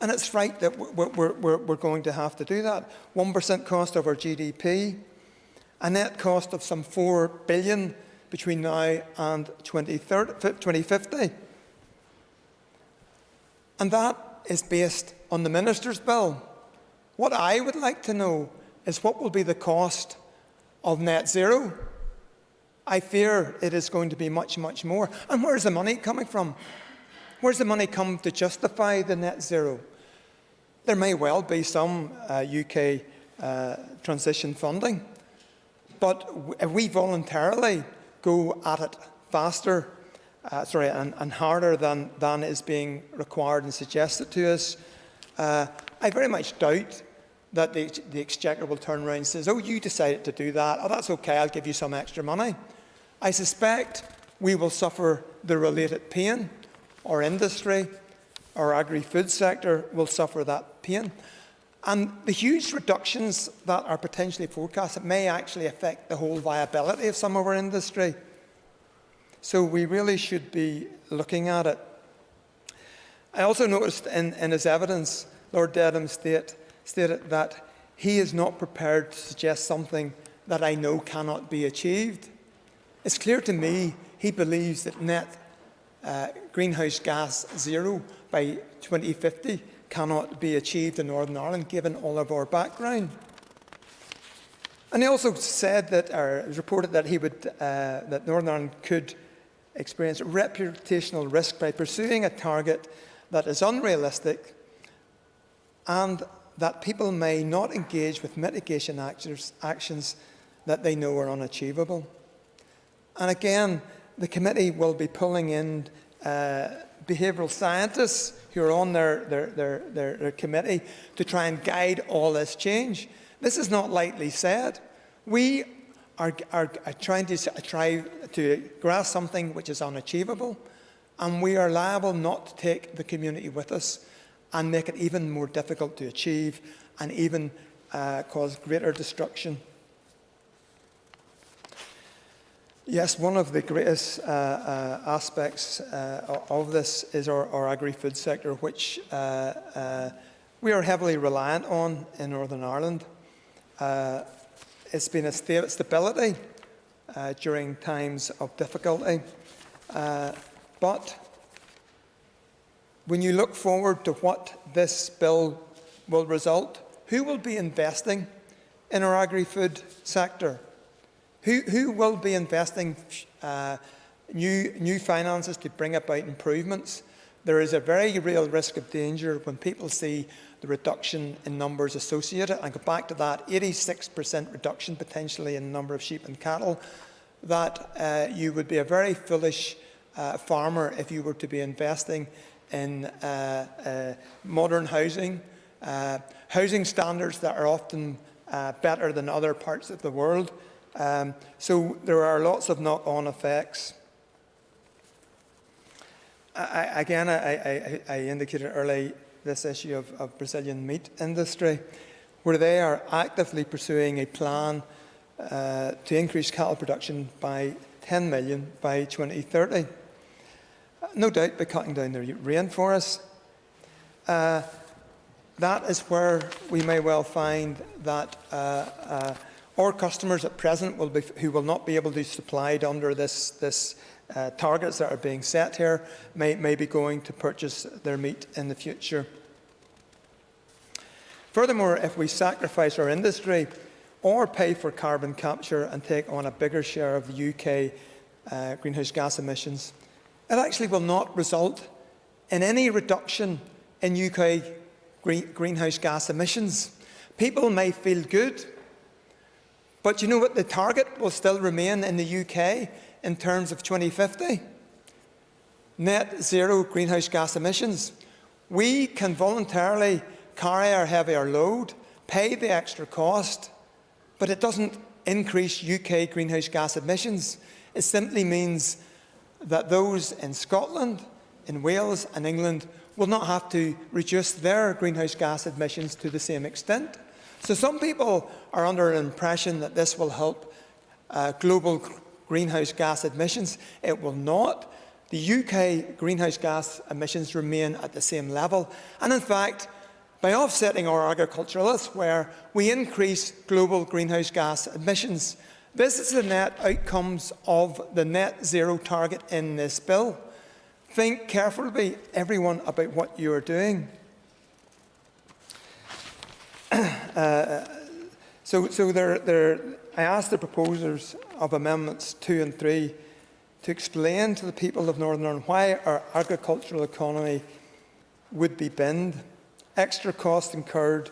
And it's right that we're going to have to do that. 1% cost of our GDP, a net cost of some 4 billion between now and 2050. And that is based on the Minister's bill. What I would like to know is what will be the cost of net zero. I fear it is going to be much, much more. And where's the money coming from? Where's the money come to justify the net zero? There may well be some UK transition funding, but if we voluntarily go at it faster, and harder than is being required and suggested to us, I very much doubt that the Exchequer will turn around and say, oh, you decided to do that, oh, that's okay, I'll give you some extra money. I suspect we will suffer the related pain. Our industry, our agri-food sector will suffer that pain. And the huge reductions that are potentially forecast may actually affect the whole viability of some of our industry. So we really should be looking at it. I also noticed in his evidence, Lord Dedham stated that he is not prepared to suggest something that I know cannot be achieved. It's clear to me he believes that net greenhouse gas zero by 2050 cannot be achieved in Northern Ireland, given all of our background. And he also said that, or reported that that Northern Ireland could experience reputational risk by pursuing a target that is unrealistic, and that people may not engage with mitigation actions that they know are unachievable. And again, the committee will be pulling in behavioural scientists who are on their committee to try and guide all this change. This is not lightly said. We are trying to grasp something which is unachievable, and we are liable not to take the community with us and make it even more difficult to achieve and even cause greater destruction. Yes, one of the greatest aspects of this is our agri-food sector, which we are heavily reliant on in Northern Ireland. It's been a state of stability during times of difficulty. But when you look forward to what this bill will result? Who will be investing in our agri-food sector? Who will be investing new finances to bring about improvements? There is a very real risk of danger when people see the reduction in numbers associated. And go back to that 86% reduction potentially in the number of sheep and cattle, that you would be a very foolish farmer if you were to be investing in modern housing, housing standards that are often better than other parts of the world. So there are lots of knock-on effects. I indicated early this issue of Brazilian meat industry, where they are actively pursuing a plan to increase cattle production by 10 million by 2030. No doubt by cutting down the rainforests. That is where we may well find that our customers at present who will not be able to be supplied under this targets that are being set here may be going to purchase their meat in the future. Furthermore, if we sacrifice our industry or pay for carbon capture and take on a bigger share of the UK greenhouse gas emissions, it actually will not result in any reduction in UK greenhouse gas emissions. People may feel good, but you know what? The target will still remain in the UK in terms of 2050. Net zero greenhouse gas emissions. We can voluntarily carry our heavier load, pay the extra cost, but it doesn't increase UK greenhouse gas emissions. It simply means that those in Scotland, in Wales and England will not have to reduce their greenhouse gas emissions to the same extent. So some people are under an impression that this will help global greenhouse gas emissions. It will not. The UK greenhouse gas emissions remain at the same level. And in fact, by offsetting our agriculture elsewhere, we increase global greenhouse gas emissions. This is the net outcomes of the net zero target in this bill. Think carefully, everyone, about what you are doing. I asked the proposers of Amendments 2 and 3 to explain to the people of Northern Ireland why our agricultural economy would be binned. Extra costs incurred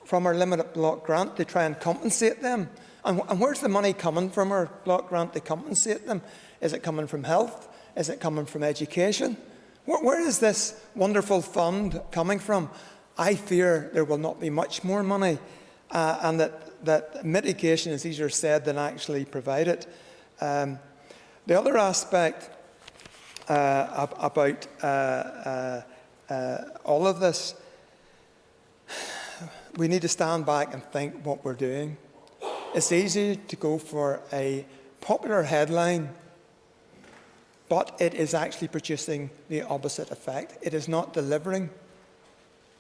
from our limited block grant to try and compensate them. And where's the money coming from our block grant to compensate them? Is it coming from health? Is it coming from education? Where is this wonderful fund coming from? I fear there will not be much more money, and that mitigation is easier said than actually provided. The other aspect about all of this, we need to stand back and think what we're doing. It's easy to go for a popular headline, but it is actually producing the opposite effect. It is not delivering.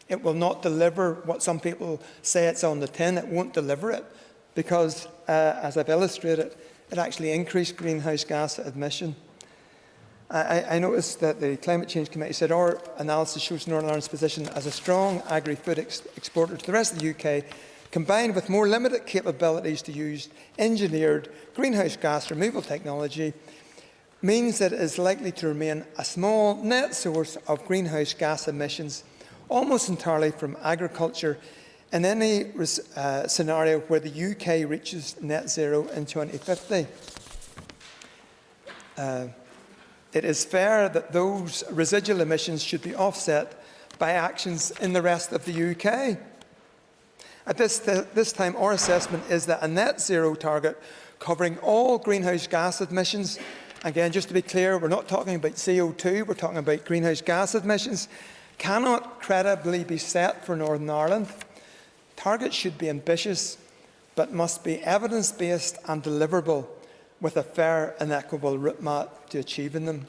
It will not deliver what some people say it's on the tin. It won't deliver it because, as I've illustrated, it actually increased greenhouse gas emission. I noticed that the Climate Change Committee said our analysis shows Northern Ireland's position as a strong agri-food exporter to the rest of the UK, combined with more limited capabilities to use engineered greenhouse gas removal technology, means that it is likely to remain a small net source of greenhouse gas emissions, almost entirely from agriculture, in any scenario where the UK reaches net zero in 2050. It is fair that those residual emissions should be offset by actions in the rest of the UK. At this time, our assessment is that a net zero target covering all greenhouse gas emissions, again, just to be clear, we're not talking about CO2, we're talking about greenhouse gas emissions, cannot credibly be set for Northern Ireland. Targets should be ambitious, but must be evidence-based and deliverable with a fair and equitable route map to achieving them.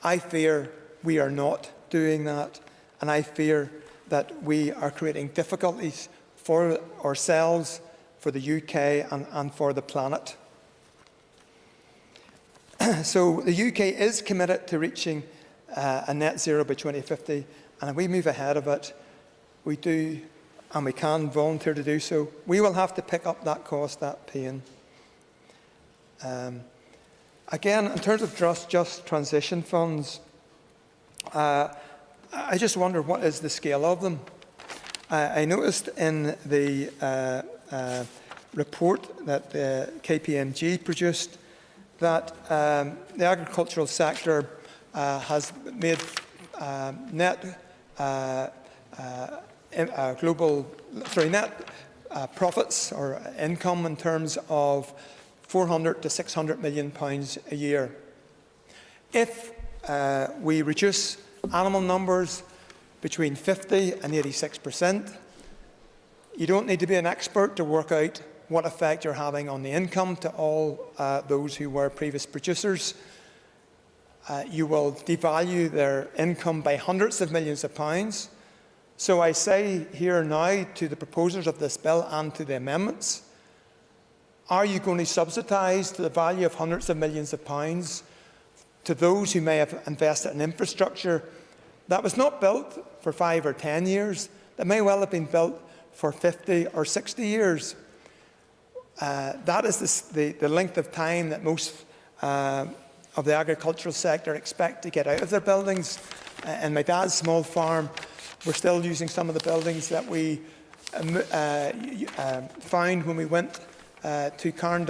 I fear we are not doing that, and I fear that we are creating difficulties for ourselves, for the UK and for the planet. So the UK is committed to reaching a net zero by 2050, and if we move ahead of it, we do and we can volunteer to do so, we will have to pick up that cost, that pain. Again, in terms of just transition funds, I just wonder what is the scale of them. I noticed in the report that the KPMG produced that the agricultural sector has made net profits or income in terms of £400 to £600 million a year. If we reduce animal numbers between 50 and 86%, you don't need to be an expert to work out what effect you're having on the income to all those who were previous producers. You will devalue their income by hundreds of millions of pounds. So I say here now to the proposers of this bill and to the amendments, are you going to subsidise the value of hundreds of millions of pounds to those who may have invested in infrastructure that was not built for 5 or 10 years, that may well have been built for 50 or 60 years? That is the length of time that most of the agricultural sector expect to get out of their buildings. In my dad's small farm, we're still using some of the buildings that we found when we went to cont'd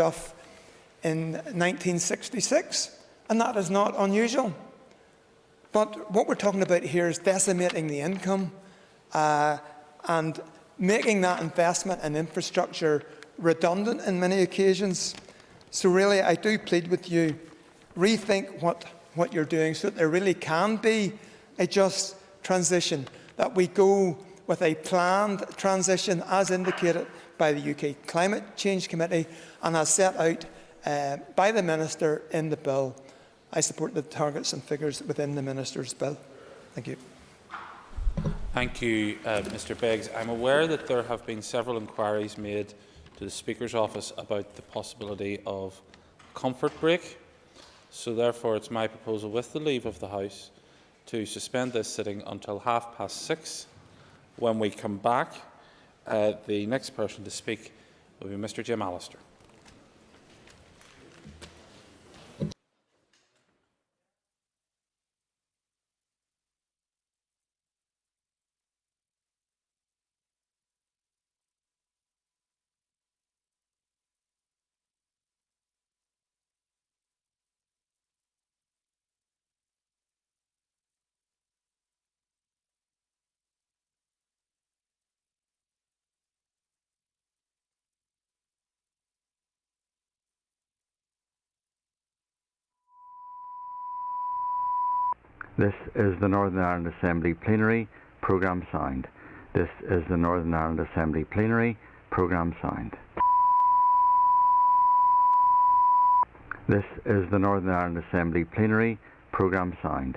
in 1966, and that is not unusual. But what we're talking about here is decimating the income and making that investment in infrastructure redundant in many occasions. So really, I do plead with you, rethink what you're doing so that there really can be a just transition, that we go with a planned transition as indicated by the UK Climate Change Committee and as set out by the Minister in the bill. I support the targets and figures within the Minister's bill. Thank you. Thank you, Mr Beggs. I'm aware that there have been several inquiries made to the Speaker's office about the possibility of comfort break. So therefore it's my proposal, with the leave of the House, to suspend this sitting until 6:30. When we come back, the next person to speak will be Mr Jim Allister. This is the Northern Ireland Assembly Plenary Programme Sound. This is the Northern Ireland Assembly Plenary Programme Sound. This is the Northern Ireland Assembly Plenary Programme Sound.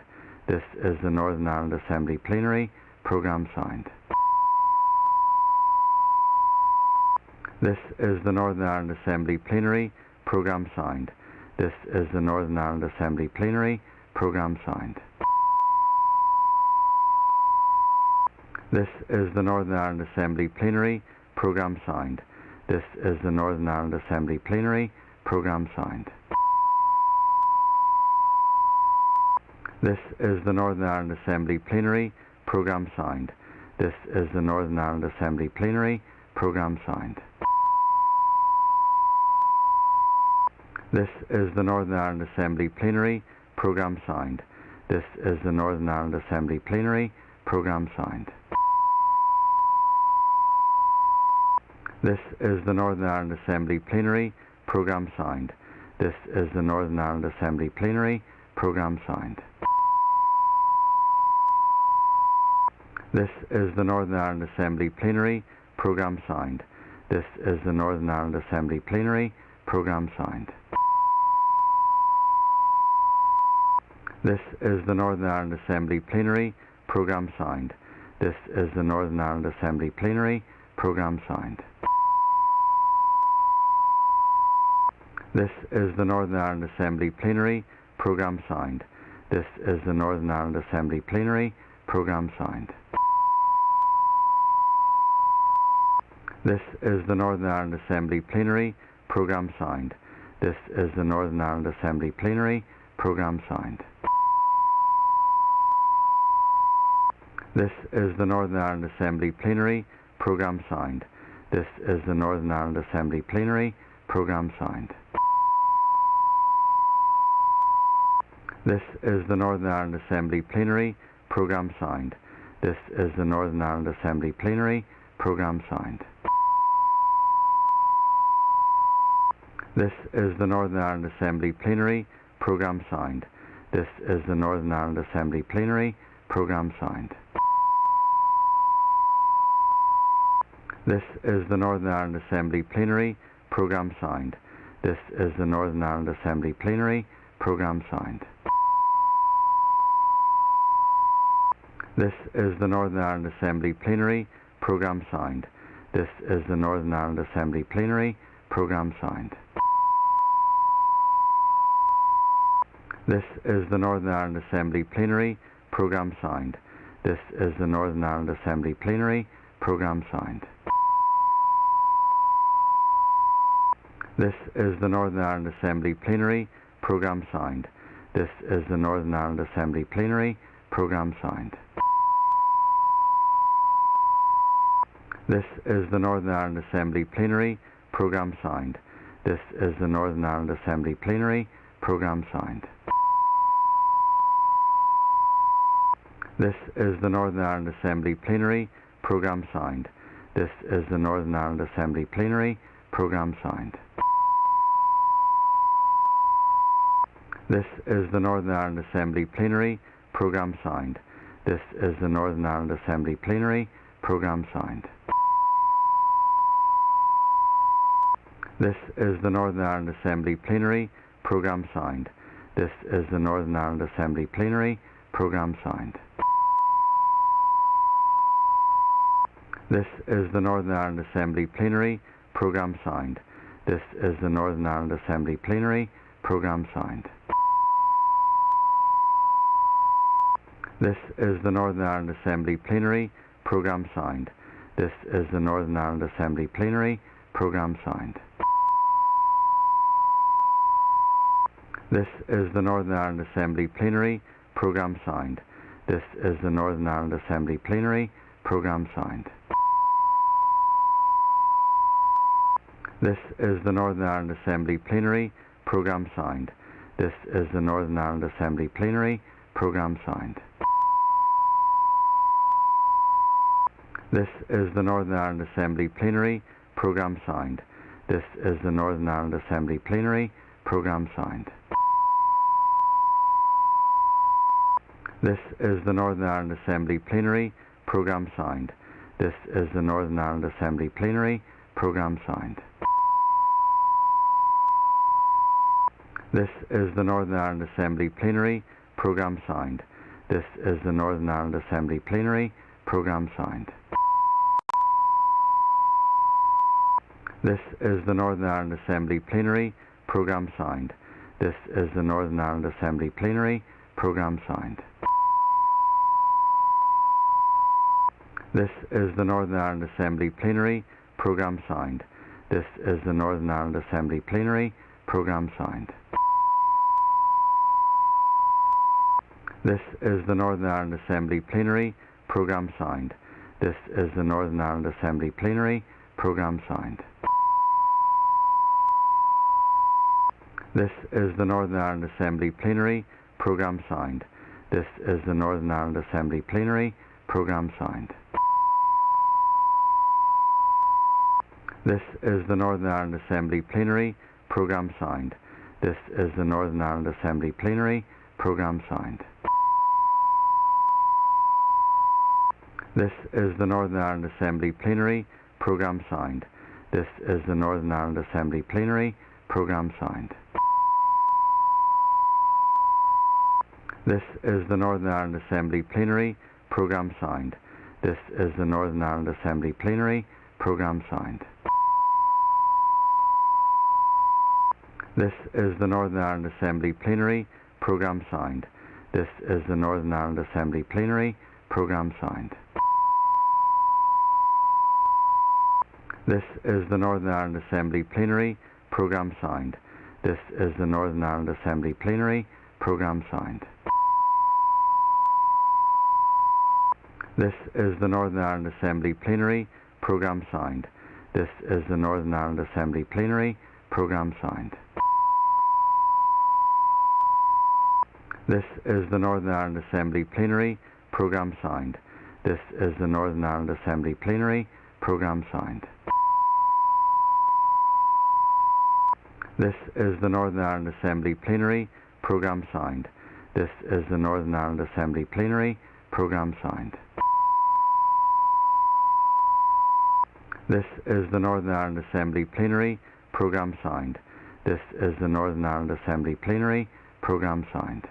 This is the Northern Ireland Assembly Plenary Programme Sound. This is the Northern Ireland Assembly Plenary Programme Sound. This is the Northern Ireland Assembly Plenary Programme Sound. This is the Northern Ireland Assembly Plenary Programme Sound. This is the Northern Ireland Assembly Plenary Programme Sound. This is the Northern Ireland Assembly Plenary Programme Sound. This is the Northern Ireland Assembly Plenary Programme Sound. This is the Northern Ireland Assembly Plenary Programme Sound. This is the Northern Ireland Assembly Plenary Programme Sound. This is the Northern Ireland Assembly Plenary Programme Sound. This is the Northern Ireland Assembly Plenary Programme Sound. This is the Northern Ireland Assembly Plenary Programme Sound. This is the Northern Ireland Assembly Plenary Programme Sound. This is the Northern Ireland Assembly Plenary Programme Sound. This is the Northern Ireland Assembly Plenary Programme Sound. This is the Northern Ireland Assembly Plenary Programme Sound. This is the Northern Ireland Assembly Plenary Programme Sound. This is the Northern Ireland Assembly Plenary Programme Sound. This is the Northern Ireland Assembly Plenary Programme Sound. This is the Northern Ireland Assembly Plenary Programme Sound. This is the Northern Ireland Assembly Plenary Programme Sound. This is the Northern Ireland Assembly Plenary Programme Sound. This is the Northern Ireland Assembly Plenary Programme Sound. This is the Northern Ireland Assembly Plenary Programme Sound. This is the Northern Ireland Assembly Plenary Programme Sound. This is the Northern Ireland Assembly Plenary Programme Sound. This is the Northern Ireland Assembly Plenary Programme Sound. This is the Northern Ireland Assembly Plenary Programme Sound. This is the Northern Ireland Assembly Plenary Programme Sound. This is the Northern Ireland Assembly Plenary Programme Sound. This is the Northern Ireland Assembly Plenary Programme Sound. This is the Northern Ireland Assembly Plenary Programme Sound. This is the Northern Ireland Assembly Plenary Programme Sound. This is the Northern Ireland Assembly Plenary Programme Sound. This is the Northern Ireland Assembly Plenary Programme Sound. This is the Northern Ireland Assembly Plenary Programme Sound. This is the Northern Ireland Assembly Plenary Programme Sound. This is the Northern Ireland Assembly Plenary Programme Sound. This is the Northern Ireland Assembly Plenary Programme Sound. This is the Northern Ireland Assembly Plenary Programme Sound. This is the Northern Ireland Assembly Plenary Programme Sound. This is the Northern Ireland Assembly Plenary Programme Sound. This is the Northern Ireland Assembly Plenary Programme Sound. This is the Northern Ireland Assembly Plenary Programme Sound. This is the Northern Ireland Assembly Plenary Programme Sound. This is the Northern Ireland Assembly Plenary Programme Sound. This is the Northern Ireland Assembly Plenary Programme Sound. This is the Northern Ireland Assembly Plenary Programme Sound. This is the Northern Ireland Assembly Plenary Programme Sound. This is the Northern Ireland Assembly Plenary Programme Sound. This is the Northern Ireland Assembly Plenary Programme Sound. This is the Northern Ireland Assembly Plenary Programme Sound. This is the Northern Ireland Assembly Plenary Programme Sound. This is the Northern Ireland Assembly Plenary Programme Sound. This is the Northern Ireland Assembly Plenary Programme Sound. This is the Northern Ireland Assembly Plenary Programme Sound. This is the Northern Ireland Assembly Plenary Programme Sound. This is the Northern Ireland Assembly Plenary Programme Sound. This is the Northern Ireland Assembly Plenary Programme Sound. This is the Northern Ireland Assembly Plenary Programme Sound. This is the Northern Ireland Assembly Plenary Programme Sound. This is the Northern Ireland Assembly Plenary Programme Sound. This is the Northern Ireland Assembly Plenary Programme Sound. This is the Northern Ireland Assembly Plenary Programme Sound. This is the Northern Ireland Assembly Plenary Programme Sound. This is the Northern Ireland Assembly Plenary Programme Sound. This is the Northern Ireland Assembly Plenary Programme Sound. This is the Northern Ireland Assembly Plenary Programme Sound. This is the Northern Ireland Assembly Plenary Programme Sound. This is the Northern Ireland Assembly Plenary Programme Sound. This is the Northern Ireland Assembly Plenary Programme Sound. This is the Northern Ireland Assembly Plenary Programme Sound. This is the Northern Ireland Assembly Plenary Programme Sound. This is the Northern Ireland Assembly Plenary Programme Sound. This is the Northern Ireland Assembly Plenary Programme Sound. This is the Northern Ireland Assembly Plenary Programme Sound. This is the Northern Ireland Assembly Plenary Programme Sound. This is the Northern Ireland Assembly Plenary Programme Sound. This is the Northern Ireland Assembly Plenary Programme Sound. This is the Northern Ireland Assembly Plenary Programme Sound. This is the Northern Ireland Assembly Plenary Programme Sound.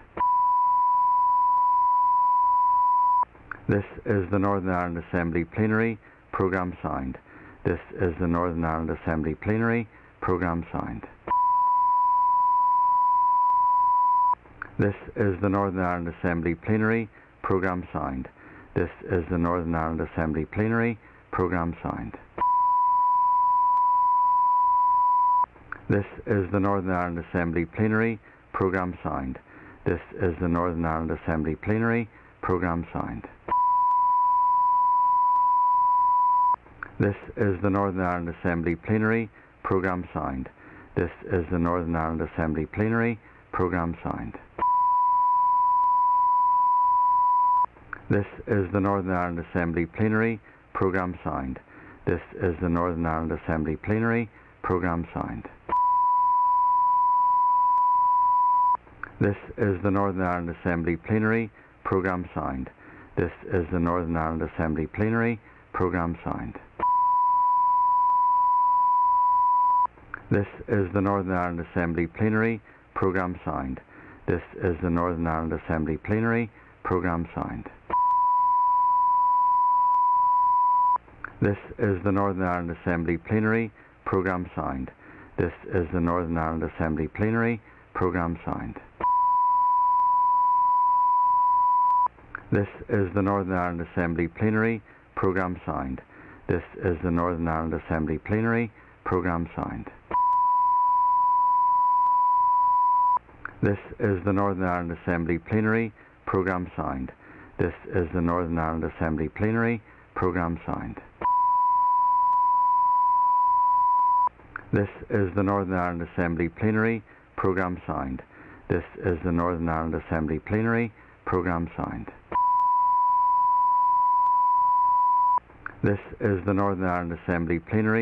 This is the Northern Ireland Assembly Plenary Programme Sound. This is the Northern Ireland Assembly Plenary Programme Sound. This is the Northern Ireland Assembly Plenary Programme Sound. This is the Northern Ireland Assembly Plenary Programme Sound. This is the Northern Ireland Assembly Plenary Programme Sound. This is the Northern Ireland Assembly Plenary Programme Sound. This is the Northern Ireland Assembly Plenary Programme Sound. This is the Northern Ireland Assembly Plenary Programme Sound. This is the Northern Ireland Assembly Plenary Programme Sound. This is the Northern Ireland Assembly Plenary Programme Sound. This is the Northern Ireland Assembly Plenary Programme Sound. This is the Northern Ireland Assembly Plenary Programme Sound. This is the Northern Ireland Assembly Plenary Programme Sound. This is the Northern Ireland Assembly Plenary Programme Sound. This is the Northern Ireland Assembly Plenary Programme Sound. This is the Northern Ireland Assembly Plenary Programme Sound. This is the Northern Ireland Assembly Plenary Programme Sound. This is the Northern Ireland Assembly Plenary Programme Sound. This is the Northern Ireland Assembly Plenary Programme Sound. This is the Northern Ireland Assembly Plenary Programme Sound. This is the Northern Ireland Assembly Plenary Programme Sound. This is the Northern Ireland Assembly Plenary Programme Sound. This is the Northern Ireland Assembly Plenary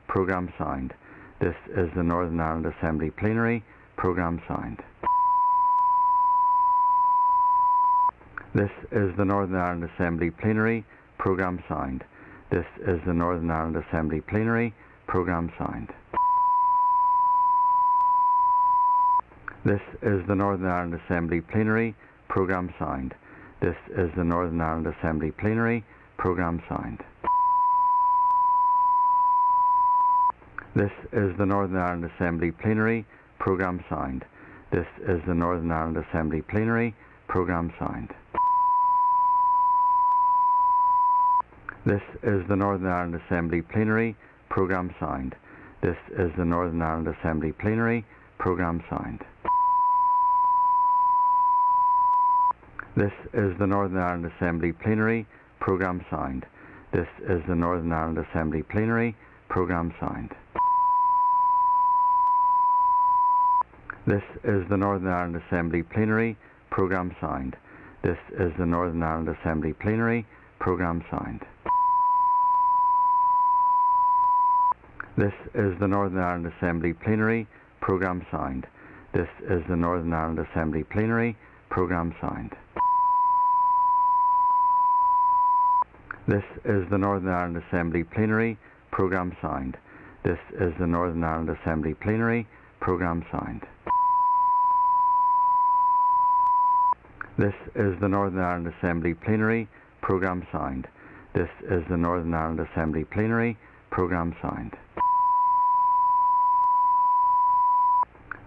Programme Sound. This is the Northern Ireland Assembly Plenary Programme Sound. This is the Northern Ireland Assembly Plenary Programme Sound. This is the Northern Ireland Assembly Plenary Programme Sound. This is the Northern Ireland Assembly Plenary Programme Sound. This is the Northern Ireland Assembly Plenary Programme Sound. This is the Northern Ireland Assembly Plenary Programme Sound. This is the Northern Ireland Assembly Plenary Programme Sound. This is the Northern Ireland Assembly Plenary Programme Sound. This is the Northern Ireland Assembly Plenary Programme Sound. This is the Northern Ireland Assembly Plenary Programme Sound. This is the Northern Ireland Assembly Plenary Programme Sound. This is the Northern Ireland Assembly Plenary Programme Sound. This is the Northern Ireland Assembly Plenary Programme Sound. This is the Northern Ireland Assembly Plenary Programme Sound. This is the Northern Ireland Assembly Plenary Programme Sound. This is the Northern Ireland Assembly Plenary Programme Sound. This is the Northern Ireland Assembly Plenary Programme Sound. This is the Northern Ireland Assembly Plenary Programme Sound. This is the Northern Ireland Assembly Plenary Programme Sound.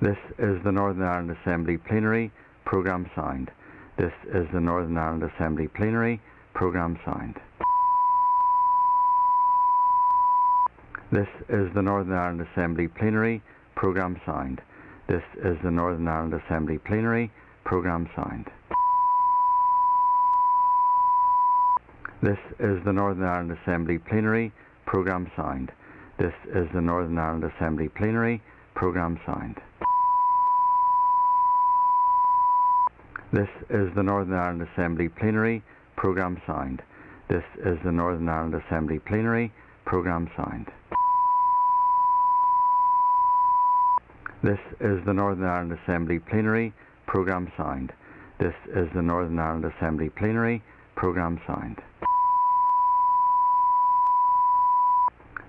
This is the Northern Ireland Assembly Plenary Programme Sound. This is the Northern Ireland Assembly Plenary Programme Sound. This is the Northern Ireland Assembly Plenary Programme Sound. This is the Northern Ireland Assembly Plenary Programme Sound. This is the Northern Ireland Assembly Plenary Programme Sound. This is the Northern Ireland Assembly Plenary Programme Sound. This is the Northern Ireland Assembly Plenary Programme Sound. This is the Northern Ireland Assembly Plenary Programme Sound. This is the Northern Ireland Assembly Plenary Programme Sound. This is the Northern Ireland Assembly Plenary Programme Sound.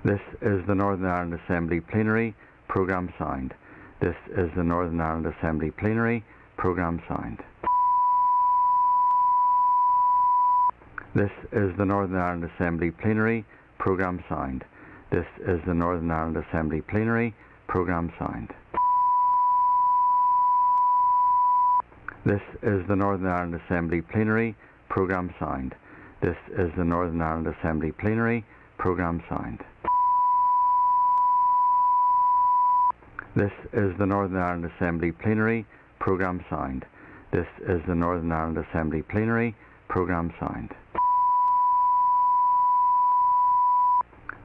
This is the Northern Ireland Assembly Plenary Programme Sound. This is the Northern Ireland Assembly Plenary Programme Sound. This is the Northern Ireland Assembly Plenary Programme Sound. This is the Northern Ireland Assembly Plenary Programme Sound. This is the Northern Ireland Assembly Plenary Programme Sound. This is the Northern Ireland Assembly Plenary Programme Sound. This is the Northern Ireland Assembly Plenary Programme Sound. This is the Northern Ireland Assembly Plenary Programme Sound.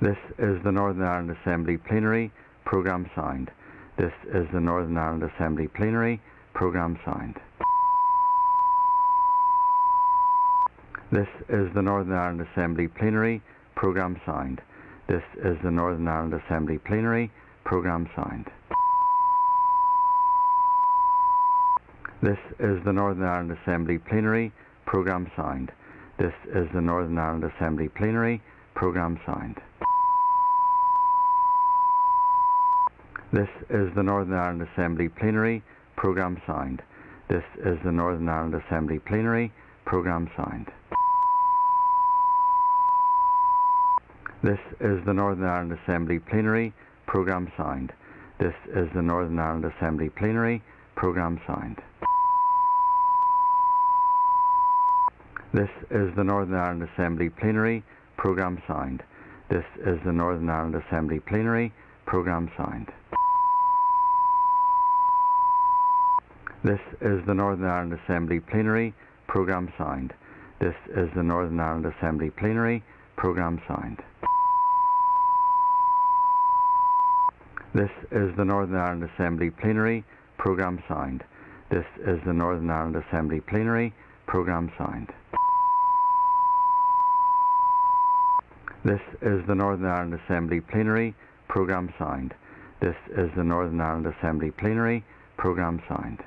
This is the Northern Ireland Assembly Plenary Programme Sound. This is the Northern Ireland Assembly Plenary Programme Sound. This is the Northern Ireland Assembly Plenary Programme Sound. This is the Northern Ireland Assembly Plenary Programme Sound. This is the Northern Ireland Assembly Plenary Programme Sound. This is the Northern Ireland Assembly Plenary Programme Sound. This is the Northern Ireland Assembly Plenary Programme Sound. This is the Northern Ireland Assembly Plenary Programme Sound. This is the Northern Ireland Assembly Plenary Programme Sound. This is the Northern Ireland Assembly Plenary Programme Sound. This is the Northern Ireland Assembly Plenary Programme Sound. This is the Northern Ireland Assembly Plenary Programme Sound. This is the Northern Ireland Assembly Plenary Programme Sound. This is the Northern Ireland Assembly Plenary Programme Sound. This is the Northern Ireland Assembly Plenary Programme Sound. This is the Northern Ireland Assembly Plenary Programme Sound. This is the Northern Ireland Assembly Plenary Programme Sound. This is the Northern Ireland Assembly Plenary Programme Sound.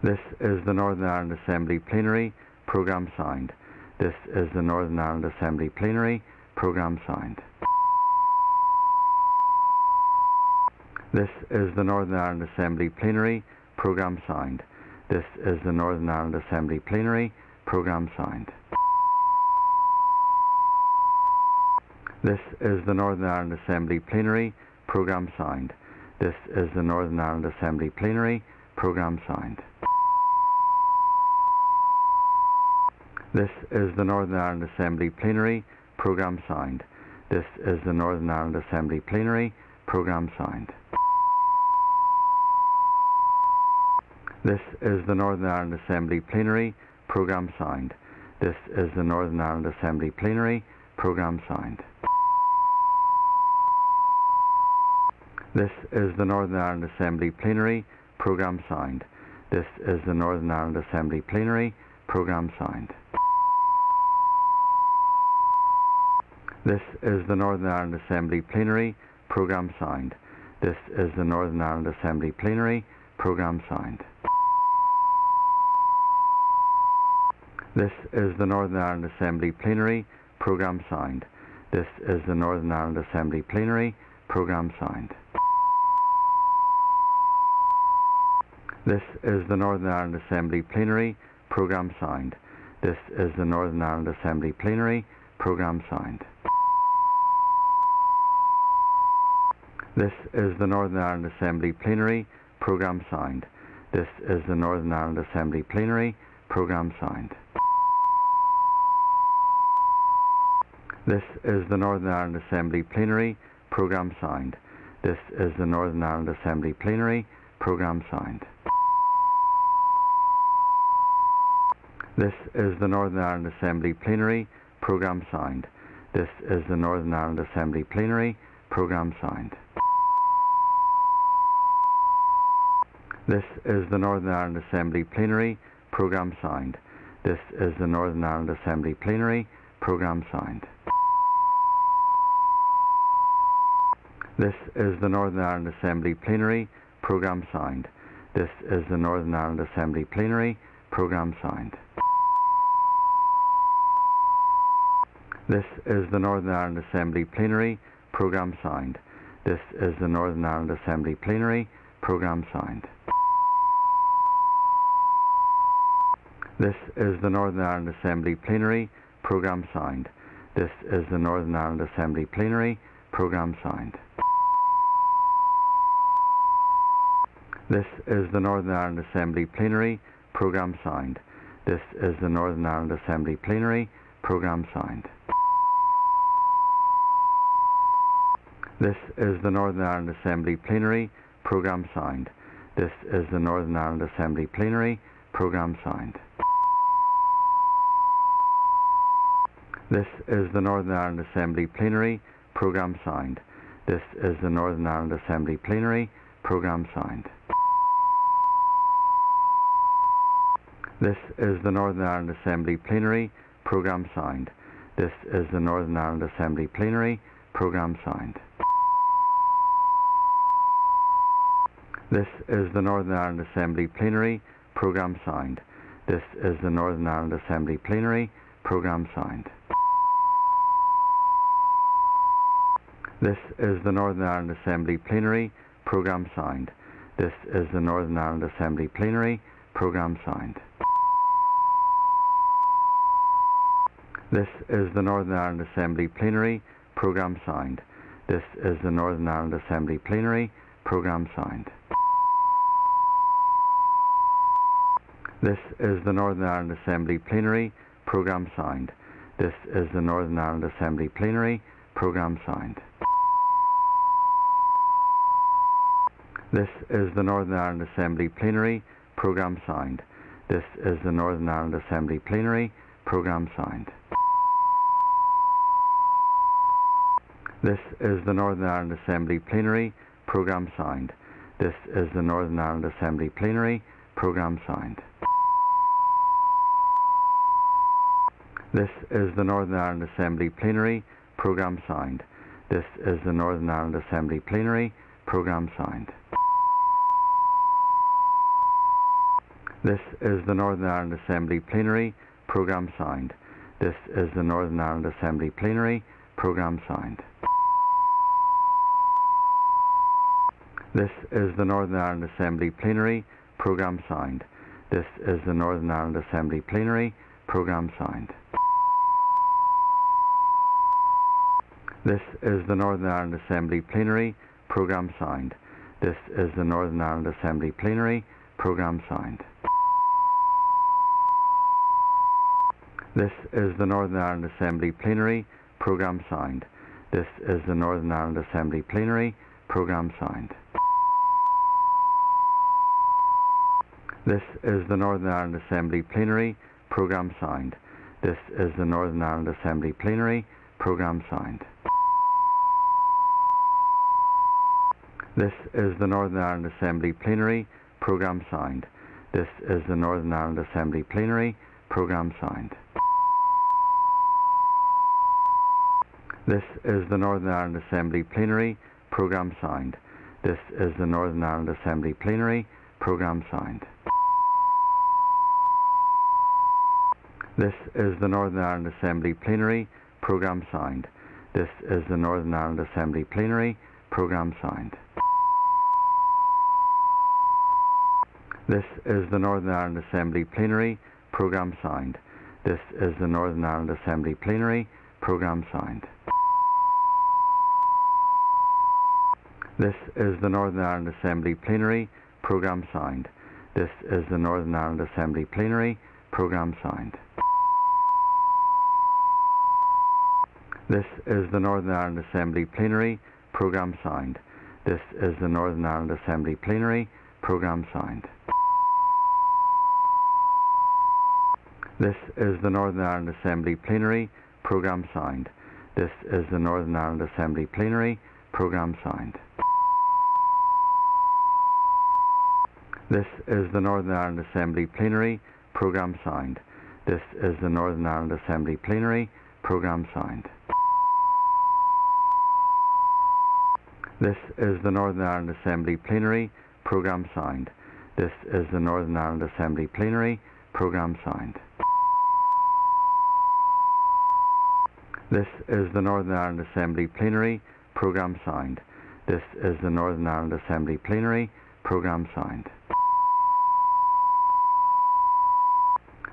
This is the Northern Ireland Assembly Plenary Programme Sound. This is the Northern Ireland Assembly Plenary Programme Sound. This is the Northern Ireland Assembly Plenary Programme Sound. This is the Northern Ireland Assembly Plenary Programme Sound. This is the Northern Ireland Assembly Plenary Programme Sound. This is the Northern Ireland Assembly Plenary Programme Sound. This is the Northern Ireland Assembly Plenary Programme Sound. This is the Northern Ireland Assembly Plenary Programme Sound. This is the Northern Ireland Assembly Plenary Programme Sound. This is the Northern Ireland Assembly Plenary Programme Sound. This is the Northern Ireland Assembly Plenary Programme Sound. This is the Northern Ireland Assembly Plenary Programme Sound. This is the Northern Ireland Assembly Plenary Programme Sound. This is the Northern Ireland Assembly Plenary Programme Sound. This is the Northern Ireland Assembly Plenary Programme Sound. This is the Northern Ireland Assembly Plenary Programme Sound. This is the Northern Ireland Assembly Plenary Programme Sound. This is the Northern Ireland Assembly Plenary Programme Sound. This is the Northern Ireland Assembly Plenary Programme Sound. This is the Northern Ireland Assembly Plenary Programme Sound. This is the Northern Ireland Assembly Plenary Programme Sound. This is the Northern Ireland Assembly Plenary Programme Sound. This is the Northern Ireland Assembly Plenary Programme Sound. This is the Northern Ireland Assembly Plenary Programme Sound. This is the Northern Ireland Assembly Plenary Programme Sound. This is the Northern Ireland Assembly Plenary Programme Sound. This is the Northern Ireland Assembly Plenary Programme Sound. This is the Northern Ireland Assembly Plenary Programme Sound. This is the Northern Ireland Assembly Plenary Programme Sound. This is the Northern Ireland Assembly Plenary Programme Sound. This is the Northern Ireland Assembly Plenary Programme Sound. This is the Northern Ireland Assembly Plenary Programme Sound. This is the Northern Ireland Assembly Plenary Programme Sound. This is the Northern Ireland Assembly Plenary Programme Sound. This is the Northern Ireland Assembly Plenary Programme Sound. This is the Northern Ireland Assembly Plenary Programme Sound. This is the Northern Ireland Assembly Plenary Programme Sound. This is the Northern Ireland Assembly Plenary Programme Sound. This is the Northern Ireland Assembly Plenary Programme Sound. This is the Northern Ireland Assembly Plenary Programme Sound. This is the Northern Ireland Assembly Plenary Programme Sound. This is the Northern Ireland Assembly Plenary Programme Sound. This is the Northern Ireland Assembly Plenary Programme Sound. This is the Northern Ireland Assembly Plenary Programme Sound. This is the Northern Ireland Assembly Plenary Programme Sound. This is the Northern Ireland Assembly Plenary Programme Sound. This is the Northern Ireland Assembly Plenary Programme Sound. This is the Northern Ireland Assembly Plenary Programme Sound. This is the Northern Ireland Assembly Plenary Programme Sound. This is the Northern Ireland Assembly Plenary Programme Sound. This is the Northern Ireland Assembly Plenary Programme Sound. This is the Northern Ireland Assembly Plenary Programme Sound. This is the Northern Ireland Assembly Plenary Programme Sound. This is the Northern Ireland Assembly Plenary Programme Sound. This is the Northern Ireland Assembly Plenary Programme Sound. This is the Northern Ireland Assembly Plenary Programme Sound. This is the Northern Ireland Assembly Plenary Programme Sound. This is the Northern Ireland Assembly Plenary Programme Sound. This is the Northern Ireland Assembly Plenary Programme Sound. This is the Northern Ireland Assembly Plenary Programme Sound. This is the Northern Ireland Assembly Plenary Programme Sound. This is the Northern Ireland Assembly Plenary Programme Sound. This is the Northern Ireland Assembly Plenary Programme Sound. This is the Northern Ireland Assembly Plenary Programme Sound. This is the Northern Ireland Assembly Plenary Programme Sound. This is the Northern Ireland Assembly Plenary Programme Sound. This is the Northern Ireland Assembly Plenary Programme Sound. This is the Northern Ireland Assembly Plenary Programme Sound. This is the Northern Ireland Assembly Plenary Programme Sound. This is the Northern Ireland Assembly Plenary Programme Sound. This is the Northern Ireland Assembly Plenary Programme Sound. This is the Northern Ireland Assembly Plenary Programme Sound. This is the Northern Ireland Assembly Plenary Programme Sound. This is the Northern Ireland Assembly Plenary Programme Sound. This is the Northern Ireland Assembly Plenary Programme Sound. This is the Northern Ireland Assembly Plenary Programme Sound. This is the Northern Ireland Assembly Plenary Programme Sound. This is the Northern Ireland Assembly Plenary Programme Sound. This is the Northern Ireland Assembly Plenary Programme Sound. This is the Northern Ireland Assembly Plenary Programme Sound. This is the Northern Ireland Assembly Plenary Programme Sound. This is the Northern Ireland Assembly Plenary Programme Sound. This is the Northern Ireland Assembly Plenary Programme Sound. This is the Northern Ireland Assembly Plenary Programme Sound.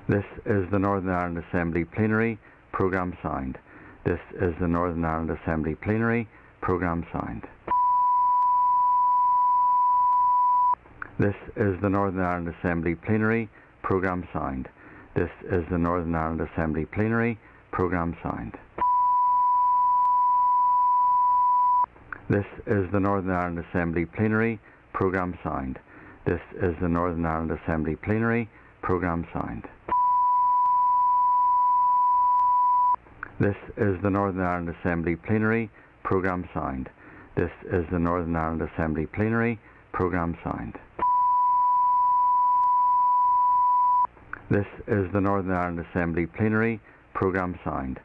This is the Northern Ireland Assembly Plenary Programme Sound. This is the Northern Ireland Assembly Plenary Programme Sound. This is the Northern Ireland Assembly Plenary Programme Sound. This is the Northern Ireland Assembly Plenary Programme Sound. This is the Northern Ireland Assembly Plenary Programme Sound. This is the Northern Ireland Assembly Plenary Programme Sound. This is the Northern Ireland Assembly Plenary Programme Sound. This is the Northern Ireland Assembly Plenary Programme Sound. This is the Northern Ireland Assembly Plenary Programme Sound.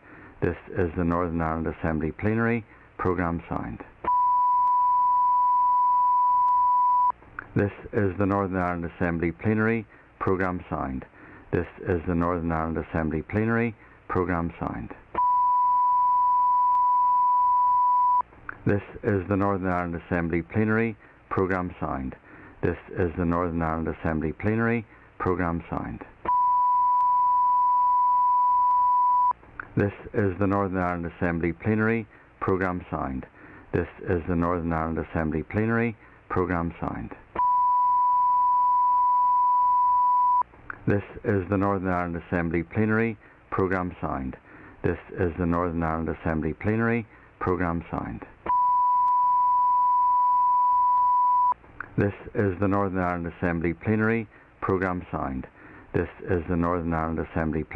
This is the Northern Ireland Assembly Plenary Programme Sound. This is the Northern Ireland Assembly Plenary Programme Sound. This is the Northern Ireland Assembly Plenary Programme Sound. This is the Northern Ireland Assembly Plenary Programme Sound. This is the Northern Ireland Assembly Plenary Programme Sound. This is the Northern Ireland Assembly Plenary Programme Sound. This is the Northern Ireland Assembly Plenary Programme Sound. This is the Northern Ireland Assembly Plenary Programme Sound. This is the Northern Ireland Assembly Plenary Programme Sound. This is the Northern Ireland Assembly Plenary Programme Sound. This is the Northern Ireland Assembly Plenary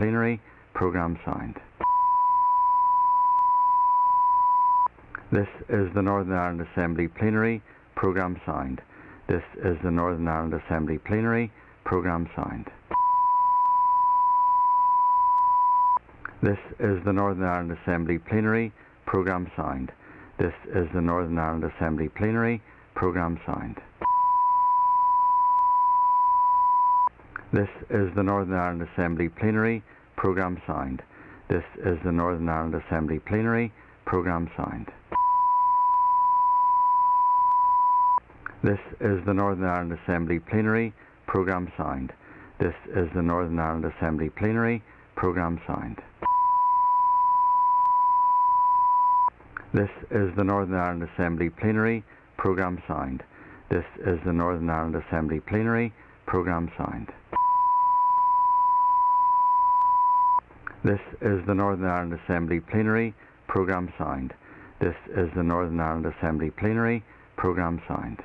Programme Sound. This is the Northern Ireland Assembly Plenary Programme Sound. This is the Northern Ireland Assembly Plenary Programme Sound. This is the Northern Ireland Assembly Plenary Programme Sound. This is the Northern Ireland Assembly Plenary Programme Sound. This is the Northern Ireland Assembly Plenary Programme Sound. This is the Northern Ireland Assembly Plenary Programme Sound. This is the Northern Ireland Assembly Plenary Programme Sound. This is the Northern Ireland Assembly Plenary Programme Sound. This is the Northern Ireland Assembly Plenary Programme Sound. This is the Northern Ireland Assembly Plenary Programme Sound. This is the Northern Ireland Assembly Plenary Programme Sound. This is the Northern Ireland Assembly Plenary Programme Sound.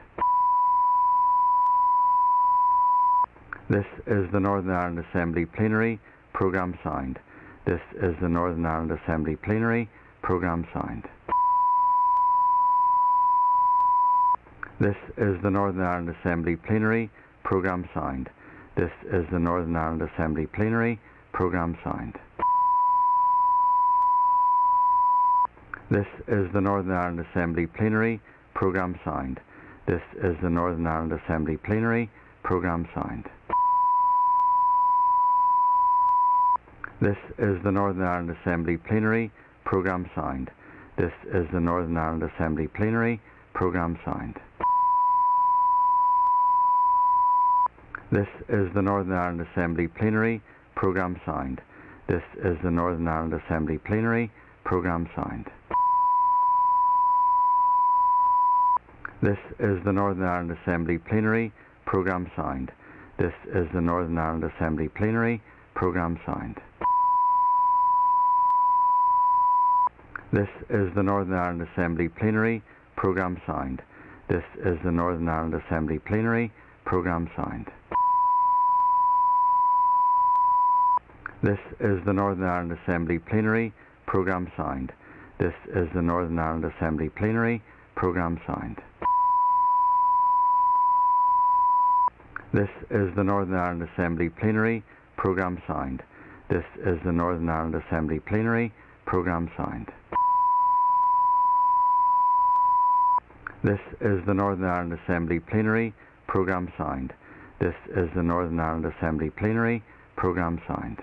This is the Northern Ireland Assembly Plenary Programme Sound. This is the Northern Ireland Assembly Plenary Programme Sound. This is the Northern Ireland Assembly Plenary Programme Sound. This is the Northern Ireland Assembly Plenary Programme Sound. This is the Northern Ireland Assembly Plenary Programme Sound. This is the Northern Ireland Assembly Plenary Programme Sound. This is the Northern Ireland Assembly Plenary Programme Sound. This is the Northern Ireland Assembly Plenary Programme Sound. This is the Northern Ireland Assembly Plenary Programme Sound. This is the Northern Ireland Assembly Plenary Programme Sound. This is the Northern Ireland Assembly Plenary Programme Sound. This is the Northern Ireland Assembly Plenary Programme Sound. This is the Northern Ireland Assembly Plenary Programme Sound. This is the Northern Ireland Assembly Plenary Programme Sound. This is the Northern Ireland Assembly Plenary Programme Sound. This is the Northern Ireland Assembly Plenary Programme Sound. This is the Northern Ireland Assembly Plenary Programme Sound. This is the Northern Ireland Assembly Plenary Programme Sound. This is the Northern Ireland Assembly Plenary Programme Sound.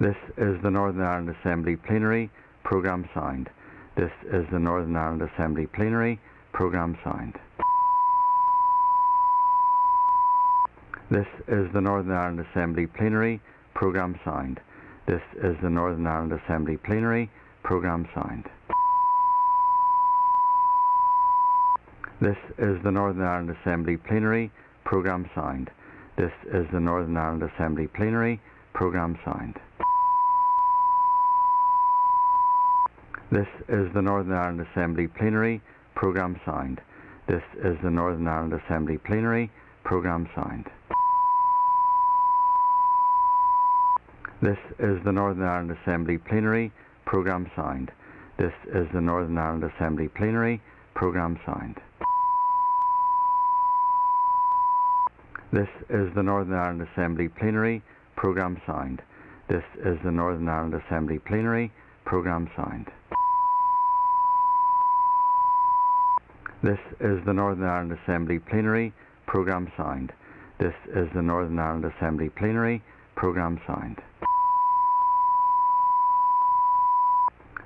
This is the Northern Ireland Assembly Plenary Programme Sound. This is the Northern Ireland Assembly Plenary Programme Sound. This is the Northern Ireland Assembly Plenary Programme Sound. This is the Northern Ireland Assembly Plenary Programme Sound. This is the Northern Ireland Assembly Plenary Programme Sound. This is the Northern Ireland Assembly Plenary Programme Sound. This is the Northern Ireland Assembly Plenary Programme Sound. This is the Northern Ireland Assembly Plenary Programme Sound. This is the Northern Ireland Assembly Plenary Programme Sound. This is the Northern Ireland Assembly Plenary Programme Sound. This is the Northern Ireland Assembly Plenary Programme Sound. This is the Northern Ireland Assembly Plenary Programme Sound.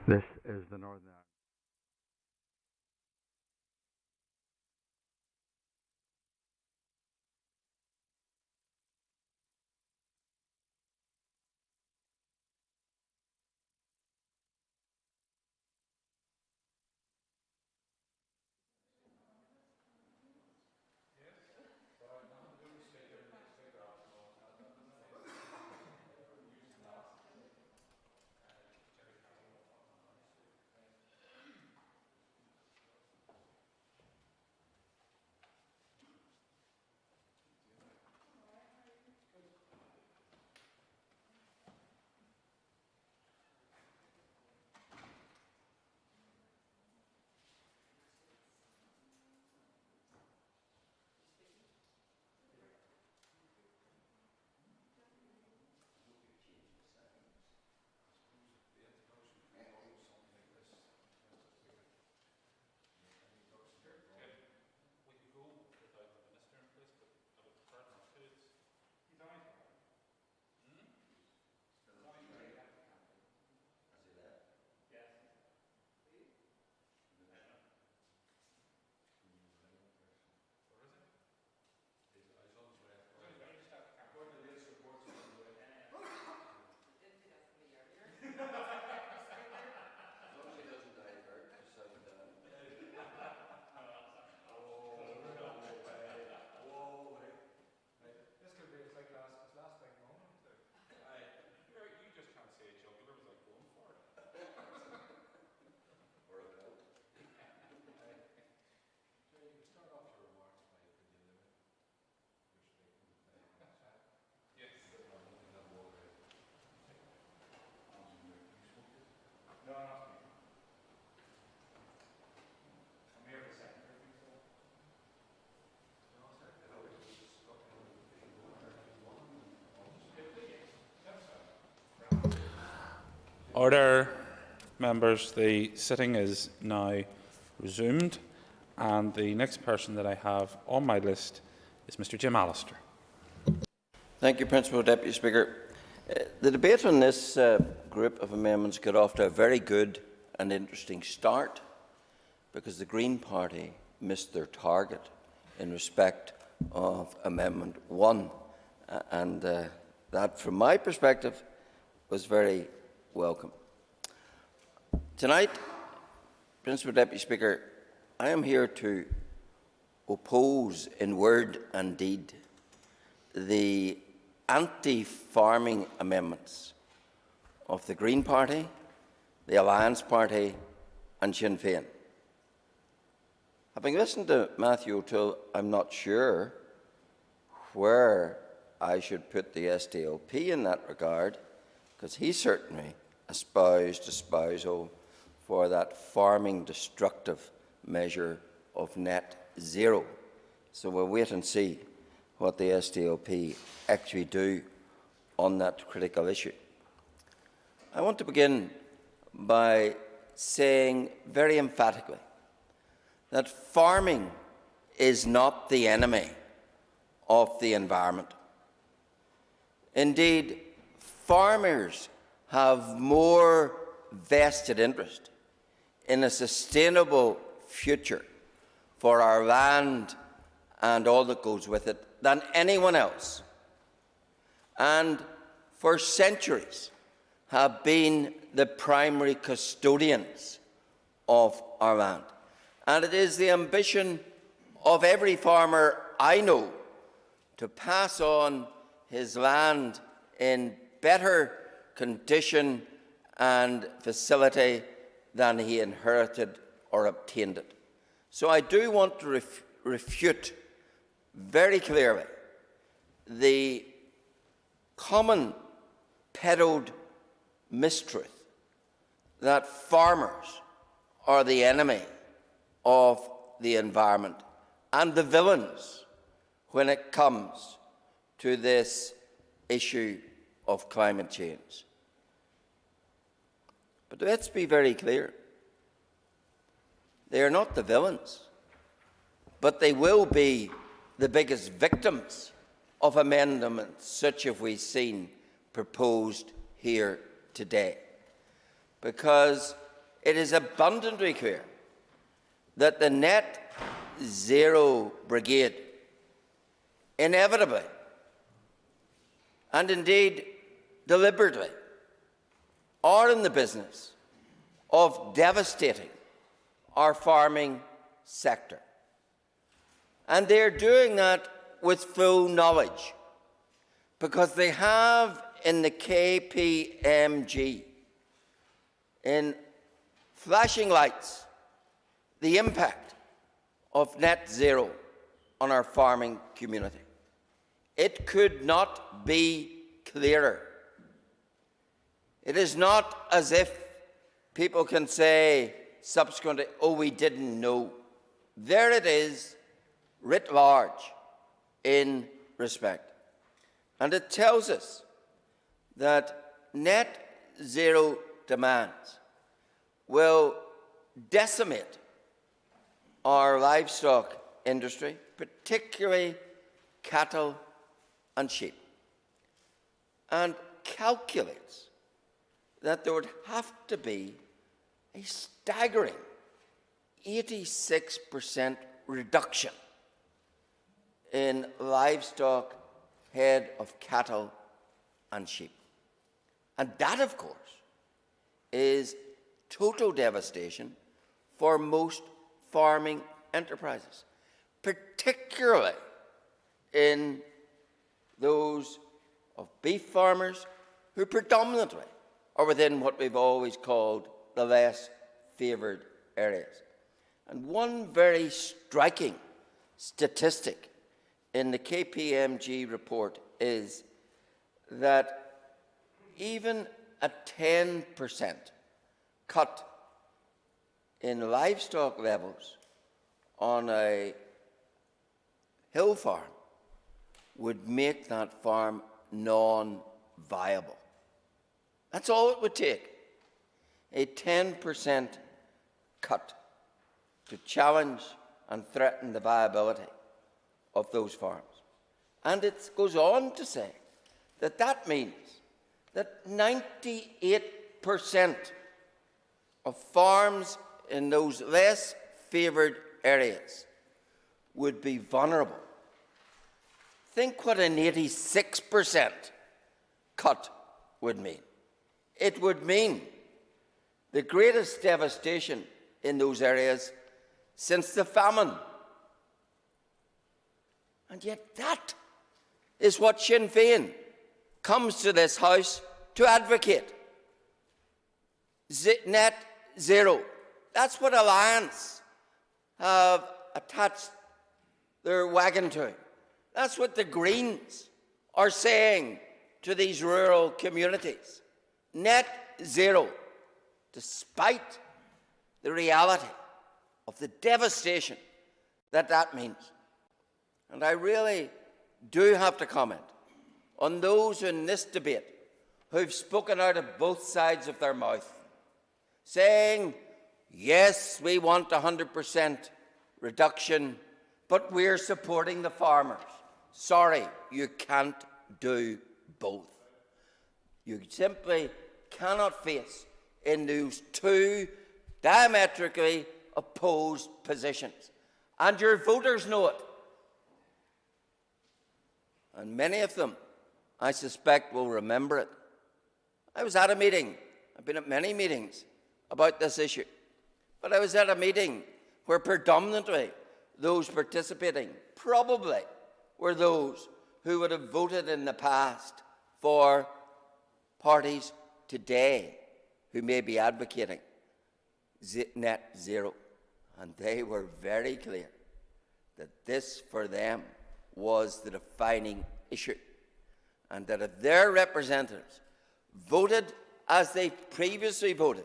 This is the Northern Ireland Assembly Plenary Programme Sound. This is the Northern Ireland Assembly Plenary Programme Sound. This is the Northern Ireland Assembly Plenary Programme Sound. This is the Northern Ireland. Order. Members, the sitting is now resumed, and the next person that I have on my list is Mr. Jim Allister. Thank you, Principal Deputy Speaker. The debate on this group of amendments got off to a very good and interesting start because the Green Party missed their target in respect of Amendment 1, and that, from my perspective, was very welcome. Tonight, Principal Deputy Speaker, I am here to oppose in word and deed the anti-farming amendments of the Green Party, the Alliance Party and Sinn Féin. Having listened to Matthew O'Toole, I'm not sure where I should put the SDLP in that regard, because he certainly espoused espousal for that farming destructive measure of net zero. So we'll wait and see what the SDLP actually do on that critical issue. I want to begin by saying very emphatically that farming is not the enemy of the environment. Indeed, farmers have more vested interest in a sustainable future for our land and all that goes with it than anyone else, and for centuries have been the primary custodians of our land. And it is the ambition of every farmer I know to pass on his land in better condition and facility than he inherited or obtained it. So I do want to refute very clearly the common peddled mistruth that farmers are the enemy of the environment and the villains when it comes to this issue of climate change. But let's be very clear. They are not the villains, but they will be the biggest victims of amendments such as we've seen proposed here today. Because it is abundantly clear that the net zero brigade inevitably and indeed deliberately are in the business of devastating our farming sector. And they're doing that with full knowledge, because they have in the KPMG, in flashing lights, the impact of net zero on our farming community. It could not be clearer. It is not as if people can say subsequently, oh, we didn't know. There it is, writ large, in respect. And it tells us that net zero demands will decimate our livestock industry, particularly cattle and sheep, and calculates that there would have to be a staggering 86% reduction in livestock head of cattle and sheep. And that, of course, is total devastation for most farming enterprises, particularly in those of beef farmers who predominantly are within what we've always called the less favoured areas. And one very striking statistic in the KPMG report is that even a 10% cut in livestock levels on a hill farm would make that farm non-viable. That's all it would take, a 10% cut to challenge and threaten the viability of those farms. And it goes on to say that that means that 98% of farms in those less favoured areas would be vulnerable. Think what an 86% cut would mean. It would mean the greatest devastation in those areas since the famine. And yet that is what Sinn Féin comes to this House to advocate. net zero. That's what Alliance have attached their wagon to. That's what the Greens are saying to these rural communities. Net zero, despite the reality of the devastation that that means. And I really do have to comment on those in this debate who've spoken out of both sides of their mouth, saying, yes, we want 100% reduction, but we're supporting the farmers. Sorry, you can't do both. You simply cannot face in those two diametrically opposed positions. And your voters know it. And many of them, I suspect, will remember it. I was at a meeting, I've been at many meetings about this issue, but I was at a meeting where predominantly those participating probably were those who would have voted in the past for parties today who may be advocating net zero. And they were very clear that this, for them, was the defining issue. And that if their representatives voted as they previously voted,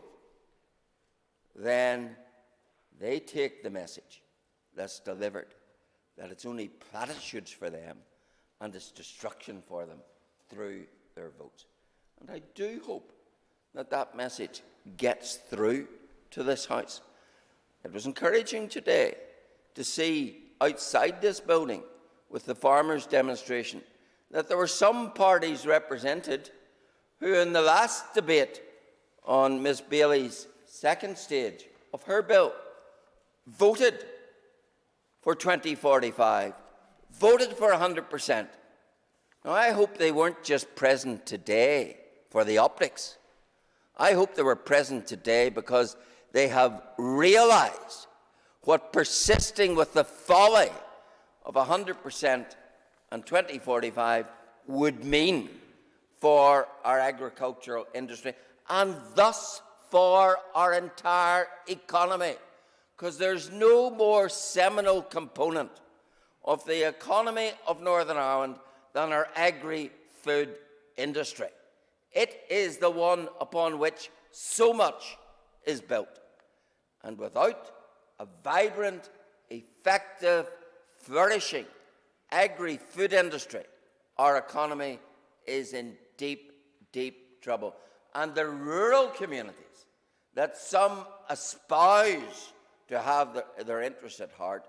then they take the message that's delivered, that it's only platitudes for them and it's destruction for them through their votes. And I do hope that that message gets through to this House. It was encouraging today to see outside this building with the farmers' demonstration that there were some parties represented who in the last debate on Ms Bailey's second stage of her bill voted for 2045, voted for 100%. Now, I hope they weren't just present today for the optics. I hope they were present today because they have realised what persisting with the folly of 100% and 2045 would mean for our agricultural industry and thus for our entire economy. Because there's no more seminal component of the economy of Northern Ireland than our agri-food industry. It is the one upon which so much is built. And without a vibrant, effective, flourishing agri-food industry, our economy is in deep, deep trouble. And the rural communities that some espouse to have their interests at heart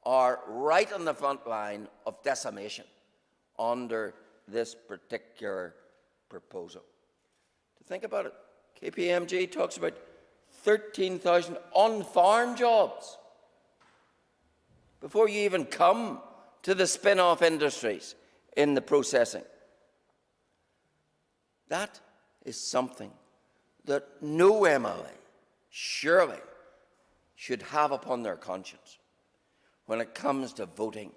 are right on the front line of decimation under this particular proposal. To think about it, KPMG talks about 13,000 on-farm jobs before you even come to the spin-off industries in the processing. That is something that no MLA surely should have upon their conscience when it comes to voting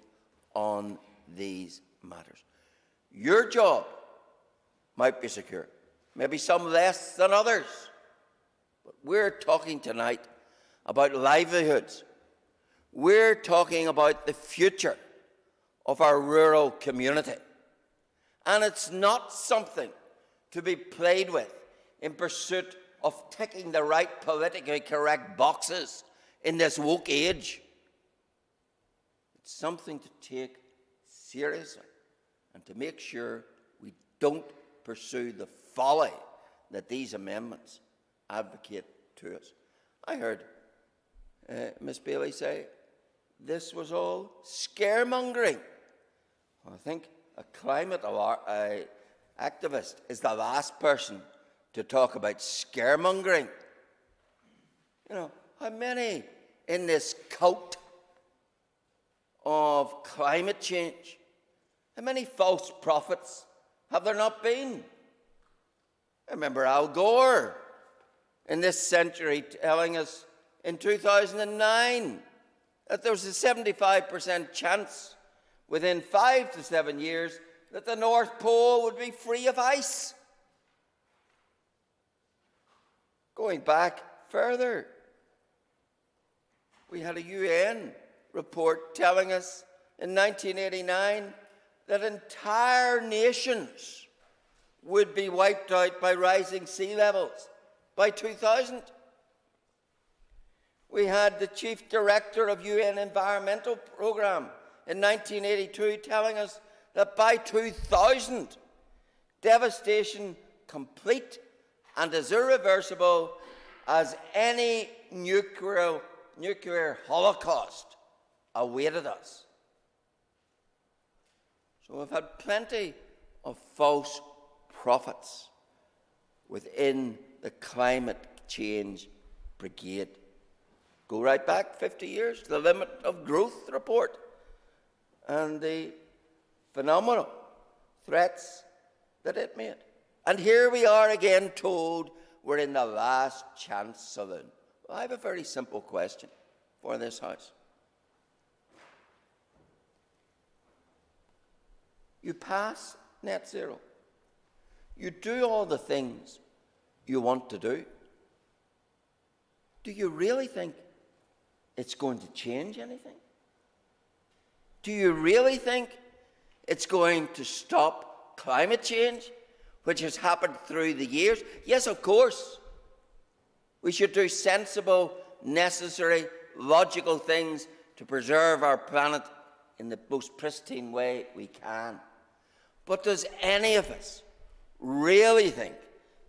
on these matters. Your job might be secure, maybe some less than others, but we're talking tonight about livelihoods. We're talking about the future of our rural community. And it's not something to be played with in pursuit of ticking the right politically correct boxes in this woke age. It's something to take seriously and to make sure we don't pursue the folly that these amendments advocate to us. I heard Ms Bailey say this was all scaremongering. Well, I think a climate activist is the last person to talk about scaremongering. You know, how many in this cult of climate change, how many false prophets have there not been? I remember Al Gore in this century telling us in 2009 that there was a 75% chance within 5 to 7 years that the North Pole would be free of ice. Going back further, we had a UN report telling us in 1989 that entire nations would be wiped out by rising sea levels by 2000. We had the chief director of UN Environmental Programme in 1982 telling us that by 2000, devastation complete and as irreversible as any nuclear holocaust awaited us. So we've had plenty of false prophets within the climate change brigade. Go right back 50 years, the Limit of Growth report, and the phenomenal threats that it made. And here we are again told we're in the last chance saloon. Well, I have a very simple question for this House. You pass net zero. You do all the things you want to do. Do you really think it's going to change anything? Do you really think it's going to stop climate change, which has happened through the years? Yes, of course. We should do sensible, necessary, logical things to preserve our planet in the most pristine way we can. But does any of us really think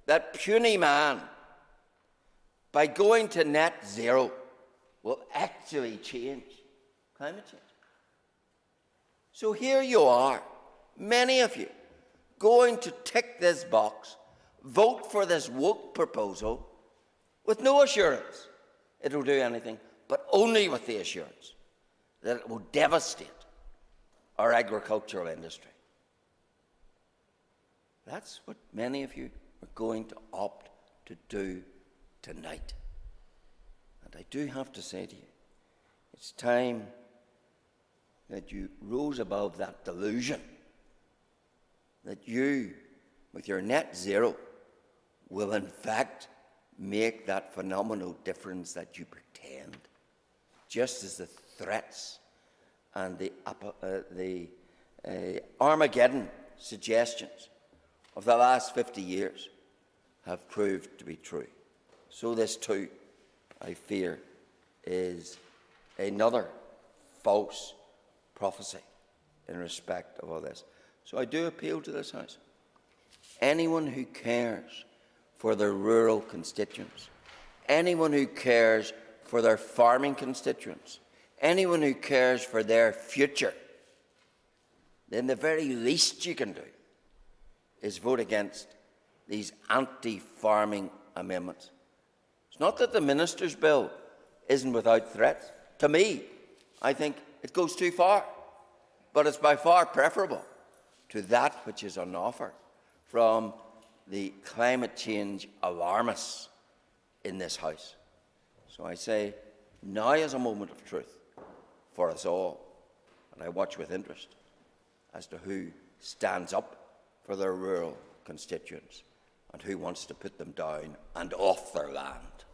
that puny man, by going to net zero, will actually change climate change? So here you are, many of you, going to tick this box, vote for this woke proposal, with no assurance it will do anything, but only with the assurance that it will devastate our agricultural industry. That's what many of you are going to opt to do tonight. And I do have to say to you, it's time that you rose above that delusion, that you, with your net zero, will in fact make that phenomenal difference that you pretend, just as the threats and the Armageddon suggestions of the last 50 years have proved to be true. So this too, I fear, is another false prophecy in respect of all this. So I do appeal to this House. Anyone who cares for their rural constituents, anyone who cares for their farming constituents, anyone who cares for their future, then the very least you can do is vote against these anti-farming amendments. It's not that the Minister's bill isn't without threats. To me, I think it goes too far, but it's by far preferable to that which is on offer from the climate change alarmists in this House. So I say, now is a moment of truth for us all, and I watch with interest as to who stands up for their rural constituents and who wants to put them down and off their land.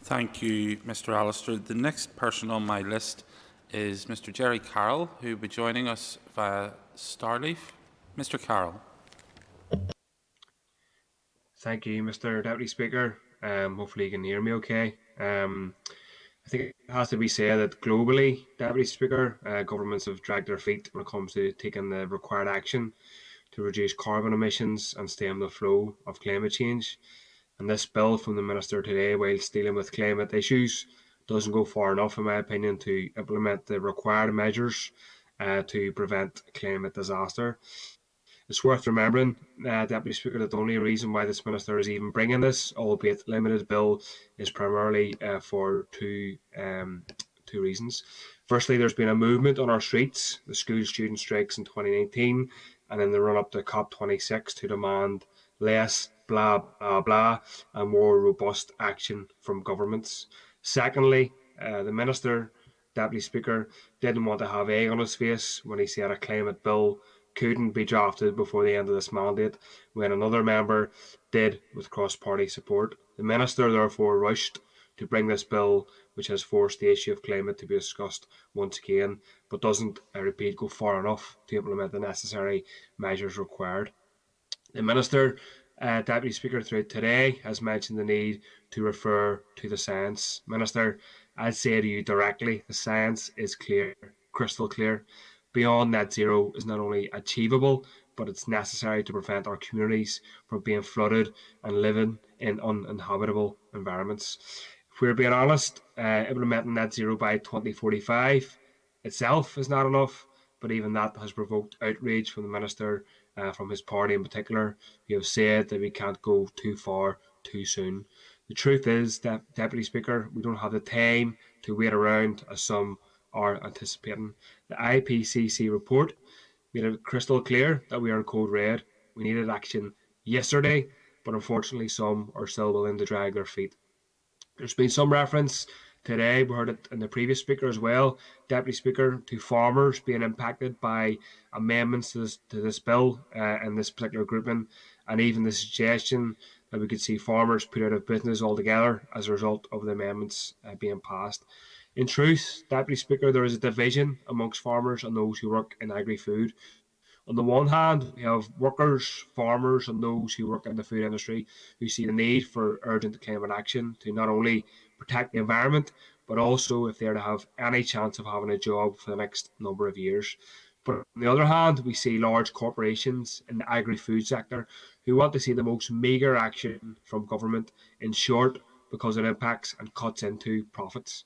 Thank you, Mr. Allister. The next person on my list is Mr. Jerry Carroll, who will be joining us via Starleaf. Mr. Carroll. Thank you, Mr. Deputy Speaker. Hopefully you can hear me okay. I think it has to be said that globally, Deputy Speaker, governments have dragged their feet when it comes to taking the required action to reduce carbon emissions and stem the flow of climate change. And this bill from the Minister today, whilst dealing with climate issues, doesn't go far enough, in my opinion, to implement the required measures to prevent climate disaster. It's worth remembering, Deputy Speaker, that the only reason why this Minister is even bringing this, albeit limited bill, is primarily for two reasons. Firstly, there's been a movement on our streets, the school student strikes in 2019, and in the run-up to COP26 to demand less blah, blah, blah, and more robust action from governments. Secondly, the Minister, Deputy Speaker, didn't want to have egg on his face when he said a climate bill couldn't be drafted before the end of this mandate when another member did with cross-party support. The Minister therefore rushed to bring this bill, which has forced the issue of climate to be discussed once again, but doesn't, I repeat, go far enough to implement the necessary measures required. The Minister, Deputy Speaker, throughout today has mentioned the need to refer to the science. Minister, I'd say to you directly, the science is clear, crystal clear. Beyond net zero is not only achievable, but it's necessary to prevent our communities from being flooded and living in uninhabitable environments. If we're being honest, implementing net zero by 2045 itself is not enough, but even that has provoked outrage from the Minister, from his party in particular, who have said that we can't go too far too soon. The truth is that, Deputy Speaker, we don't have the time to wait around as some are anticipating. The IPCC report made it crystal clear that we are in code red. We needed action yesterday, but unfortunately some are still willing to drag their feet. There's been some reference today, we heard it in the previous speaker as well, Deputy Speaker, to farmers being impacted by amendments to this bill and this particular grouping, and even the suggestion that we could see farmers put out of business altogether as a result of the amendments being passed. In truth, Deputy Speaker, there is a division amongst farmers and those who work in agri-food. On the one hand, we have workers, farmers, and those who work in the food industry who see the need for urgent climate action to not only protect the environment, but also if they're to have any chance of having a job for the next number of years. But on the other hand, we see large corporations in the agri-food sector who want to see the most meagre action from government, in short, because it impacts and cuts into profits.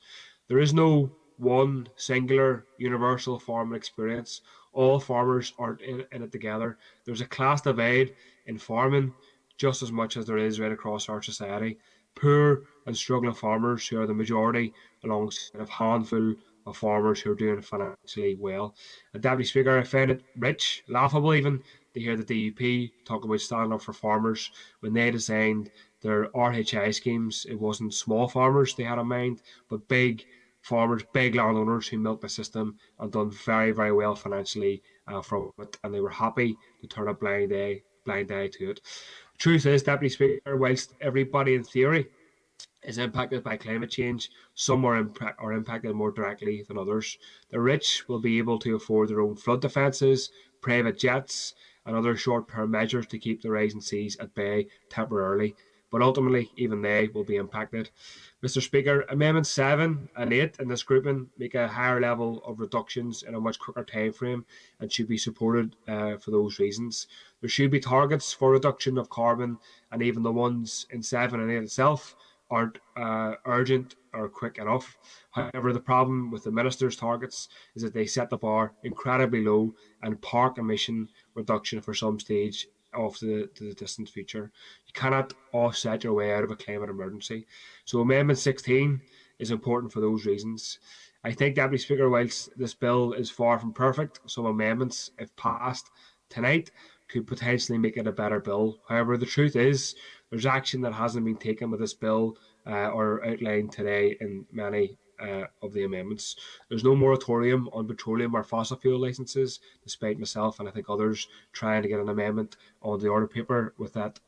There is no one singular universal farming experience. All farmers aren't in it together. There's a class divide in farming just as much as there is right across our society. Poor and struggling farmers who are the majority, alongside a handful of farmers who are doing financially well. And Deputy Speaker, I found it rich, laughable even, to hear the DUP talk about standing up for farmers when they designed their RHI schemes. It wasn't small farmers they had in mind, but big farmers, big landowners who milked the system and done very, very well financially from it, and they were happy to turn a blind eye to it. The truth is, Deputy Speaker, whilst everybody in theory is impacted by climate change, some are impacted more directly than others. The rich will be able to afford their own flood defences, private jets, and other short-term measures to keep the rising seas at bay temporarily, but ultimately even they will be impacted. Mr. Speaker, Amendments 7 and 8 in this grouping make a higher level of reductions in a much quicker time frame and should be supported for those reasons. There should be targets for reduction of carbon, and even the ones in 7 and 8 itself aren't urgent or quick enough. However, the problem with the Minister's targets is that they set the bar incredibly low and park emission reduction for some stage off to the distant future. You cannot offset your way out of a climate emergency. So Amendment 16 is important for those reasons. I think, Deputy Speaker, whilst this bill is far from perfect, some amendments, if passed tonight, could potentially make it a better bill. However, the truth is there's action that hasn't been taken with this bill or outlined today in many of the amendments. There's no moratorium on petroleum or fossil fuel licences, despite myself and I think others trying to get an amendment on the order paper with that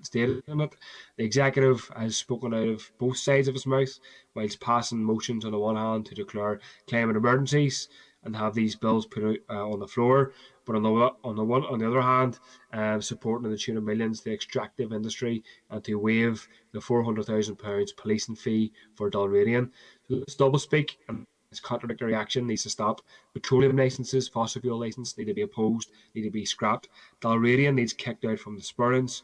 stated in it. The executive has spoken out of both sides of his mouth, whilst passing motions on the one hand to declare climate emergencies and have these bills put out on the floor, but on the other hand, supporting in the tune of millions the extractive industry and to waive the £400,000 policing fee for Dalradian. So this doublespeak and this contradictory action needs to stop. Petroleum licences, fossil fuel licences need to be opposed, need to be scrapped. Dalradian needs kicked out from the Spurrins.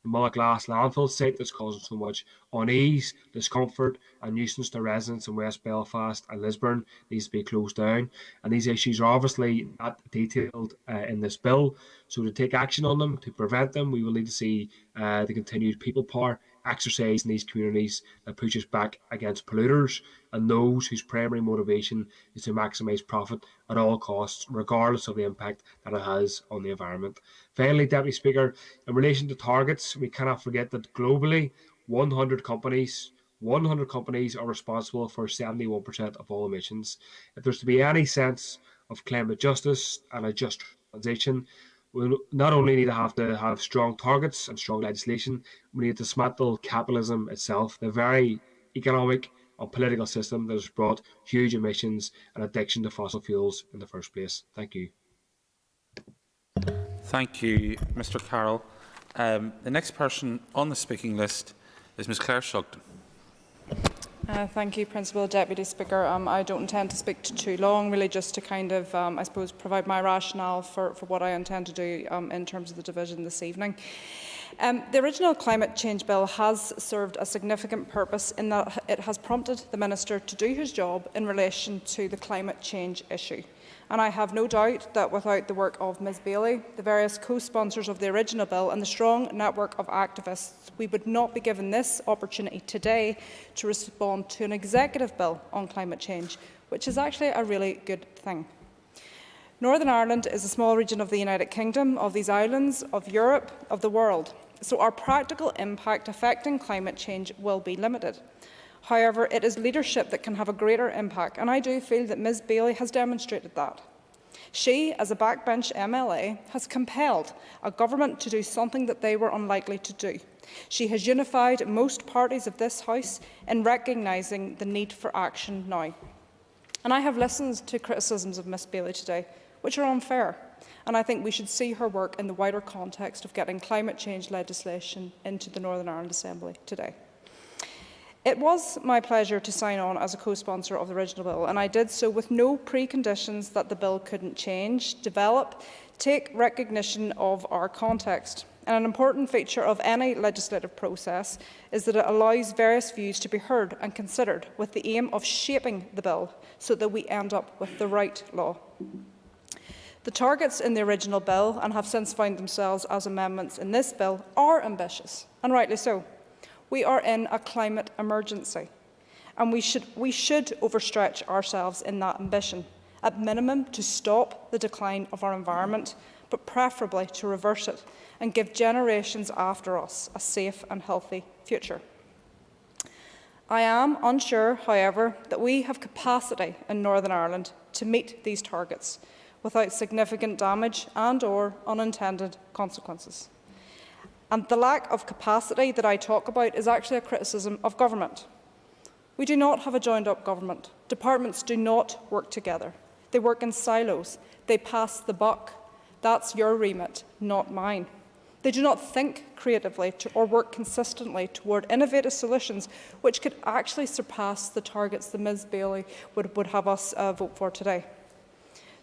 The Mullaglass landfill site that's causing so much unease, discomfort and nuisance to residents in West Belfast and Lisburn needs to be closed down. And these issues are obviously not detailed in this bill. So to take action on them, to prevent them, we will need to see the continued people power exercise in these communities that pushes back against polluters and those whose primary motivation is to maximise profit at all costs, regardless of the impact that it has on the environment. Finally, Deputy Speaker, in relation to targets, we cannot forget that globally, 100 companies are responsible for 71% of all emissions. If there's to be any sense of climate justice and a just transition, we not only need to have strong targets and strong legislation, we need to dismantle capitalism itself, the very economic and political system that has brought huge emissions and addiction to fossil fuels in the first place. Thank you. Thank you, Mr Carroll. The next person on the speaking list is Ms Claire Shugden. Thank you, Principal Deputy Speaker. I don't intend to speak too long, really just to kind of, I suppose, provide my rationale for what I intend to do in terms of the division this evening. The original Climate Change Bill has served a significant purpose in that it has prompted the Minister to do his job in relation to the climate change issue. And I have no doubt that without the work of Ms Bailey, the various co-sponsors of the original bill and the strong network of activists, we would not be given this opportunity today to respond to an executive bill on climate change, which is actually a really good thing. Northern Ireland is a small region of the United Kingdom, of these islands, of Europe, of the world, so our practical impact affecting climate change will be limited. However, it is leadership that can have a greater impact, and I do feel that Ms Bailey has demonstrated that. She, as a backbench MLA, has compelled a government to do something that they were unlikely to do. She has unified most parties of this House in recognising the need for action now. And I have listened to criticisms of Ms Bailey today, which are unfair, and I think we should see her work in the wider context of getting climate change legislation into the Northern Ireland Assembly today. It was my pleasure to sign on as a co-sponsor of the original bill, and I did so with no preconditions that the bill couldn't change, develop, take recognition of our context. And an important feature of any legislative process is that it allows various views to be heard and considered with the aim of shaping the bill so that we end up with the right law. The targets in the original bill, and have since found themselves as amendments in this bill, are ambitious, and rightly so. We are in a climate emergency, and we should overstretch ourselves in that ambition, at minimum to stop the decline of our environment, but preferably to reverse it and give generations after us a safe and healthy future. I am unsure, however, that we have capacity in Northern Ireland to meet these targets without significant damage and/or unintended consequences. And the lack of capacity that I talk about is actually a criticism of government. We do not have a joined-up government. Departments do not work together. They work in silos. They pass the buck. That's your remit, not mine. They do not think creatively or work consistently toward innovative solutions which could actually surpass the targets that Ms Bailey would have us vote for today.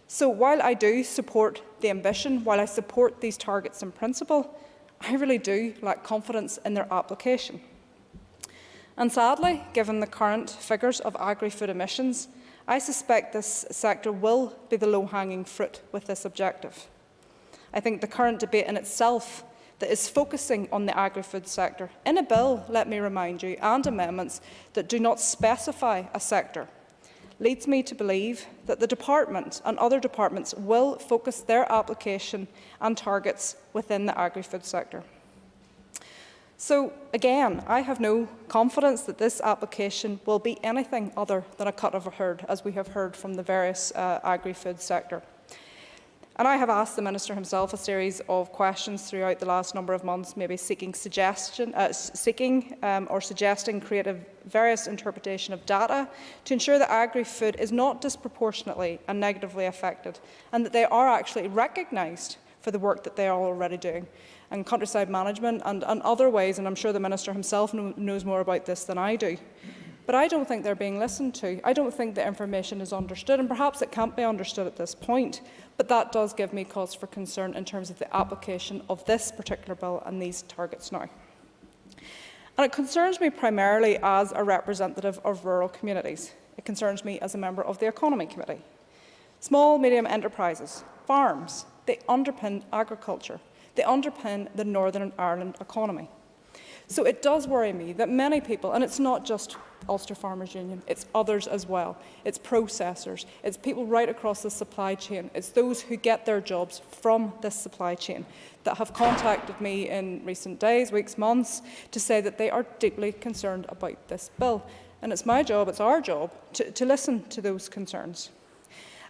So while I do support the ambition, while I support these targets in principle, I really do lack confidence in their application. And sadly, given the current figures of agri-food emissions, I suspect this sector will be the low-hanging fruit with this objective. I think the current debate in itself that is focusing on the agri-food sector, in a bill, let me remind you, and amendments that do not specify a sector, leads me to believe that the department and other departments will focus their application and targets within the agri-food sector. So again, I have no confidence that this application will be anything other than a cut of a herd, as we have heard from the various agri-food sector. And I have asked the Minister himself a series of questions throughout the last number of months, maybe seeking or suggesting creative various interpretation of data to ensure that agri-food is not disproportionately and negatively affected, and that they are actually recognised for the work that they are already doing, and countryside management and other ways, and I'm sure the Minister himself knows more about this than I do. But I don't think they're being listened to. I don't think the information is understood, and perhaps it can't be understood at this point, but that does give me cause for concern in terms of the application of this particular bill and these targets now. And it concerns me primarily as a representative of rural communities. It concerns me as a member of the Economy Committee. Small, medium enterprises, farms, they underpin agriculture. They underpin the Northern Ireland economy. So it does worry me that many people, and it's not just Ulster Farmers Union, it's others as well, it's processors, it's people right across the supply chain, it's those who get their jobs from this supply chain that have contacted me in recent days, weeks, months to say that they are deeply concerned about this bill. And it's my job, it's our job, to listen to those concerns.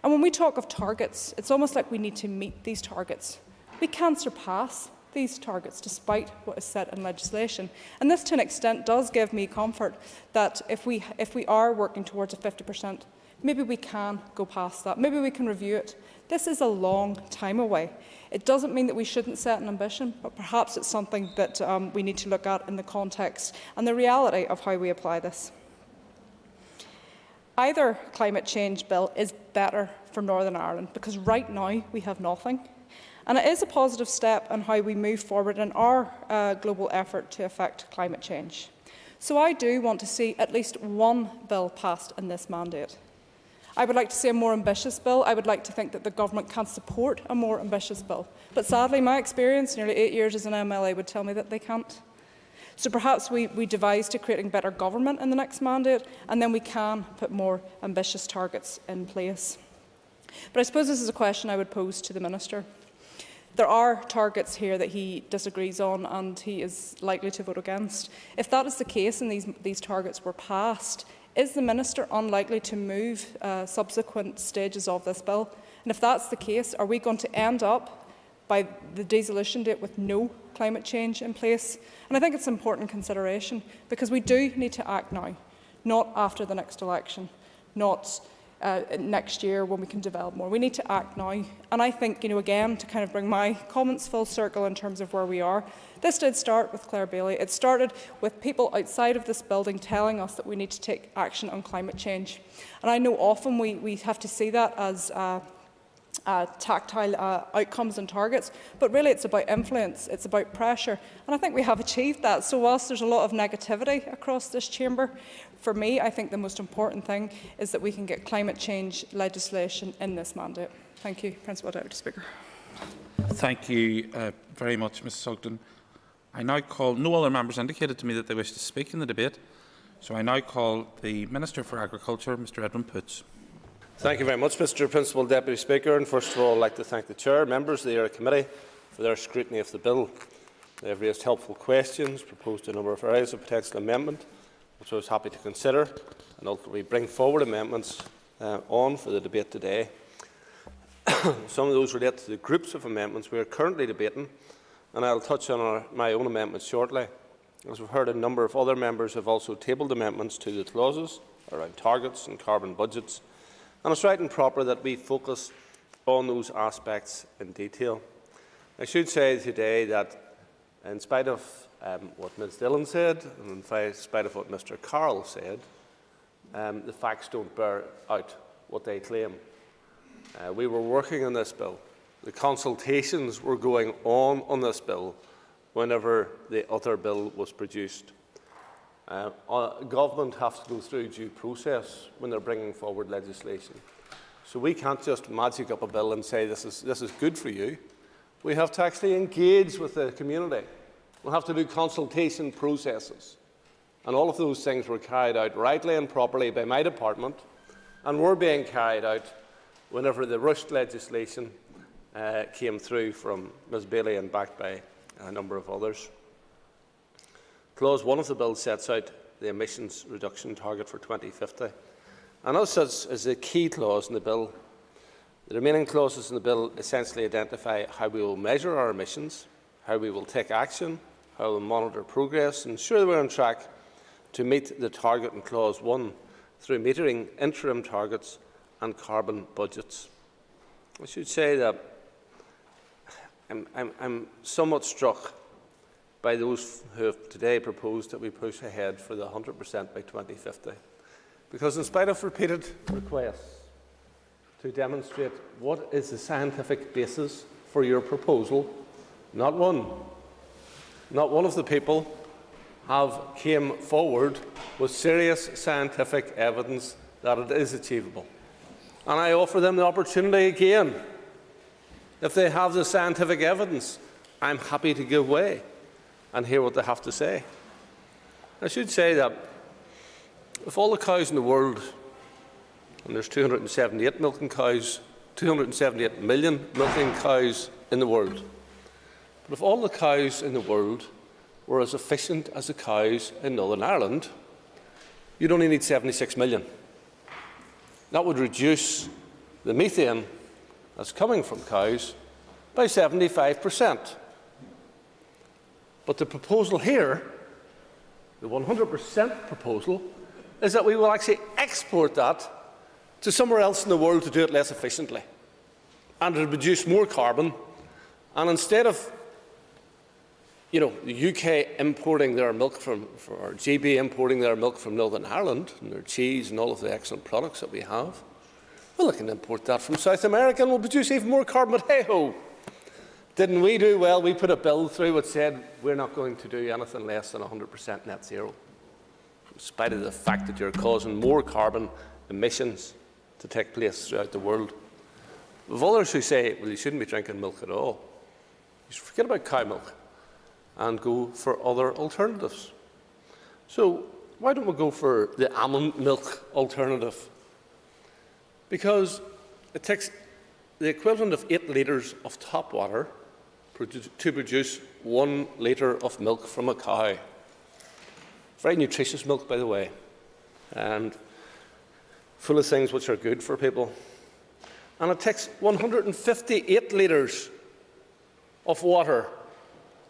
And when we talk of targets, it's almost like we need to meet these targets. We can surpass these targets despite what is set in legislation. And this, to an extent, does give me comfort that if we are working towards a 50%, maybe we can go past that. Maybe we can review it. This is a long time away. It doesn't mean that we shouldn't set an ambition, but perhaps it's something that we need to look at in the context and the reality of how we apply this. Either climate change bill is better for Northern Ireland, because right now we have nothing. And it is a positive step in how we move forward in our global effort to affect climate change. So I do want to see at least one bill passed in this mandate. I would like to see a more ambitious bill. I would like to think that the government can support a more ambitious bill. But sadly, my experience, nearly 8 years as an MLA, would tell me that they can't. So perhaps we devise to creating better government in the next mandate, and then we can put more ambitious targets in place. But I suppose this is a question I would pose to the Minister. There are targets here that he disagrees on and he is likely to vote against. If that is the case and these targets were passed, is the Minister unlikely to move subsequent stages of this bill? And if that's the case, are we going to end up by the dissolution date with no climate change in place? And I think it's an important consideration, because we do need to act now, not after the next election, not next year when we can develop more. We need to act now. And I think, again, to kind of bring my comments full circle in terms of where we are, this did start with Claire Bailey. It started with people outside of this building telling us that we need to take action on climate change. And I know often we have to see that as tactile outcomes and targets, but really it's about influence, it's about pressure, and I think we have achieved that. So whilst there's a lot of negativity across this chamber, for me I think the most important thing is that we can get climate change legislation in this mandate. Thank you, Principal Deputy Speaker. Thank you very much, Ms Sugden. I now call, no other members indicated to me that they wish to speak in the debate, so I now call the Minister for Agriculture, Mr Edwin Poots. Thank you very much, Mr Principal Deputy Speaker. And first of all, I'd like to thank the Chair, members of the ARA Committee for their scrutiny of the bill. They have raised helpful questions, proposed a number of areas of potential amendment, which I was happy to consider, and ultimately bring forward amendments on for the debate today. Some of those relate to the groups of amendments we are currently debating, and I'll touch on my own amendments shortly. As we've heard, a number of other members have also tabled amendments to the clauses around targets and carbon budgets, and it's right and proper that we focus on those aspects in detail. I should say today that, in spite of what Ms Dillon said, and in spite of what Mr Carroll said, the facts don't bear out what they claim. We were working on this bill. The consultations were going on this bill whenever the other bill was produced. Government has to go through due process when they're bringing forward legislation. So we can't just magic up a bill and say this is good for you. We have to actually engage with the community. We'll have to do consultation processes. And all of those things were carried out rightly and properly by my department, and were being carried out whenever the rushed legislation came through from Ms Bailey and backed by a number of others. Clause 1 of the bill sets out the emissions reduction target for 2050. And as such is a key clause in the bill. The remaining clauses in the bill essentially identify how we will measure our emissions, how we will take action, how we will monitor progress, and ensure that we are on track to meet the target in Clause 1 through metering interim targets and carbon budgets. I should say that I'm somewhat struck by those who have today proposed that we push ahead for the 100% by 2050. Because in spite of repeated requests to demonstrate what is the scientific basis for your proposal, not one of the people have came forward with serious scientific evidence that it is achievable. And I offer them the opportunity again. If they have the scientific evidence, I'm happy to give way and hear what they have to say. I should say that if all the cows in the world, and there's 278 milking cows, 278 million milking cows in the world, but if all the cows in the world were as efficient as the cows in Northern Ireland, you'd only need 76 million. That would reduce the methane that's coming from cows by 75%. But the proposal here, the 100% proposal, is that we will actually export that to somewhere else in the world to do it less efficiently and to produce more carbon. And instead of the UK importing their milk or GB importing their milk from Northern Ireland and their cheese and all of the excellent products that we have, well, they can import that from South America and we'll produce even more carbon. But hey-ho, didn't we do well? We put a bill through which said we're not going to do anything less than 100% net zero, in spite of the fact that you're causing more carbon emissions to take place throughout the world. With others who say, well, you shouldn't be drinking milk at all. You should forget about cow milk and go for other alternatives. So why don't we go for the almond milk alternative? Because it takes the equivalent of 8 litres of tap water to produce 1 litre of milk from a cow. Very nutritious milk, by the way, and full of things which are good for people. And it takes 158 litres of water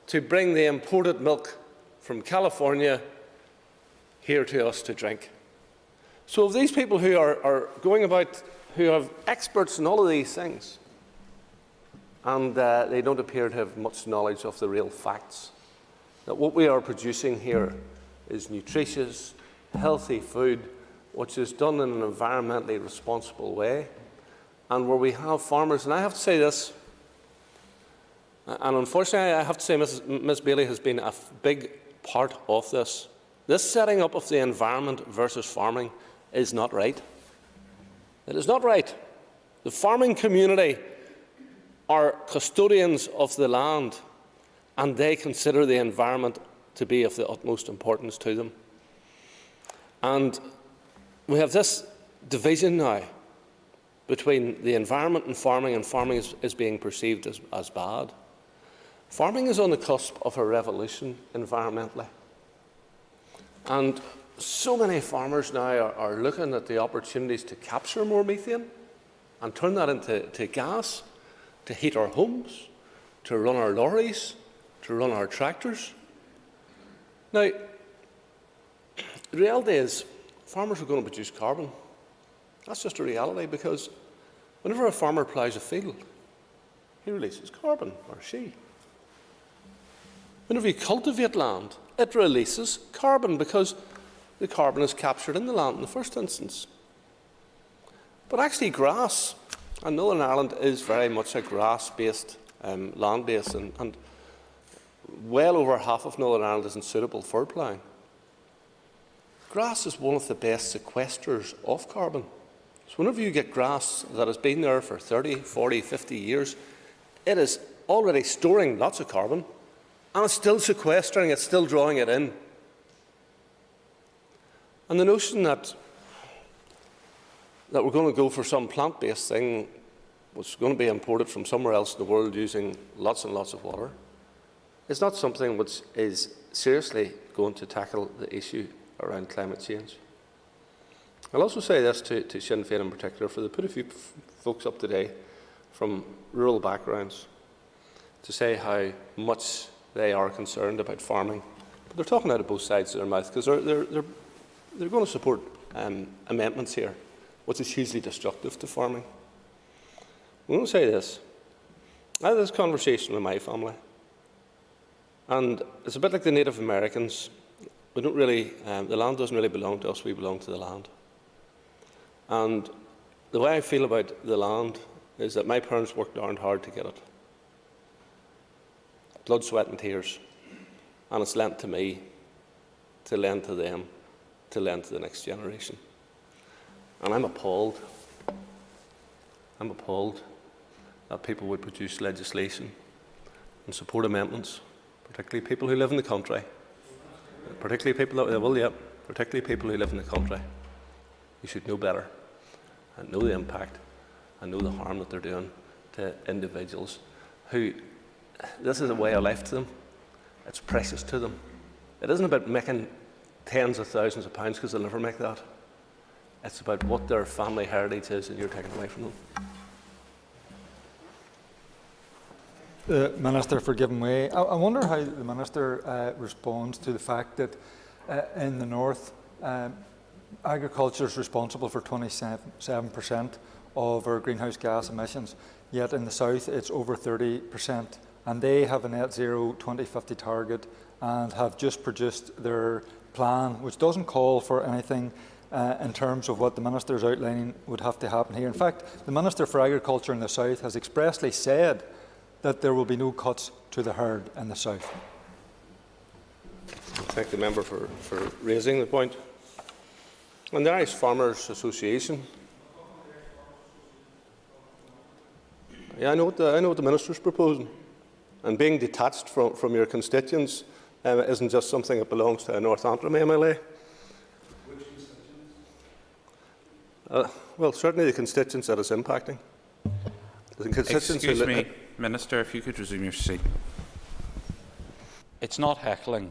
to bring the imported milk from California here to us to drink. So if these people who are going about, who have experts in all of these things, and they don't appear to have much knowledge of the real facts, that what we are producing here is nutritious, healthy food, which is done in an environmentally responsible way, and where we have farmers, and I have to say this, and unfortunately I have to say Ms Bailey has been a big part of this. This setting up of the environment versus farming is not right. It is not right. The farming community are custodians of the land, and they consider the environment to be of the utmost importance to them. And we have this division now between the environment and farming is being perceived as bad. Farming is on the cusp of a revolution environmentally. And so many farmers now are looking at the opportunities to capture more methane and turn that into gas, to heat our homes, to run our lorries, to run our tractors. Now, the reality is farmers are going to produce carbon. That's just a reality, because whenever a farmer ploughs a field, he releases carbon, or she. Whenever you cultivate land, it releases carbon because the carbon is captured in the land in the first instance. But actually grass, and Northern Ireland is very much a grass-based land base, and well over half of Northern Ireland isn't suitable for ploughing. Grass is one of the best sequesters of carbon. So whenever you get grass that has been there for 30, 40, 50 years, it is already storing lots of carbon, and it's still sequestering, it's still drawing it in. And the notion that we're going to go for some plant-based thing which is going to be imported from somewhere else in the world using lots and lots of water is not something which is seriously going to tackle the issue around climate change. I'll also say this to Sinn Féin in particular, for they put a few folks up today from rural backgrounds to say how much they are concerned about farming. But they're talking out of both sides of their mouth, because they're going to support amendments here, which is hugely destructive to farming. I'm going to say this. I had this conversation with my family, and it's a bit like the Native Americans. We don't really, the land doesn't really belong to us, we belong to the land. And the way I feel about the land is that my parents worked darned hard to get it. Blood, sweat and tears. And it's lent to me, to lend to them, to lend to the next generation. And I'm appalled. I'm appalled that people would produce legislation and support amendments, particularly people who live in the country. Particularly people who live in the country. You should know better and know the impact and know the harm that they're doing to individuals who, this is a way of life to them. It's precious to them. It isn't about making tens of thousands of pounds, because they'll never make that. It's about what their family heritage is that you're taking away from them. The Minister for giving way. I wonder how the Minister responds to the fact that in the North, agriculture is responsible for 27% of our greenhouse gas emissions, yet in the South it's over 30%. And they have a net zero 2050 target and have just produced their plan, which doesn't call for anything in terms of what the Minister is outlining would have to happen here. In fact, the Minister for Agriculture in the South has expressly said that there will be no cuts to the herd in the South. I thank the member for raising the point. And the Irish Farmers Association, I know what the Minister is proposing. And being detached from your constituents isn't just something that belongs to a North Antrim MLA. Which constituents? Well, certainly the constituents that it's impacting. The constituents. Excuse me, Minister, if you could resume your seat. It's not heckling,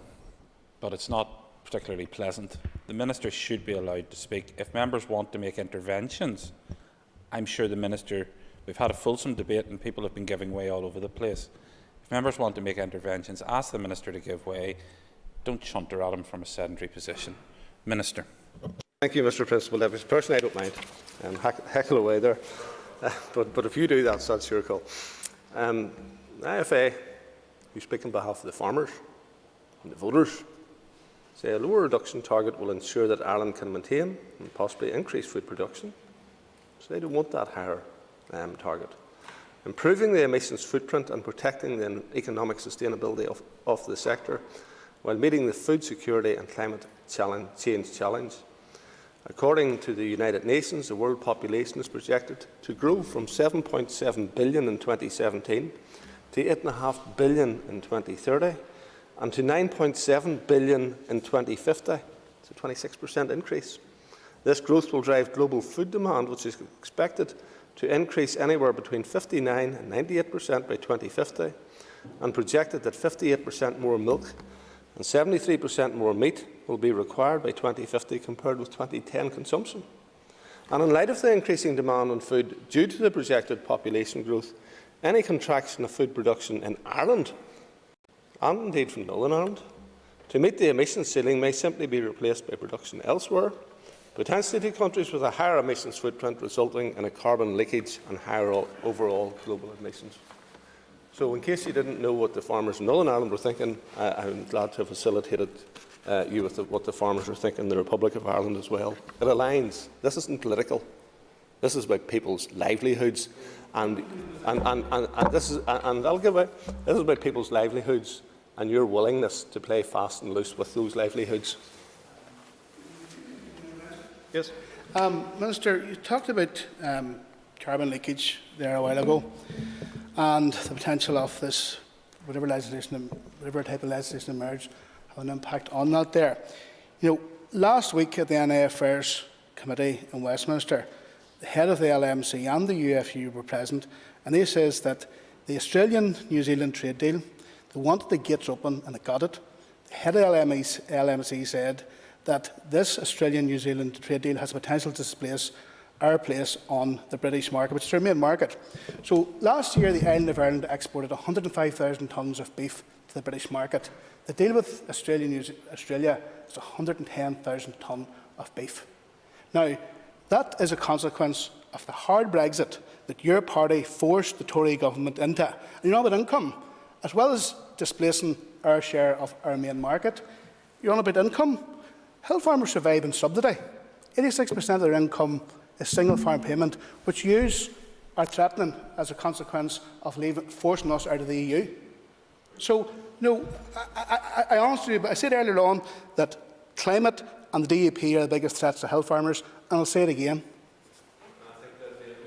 but it's not particularly pleasant. The Minister should be allowed to speak. If members want to make interventions, I'm sure the Minister, we've had a fulsome debate and people have been giving way all over the place. If members want to make interventions, ask the Minister to give way. Don't chunter at him from a sedentary position. Minister. Thank you, Mr. Principal Deputy. Personally, I don't mind. Heckle away there. But if you do, that's your call. The IFA, you speak on behalf of the farmers and the voters, say a lower reduction target will ensure that Ireland can maintain and possibly increase food production. So they don't want that higher target. Improving the emissions footprint and protecting the economic sustainability of the sector while meeting the food security and climate change challenge. According to the United Nations, the world population is projected to grow from 7.7 billion in 2017 to 8.5 billion in 2030 and to 9.7 billion in 2050. It's a 26% increase. This growth will drive global food demand, which is expected to increase anywhere between 59 and 98% by 2050, and projected that 58% more milk and 73% more meat will be required by 2050 compared with 2010 consumption. And in light of the increasing demand on food due to the projected population growth, any contraction of food production in Ireland, and indeed from Northern Ireland, to meet the emissions ceiling may simply be replaced by production elsewhere, potentially to countries with a higher emissions footprint, resulting in a carbon leakage and higher overall global emissions. So in case you didn't know what the farmers in Northern Ireland were thinking, I'm glad to have facilitated you with what the farmers are thinking in the Republic of Ireland as well. It aligns. This isn't political. This is about people's livelihoods, and this is about people's livelihoods and your willingness to play fast and loose with those livelihoods. Yes. Minister, you talked about carbon leakage there a while ago and the potential of this, whatever type of legislation emerged, have an impact on that there. You know, last week at the NI Affairs Committee in Westminster, the head of the LMC and the UFU were present, and he says that the Australian-New Zealand trade deal, they wanted the gates open and they got it. The head of LMC said that this Australian-New Zealand trade deal has the potential to displace our place on the British market, which is our main market. So last year, the island of Ireland exported 105,000 tonnes of beef to the British market. The deal with Australia is 110,000 tonnes of beef. Now, that is a consequence of the hard Brexit that your party forced the Tory government into. And you know about income, as well as displacing our share of our main market. You're on about income. Hill farmers survive in subsidy. 86% of their income is single farm payment, which you are threatening as a consequence of forcing us out of the EU. So, no, I honestly, I said earlier on that climate and the DUP are the biggest threats to hill farmers, and I'll say it again.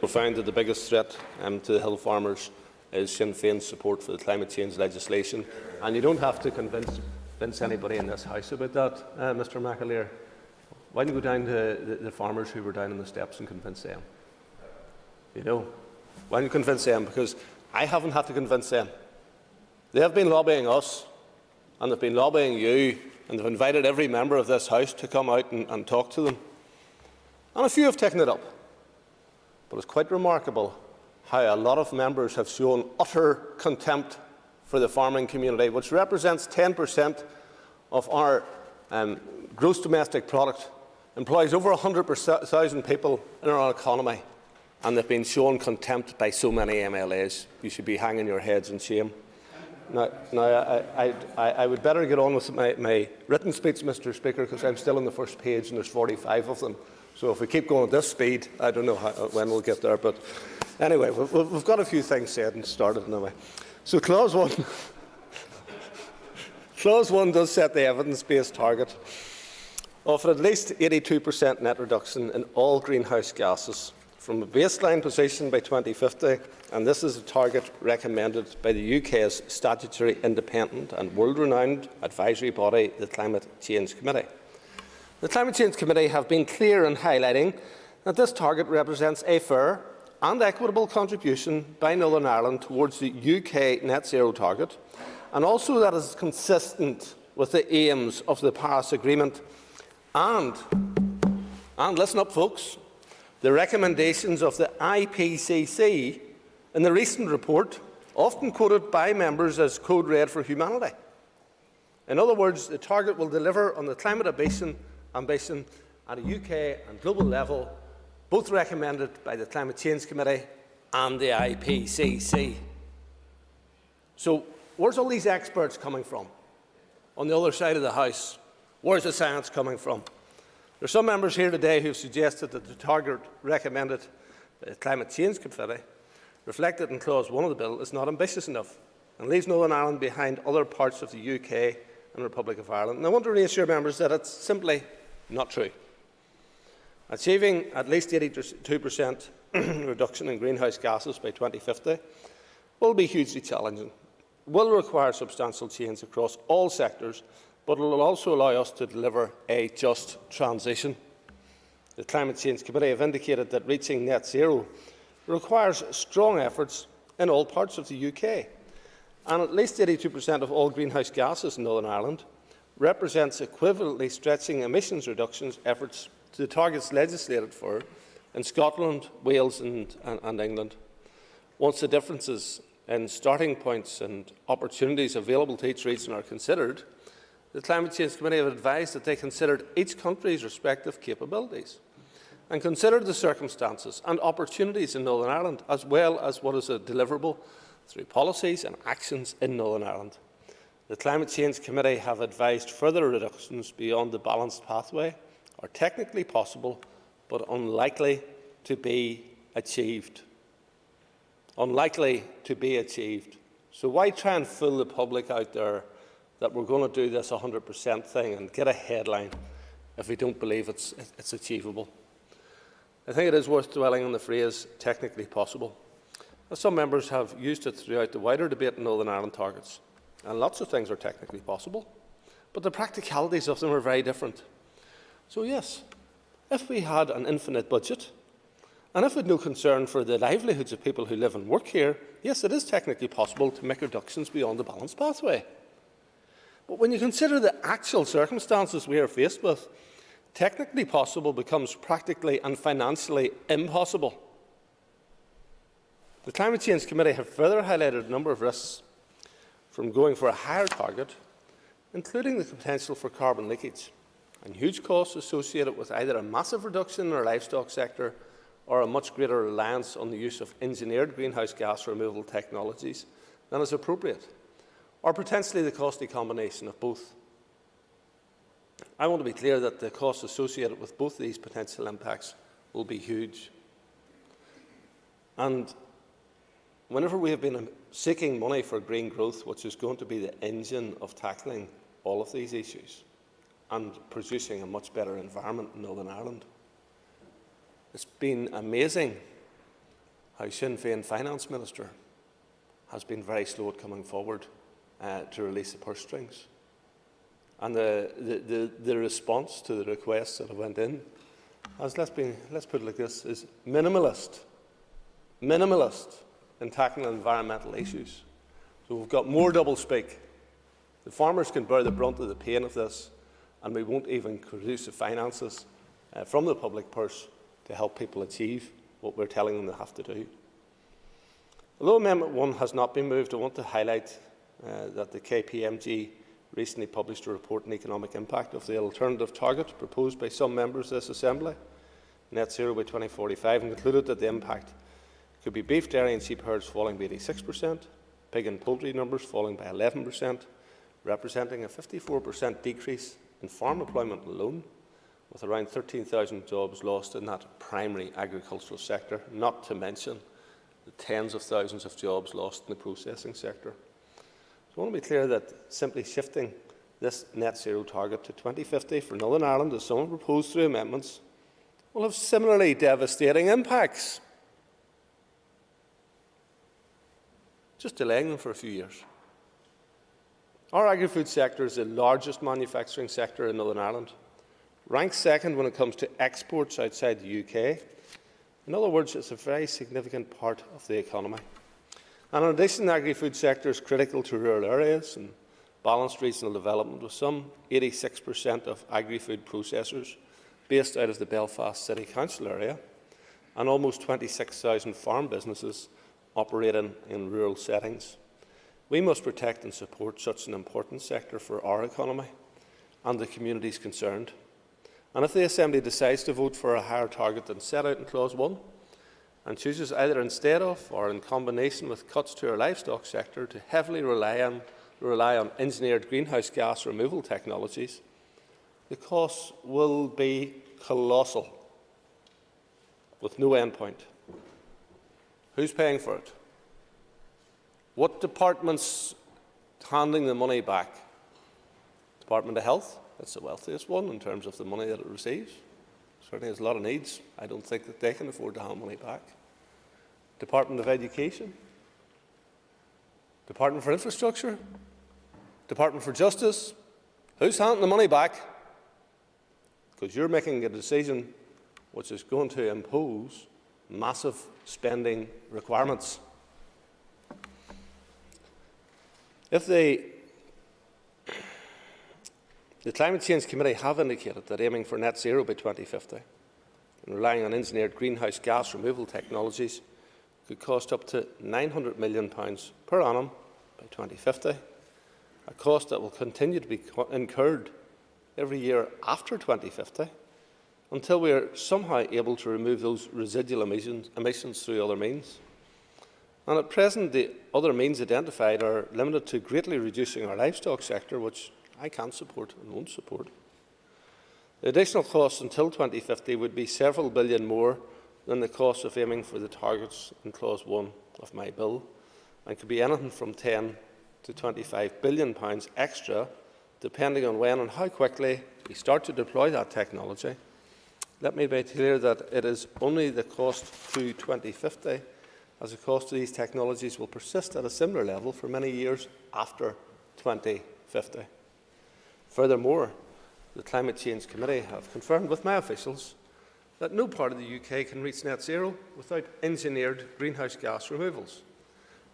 We'll find that the biggest threat to the hill farmers is Sinn Féin's support for the climate change legislation, and you don't have to convince anybody in this House about that, Mr McAleer. Why don't you go down to the farmers who were down on the steps and convince them? You know, why don't you convince them? Because I haven't had to convince them. They have been lobbying us, and they've been lobbying you, and they've invited every member of this House to come out and talk to them. And a few have taken it up. But it's quite remarkable how a lot of members have shown utter contempt for the farming community, which represents 10% of our gross domestic product, employs over 100,000 people in our economy, and they've been shown contempt by so many MLAs. You should be hanging your heads in shame. Now I would better get on with my written speech, Mr. Speaker, because I'm still on the first page and there's 45 of them. So if we keep going at this speed, I don't know when we'll get there. But anyway, we've got a few things said and started anyway. So Clause 1. Clause 1 does set the evidence-based target of at least 82% net reduction in all greenhouse gases from a baseline position by 2050, and this is a target recommended by the UK's statutory independent and world-renowned advisory body, the Climate Change Committee. The Climate Change Committee have been clear in highlighting that this target represents a fair and equitable contribution by Northern Ireland towards the UK net zero target, and also that is consistent with the aims of the Paris Agreement and listen up, folks, the recommendations of the IPCC in the recent report, often quoted by members as Code Red for Humanity. In other words, the target will deliver on the climate ambition at a UK and global level, both recommended by the Climate Change Committee and the IPCC. So, where's all these experts coming from? On the other side of the House, where's the science coming from? There are some members here today who have suggested that the target recommended by the Climate Change Committee, reflected in Clause 1 of the bill, is not ambitious enough and leaves Northern Ireland behind other parts of the UK and Republic of Ireland. And I want to reassure members that it's simply not true. Achieving at least 82% reduction in greenhouse gases by 2050 will be hugely challenging, will require substantial change across all sectors, but it will also allow us to deliver a just transition. The Climate Change Committee have indicated that reaching net zero requires strong efforts in all parts of the UK, and at least 82% of all greenhouse gases in Northern Ireland represents equivalently stretching emissions reductions efforts to the targets legislated for in Scotland, Wales and England. Once the differences in starting points and opportunities available to each region are considered, the Climate Change Committee have advised that they considered each country's respective capabilities and considered the circumstances and opportunities in Northern Ireland, as well as what is deliverable through policies and actions in Northern Ireland. The Climate Change Committee have advised further reductions beyond the balanced pathway are technically possible, but unlikely to be achieved. Unlikely to be achieved. So why try and fool the public out there that we're going to do this 100% thing and get a headline if we don't believe it's achievable? I think it is worth dwelling on the phrase technically possible, as some members have used it throughout the wider debate in Northern Ireland targets. And lots of things are technically possible, but the practicalities of them are very different. So yes, if we had an infinite budget, and if we had no concern for the livelihoods of people who live and work here, yes, it is technically possible to make reductions beyond the balanced pathway. But when you consider the actual circumstances we are faced with, technically possible becomes practically and financially impossible. The Climate Change Committee have further highlighted a number of risks from going for a higher target, including the potential for carbon leakage and huge costs associated with either a massive reduction in our livestock sector or a much greater reliance on the use of engineered greenhouse gas removal technologies than is appropriate, or potentially the costly combination of both. I want to be clear that the costs associated with both these potential impacts will be huge. And whenever we have been seeking money for green growth, which is going to be the engine of tackling all of these issues and producing a much better environment in Northern Ireland, it's been amazing how Sinn Féin Finance Minister has been very slow at coming forward to release the purse strings. And the response to the requests that have went in has, let's put it like this, is minimalist in tackling environmental issues. So we've got more doublespeak. The farmers can bear the brunt of the pain of this, and we won't even produce the finances from the public purse to help people achieve what we're telling them they have to do. Although Amendment 1 has not been moved, I want to highlight that the KPMG recently published a report on economic impact of the alternative target proposed by some members of this Assembly, net zero by 2045, and concluded that the impact could be beef, dairy and sheep herds falling by 86%, pig and poultry numbers falling by 11%, representing a 54% decrease in farm employment alone, with around 13,000 jobs lost in that primary agricultural sector, not to mention the tens of thousands of jobs lost in the processing sector. So I want to be clear that simply shifting this net zero target to 2050 for Northern Ireland, as someone proposed through amendments, will have similarly devastating impacts, just delaying them for a few years. Our agri-food sector is the largest manufacturing sector in Northern Ireland, ranks second when it comes to exports outside the UK. In other words, it's a very significant part of the economy. And in addition, the agri-food sector is critical to rural areas and balanced regional development, with some 86% of agri-food processors based out of the Belfast City Council area, and almost 26,000 farm businesses operating in rural settings. We must protect and support such an important sector for our economy and the communities concerned. And if the Assembly decides to vote for a higher target than set out in Clause 1, and chooses either instead of or in combination with cuts to our livestock sector to heavily rely on engineered greenhouse gas removal technologies, the costs will be colossal, with no end point. Who's paying for it? What department's handing the money back? Department of Health? That's the wealthiest one in terms of the money that it receives. Certainly has a lot of needs. I don't think that they can afford to hand money back. Department of Education? Department for Infrastructure? Department for Justice? Who's handing the money back? Because you're making a decision which is going to impose massive spending requirements. If the Climate Change Committee have indicated that aiming for net zero by 2050 and relying on engineered greenhouse gas removal technologies could cost up to £900 million per annum by 2050, a cost that will continue to be incurred every year after 2050 until we are somehow able to remove those residual emissions through other means. And at present, the other means identified are limited to greatly reducing our livestock sector, which I can't support and won't support. The additional costs until 2050 would be several billion more than the cost of aiming for the targets in Clause 1 of my bill, and could be anything from £10 to £25 billion extra, depending on when and how quickly we start to deploy that technology. Let me be clear that it is only the cost to 2050, as the cost of these technologies will persist at a similar level for many years after 2050. Furthermore, the Climate Change Committee have confirmed with my officials that no part of the UK can reach net zero without engineered greenhouse gas removals.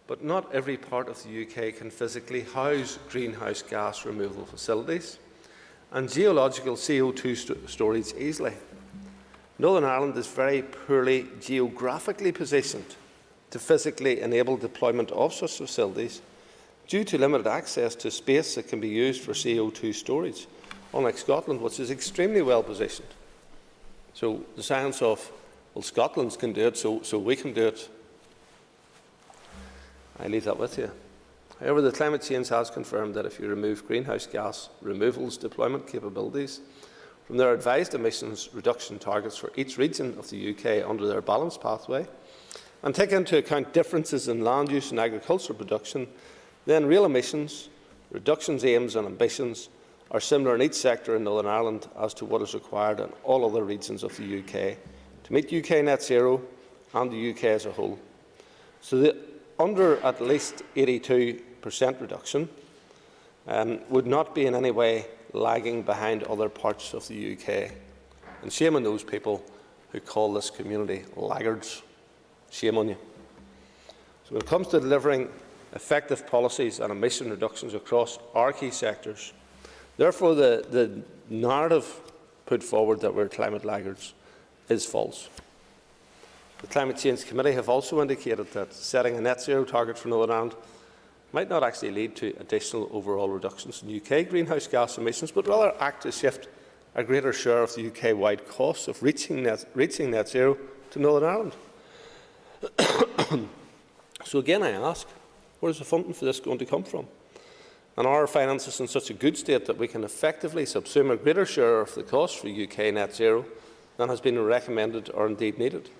But not every part of the UK can physically house greenhouse gas removal facilities and geological CO2 storage easily. Northern Ireland is very poorly geographically positioned to physically enable deployment of such facilities due to limited access to space that can be used for CO2 storage, unlike Scotland, which is extremely well positioned. So the science of, well, Scotland can do it, so we can do it, I leave that with you. However, the Climate Change has confirmed that if you remove greenhouse gas removals deployment capabilities from their advised emissions reduction targets for each region of the UK under their balanced pathway, and take into account differences in land use and agricultural production, then real emissions, reductions aims and ambitions are similar in each sector in Northern Ireland as to what is required in all other regions of the UK to meet UK net zero and the UK as a whole. So the under at least 82% reduction would not be in any way lagging behind other parts of the UK. And shame on those people who call this community laggards. Shame on you. So when it comes to delivering effective policies and emission reductions across our key sectors, therefore the narrative put forward that we're climate laggards is false. The Climate Change Committee have also indicated that setting a net zero target for Northern Ireland might not actually lead to additional overall reductions in UK greenhouse gas emissions, but rather act to shift a greater share of the UK-wide costs of reaching net zero to Northern Ireland. So again I ask, where is the funding for this going to come from? And are our finances in such a good state that we can effectively subsume a greater share of the cost for UK net zero than has been recommended or indeed needed?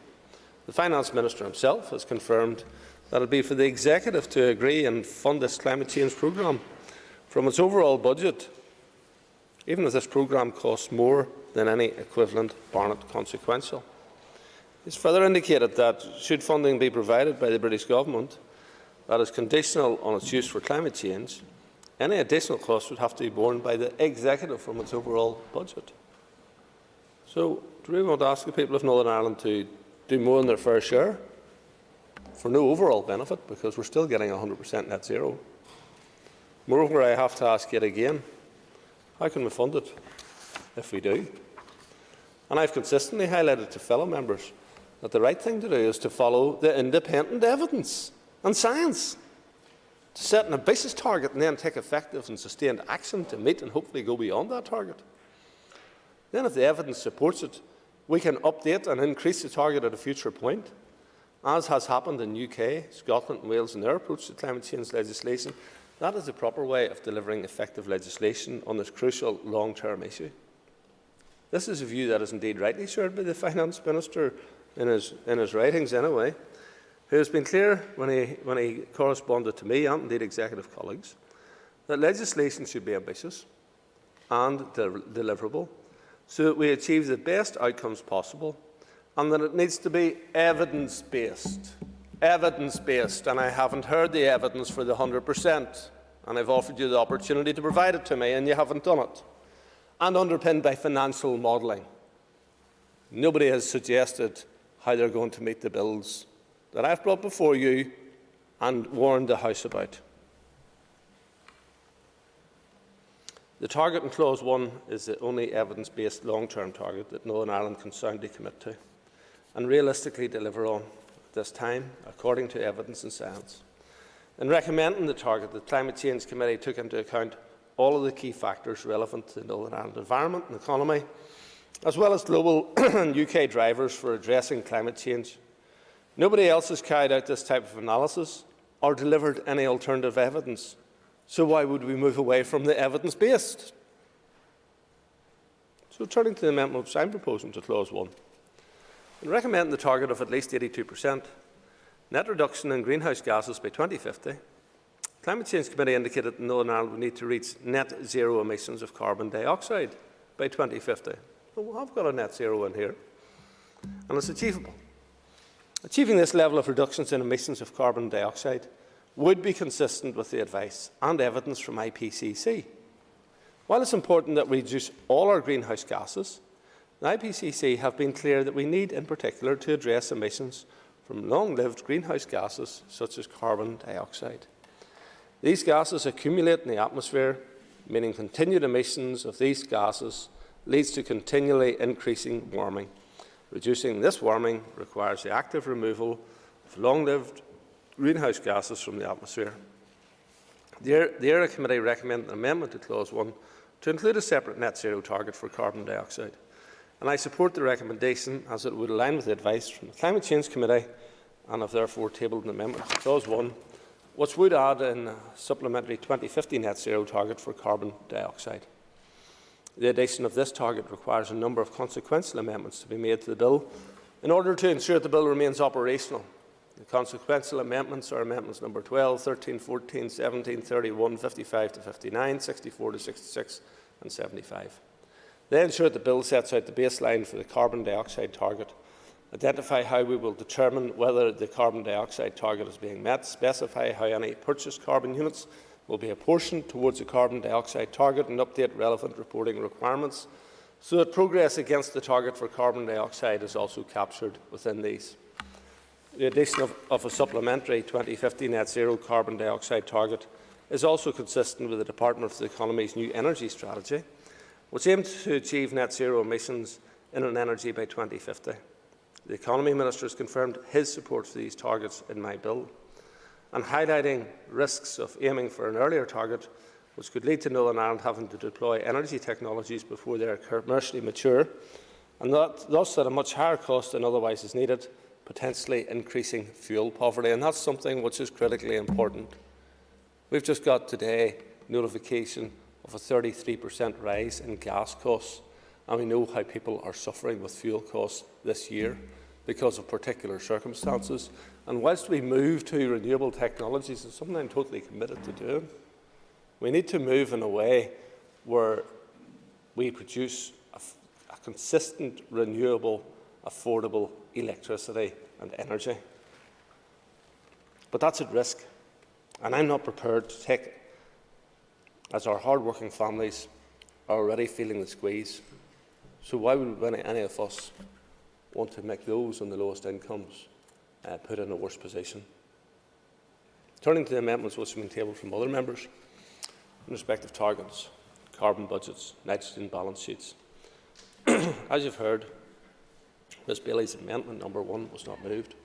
The Finance Minister himself has confirmed that it will be for the Executive to agree and fund this climate change programme from its overall budget, even if this programme costs more than any equivalent Barnett consequential. He has further indicated that, should funding be provided by the British Government that is conditional on its use for climate change, any additional costs would have to be borne by the Executive from its overall budget. So, do we want to ask the people of Northern Ireland to do more than their fair share for no overall benefit, because we're still getting 100% net zero? Moreover, I have to ask yet again, how can we fund it if we do? And I've consistently highlighted to fellow members that the right thing to do is to follow the independent evidence and science, to set an ambitious target and then take effective and sustained action to meet and hopefully go beyond that target. Then, if the evidence supports it, we can update and increase the target at a future point, as has happened in UK, Scotland and Wales in their approach to climate change legislation. That is the proper way of delivering effective legislation on this crucial long-term issue. This is a view that is indeed rightly shared by the Finance Minister in his writings anyway, who has been clear when he corresponded to me and indeed executive colleagues that legislation should be ambitious and deliverable so that we achieve the best outcomes possible, and that it needs to be evidence-based. Evidence-based, and I haven't heard the evidence for the 100%, and I've offered you the opportunity to provide it to me, and you haven't done it. And underpinned by financial modelling. Nobody has suggested how they're going to meet the bills that I've brought before you and warned the House about. The target in Clause 1 is the only evidence-based long-term target that Northern Ireland can soundly commit to and realistically deliver on at this time, according to evidence and science. In recommending the target, the Climate Change Committee took into account all of the key factors relevant to the Northern Ireland environment and economy, as well as global and UK drivers for addressing climate change. Nobody else has carried out this type of analysis or delivered any alternative evidence. So why would we move away from the evidence-based? So turning to the amendment which I'm proposing to Clause 1. In recommending the target of at least 82% net reduction in greenhouse gases by 2050, the Climate Change Committee indicated that Northern Ireland would need to reach net zero emissions of carbon dioxide by 2050. Well, I've got a net zero in here, and it's achievable. Achieving this level of reductions in emissions of carbon dioxide would be consistent with the advice and evidence from IPCC. While it's important that we reduce all our greenhouse gases, the IPCC have been clear that we need, in particular, to address emissions from long-lived greenhouse gases such as carbon dioxide. These gases accumulate in the atmosphere, meaning continued emissions of these gases leads to continually increasing warming. Reducing this warming requires the active removal of long-lived greenhouse gases from the atmosphere. The ERA Committee recommended an amendment to Clause 1 to include a separate net zero target for carbon dioxide. And I support the recommendation as it would align with the advice from the Climate Change Committee, and have therefore tabled an amendment to Clause 1, which would add in a supplementary 2050 net zero target for carbon dioxide. The addition of this target requires a number of consequential amendments to be made to the bill in order to ensure the bill remains operational. The consequential amendments are amendments number 12, 13, 14, 17, 31, 55 to 59, 64 to 66 and 75. They ensure that the bill sets out the baseline for the carbon dioxide target, identify how we will determine whether the carbon dioxide target is being met, specify how any purchased carbon units will be apportioned towards the carbon dioxide target, and update relevant reporting requirements so that progress against the target for carbon dioxide is also captured within these. The addition of a supplementary 2050 net zero carbon dioxide target is also consistent with the Department of the Economy's new energy strategy, which aims to achieve net zero emissions in an energy by 2050. The Economy Minister has confirmed his support for these targets in my bill, and highlighting risks of aiming for an earlier target, which could lead to Northern Ireland having to deploy energy technologies before they are commercially mature, and thus at a much higher cost than otherwise is needed, potentially increasing fuel poverty. And that's something which is critically important. We've just got today notification of a 33% rise in gas costs, and we know how people are suffering with fuel costs this year because of particular circumstances. And whilst we move to renewable technologies, it's something I'm totally committed to doing, we need to move in a way where we produce a consistent, renewable, affordable electricity and energy. But that's at risk, and I'm not prepared to take it, as our hard-working families are already feeling the squeeze. So why would any of us want to make those on the lowest incomes put in a worse position? Turning to the amendments which have been tabled from other members in respect of targets, carbon budgets, nitrogen balance sheets. As you've heard, Ms Bailey's amendment number 1 was not moved.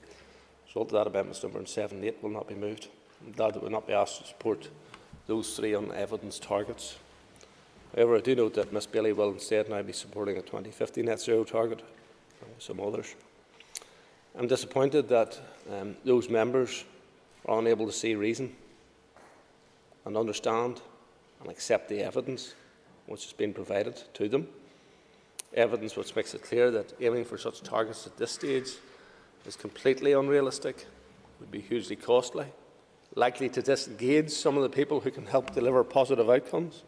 As a result of that, amendments number 7 and 8 will not be moved. I'm glad that we will not be asked to support those 3 unevidenced targets. However, I do note that Ms Bailey will instead now be supporting a 2050 net zero target, and some others. I'm disappointed that those members are unable to see reason and understand and accept the evidence which has been provided to them. Evidence which makes it clear that aiming for such targets at this stage is completely unrealistic, would be hugely costly, likely to disengage some of the people who can help deliver positive outcomes.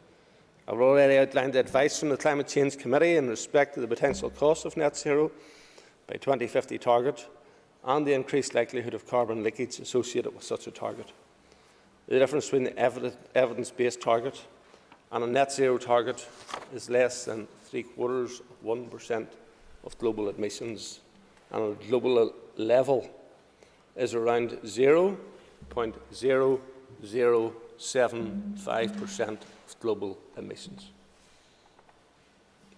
I've already outlined the advice from the Climate Change Committee in respect to the potential cost of net zero by 2050 target and the increased likelihood of carbon leakage associated with such a target. The difference between the evidence-based target and a net zero target is less than 0.75% of global emissions, and at a global level is around 0.0075% of global emissions.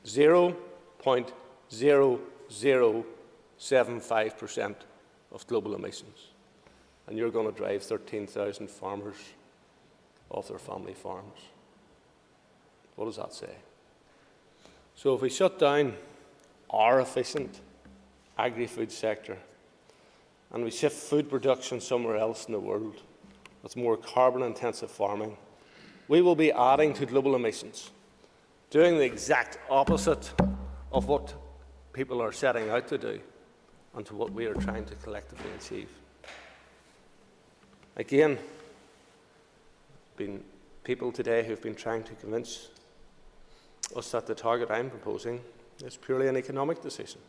0.0075% of global emissions. And you're going to drive 13,000 farmers off their family farms. What does that say? So if we shut down our efficient agri-food sector and we shift food production somewhere else in the world with more carbon-intensive farming, we will be adding to global emissions, doing the exact opposite of what people are setting out to do and to what we are trying to collectively achieve. Again, been people today who have been trying to convince us that the target I'm proposing is purely an economic decision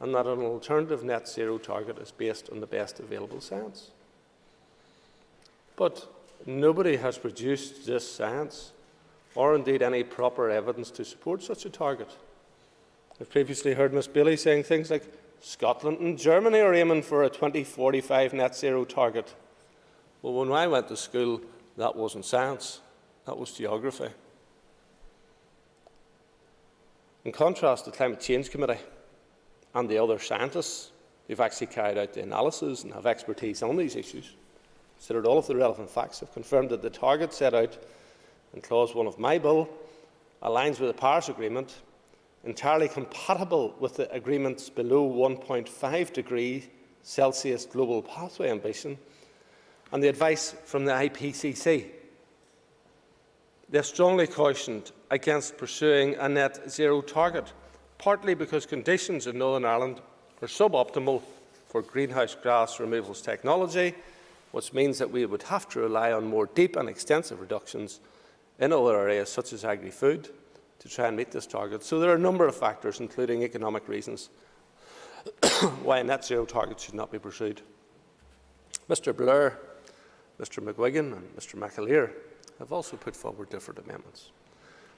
and that an alternative net zero target is based on the best available science. But nobody has produced this science or indeed any proper evidence to support such a target. I've previously heard Ms Bailey saying things like Scotland and Germany are aiming for a 2045 net zero target. Well, when I went to school, that wasn't science, that was geography. In contrast, the Climate Change Committee and the other scientists who've actually carried out the analysis and have expertise on these issues, considered all of the relevant facts, have confirmed that the target set out in Clause 1 of my bill aligns with the Paris Agreement, entirely compatible with the agreement's below 1.5 degrees Celsius global pathway ambition, and the advice from the IPCC. They have strongly cautioned against pursuing a net zero target, partly because conditions in Northern Ireland are suboptimal for greenhouse gas removals technology, which means that we would have to rely on more deep and extensive reductions in other areas such as agri-food to try and meet this target. So there are a number of factors, including economic reasons, why a net zero target should not be pursued. Mr Blair, Mr McGuigan and Mr McAleer have also put forward different amendments,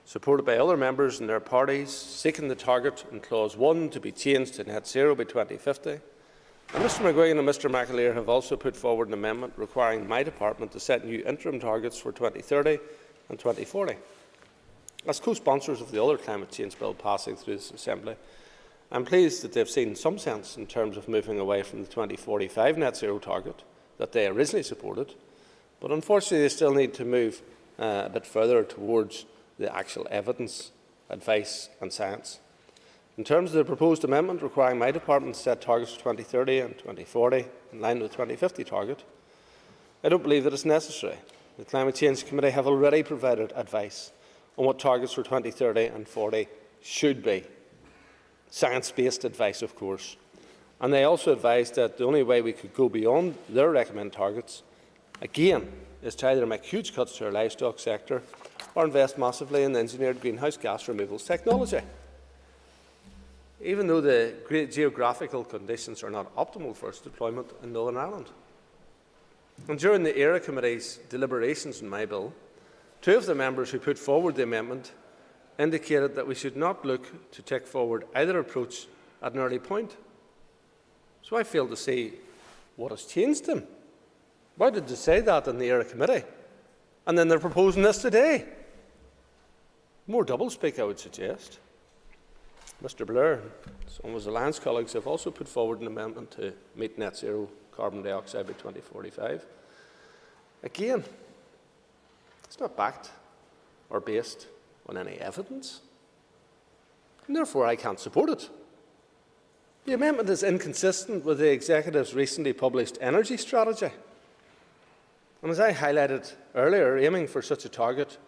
supported by other members and their parties, seeking the target in Clause 1 to be changed to net zero by 2050. And Mr McGuigan and Mr McAleer have also put forward an amendment requiring my department to set new interim targets for 2030 and 2040. As co-sponsors of the other climate change bill passing through this Assembly, I'm pleased that they've seen some sense in terms of moving away from the 2045 net zero target that they originally supported, but unfortunately they still need to move a bit further towards the actual evidence, advice and science. In terms of the proposed amendment requiring my department to set targets for 2030 and 2040 in line with the 2050 target, I don't believe that it's necessary. The Climate Change Committee have already provided advice on what targets for 2030 and 40 should be. Science-based advice, of course. And they also advised that the only way we could go beyond their recommended targets, again, is to either make huge cuts to our livestock sector or invest massively in engineered greenhouse gas removals technology. Even though the geographical conditions are not optimal for its deployment in Northern Ireland. And during the ERA Committee's deliberations on my bill, two of the members who put forward the amendment indicated that we should not look to take forward either approach at an early point. So I fail to see what has changed them. Why did they say that in the ERA Committee? And then they're proposing this today. More doublespeak, I would suggest. Mr Blair and some of his alliance colleagues have also put forward an amendment to meet net zero carbon dioxide by 2045. Again, it's not backed or based on any evidence, and therefore I can't support it. The amendment is inconsistent with the Executive's recently published energy strategy. And as I highlighted earlier, aiming for such a target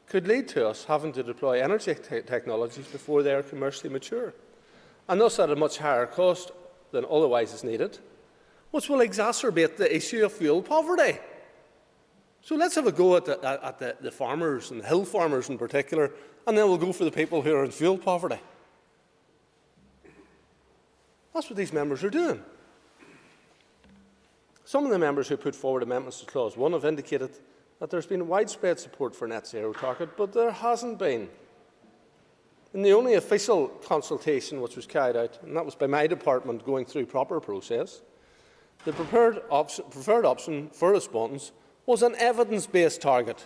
could lead to us having to deploy energy technologies before they are commercially mature, and thus at a much higher cost than otherwise is needed, which will exacerbate the issue of fuel poverty. So let's have a go at the farmers, and the hill farmers in particular, and then we'll go for the people who are in fuel poverty. That's what these members are doing. Some of the members who put forward amendments to Clause 1 have indicated that there's been widespread support for net zero target, but there hasn't been. In the only official consultation which was carried out, and that was by my department going through proper process, the preferred option for respondents was an evidence-based target.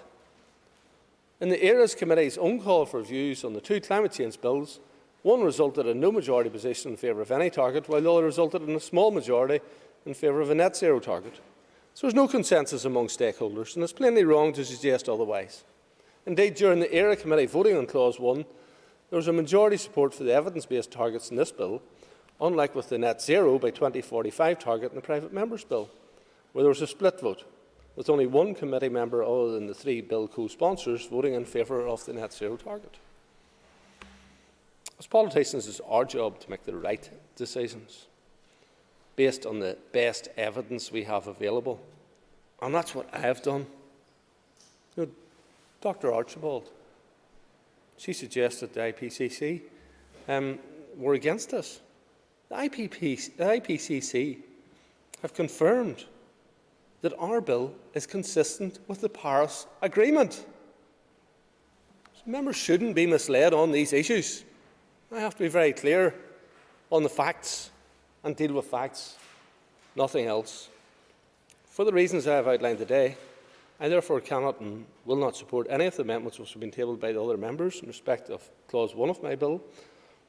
In the ERA's Committee's own call for views on the two climate change bills, one resulted in no majority position in favour of any target, while the other resulted in a small majority in favour of a net zero target. So there's no consensus among stakeholders, and it's plainly wrong to suggest otherwise. Indeed, during the ERA Committee voting on Clause 1, there was a majority support for the evidence-based targets in this bill, unlike with the net zero by 2045 target in the private members' bill, where there was a split vote, with only one committee member other than the three bill co-sponsors voting in favour of the net zero target. As politicians, it's our job to make the right decisions, based on the best evidence we have available. And that's what I have done. You know, Dr. Archibald, she suggested the IPCC were against this. The IPCC have confirmed that our bill is consistent with the Paris Agreement. So members shouldn't be misled on these issues. I have to be very clear on the facts and deal with facts, nothing else. For the reasons I have outlined today, I therefore cannot and will not support any of the amendments which have been tabled by the other members in respect of Clause 1 of my bill,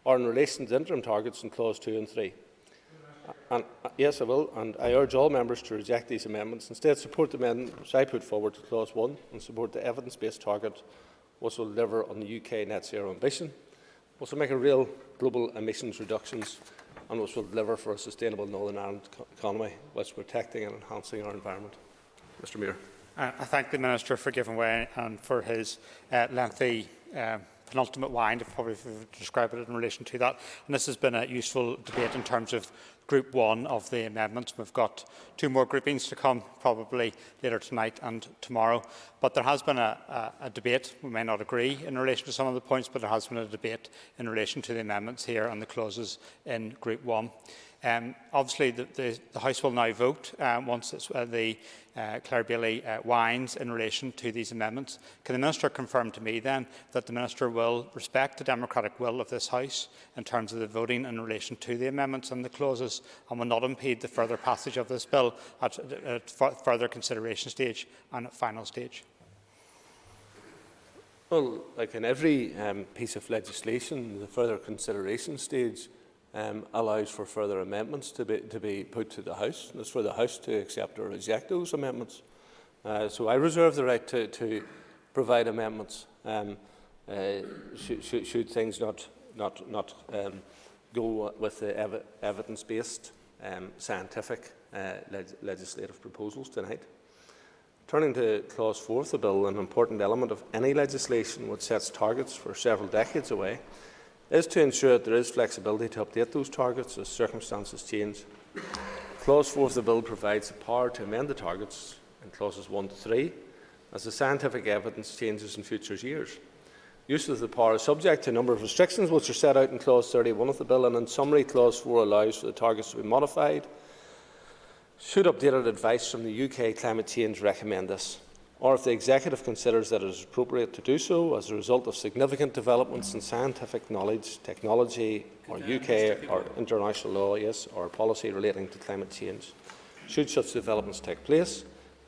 or in relation to interim targets in Clause 2 and 3. And, yes, I will, and I urge all members to reject these amendments. Instead, support the amendments I put forward to Clause 1 and support the evidence-based target which will deliver on the UK net zero ambition, which will make a real global emissions reductions, and which will deliver for a sustainable Northern Ireland economy whilst protecting and enhancing our environment. Mr Mayor. I thank the Minister for giving way and for his lengthy penultimate wind, if probably describe it in relation to that. And this has been a useful debate in terms of Group 1 of the amendments. We've got two more groupings to come, probably later tonight and tomorrow. But there has been a debate. We may not agree in relation to some of the points, but there has been a debate in relation to the amendments here and the clauses in Group 1. Obviously, the House will now vote once the Claire Bailey winds in relation to these amendments. Can the Minister confirm to me then that the Minister will respect the democratic will of this House in terms of the voting in relation to the amendments and the clauses, and will not impede the further passage of this bill at further consideration stage and at final stage? Well, like in every piece of legislation, the further consideration stage allows for further amendments to be put to the House. And it's for the House to accept or reject those amendments. So I reserve the right to provide amendments should things not go with the evidence-based scientific legislative proposals tonight. Turning to Clause 4 of the Bill, an important element of any legislation which sets targets for several decades away is to ensure that there is flexibility to update those targets as circumstances change. Clause 4 of the Bill provides the power to amend the targets in Clauses 1 to 3 as the scientific evidence changes in future years. Use of the power is subject to a number of restrictions which are set out in Clause 31 of the Bill, and in summary, Clause 4 allows for the targets to be modified should updated advice from the UK climate change recommend this, or if the Executive considers that it is appropriate to do so as a result of significant developments in scientific knowledge, technology, or UK or international law, or policy relating to climate change. Should such developments take place,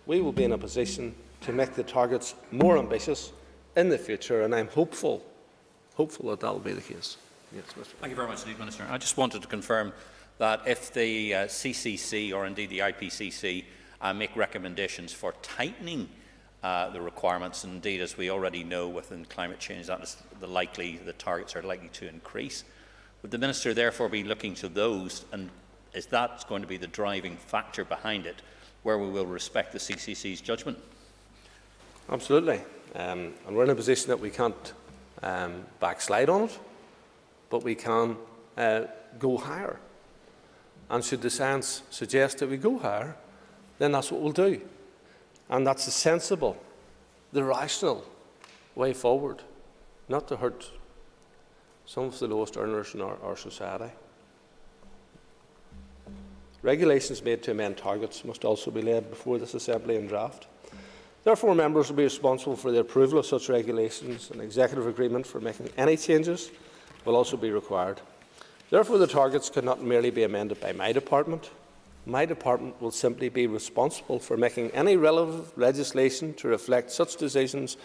we will be in a position to make the targets more ambitious in the future, and I'm hopeful that that will be the case. Yes, Mr. Thank you very much, indeed, Minister. I just wanted to confirm that if the CCC or indeed the IPCC make recommendations for tightening the requirements, and indeed, as we already know within climate change, that is the targets are likely to increase. Would the Minister therefore be looking to those, and is that going to be the driving factor behind it, where we will respect the CCC's judgment? Absolutely. And we're in a position that we can't backslide on it, but we can go higher. And should the science suggest that we go higher, then that's what we'll do. And that's the sensible, the rational way forward, not to hurt some of the lowest earners in our society. Regulations made to amend targets must also be laid before this Assembly in draft. Therefore, members will be responsible for the approval of such regulations. An executive agreement for making any changes will also be required. Therefore, the targets cannot merely be amended by my department. My department will simply be responsible for making any relevant legislation to reflect such decisions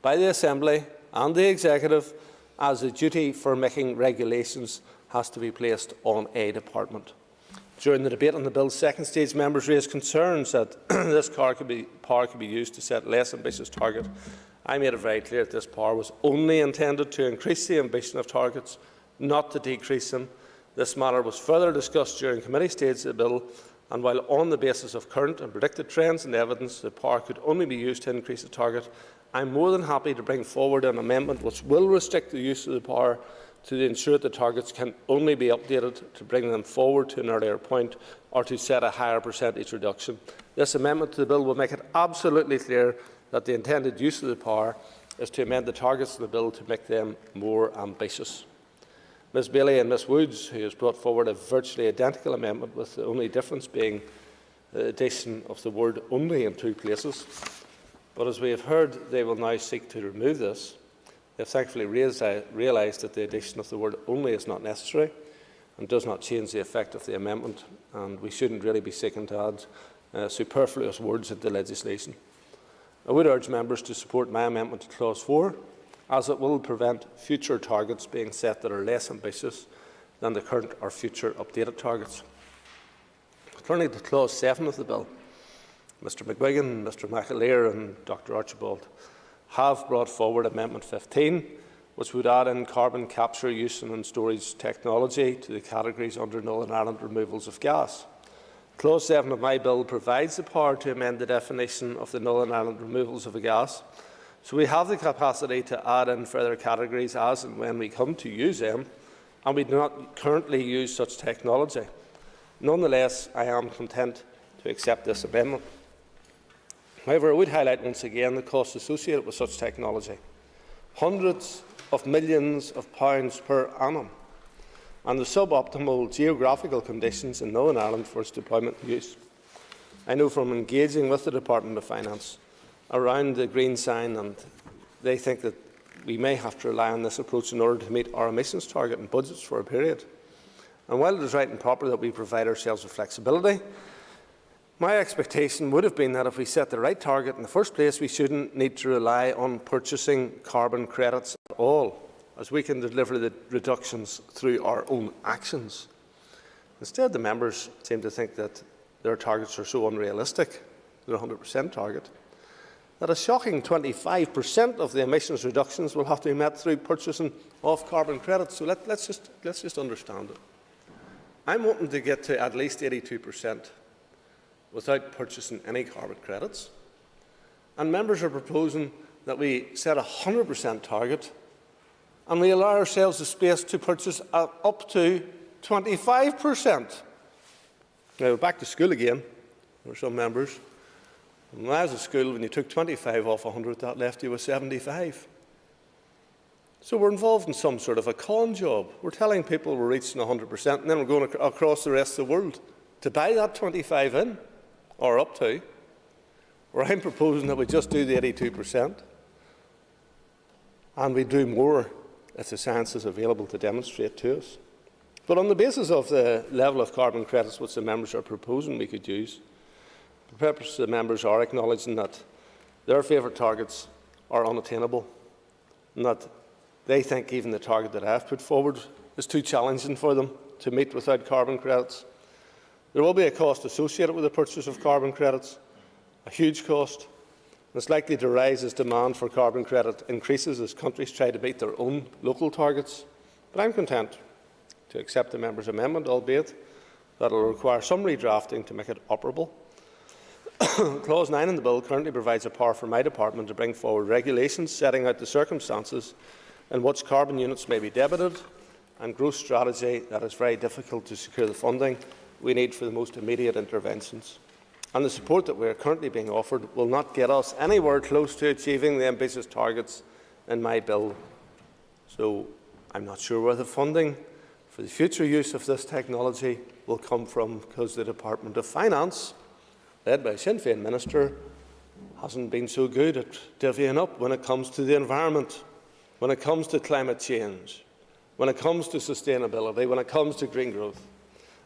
by the Assembly and the Executive, as the duty for making regulations has to be placed on a department. During the debate on the Bill's second stage, members raised concerns that this power could be used to set less ambitious targets. I made it very clear that this power was only intended to increase the ambition of targets, not to decrease them. This matter was further discussed during committee stage of the Bill, and while on the basis of current and predicted trends and evidence the power could only be used to increase the target, I am more than happy to bring forward an amendment which will restrict the use of the power to ensure that the targets can only be updated to bring them forward to an earlier point or to set a higher percentage reduction. This amendment to the Bill will make it absolutely clear that the intended use of the power is to amend the targets of the Bill to make them more ambitious. Ms Bailey and Ms Woods, who has brought forward a virtually identical amendment, with the only difference being the addition of the word only in 2 places. But as we have heard, they will now seek to remove this. They have thankfully realised that the addition of the word only is not necessary and does not change the effect of the amendment, and we shouldn't really be seeking to add superfluous words into legislation. I would urge members to support my amendment to Clause 4, as it will prevent future targets being set that are less ambitious than the current or future updated targets. Turning to Clause 7 of the Bill, Mr McGuigan, Mr McAleer and Dr Archibald have brought forward Amendment 15, which would add in carbon capture, use and storage technology to the categories under Northern Ireland removals of gas. Clause 7 of my bill provides the power to amend the definition of the Northern Ireland removals of a gas, so we have the capacity to add in further categories as and when we come to use them, and we do not currently use such technology. Nonetheless, I am content to accept this amendment. However, I would highlight once again the costs associated with such technology. Hundreds of millions of pounds per annum, and the suboptimal geographical conditions in Northern Ireland for its deployment and use. I know from engaging with the Department of Finance around the green sign, and they think that we may have to rely on this approach in order to meet our emissions target and budgets for a period. And while it is right and proper that we provide ourselves with flexibility, my expectation would have been that if we set the right target in the first place, we shouldn't need to rely on purchasing carbon credits at all, as we can deliver the reductions through our own actions. Instead, the members seem to think that their targets are so unrealistic, their 100% target, that a shocking 25% of the emissions reductions will have to be met through purchasing of carbon credits. So let's just understand it. I'm wanting to get to at least 82% without purchasing any carbon credits. And members are proposing that we set a 100% target and we allow ourselves the space to purchase up to 25%. Now, back to school again, for some members. When I was at school, when you took 25 off 100, that left you with 75. So we're involved in some sort of a con job. We're telling people we're reaching 100%, and then we're going across the rest of the world to buy that 25 in, or up to. Where I'm proposing that we just do the 82%, and we do more if the science is available to demonstrate to us. But on the basis of the level of carbon credits which the members are proposing we could use, perhaps the members are acknowledging that their favourite targets are unattainable, and that they think even the target that I have put forward is too challenging for them to meet without carbon credits. There will be a cost associated with the purchase of carbon credits, a huge cost. It's likely to rise as demand for carbon credit increases as countries try to meet their own local targets. But I'm content to accept the member's amendment, albeit that it will require some redrafting to make it operable. Clause 9 in the bill currently provides a power for my department to bring forward regulations setting out the circumstances in which carbon units may be debited, and growth strategy that is very difficult to secure the funding we need for the most immediate interventions. And the support that we are currently being offered will not get us anywhere close to achieving the ambitious targets in my bill. So I'm not sure where the funding for the future use of this technology will come from, because the Department of Finance, led by a Sinn Féin minister, hasn't been so good at divvying up when it comes to the environment, when it comes to climate change, when it comes to sustainability, when it comes to green growth.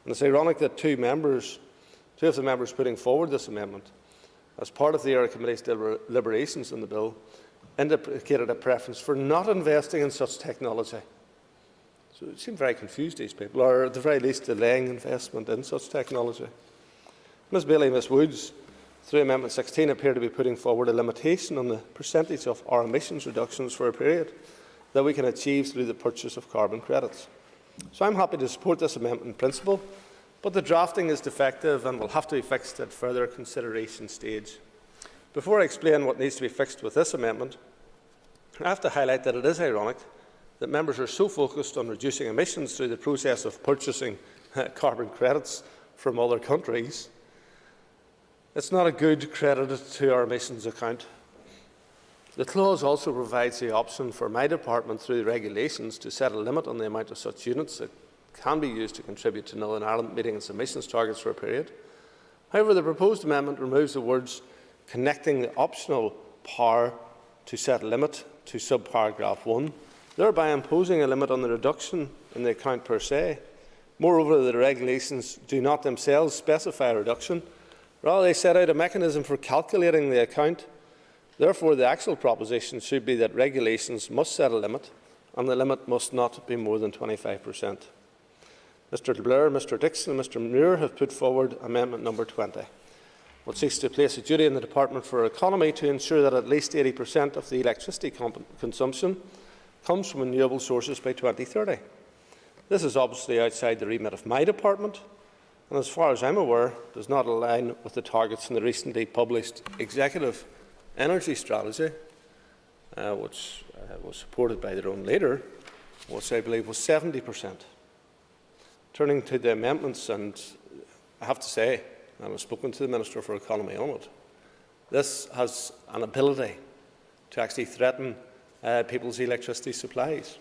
And it's ironic that two of the members putting forward this amendment, as part of the IRA Committee's deliberations in the bill, indicated a preference for not investing in such technology. So it seemed very confused, these people, or at the very least delaying investment in such technology. Ms Bailey and Ms Woods, through Amendment 16, appear to be putting forward a limitation on the percentage of our emissions reductions for a period that we can achieve through the purchase of carbon credits. So I'm happy to support this amendment in principle, but the drafting is defective and will have to be fixed at further consideration stage. Before I explain what needs to be fixed with this amendment, I have to highlight that it is ironic that members are so focused on reducing emissions through the process of purchasing carbon credits from other countries. It's not a good credit to our emissions account. The clause also provides the option for my department through the regulations to set a limit on the amount of such units that can be used to contribute to Northern Ireland meeting its emissions targets for a period. However, the proposed amendment removes the words connecting the optional power to set a limit to subparagraph 1, thereby imposing a limit on the reduction in the account per se. Moreover, the regulations do not themselves specify a reduction. Rather, they set out a mechanism for calculating the account. Therefore, the actual proposition should be that regulations must set a limit, and the limit must not be more than 25%. Mr Blair, Mr Dixon and Mr Muir have put forward amendment number 20, which seeks to place a duty on the Department for Economy to ensure that at least 80% of the electricity consumption comes from renewable sources by 2030. This is obviously outside the remit of my department, and as far as I'm aware, does not align with the targets in the recently published Executive Energy Strategy, which was supported by their own leader, which I believe was 70%. Turning to the amendments, and I have to say, and I've spoken to the Minister for Economy on it, this has an ability to actually threaten people's electricity supplies,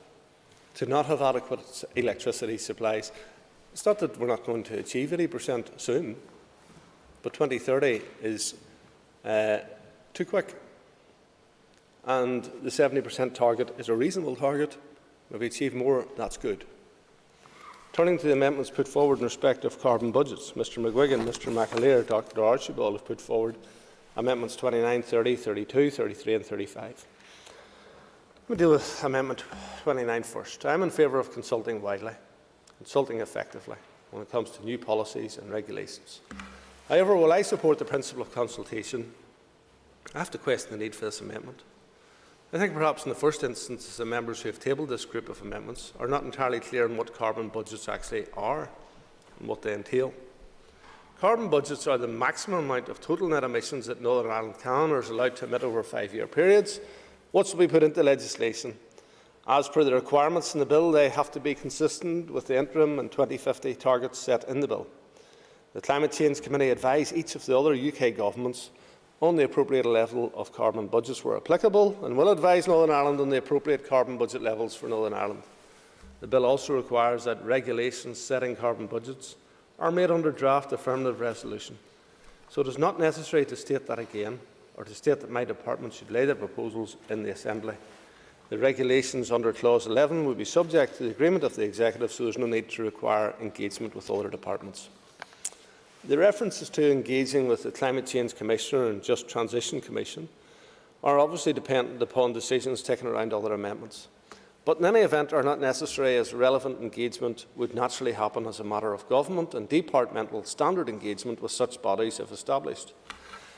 to not have adequate electricity supplies. It's not that we're not going to achieve 80% soon, but 2030 is too quick. And the 70% target is a reasonable target. If we achieve more, that's good. Turning to the amendments put forward in respect of carbon budgets, Mr McGuigan, Mr McAleer, Dr Archibald have put forward amendments 29, 30, 32, 33 and 35. We'll deal with Amendment 29 first. I am in favour of consulting widely, consulting effectively when it comes to new policies and regulations. However, while I support the principle of consultation, I have to question the need for this amendment. I think perhaps in the first instance, the members who have tabled this group of amendments are not entirely clear on what carbon budgets actually are and what they entail. Carbon budgets are the maximum amount of total net emissions that Northern Ireland can or is allowed to emit over 5-year periods. Once will be put into legislation. As per the requirements in the bill, they have to be consistent with the interim and 2050 targets set in the bill. The Climate Change Committee advised each of the other UK governments on the appropriate level of carbon budgets where applicable, and will advise Northern Ireland on the appropriate carbon budget levels for Northern Ireland. The bill also requires that regulations setting carbon budgets are made under draft affirmative resolution. So it is not necessary to state that again, or to state that my department should lay their proposals in the Assembly. The regulations under Clause 11 will be subject to the agreement of the Executive, so there is no need to require engagement with other departments. The references to engaging with the Climate Change Commissioner and Just Transition Commission are obviously dependent upon decisions taken around other amendments, but in any event are not necessary, as relevant engagement would naturally happen as a matter of government and departmental standard engagement with such bodies if established.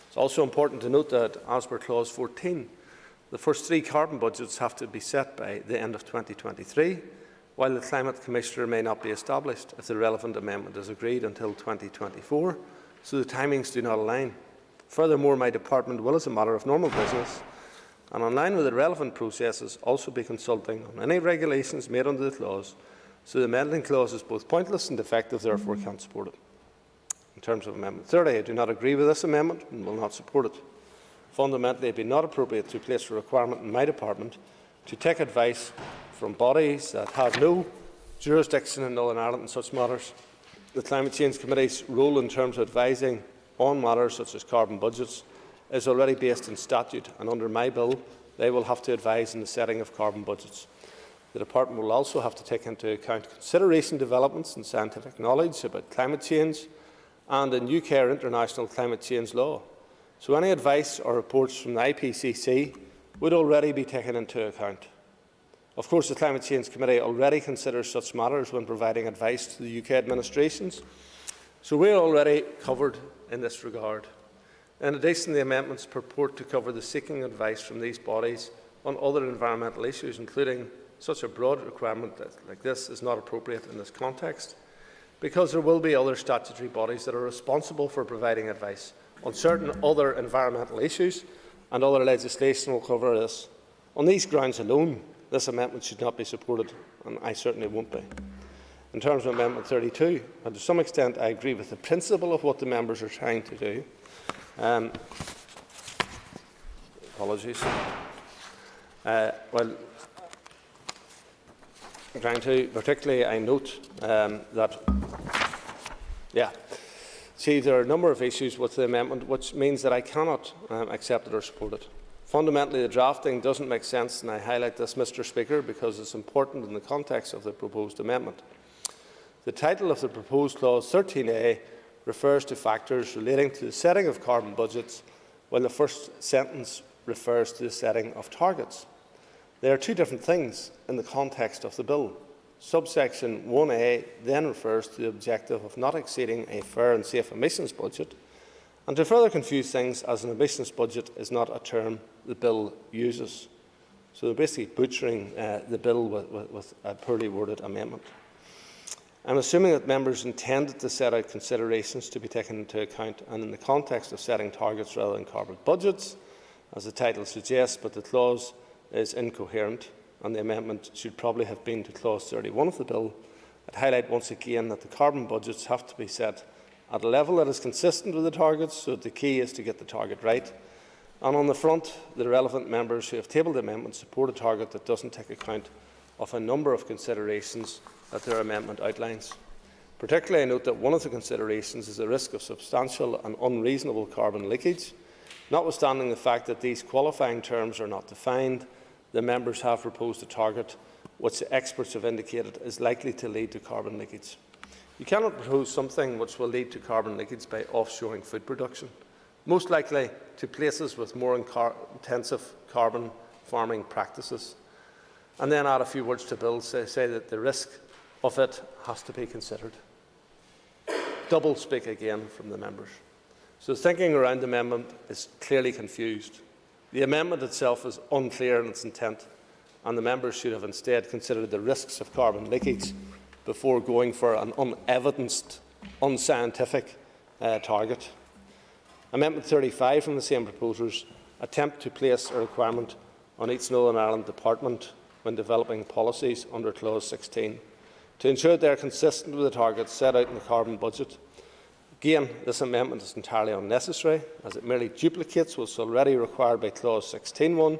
It's also important to note that, as per Clause 14, the first 3 carbon budgets have to be set by the end of 2023, while the Climate Commissioner may not be established if the relevant amendment is agreed until 2024, so the timings do not align. Furthermore, my department will, as a matter of normal business, and in line with the relevant processes, also be consulting on any regulations made under the clause, so the amending clause is both pointless and defective, therefore can't support it. In terms of Amendment 30, I do not agree with this amendment and will not support it. Fundamentally, it would be not appropriate to place a requirement in my department to take advice from bodies that have no jurisdiction in Northern Ireland in such matters. The Climate Change Committee's role in terms of advising on matters such as carbon budgets is already based in statute, and under my bill, they will have to advise in the setting of carbon budgets. The Department will also have to take into account consideration developments in scientific knowledge about climate change and in UK or international climate change law. So any advice or reports from the IPCC would already be taken into account. Of course, the Climate Change Committee already considers such matters when providing advice to the UK administrations, so we are already covered in this regard. In addition, the amendments purport to cover the seeking advice from these bodies on other environmental issues, including such a broad requirement like this is not appropriate in this context, because there will be other statutory bodies that are responsible for providing advice on certain other environmental issues, and other legislation will cover this. On these grounds alone, this amendment should not be supported, and I certainly won't be. In terms of Amendment 32, and to some extent I agree with the principle of what the members are trying to do. Apologies. Well, trying to, particularly I note that, see, there are a number of issues with the amendment which means that I cannot accept it or support it. Fundamentally, the drafting doesn't make sense, and I highlight this, Mr. Speaker, because it's important in the context of the proposed amendment. The title of the proposed clause 13A refers to factors relating to the setting of carbon budgets, while the first sentence refers to the setting of targets. They are 2 different things in the context of the bill. Subsection 1A then refers to the objective of not exceeding a fair and safe emissions budget, and to further confuse things, as an emissions budget is not a term the bill uses. So they're basically butchering the bill with a poorly worded amendment. I'm assuming that members intended to set out considerations to be taken into account, and in the context of setting targets rather than carbon budgets, as the title suggests, but the clause is incoherent, and the amendment should probably have been to Clause 31 of the bill. I'd highlight once again that the carbon budgets have to be set at a level that is consistent with the targets, so the key is to get the target right. And on the front, the relevant members who have tabled the amendment support a target that doesn't take account of a number of considerations that their amendment outlines. Particularly, I note that one of the considerations is the risk of substantial and unreasonable carbon leakage. Notwithstanding the fact that these qualifying terms are not defined, the members have proposed a target which the experts have indicated is likely to lead to carbon leakage. You cannot propose something which will lead to carbon leakage by offshoring food production, most likely to places with more intensive carbon farming practices. and then add a few words to Bill, say that the risk of it has to be considered. Double speak again from the members. So the thinking around the amendment is clearly confused. The amendment itself is unclear in its intent, and the members should have instead considered the risks of carbon leakage before going for an unevidenced, unscientific target. Amendment 35 from the same proposers attempt to place a requirement on each Northern Ireland department when developing policies under Clause 16 to ensure they are consistent with the targets set out in the carbon budget. Again, this amendment is entirely unnecessary, as it merely duplicates what is already required by Clause 16(1),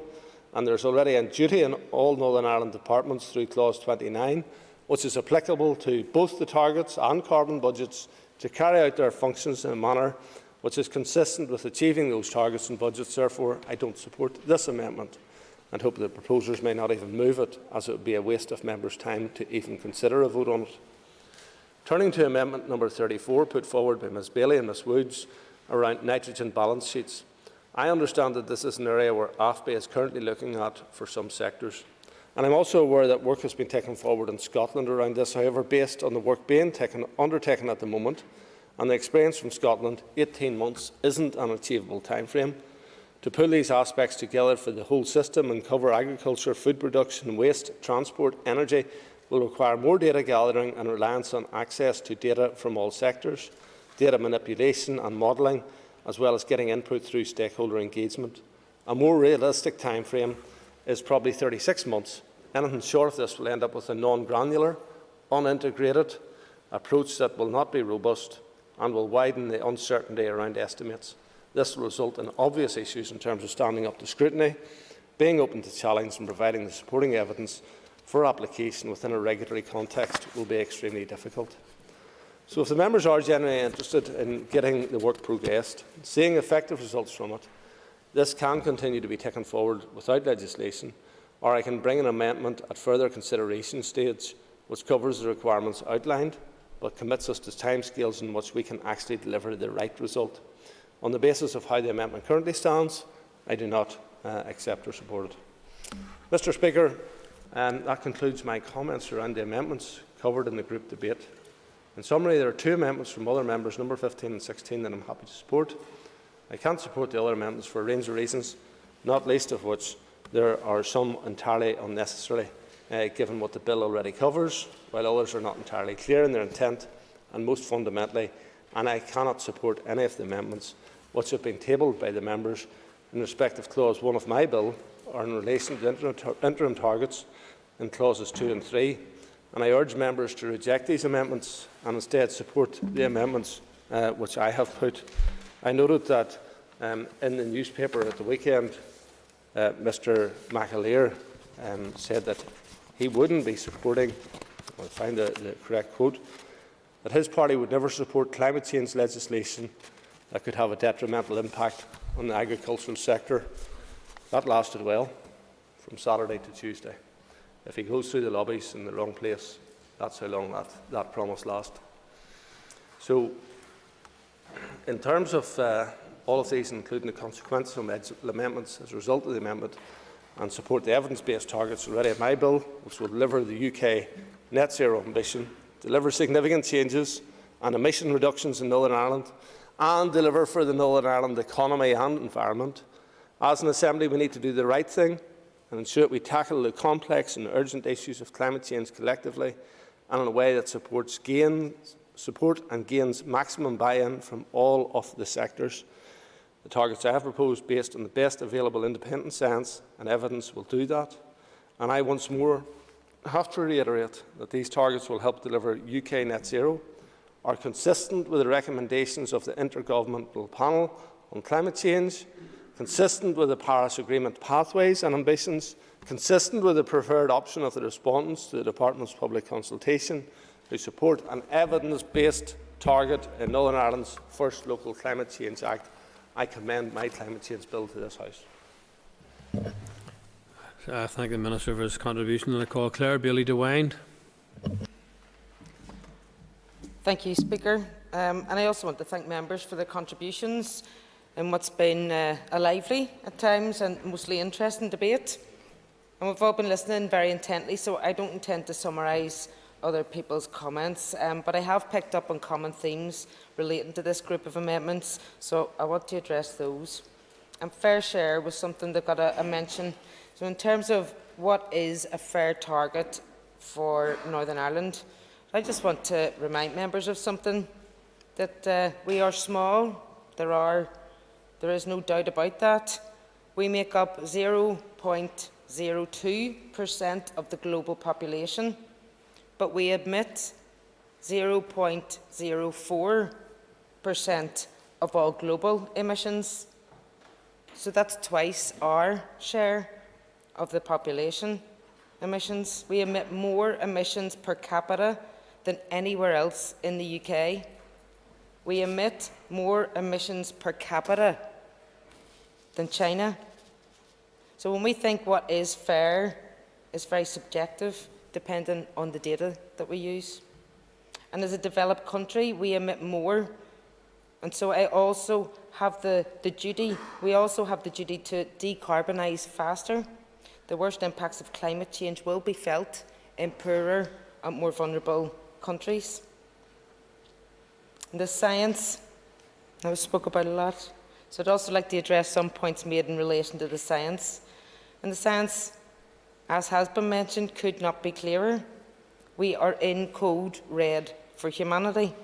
and there is already a duty in all Northern Ireland departments through Clause 29, which is applicable to both the targets and carbon budgets, to carry out their functions in a manner which is consistent with achieving those targets and budgets. Therefore, I don't support this amendment and hope that proposers may not even move it, as it would be a waste of members' time to even consider a vote on it. Turning to amendment number 34, put forward by Ms Bailey and Ms Woods, around nitrogen balance sheets. I understand that this is an area where AFBI is currently looking at for some sectors. And I'm also aware that work has been taken forward in Scotland around this. However, based on the work being undertaken at the moment and the experience from Scotland, 18 months isn't an achievable timeframe. To pull these aspects together for the whole system and cover agriculture, food production, waste, transport, energy will require more data gathering and reliance on access to data from all sectors, data manipulation and modelling, as well as getting input through stakeholder engagement. A more realistic timeframe is probably 36 months. Anything short of this will end up with a non-granular, unintegrated approach that will not be robust and will widen the uncertainty around estimates. This will result in obvious issues in terms of standing up to scrutiny, being open to challenge and providing the supporting evidence for application within a regulatory context will be extremely difficult. So if the members are genuinely interested in getting the work progressed, seeing effective results from it, this can continue to be taken forward without legislation, or I can bring an amendment at further consideration stage which covers the requirements outlined but commits us to timescales in which we can actually deliver the right result. On the basis of how the amendment currently stands, I do not accept or support it. Mr Speaker, that concludes my comments around the amendments covered in the group debate. In summary, there are two amendments from other members, number 15 and 16, that I am happy to support. I can't support the other amendments for a range of reasons, not least of which there are some entirely unnecessary, given what the bill already covers, while others are not entirely clear in their intent, and most fundamentally, and I cannot support any of the amendments which have been tabled by the members in respect of Clause 1 of my bill, or in relation to interim targets in Clauses 2 and 3. And I urge members to reject these amendments and instead support the amendments which I have put. I noted that in the newspaper at the weekend, Mr McAleer said that he wouldn't be supporting, I'll find the correct quote, that his party would never support climate change legislation that could have a detrimental impact on the agricultural sector. That lasted well, from Saturday to Tuesday. If he goes through the lobbies in the wrong place, that's how long that promise lasts. So, in terms of all of these, including the consequences of amendments as a result of the amendment, and support the evidence-based targets already in my bill, which will deliver the UK net zero ambition, deliver significant changes and emission reductions in Northern Ireland, and deliver for the Northern Ireland economy and environment. As an Assembly, we need to do the right thing and ensure that we tackle the complex and urgent issues of climate change collectively and in a way that support and gains maximum buy-in from all of the sectors. The targets I have proposed, based on the best available independent science and evidence, will do that. And I once more have to reiterate that these targets will help deliver UK net zero, are consistent with the recommendations of the Intergovernmental Panel on Climate Change, consistent with the Paris Agreement pathways and ambitions, consistent with the preferred option of the respondents to the Department's public consultation, who support an evidence-based target in Northern Ireland's first Local Climate Change Act. I commend my climate change bill to this House. I thank the Minister for his contribution to the call. Claire Bailey-DeWine. Thank you, Speaker. And I also want to thank members for their contributions in what's been a lively, at times, and mostly interesting debate. And we've all been listening very intently, so I don't intend to summarise other people's comments, but I have picked up on common themes relating to this group of amendments, so I want to address those. And fair share was something that got a mention. So in terms of what is a fair target for Northern Ireland, I just want to remind members of something, that we are small. There is no doubt about that. We make up 0.02% of the global population, but we emit 0.04% of all global emissions. So that's twice our share of the population emissions. We emit more emissions per capita than anywhere else in the UK. We emit more emissions per capita than China. So when we think what is fair is very subjective, depending on the data that we use. And as a developed country, we emit more. And so I also have the duty, we also have the duty to decarbonise faster. The worst impacts of climate change will be felt in poorer and more vulnerable countries. And the science, I spoke about a lot, so I'd also like to address some points made in relation to the science. And the science, as has been mentioned, could not be clearer. We are in code red for humanity.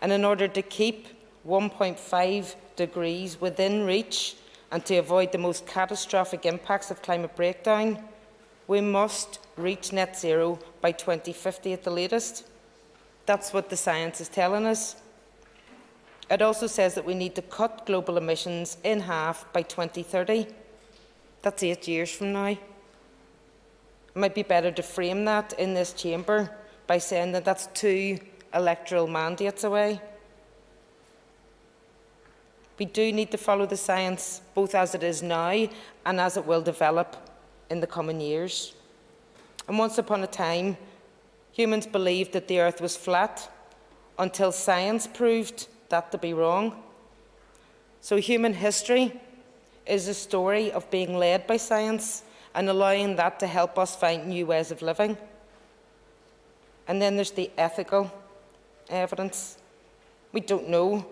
And in order to keep 1.5 degrees within reach and to avoid the most catastrophic impacts of climate breakdown, we must reach net zero by 2050 at the latest. That's what the science is telling us. It also says that we need to cut global emissions in half by 2030. That's 8 years from now. It might be better to frame that in this chamber by saying that that's 2 electoral mandates away. We do need to follow the science, both as it is now and as it will develop in the coming years. And once upon a time, humans believed that the earth was flat until science proved that to be wrong. So human history is a story of being led by science and allowing that to help us find new ways of living. And then there's the ethical evidence. We don't know,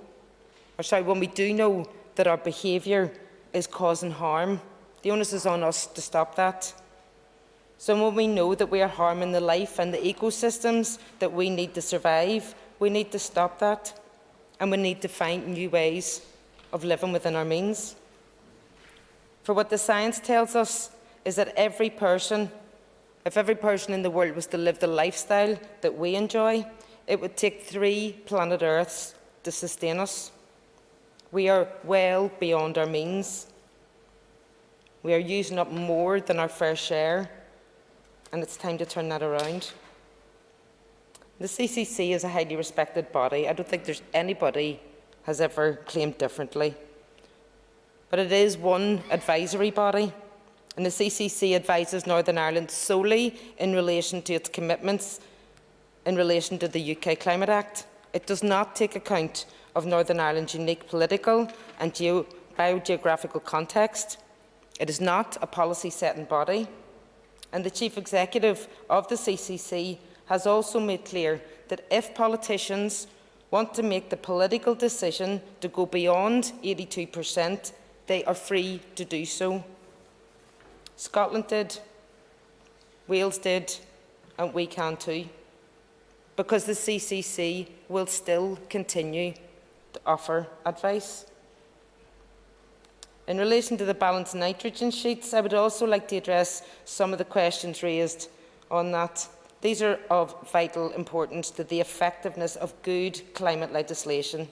when we do know that our behaviour is causing harm, the onus is on us to stop that. So when we know that we are harming the life and the ecosystems that we need to survive, we need to stop that. And we need to find new ways of living within our means. For what the science tells us is that if every person in the world was to live the lifestyle that we enjoy, it would take 3 planet Earths to sustain us. We are well beyond our means. We are using up more than our fair share, and it's time to turn that around. The CCC is a highly respected body. I don't think there's anybody has ever claimed differently. But it is one advisory body, and the CCC advises Northern Ireland solely in relation to its commitments in relation to the UK Climate Act. It does not take account of Northern Ireland's unique political and biogeographical context. It is not a policy-setting body. And the Chief Executive of the CCC has also made clear that if politicians want to make the political decision to go beyond 82%, they are free to do so. Scotland did, Wales did, and we can too, because the CCC will still continue to offer advice. In relation to the balanced nitrogen sheets, I would also like to address some of the questions raised on that. These are of vital importance to the effectiveness of good climate legislation.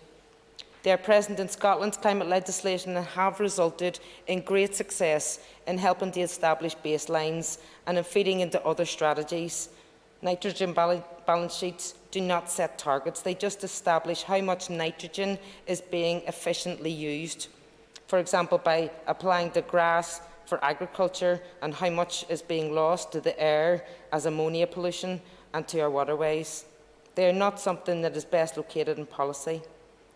They are present in Scotland's climate legislation and have resulted in great success in helping to establish baselines and in feeding into other strategies. Nitrogen balance sheets do not set targets, they just establish how much nitrogen is being efficiently used. For example, by applying to grass for agriculture and how much is being lost to the air as ammonia pollution and to our waterways. They are not something that is best located in policy.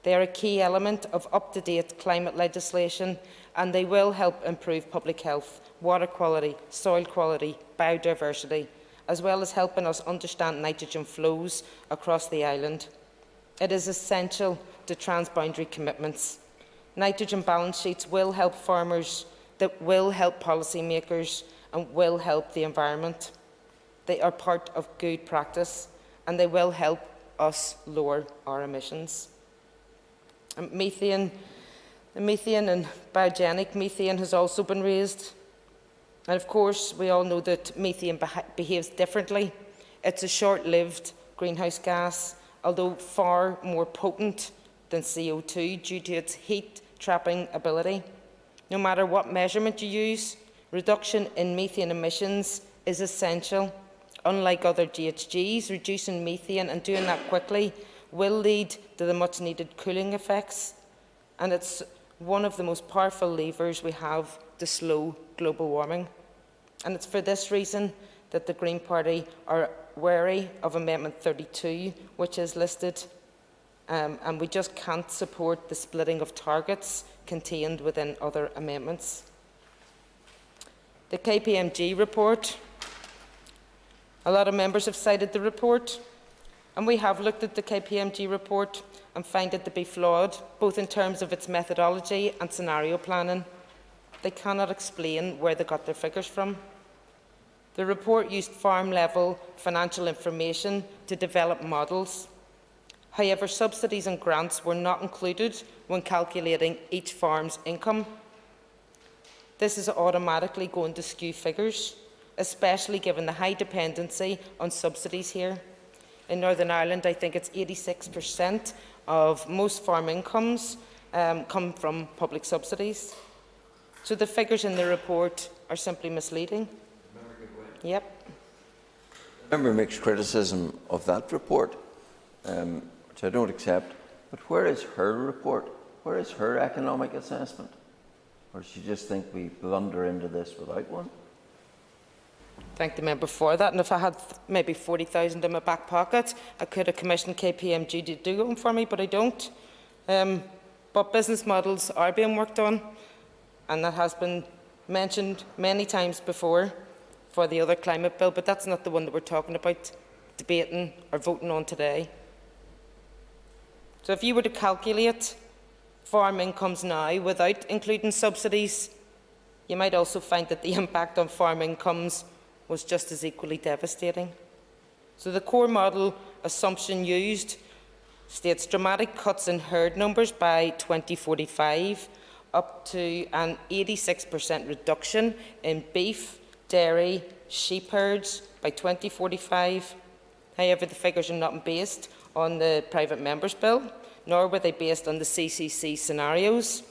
They are a key element of up-to-date climate legislation, and they will help improve public health, water quality, soil quality, biodiversity, as well as helping us understand nitrogen flows across the island. It is essential to transboundary commitments. Nitrogen balance sheets will help farmers, that will help policymakers, and will help the environment. They are part of good practice, and they will help us lower our emissions. Methane and biogenic methane has also been raised. And of course, we all know that methane behaves differently. It's a short-lived greenhouse gas, although far more potent than CO2 due to its heat-trapping ability. No matter what measurement you use, reduction in methane emissions is essential. Unlike other GHGs, reducing methane and doing that quickly will lead to the much-needed cooling effects, and it's one of the most powerful levers we have to slow global warming. And it's for this reason that the Green Party are wary of Amendment 32, which is listed, and we just can't support the splitting of targets contained within other amendments. The KPMG report. A lot of members have cited the report, and we have looked at the KPMG report and find it to be flawed, both in terms of its methodology and scenario planning. They cannot explain where they got their figures from. The report used farm-level financial information to develop models. However, subsidies and grants were not included when calculating each farm's income. This is automatically going to skew figures, especially given the high dependency on subsidies here. In Northern Ireland, I think it's 86% of most farm incomes come from public subsidies. So the figures in the report are simply misleading. Yep. The member makes criticism of that report, which I don't accept. But where is her report? Where is her economic assessment? Or does she just think we blunder into this without one? Thank the member for that. And if I had maybe 40,000 in my back pocket, I could have commissioned KPMG to do them for me, but I don't. But business models are being worked on, and that has been mentioned many times before for the other climate bill, but that's not the one that we're talking about, debating or voting on today. So if you were to calculate farm incomes now without including subsidies, you might also find that the impact on farm incomes was just as equally devastating. So the core model assumption used states dramatic cuts in herd numbers by 2045, up to an 86% reduction in beef, dairy, sheep herds by 2045. However, the figures are not based on the private members' bill, nor were they based on the CCC scenarios.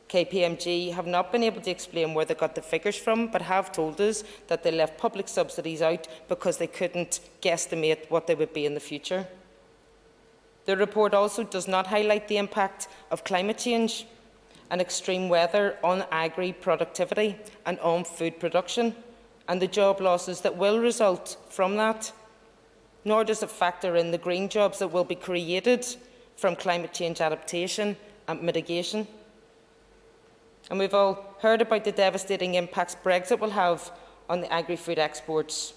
KPMG have not been able to explain where they got the figures from, but have told us that they left public subsidies out because they couldn't guesstimate what they would be in the future. The report also does not highlight the impact of climate change and extreme weather on agri productivity and on food production, and the job losses that will result from that, nor does it factor in the green jobs that will be created from climate change adaptation and mitigation. And we've all heard about the devastating impacts Brexit will have on the agri-food exports.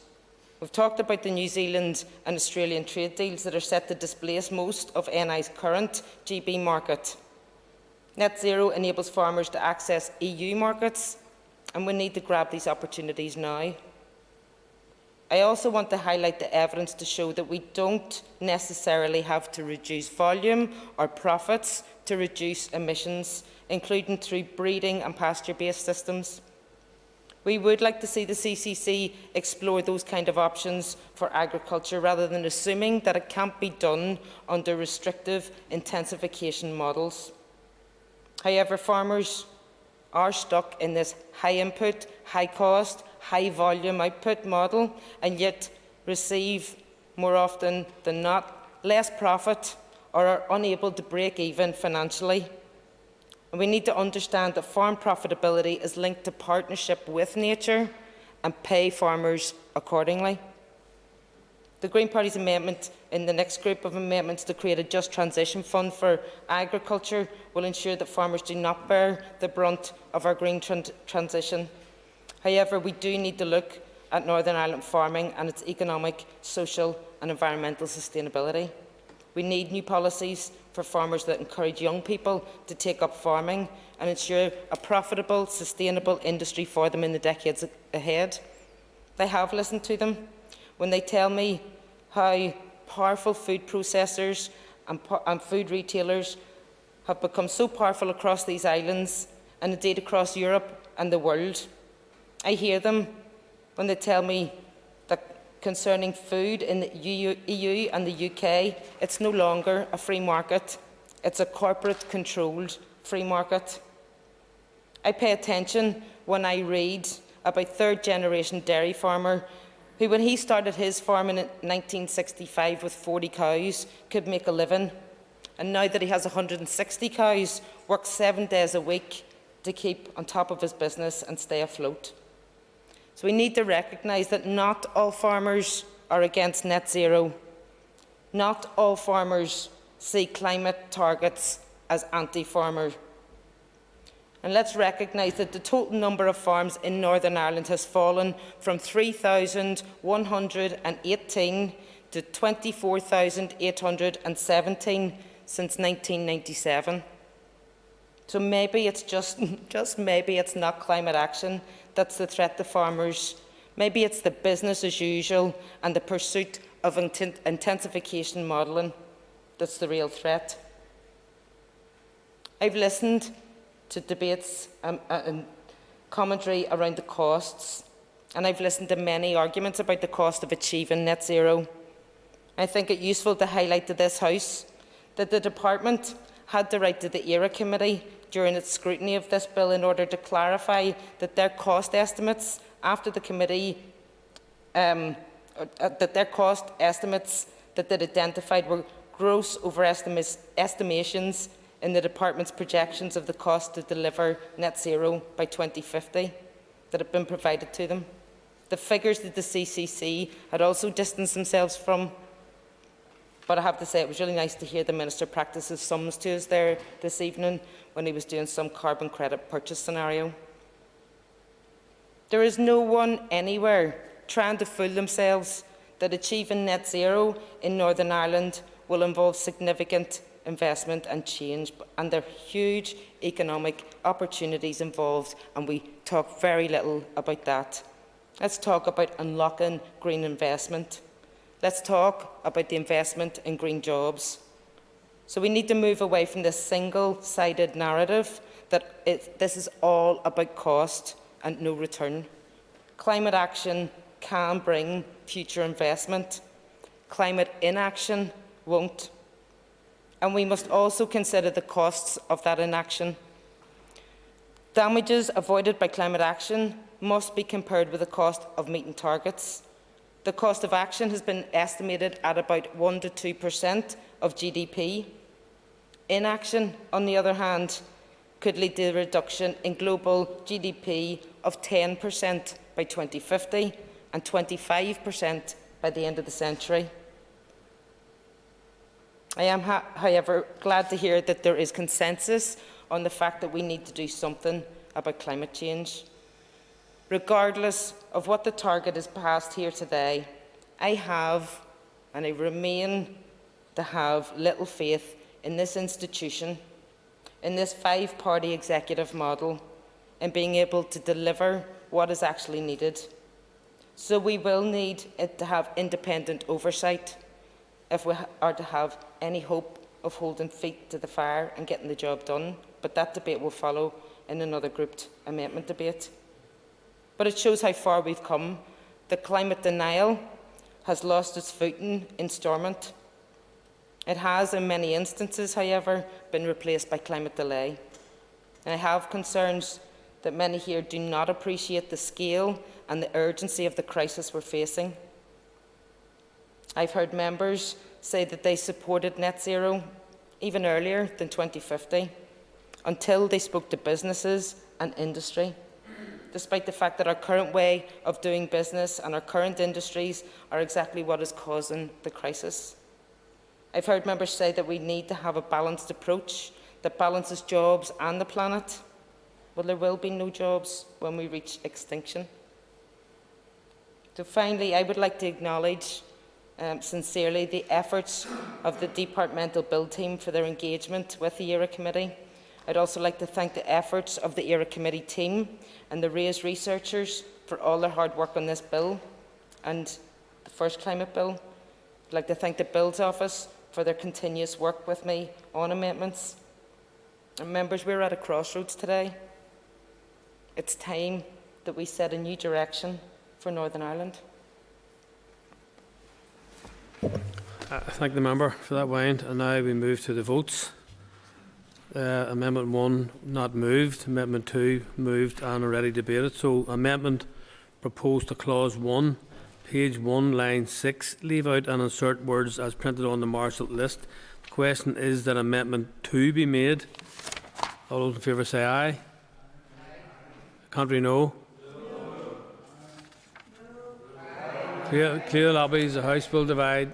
We've talked about the New Zealand and Australian trade deals that are set to displace most of NI's current GB market. Net zero enables farmers to access EU markets, and we need to grab these opportunities now. I also want to highlight the evidence to show that we don't necessarily have to reduce volume or profits to reduce emissions, including through breeding and pasture-based systems. We would like to see the CCC explore those kind of options for agriculture rather than assuming that it can't be done under restrictive intensification models. However, farmers are stuck in this high input, high cost, high volume output model, and yet receive more often than not less profit or are unable to break even financially. And we need to understand that farm profitability is linked to partnership with nature and pay farmers accordingly. The Green Party's amendment in the next group of amendments to create a just transition fund for agriculture will ensure that farmers do not bear the brunt of our green transition. However, we do need to look at Northern Ireland farming and its economic, social and environmental sustainability. We need new policies for farmers that encourage young people to take up farming and ensure a profitable, sustainable industry for them in the decades ahead. I have listened to them when they tell me how powerful food processors and food retailers have become so powerful across these islands and indeed across Europe and the world. I hear them when they tell me that concerning food in the EU and the UK, it's no longer a free market, it's a corporate-controlled free market. I pay attention when I read about third-generation dairy farmer who, when he started his farm in 1965 with 40 cows, could make a living, and now that he has 160 cows, works 7 days a week to keep on top of his business and stay afloat. So we need to recognise that not all farmers are against net zero. Not all farmers see climate targets as anti-farmer. And let's recognise that the total number of farms in Northern Ireland has fallen from 3,118 to 24,817 since 1997. So maybe it's just maybe it's not climate action that's the threat to farmers. Maybe it's the business as usual and the pursuit of intensification modelling that's the real threat. I've listened to debates and commentary around the costs, and I've listened to many arguments about the cost of achieving net zero. I think it useful to highlight to this House that the Department had to write to the ERA Committee during its scrutiny of this bill in order to clarify that their cost estimates after the committee that their cost estimates that they'd identified were gross overestimations in the Department's projections of the cost to deliver net zero by 2050 that had been provided to them. The figures that the CCC had also distanced themselves from. But I have to say, it was really nice to hear the Minister practice his sums to us there this evening when he was doing some carbon credit purchase scenario. There is no one anywhere trying to fool themselves that achieving net zero in Northern Ireland will involve significant investment and change, and there are huge economic opportunities involved, and we talk very little about that. Let's talk about unlocking green investment. Let's talk about the investment in green jobs. So we need to move away from this single-sided narrative that this is all about cost and no return. Climate action can bring future investment. Climate inaction won't. And we must also consider the costs of that inaction. Damages avoided by climate action must be compared with the cost of meeting targets. The cost of action has been estimated at about 1 to 2% of GDP. Inaction, on the other hand, could lead to a reduction in global GDP of 10% by 2050 and 25% by the end of the century. I am, however, glad to hear that there is consensus on the fact that we need to do something about climate change. Regardless of what the target is passed here today, I have, and I remain to have, little faith in this institution, in this five-party executive model, in being able to deliver what is actually needed. So we will need it to have independent oversight if we are to have any hope of holding feet to the fire and getting the job done. But that debate will follow in another grouped amendment debate. But it shows how far we've come. The climate denial has lost its footing in Stormont. It has, in many instances, however, been replaced by climate delay. And I have concerns that many here do not appreciate the scale and the urgency of the crisis we're facing. I've heard members say that they supported net zero even earlier than 2050, until they spoke to businesses and industry. despite the fact that our current way of doing business and our current industries are exactly what is causing the crisis. I've heard members say that we need to have a balanced approach that balances jobs and the planet. Well, there will be no jobs when we reach extinction. So finally, I would like to acknowledge sincerely the efforts of the departmental build team for their engagement with the ERA Committee. I'd also like to thank the efforts of the ERA Committee team and the RAISE researchers for all their hard work on this bill and the first climate bill. I'd like to thank the Bills Office for their continuous work with me on amendments. And members, we're at a crossroads today. It's time that we set a new direction for Northern Ireland. I thank the member for that wind, and now we move to the votes. Amendment 1 not moved, Amendment 2 moved and already debated. So amendment proposed to clause 1, page 1, line 6, leave out and insert words as printed on the marshal list. The question is that Amendment 2 be made. All those in favour say aye. Contrary, no. Clear the lobbies, the House will divide.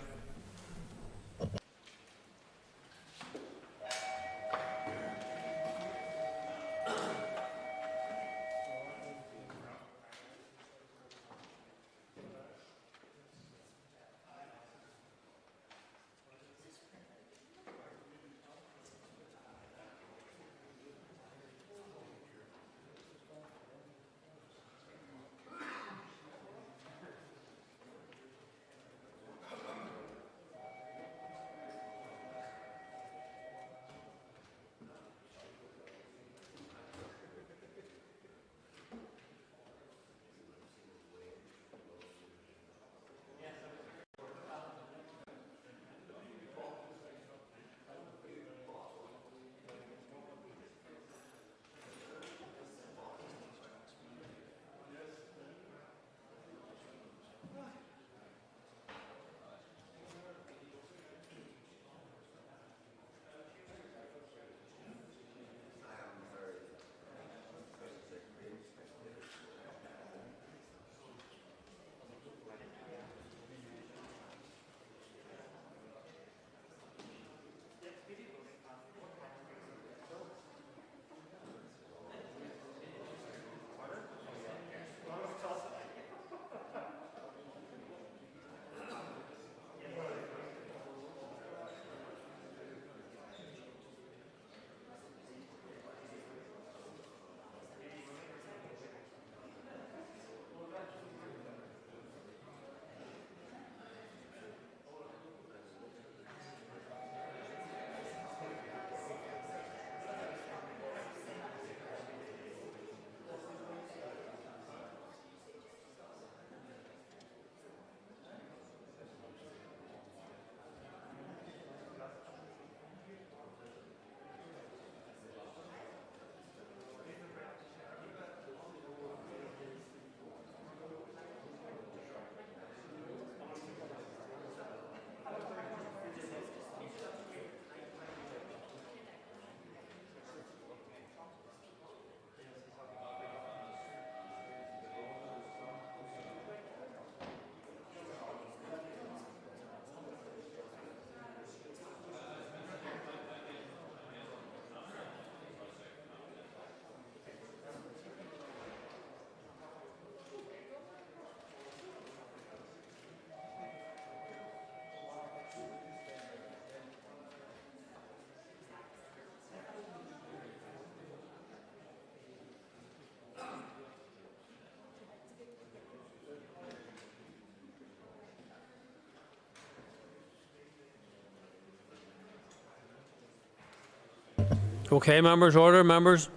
Okay, members, order, members.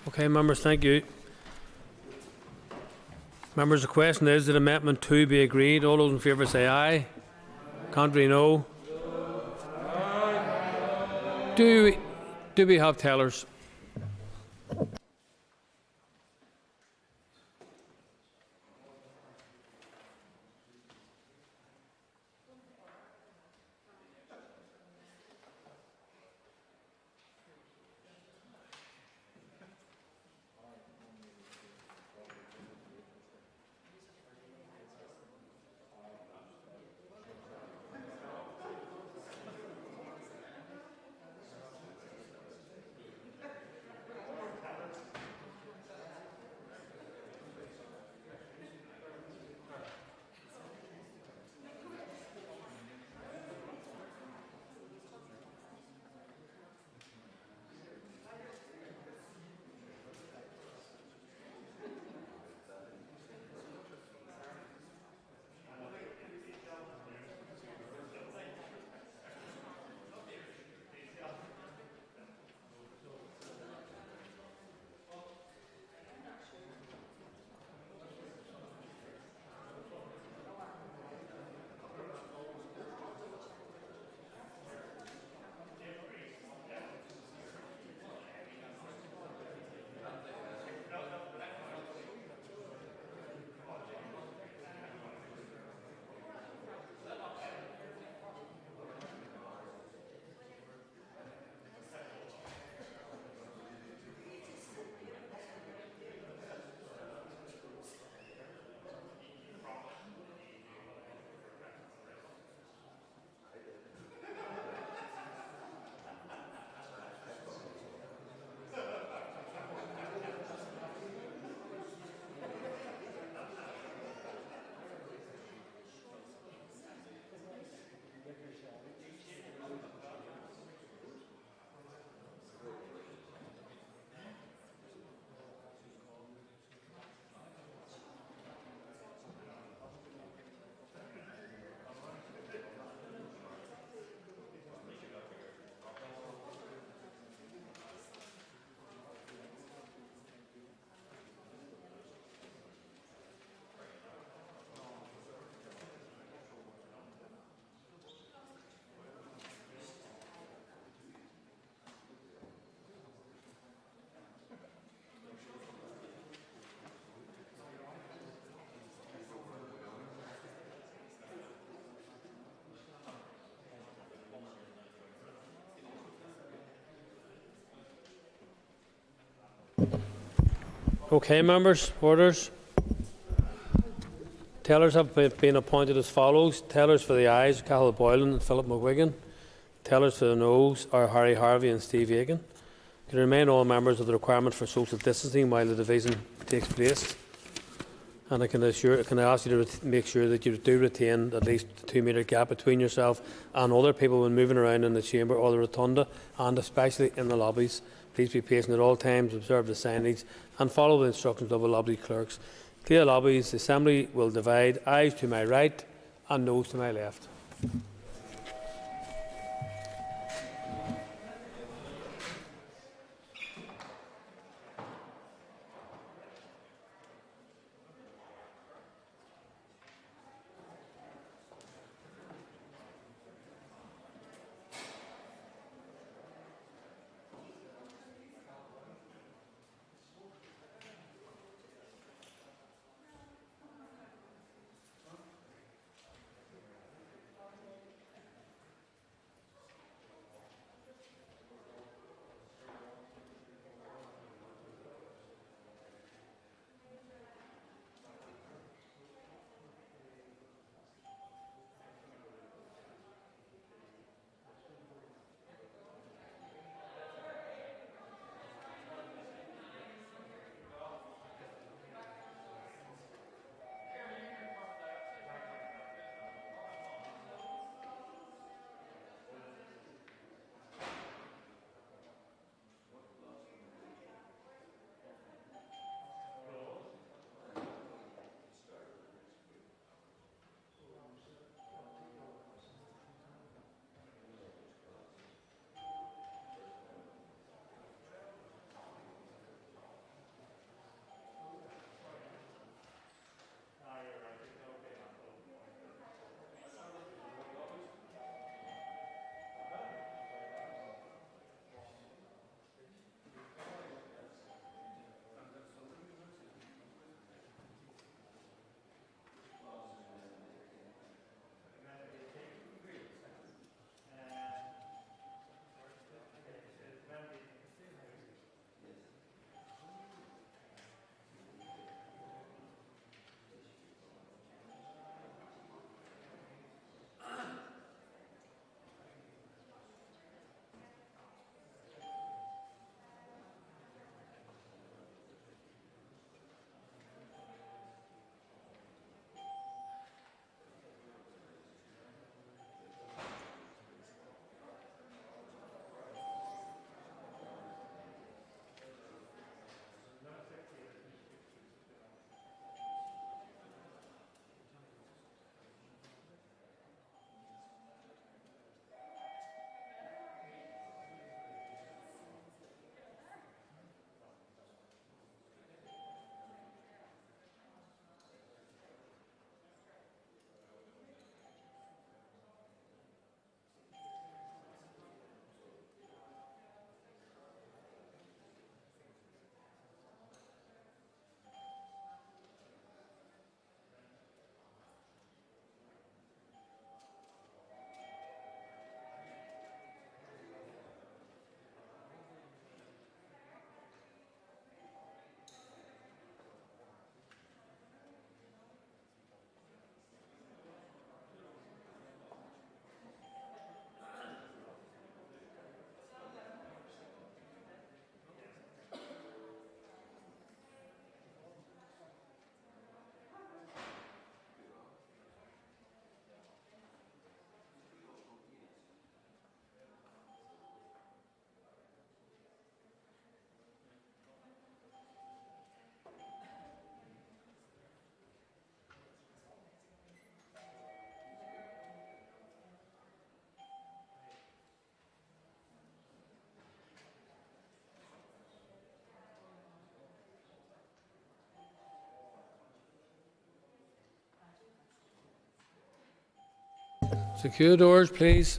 Okay, members, thank you. Members, the question is that Amendment 2 be agreed. All those in favour say aye. Contrary, no. Do we have tellers? Okay, members, orders. Tellers have been appointed as follows. Tellers for the ayes, Cathal Boylan and Philip McGuigan. Tellers for the noes are Harry Harvey and Steve Egan. Can remain all members of the requirement for social distancing while the division takes place. And I can ask you to make sure that you do retain at least a 2-metre gap between yourself and other people when moving around in the chamber or the rotunda, and especially in the lobbies. Please be patient at all times, observe the signage and follow the instructions of the lobby clerks. Clear lobbies. The Assembly will divide. Ayes to my right and noes to my left. Secure doors, please.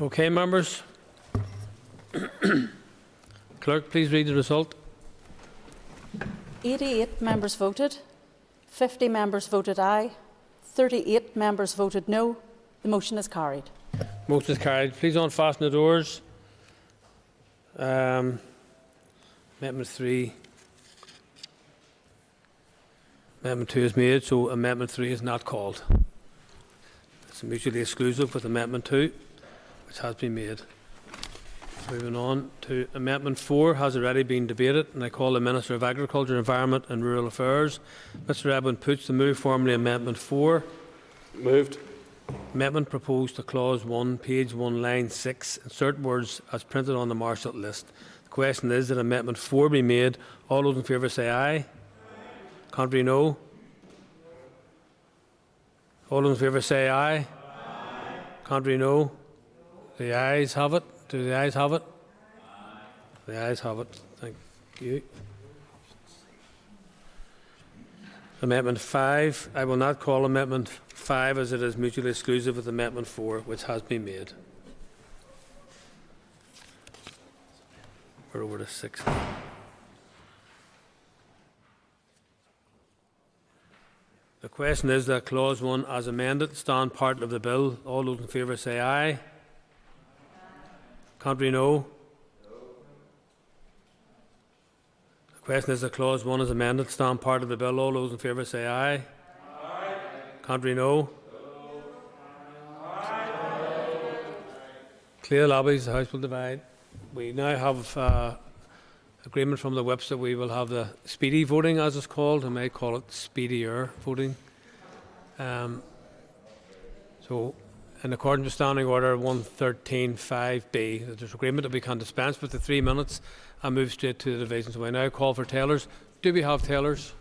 Okay, members. Clerk, please read the result. 88 members voted, 50 members voted aye, 38 members voted no. The motion is carried. Motion is carried. Please unfasten the doors. Amendment 3. Amendment 2 is made, so Amendment 3 is not called. It's mutually exclusive with Amendment 2, which has been made. Moving on to Amendment 4 has already been debated, and I call the Minister of Agriculture, Environment and Rural Affairs, Mr Edwin Poots, to move formally Amendment 4. Moved. Amendment proposed to Clause 1, page 1, line 6, insert words as printed on the Marshall list. The question is that Amendment 4 be made. All those in favour say aye. Contrary, no. All those in favour say aye. Contrary, no. The ayes have it. Do the ayes have it? The ayes have it. Thank you. Amendment 5. I will not call Amendment 5 as it is mutually exclusive with Amendment 4, which has been made. We're over to 6. The question is that Clause 1 as amended stand part of the bill. All those in favour say aye. Contrary, no. The question is that Clause 1 as amended stand part of the bill. All those in favour say aye. Aye. Contrary, no. Clear lobbies, the House will divide. We now have agreement from the whips that we will have the speedy voting, as it's called. I may call it speedier voting. So, in accordance with Standing Order 113(5)(b), there's agreement that we can dispense with the 3 minutes and move straight to the division. So I now call for tellers. Do we have tellers?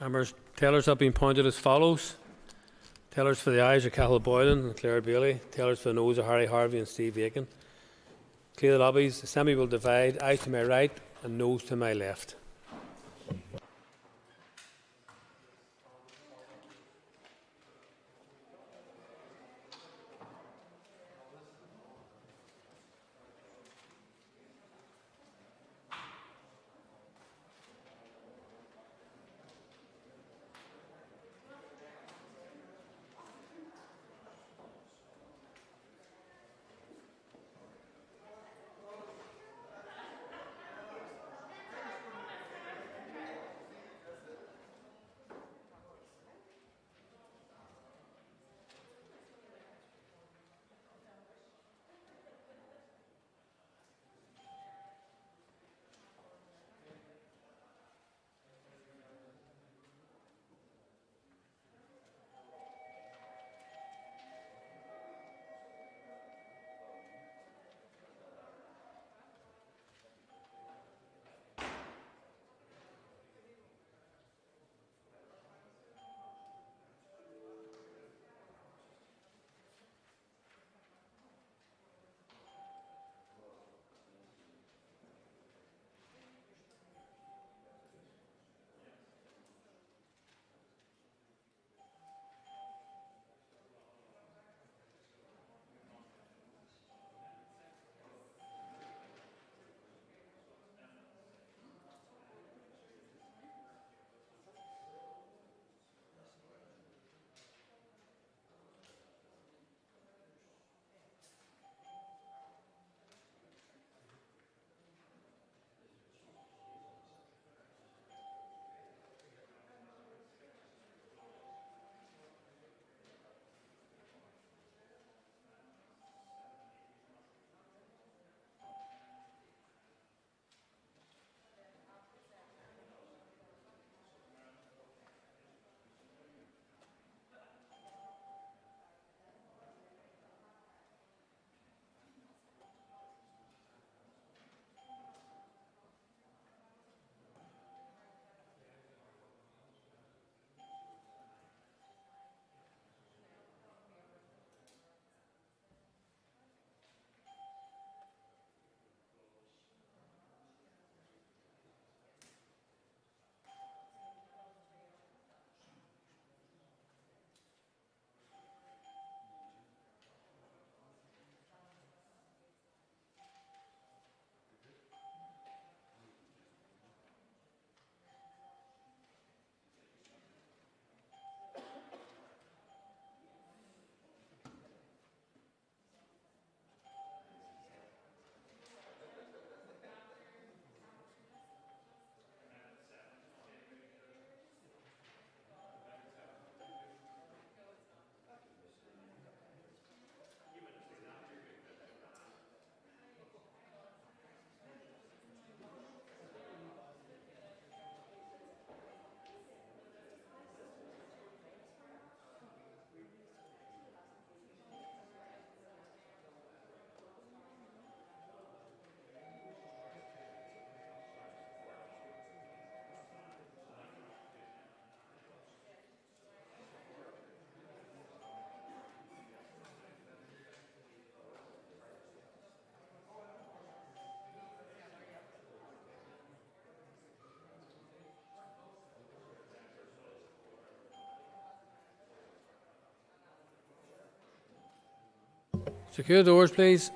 Members, tellers have been pointed as follows. Tellers for the ayes are Cathal Boylan and Claire Bailey. Tellers for the noes are Harry Harvey and Steve Aiken. Clear the lobbies. The Assembly will divide. Ayes to my right and noes to my left. Secure doors, please.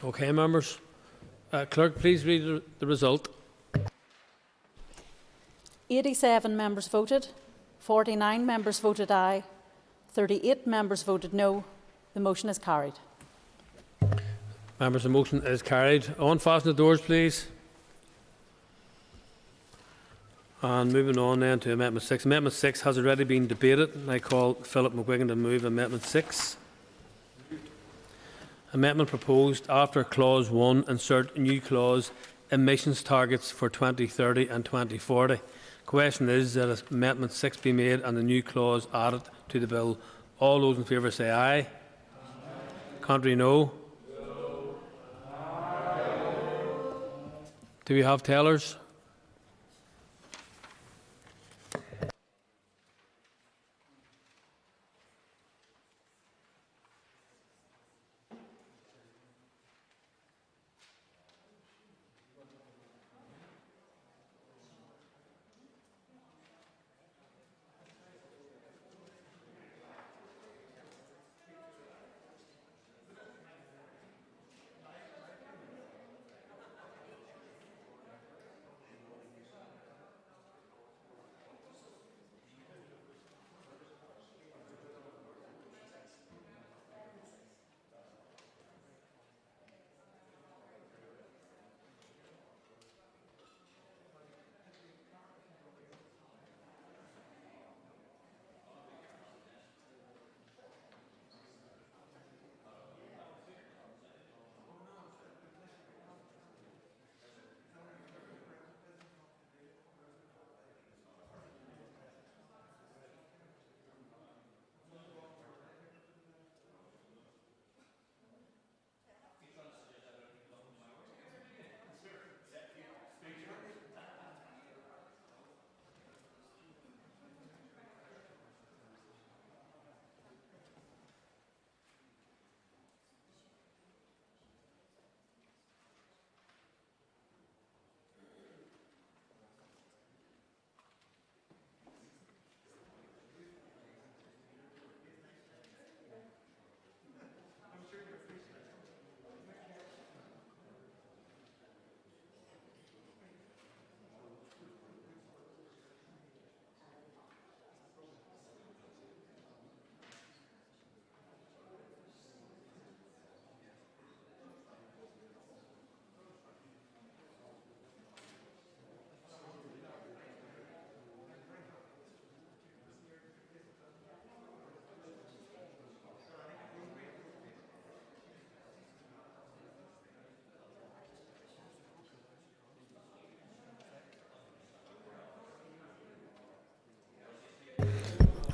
Okay, members. Clerk, please read the result. 87 members voted, 49 members voted aye, 38 members voted no. The motion is carried. Members, the motion is carried. Unfasten the doors, please. And moving on then to Amendment 6. Amendment 6 has already been debated. I call Philip McGuigan to move Amendment 6. Amendment proposed after Clause 1, insert new clause, emissions targets for 2030 and 2040. Question is that Amendment 6 be made and the new clause added to the bill. All those in favour say aye. Aye. Contrary, no. No. Do we have tellers?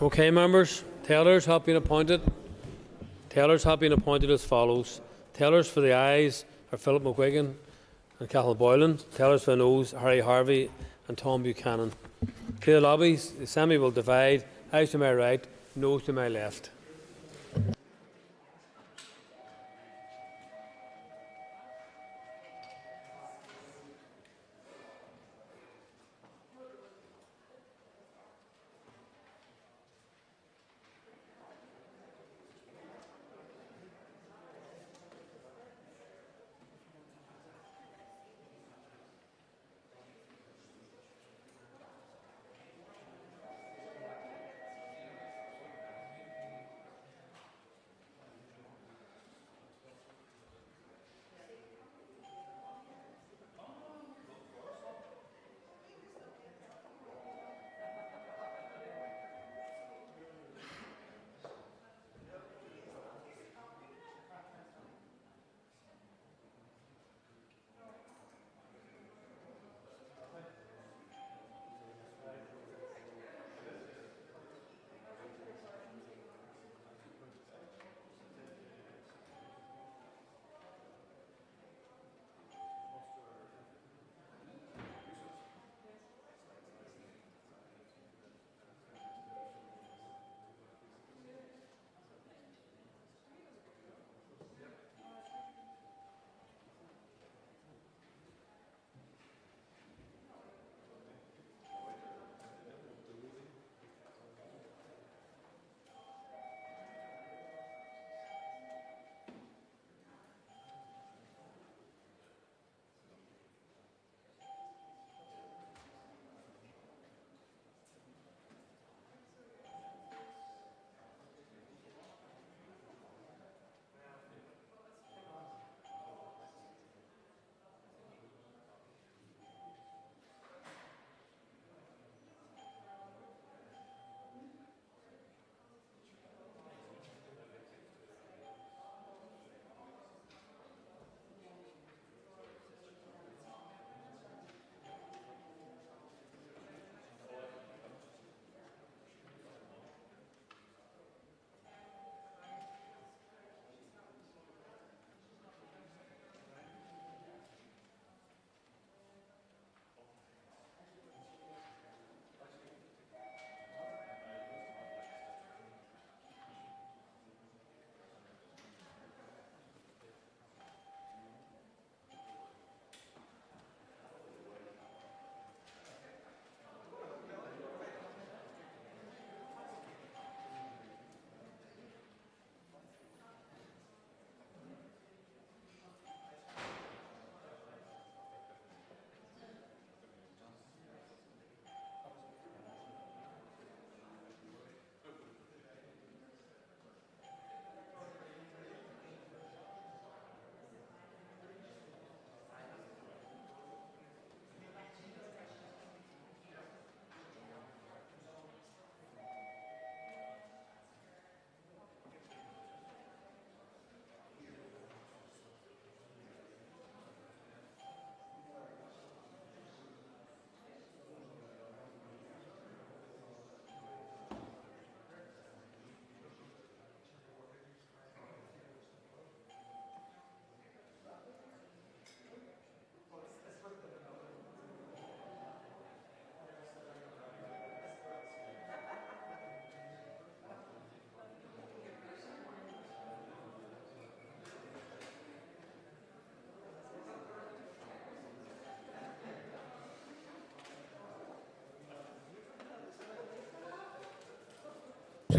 Okay, members. Tellers have been appointed. Tellers have been appointed as follows. Tellers for the ayes are Philip McGuigan and Cathal Boylan. Tellers for the noes, Harry Harvey and Tom Buchanan. Clear lobbies. The assembly will divide. Ayes to my right, noes to my left.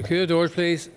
Secure the doors, please.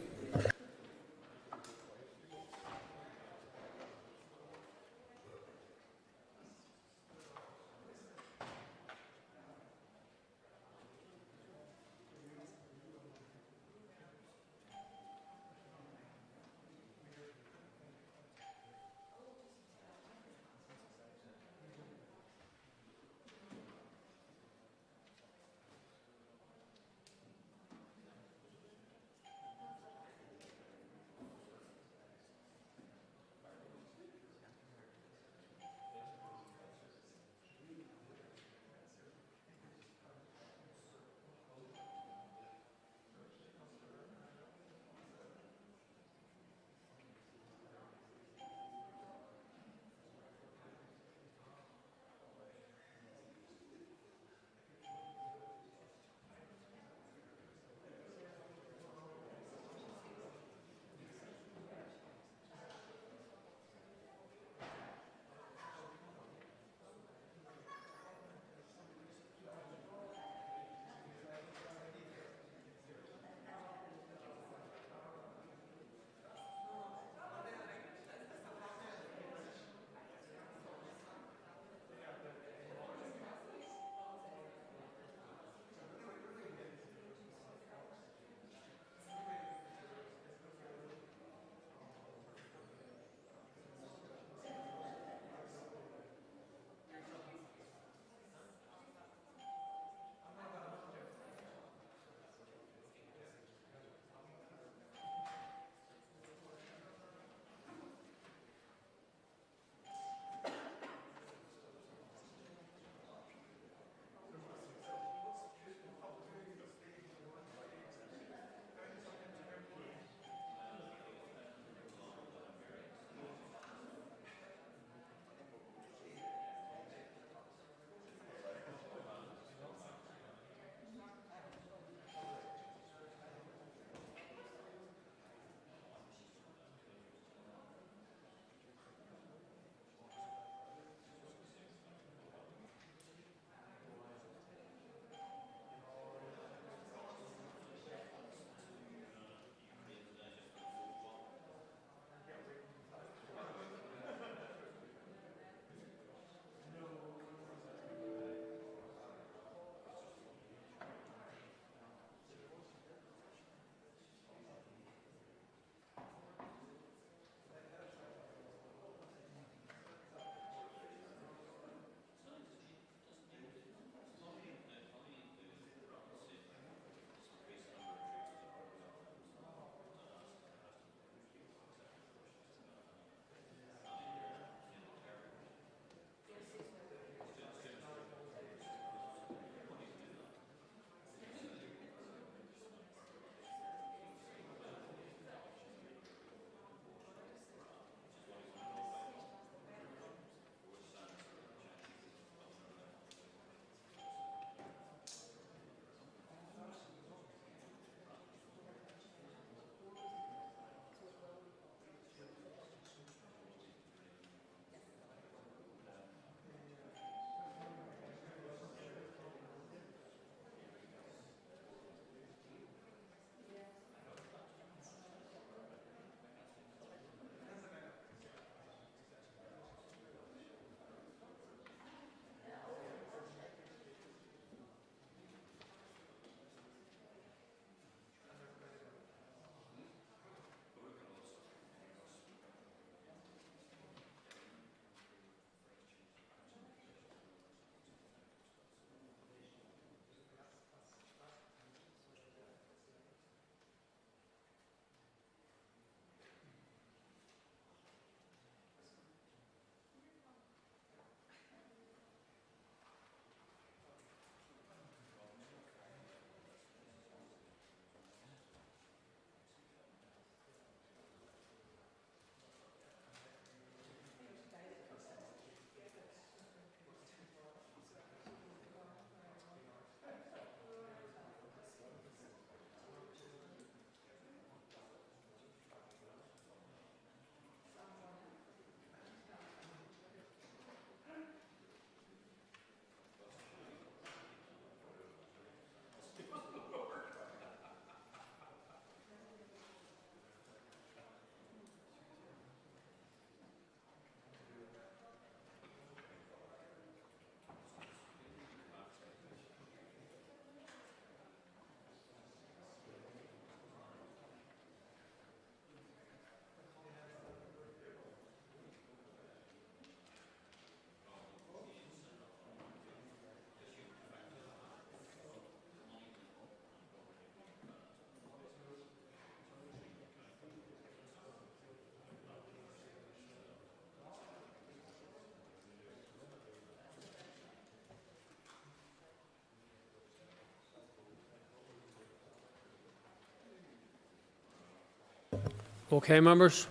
Okay, members.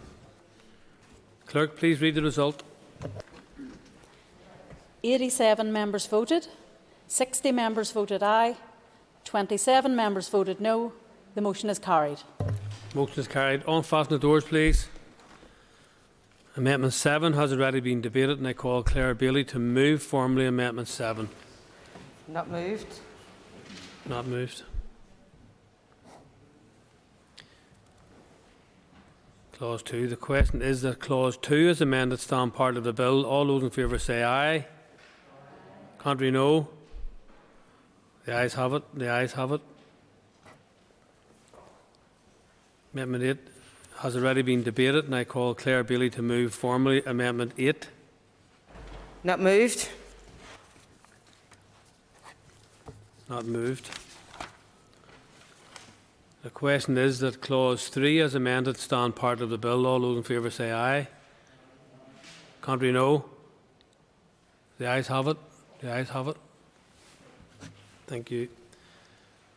Clerk, please read the result. 87 members voted, 60 members voted aye, 27 members voted no. The motion is carried. Motion is carried. Unfasten the doors, please. Amendment 7 has already been debated, and I call Claire Bailey to move formally Amendment 7. Not moved. Not moved. Clause 2. The question is that Clause 2 as amended stand part of the bill. All those in favour say aye. Contrary, no. The ayes have it. The ayes have it. Amendment 8 has already been debated, and I call Claire Bailey to move formally Amendment 8. Not moved. Not moved. The question is that Clause 3 as amended stand part of the bill. All those in favour say aye. Contrary, no. The ayes have it. The ayes have it. Thank you.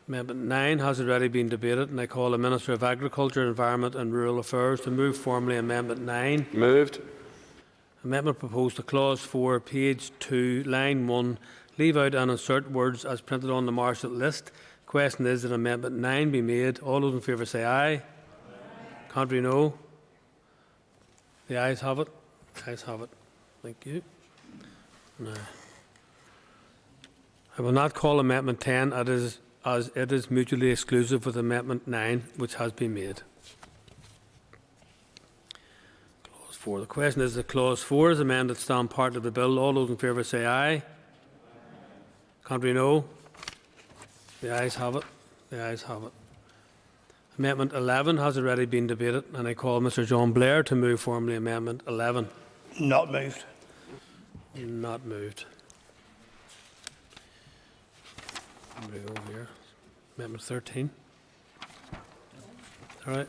Amendment 9 has already been debated, and I call the Minister of Agriculture, Environment and Rural Affairs to move formally Amendment 9. Moved. Amendment proposed to Clause 4, page 2, line 1, leave out and insert words as printed on the Marshall list. Question is that Amendment 9 be made. All those in favour say aye. Aye. Contrary, no. The ayes have it. The ayes have it. Thank you. Now, I will not call Amendment 10 as it is mutually exclusive with Amendment 9, which has been made. Clause 4. The question is that Clause 4 is amended stand part of the bill. All those in favour say aye. Contrary, no. The ayes have it. The ayes have it. Amendment 11 has already been debated, and I call Mr. John Blair to move formally Amendment 11. Not moved. Not moved. We go over here. Amendment 13. All right.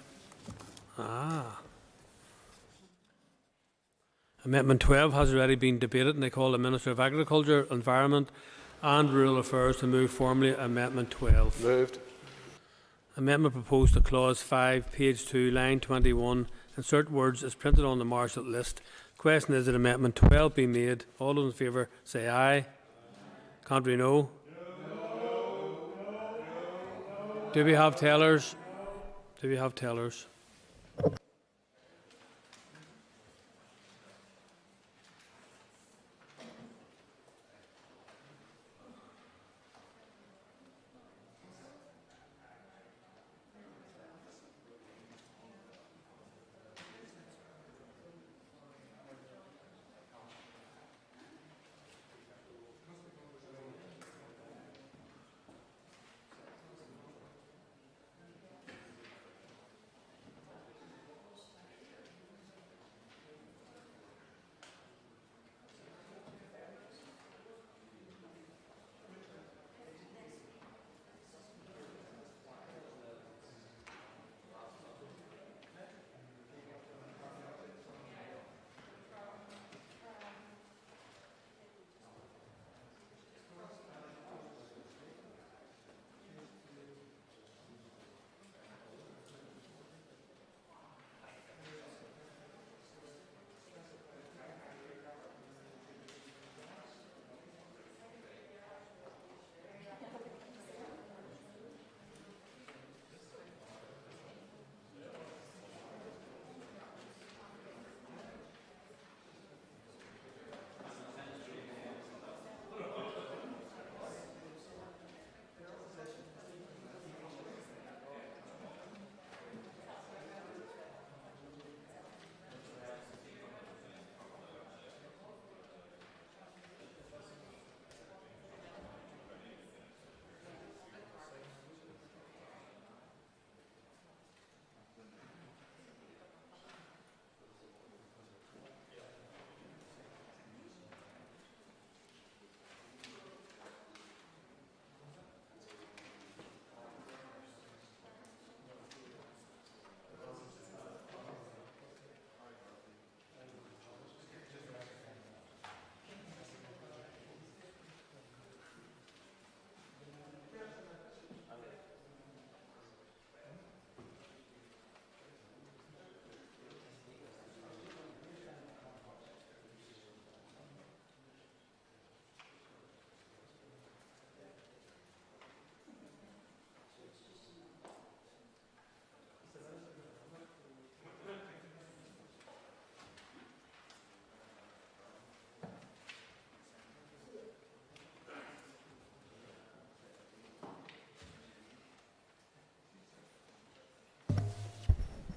Amendment 12 has already been debated, and I call the Minister of Agriculture, Environment and Rural Affairs to move formally Amendment 12. Moved. Amendment proposed to Clause 5, page 2, line 21, insert words as printed on the Marshall list. Question is that Amendment 12 be made. All those in favour say aye. Contrary, no. Do we have tellers? Do we have tellers?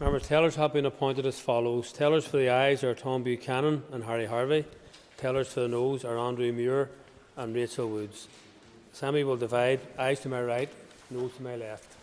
Members, tellers have been appointed as follows. Tellers for the ayes are Tom Buchanan and Harry Harvey. Tellers for the noes are Andrew Muir and Rachel Woods. Assembly will divide ayes to my right, noes to my left.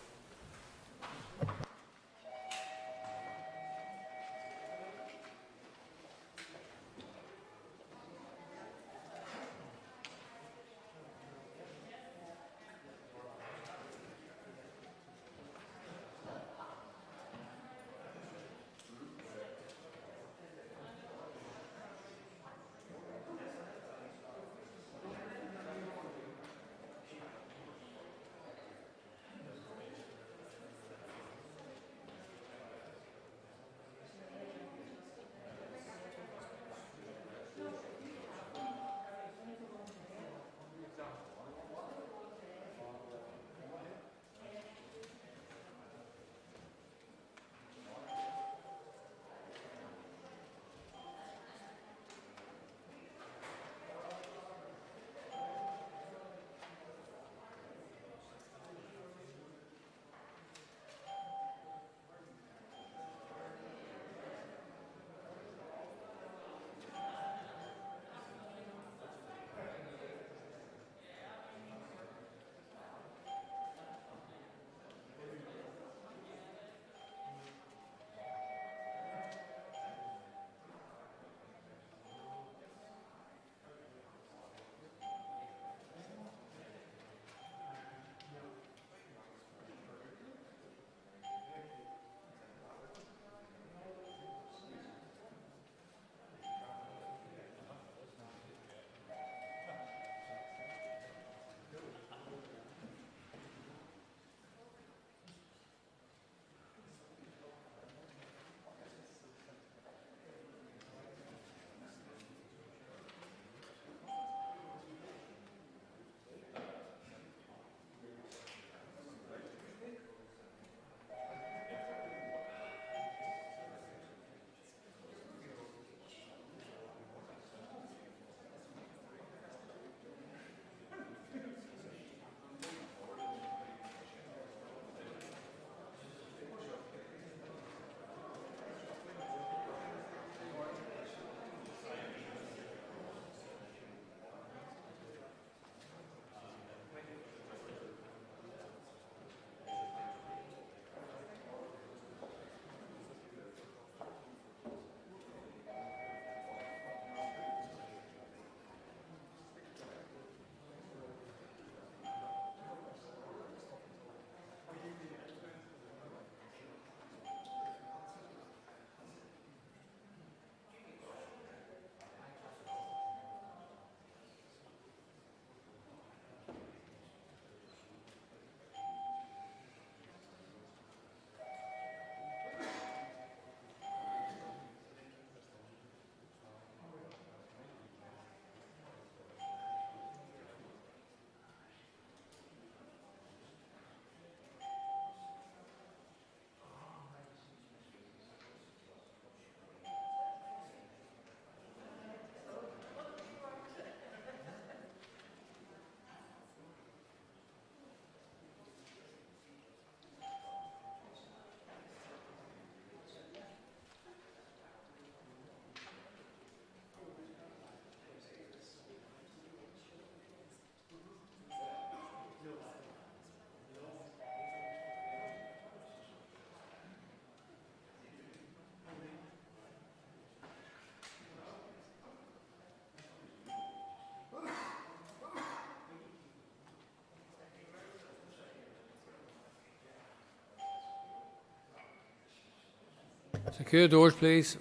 Secure doors, please.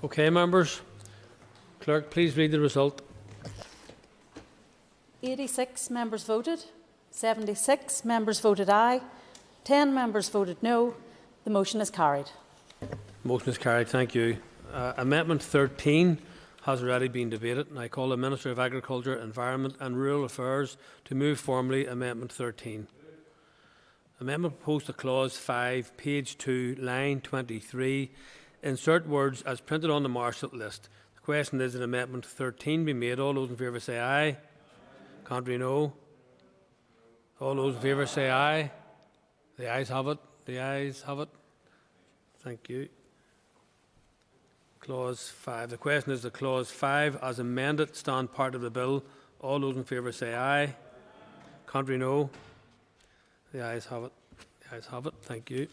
Okay, members. Clerk, please read the result. 86 members voted, 76 members voted aye, 10 members voted no. The motion is carried. Motion is carried. Thank you. Amendment 13 has already been debated, and I call the Minister of Agriculture, Environment and Rural Affairs to move formally Amendment 13. Amendment proposed to Clause 5, page 2, line 23. Insert words as printed on the Marshall list. The question is that Amendment 13 be made. All those in favour say aye. Contrary, no. All those in favour say aye. The ayes have it. The ayes have it. Thank you. Clause 5. The question is that Clause 5 as amended stand part of the bill. All those in favour say aye. Contrary, no. The ayes have it. The ayes have it. Thank you.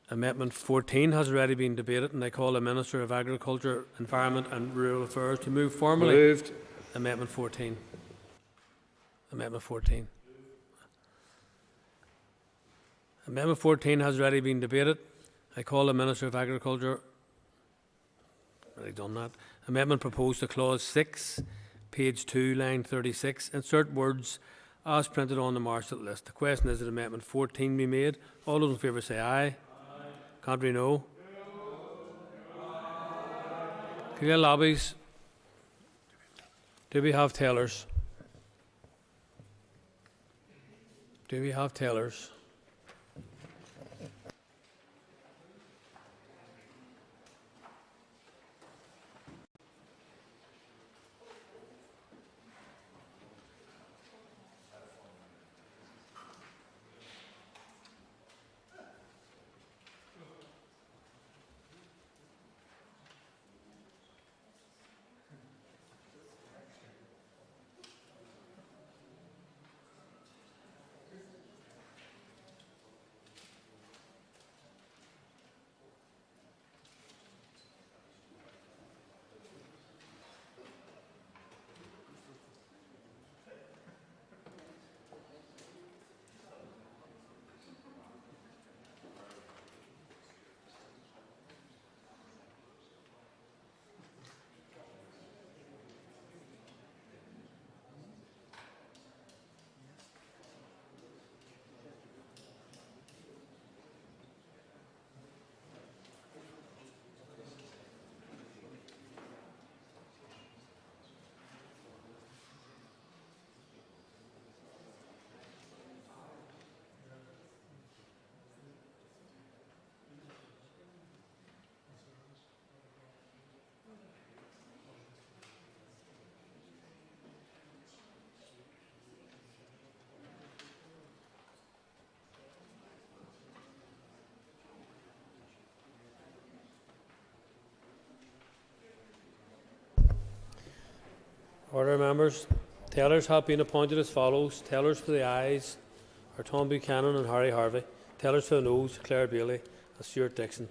Amendment 14 has already been debated, and I call the Minister of Agriculture, Environment and Rural Affairs to move formally. Moved. Amendment 14. Amendment 14. Amendment 14 has already been debated. I call the Minister of Agriculture. Already done that. Amendment proposed to Clause 6, page 2, line 36. Insert words as printed on the Marshall list. The question is that Amendment 14 be made. All those in favour say aye. Contrary, no. Clear lobbies. Do we have tellers? Do we have tellers? Order, members. Tellers have been appointed as follows. Tellers for the ayes are Tom Buchanan and Harry Harvey. Tellers for the noes, Claire Bailey and Stuart Dixon.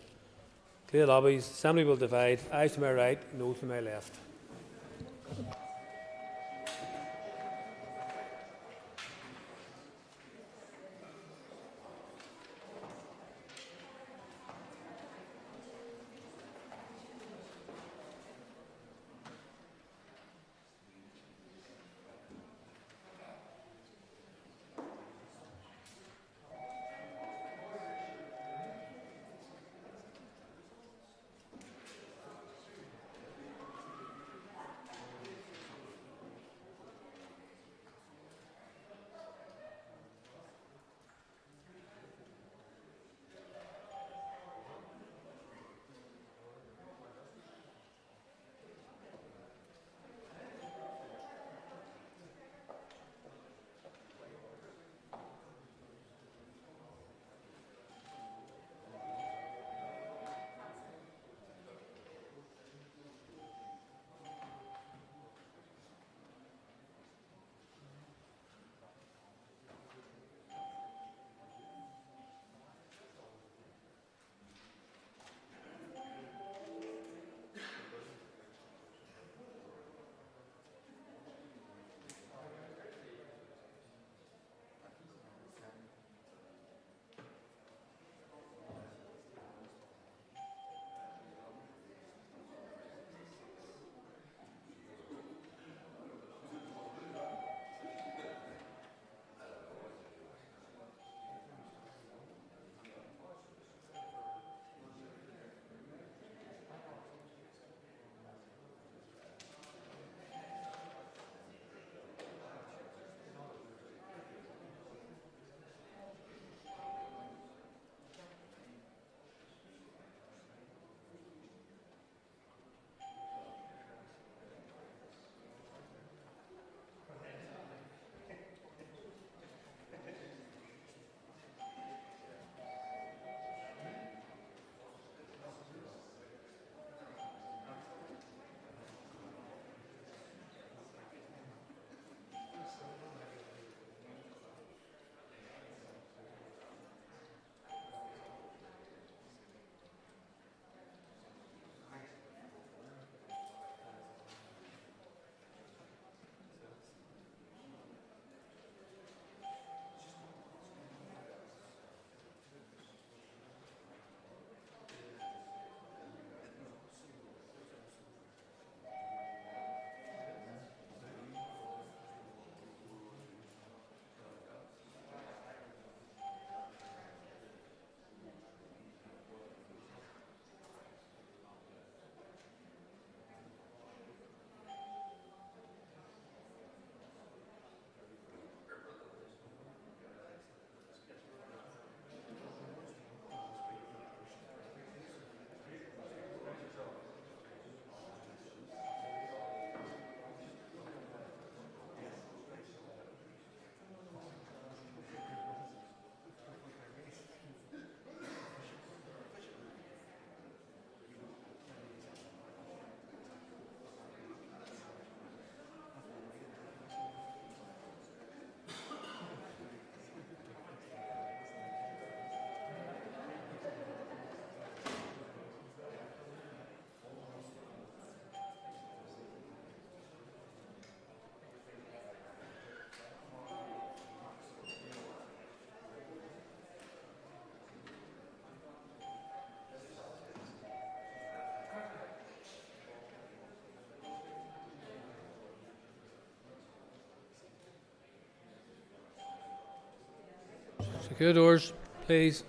Clear lobbies. Assembly will divide. Ayes to my right, noes to my left. Secutors, please.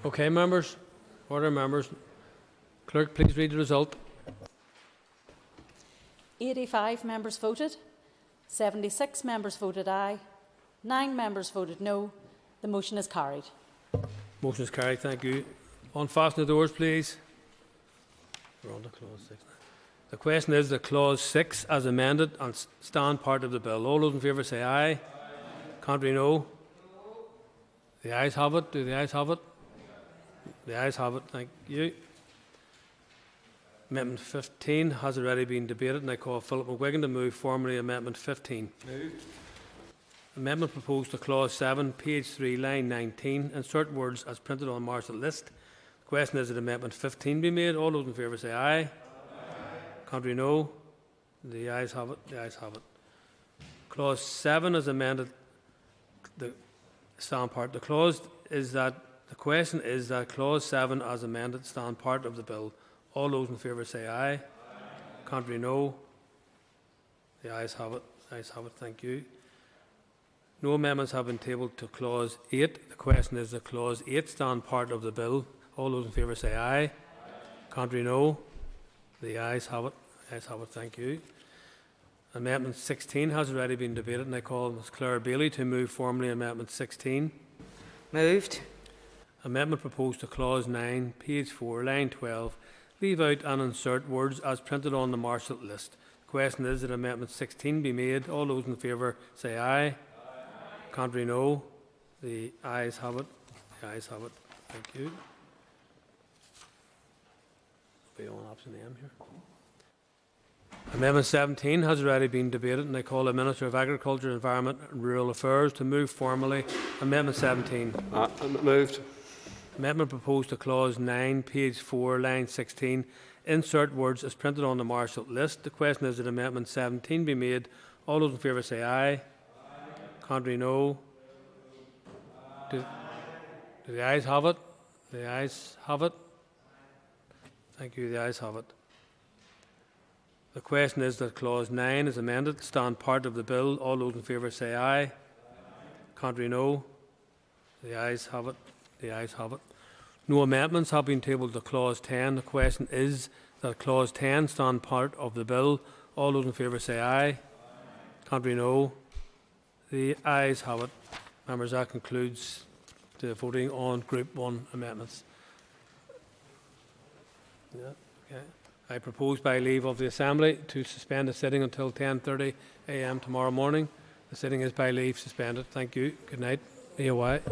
Okay, members. Order, members. Clerk, please read the result. 85 members voted. 76 members voted aye. 9 members voted no. The motion is carried. Motion is carried. Thank you. Unfasten the doors, please. We're on to clause 6 now. The question is the clause 6 as amended and stand part of the bill. All those in favour say aye. Aye. Contrary, no. The ayes have it. Do the ayes have it? The ayes have it. Thank you. Amendment 15 has already been debated, and I call Philip McGuigan to move formally Amendment 15. Moved. Amendment proposed to clause 7, page 3, line 19. Insert words as printed on the marshal list. The question is that Amendment 15 be made. All those in favour say aye. Aye. Contrary, no. The ayes have it. The ayes have it. Clause 7 is amended. The stand part. The question is that clause 7 as amended stand part of the bill. All those in favour say aye. Aye. Contrary, no. The ayes have it. The ayes have it. Thank you. No amendments have been tabled to clause 8. The question is that clause 8 stand part of the bill. All those in favour say aye. Aye. Contrary, no. The ayes have it. The ayes have it. Thank you. Amendment 16 has already been debated, and I call Ms Claire Bailey to move formally Amendment 16. Moved. Amendment proposed to clause 9, page 4, line 12. Leave out and insert words as printed on the marshal list. The question is that Amendment 16 be made. All those in favour say aye. Aye. Contrary, no. The ayes have it. The ayes have it. Thank you. Be on option M here. Amendment 17 has already been debated, and I call the Minister of Agriculture, Environment and Rural Affairs to move formally Amendment 17. Moved. Amendment proposed to clause 9, page 4, line 16. Insert words as printed on the marshal list. The question is that Amendment 17 be made. All those in favour say aye. Aye. Contrary, no. Do the ayes have it? The ayes have it. Thank you. The ayes have it. The question is that clause 9 is amended. Stand part of the bill. All those in favour say aye. Aye. Contrary, no. The ayes have it. The ayes have it. No amendments have been tabled to clause 10. The question is that clause 10 stand part of the bill. All those in favour say aye. Aye. Contrary, no. The ayes have it. Members, that concludes the voting on Group 1 amendments. Yeah, okay. I propose by leave of the Assembly to suspend the sitting until 10:30 a.m. tomorrow morning. The sitting is by leave suspended. Thank you. Good night. AOI.